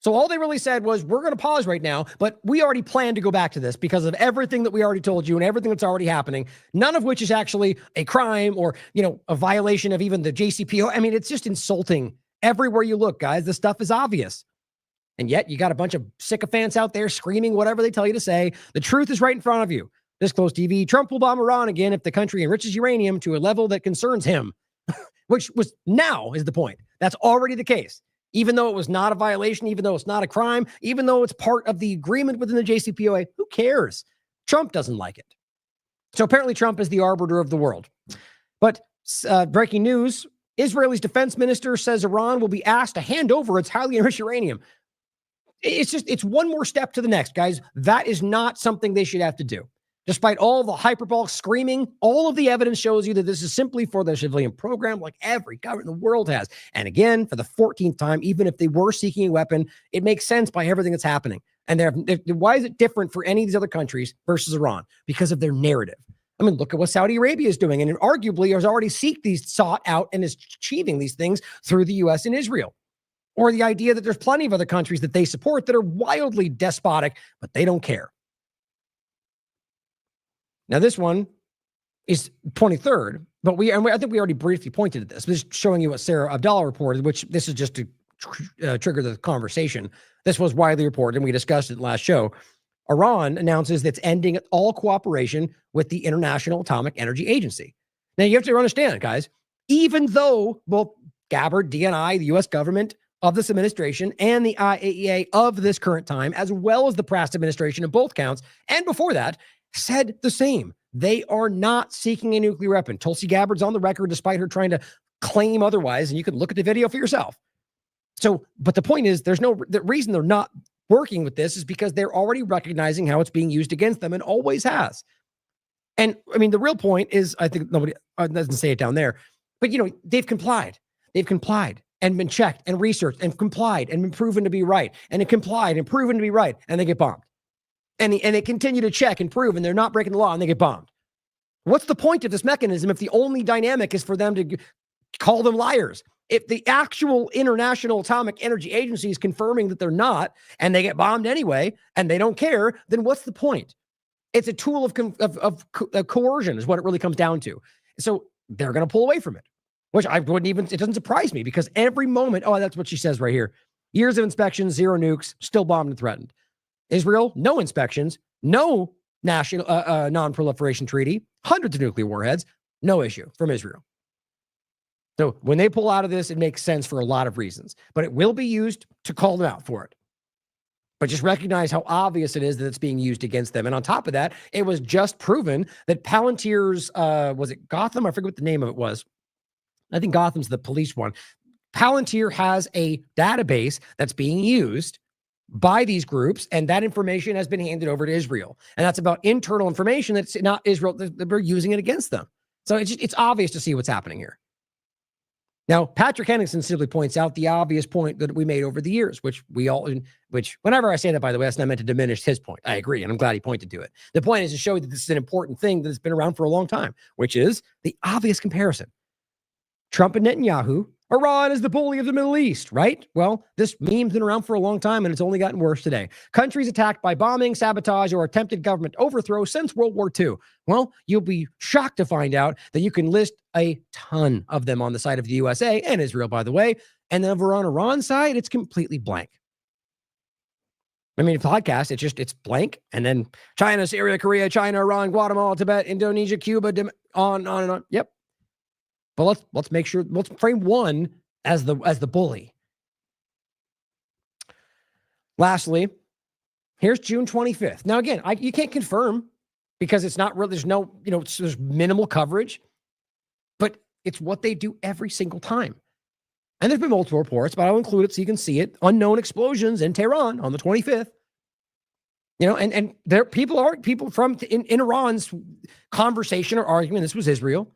So all they really said was, we're going to pause right now, but we already plan to go back to this because of everything that we already told you and everything that's already happening, none of which is actually a crime or, a violation of even the JCPOA. I mean, it's just insulting everywhere you look, guys. This stuff is obvious. And yet you got a bunch of sycophants out there screaming whatever they tell you to say. The truth is right in front of you. Disclose TV, Trump will bomb Iran again if the country enriches uranium to a level that concerns him, which was now is the point. That's already the case. Even though it was not a violation, even though it's not a crime, even though it's part of the agreement within the JCPOA, who cares? Trump doesn't like it. So apparently Trump is the arbiter of the world. But breaking news, Israel's defense minister says Iran will be asked to hand over its highly enriched uranium. It's one more step to the next, guys. That is not something they should have to do. Despite all the hyperbolic screaming, all of the evidence shows you that this is simply for the civilian program like every government in the world has. And again, for the 14th time, even if they were seeking a weapon, it makes sense by everything that's happening. And why is it different for any of these other countries versus Iran? Because of their narrative. I mean, look at what Saudi Arabia is doing, and it arguably has already sought out and is achieving these things through the U.S. and Israel. Or the idea that there's plenty of other countries that they support that are wildly despotic, but they don't care. Now, this one is 23rd. But I think we already briefly pointed at this. Just showing you what Sarah Abdallah reported, which this is just to trigger the conversation. This was widely reported, and we discussed it in the last show. Iran announces that it's ending all cooperation with the International Atomic Energy Agency. Now, you have to understand, guys, even though both Gabbard, DNI, the U.S. government of this administration, and the IAEA of this current time, as well as the past administration in both counts, and before that, said the same. They are not seeking a nuclear weapon. Tulsi Gabbard's on the record, despite her trying to claim otherwise, and you can look at the video for yourself. So, but the point is, the reason they're not working with this is because they're already recognizing how it's being used against them and always has. And I mean, the real point is, I think nobody doesn't say it down there, but they've complied. They've complied and been checked and researched and complied and been proven to be right. And it complied and proven to be right. And they get bombed. And they continue to check and prove, and they're not breaking the law, and they get bombed. What's the point of this mechanism if the only dynamic is for them to call them liars? If the actual International Atomic Energy Agency is confirming that they're not, and they get bombed anyway, and they don't care, then what's the point? It's a tool of coercion is what it really comes down to. So they're going to pull away from it, which I wouldn't even, it doesn't surprise me, because every moment, that's what she says right here. Years of inspections, 0 nukes, still bombed and threatened. Israel, no inspections, no national non-proliferation treaty, hundreds of nuclear warheads, no issue from Israel. So when they pull out of this, it makes sense for a lot of reasons, but it will be used to call them out for it. But just recognize how obvious it is that it's being used against them. And on top of that, it was just proven that Palantir's, was it Gotham? I forget what the name of it was. I think Gotham's the police one. Palantir has a database that's being used by these groups, and that information has been handed over to Israel. And that's about internal information that's not Israel, that we're using it against them. So it's obvious to see what's happening here. Now, Patrick Henningsen simply points out the obvious point that we made over the years, which whenever I say that, by the way, that's not meant to diminish his point. I agree, and I'm glad he pointed to it. The point is to show that this is an important thing that has been around for a long time, which is the obvious comparison. Trump and Netanyahu, Iran is the bully of the Middle East, right? Well, this meme's been around for a long time, and it's only gotten worse today. Countries attacked by bombing, sabotage, or attempted government overthrow since World War II. Well, you'll be shocked to find out that you can list a ton of them on the side of the USA and Israel, by the way. And then over on Iran's side, it's completely blank. I mean, podcast, it's blank. And then China, Syria, Korea, China, Iran, Guatemala, Tibet, Indonesia, Cuba, on and on. Yep. But let's make sure, let's frame one as the bully. Lastly, here's June 25th. Now, again, you can't confirm because it's not really, there's minimal coverage, but it's what they do every single time. And there's been multiple reports, but I'll include it so you can see it. Unknown explosions in Tehran on the 25th. And there people from in Iran's conversation or argument, this was Israel.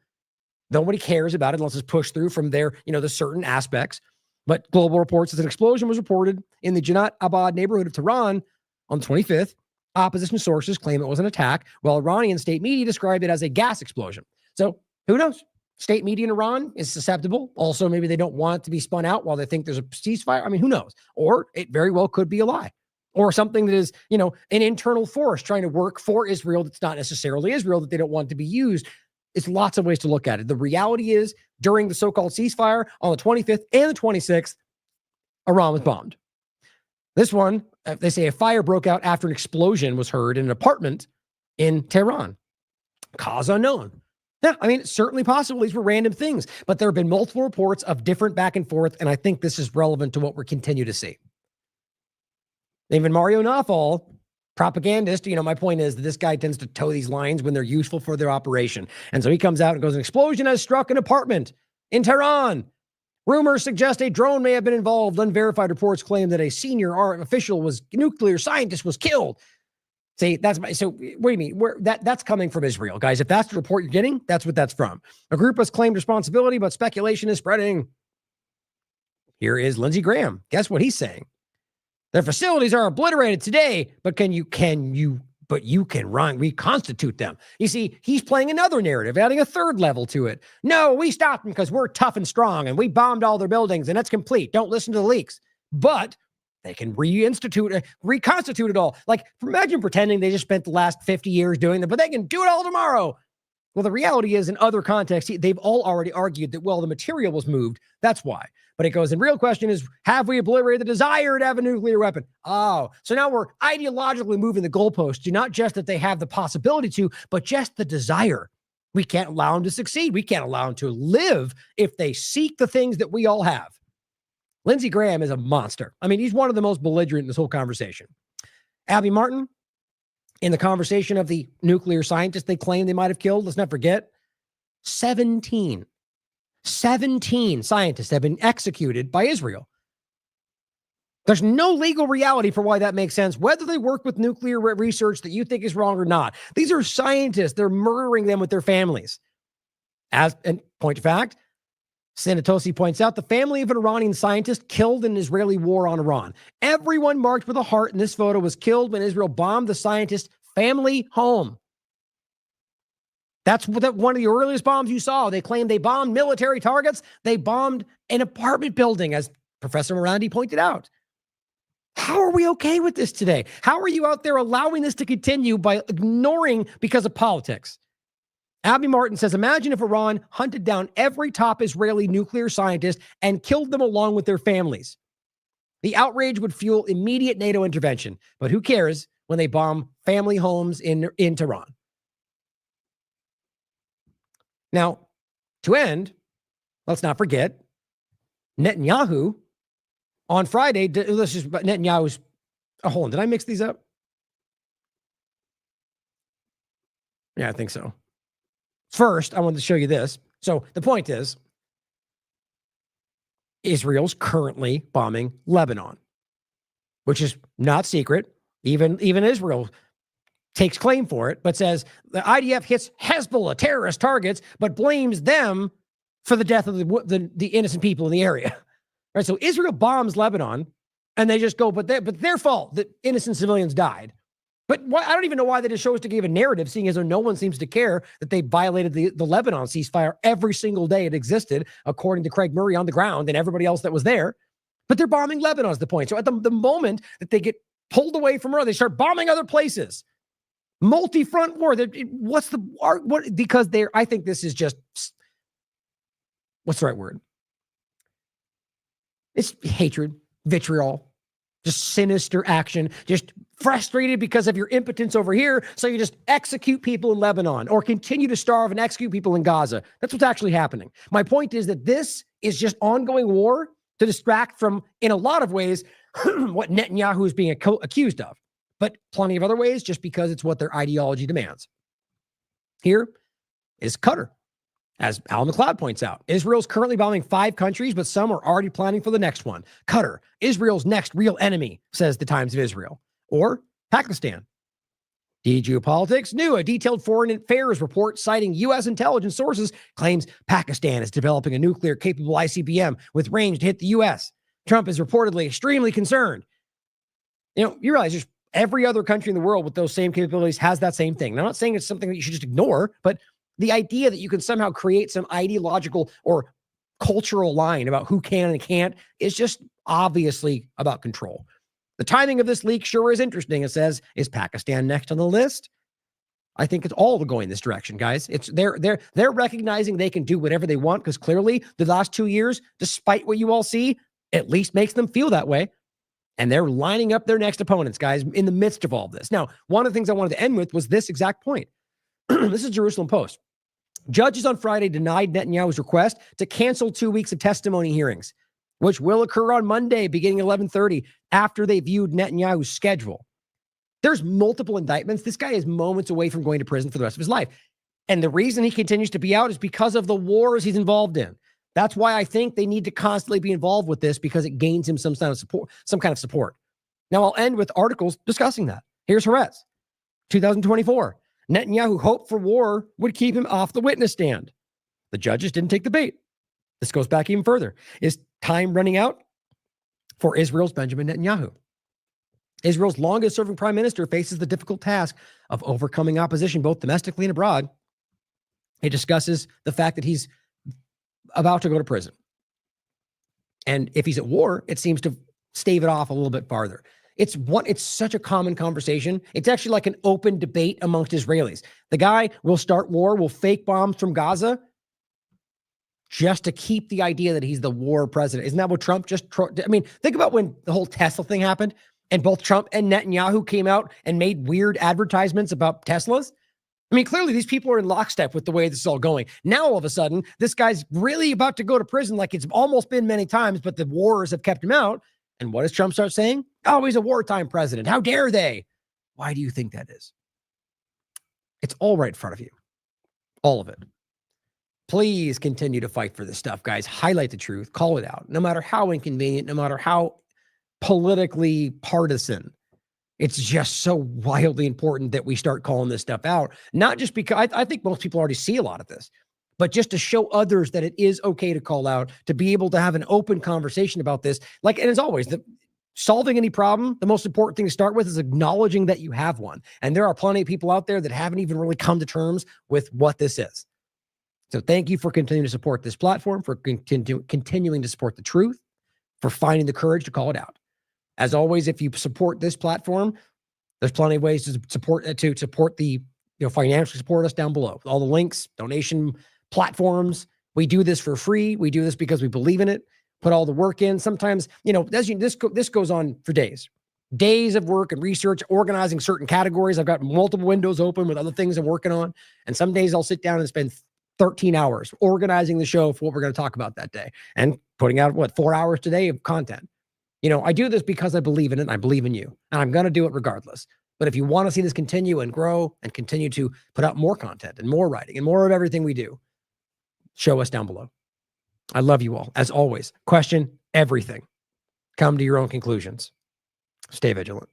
Nobody cares about it unless it's pushed through from their, the certain aspects. But global reports that an explosion was reported in the Janat Abad neighborhood of Tehran on the 25th. Opposition sources claim it was an attack, while Iranian state media described it as a gas explosion. So who knows? State media in Iran is susceptible. Also, maybe they don't want it to be spun out while they think there's a ceasefire. I mean, who knows? Or it very well could be a lie. Or something that is, an internal force trying to work for Israel that's not necessarily Israel, that they don't want to be used. It's lots of ways to look at it. The reality is, during the so-called ceasefire on the 25th and the 26th, Iran was bombed. This one, they say a fire broke out after an explosion was heard in an apartment in Tehran. Cause unknown. Yeah, I mean, it's certainly possible these were random things, but there have been multiple reports of different back and forth, and I think this is relevant to what we continue to see. Even Mario Nawfal, propagandist, my point is that this guy tends to toe these lines when they're useful for their operation. And so he comes out and goes, an explosion has struck an apartment in Tehran. Rumors suggest a drone may have been involved. Unverified reports claim that a senior nuclear scientist was killed. See, so what do you mean? That's coming from Israel, guys. If that's the report you're getting, that's what that's from. A group has claimed responsibility, but speculation is spreading. Here is Lindsey Graham. Guess what he's saying? Their facilities are obliterated today, but you can reconstitute them. You see, he's playing another narrative, adding a third level to it. No, we stopped them because we're tough and strong, and we bombed all their buildings, and it's complete. Don't listen to the leaks. But they can reconstitute it all. Like, imagine pretending they just spent the last 50 years doing that, but they can do it all tomorrow. Well, the reality is, in other contexts, they've all already argued that, well, the material was moved. That's why. But it goes, and real question is, have we obliterated the desire to have a nuclear weapon? Oh, so now we're ideologically moving the goalposts to not just that they have the possibility to, but just the desire. We can't allow them to succeed. We can't allow them to live if they seek the things that we all have. Lindsey Graham is a monster. I mean, he's one of the most belligerent in this whole conversation. Abby Martin, in the conversation of the nuclear scientists they claim they might have killed, let's not forget, 17 scientists have been executed by Israel. There's no legal reality for why that makes sense, whether they work with nuclear research that you think is wrong or not. These are scientists. They're murdering them with their families. And point of fact, Sanatosi points out the family of an Iranian scientist killed in an Israeli war on Iran. Everyone marked with a heart in this photo was killed when Israel bombed the scientist's family home. That's one of the earliest bombs you saw. They claimed they bombed military targets. They bombed an apartment building, as Professor Morandi pointed out. How are we okay with this today? How are you out there allowing this to continue by ignoring because of politics? Abby Martin says, imagine if Iran hunted down every top Israeli nuclear scientist and killed them along with their families. The outrage would fuel immediate NATO intervention. But who cares when they bomb family homes in Tehran? Now, to end, let's not forget, Netanyahu on Friday, Netanyahu's, hold on, did I mix these up? Yeah, I think so. First, I wanted to show you this. So the point is, Israel's currently bombing Lebanon, which is not secret. Even Israel takes claim for it, but says the IDF hits Hezbollah terrorist targets, but blames them for the death of the innocent people in the area. Right? So Israel bombs Lebanon, and they just go, but their fault that innocent civilians died. But I don't even know why they just chose to give a narrative, seeing as though no one seems to care that they violated the Lebanon ceasefire every single day it existed, according to Craig Murray on the ground and everybody else that was there. But they're bombing Lebanon is the point. So at the moment that they get pulled away from Iran, they start bombing other places. Multi-front war. Because I think this is just, what's the right word? It's hatred, vitriol, just sinister action, just frustrated because of your impotence over here, so you just execute people in Lebanon or continue to starve and execute people in Gaza. That's what's actually happening. My point is that this is just ongoing war to distract from, in a lot of ways, what Netanyahu is being accused of, but plenty of other ways just because it's what their ideology demands. Here is Qatar. As Al McLeod points out, Israel's currently bombing 5 countries, but some are already planning for the next one. Qatar, Israel's next real enemy, says the Times of Israel. Or Pakistan. Geopolitics New, a detailed foreign affairs report citing U.S. intelligence sources, claims Pakistan is developing a nuclear-capable ICBM with range to hit the U.S. Trump is reportedly extremely concerned. You realize there's every other country in the world with those same capabilities has that same thing. And I'm not saying it's something that you should just ignore, but the idea that you can somehow create some ideological or cultural line about who can and can't is just obviously about control. The timing of this leak sure is interesting. It says, is Pakistan next on the list? I think it's all going in this direction, guys. They're recognizing they can do whatever they want because clearly the last 2 years, despite what you all see, at least makes them feel that way. And they're lining up their next opponents, guys, in the midst of all of this. Now, one of the things I wanted to end with was this exact point. This is Jerusalem Post. Judges on Friday denied Netanyahu's request to cancel 2 weeks of testimony hearings, which will occur on Monday beginning 11:30 after they viewed Netanyahu's schedule. There's multiple indictments. This guy is moments away from going to prison for the rest of his life. And the reason he continues to be out is because of the wars he's involved in. That's why I think they need to constantly be involved with this because it gains him some kind of support. Now I'll end with articles discussing that. Here's Haaretz, 2024. Netanyahu hoped for war would keep him off the witness stand. The judges didn't take the bait. This goes back even further. Is time running out for Israel's Benjamin Netanyahu? Israel's longest-serving prime minister faces the difficult task of overcoming opposition both domestically and abroad. He discusses the fact that he's about to go to prison. And if he's at war, it seems to stave it off a little bit farther. It's such a common conversation. It's actually like an open debate amongst Israelis. The guy will start war, will fake bombs from Gaza just to keep the idea that he's the war president. Isn't that what Trump I mean, think about when the whole Tesla thing happened and both Trump and Netanyahu came out and made weird advertisements about Teslas. I mean, clearly these people are in lockstep with the way this is all going. Now, all of a sudden, this guy's really about to go to prison like it's almost been many times, but the wars have kept him out. And what does Trump start saying? Oh, he's a wartime president. How dare they? Why do you think that is? It's all right in front of you. All of it. Please continue to fight for this stuff, guys. Highlight the truth. Call it out. No matter how inconvenient, no matter how politically partisan. It's just so wildly important that we start calling this stuff out. Not just because I think most people already see a lot of this, but just to show others that it is okay to call out, to be able to have an open conversation about this. Like, and as always, solving any problem, the most important thing to start with is acknowledging that you have one. And there are plenty of people out there that haven't even really come to terms with what this is. So thank you for continuing to support this platform, for continuing to support the truth, for finding the courage to call it out. As always, if you support this platform, there's plenty of ways to support the, financially support us down below. All the links, donation platforms. We do this for free. We do this because we believe in it. Put all the work in. Sometimes, this goes on for days of work and research, organizing certain categories. I've got multiple windows open with other things I'm working on. And some days I'll sit down and spend 13 hours organizing the show for what we're going to talk about that day and putting out 4 hours today of content. I do this because I believe in it and I believe in you, and I'm going to do it regardless. But if you want to see this continue and grow and continue to put out more content and more writing and more of everything we do, show us down below. I love you all. As always, question everything. Come to your own conclusions. Stay vigilant.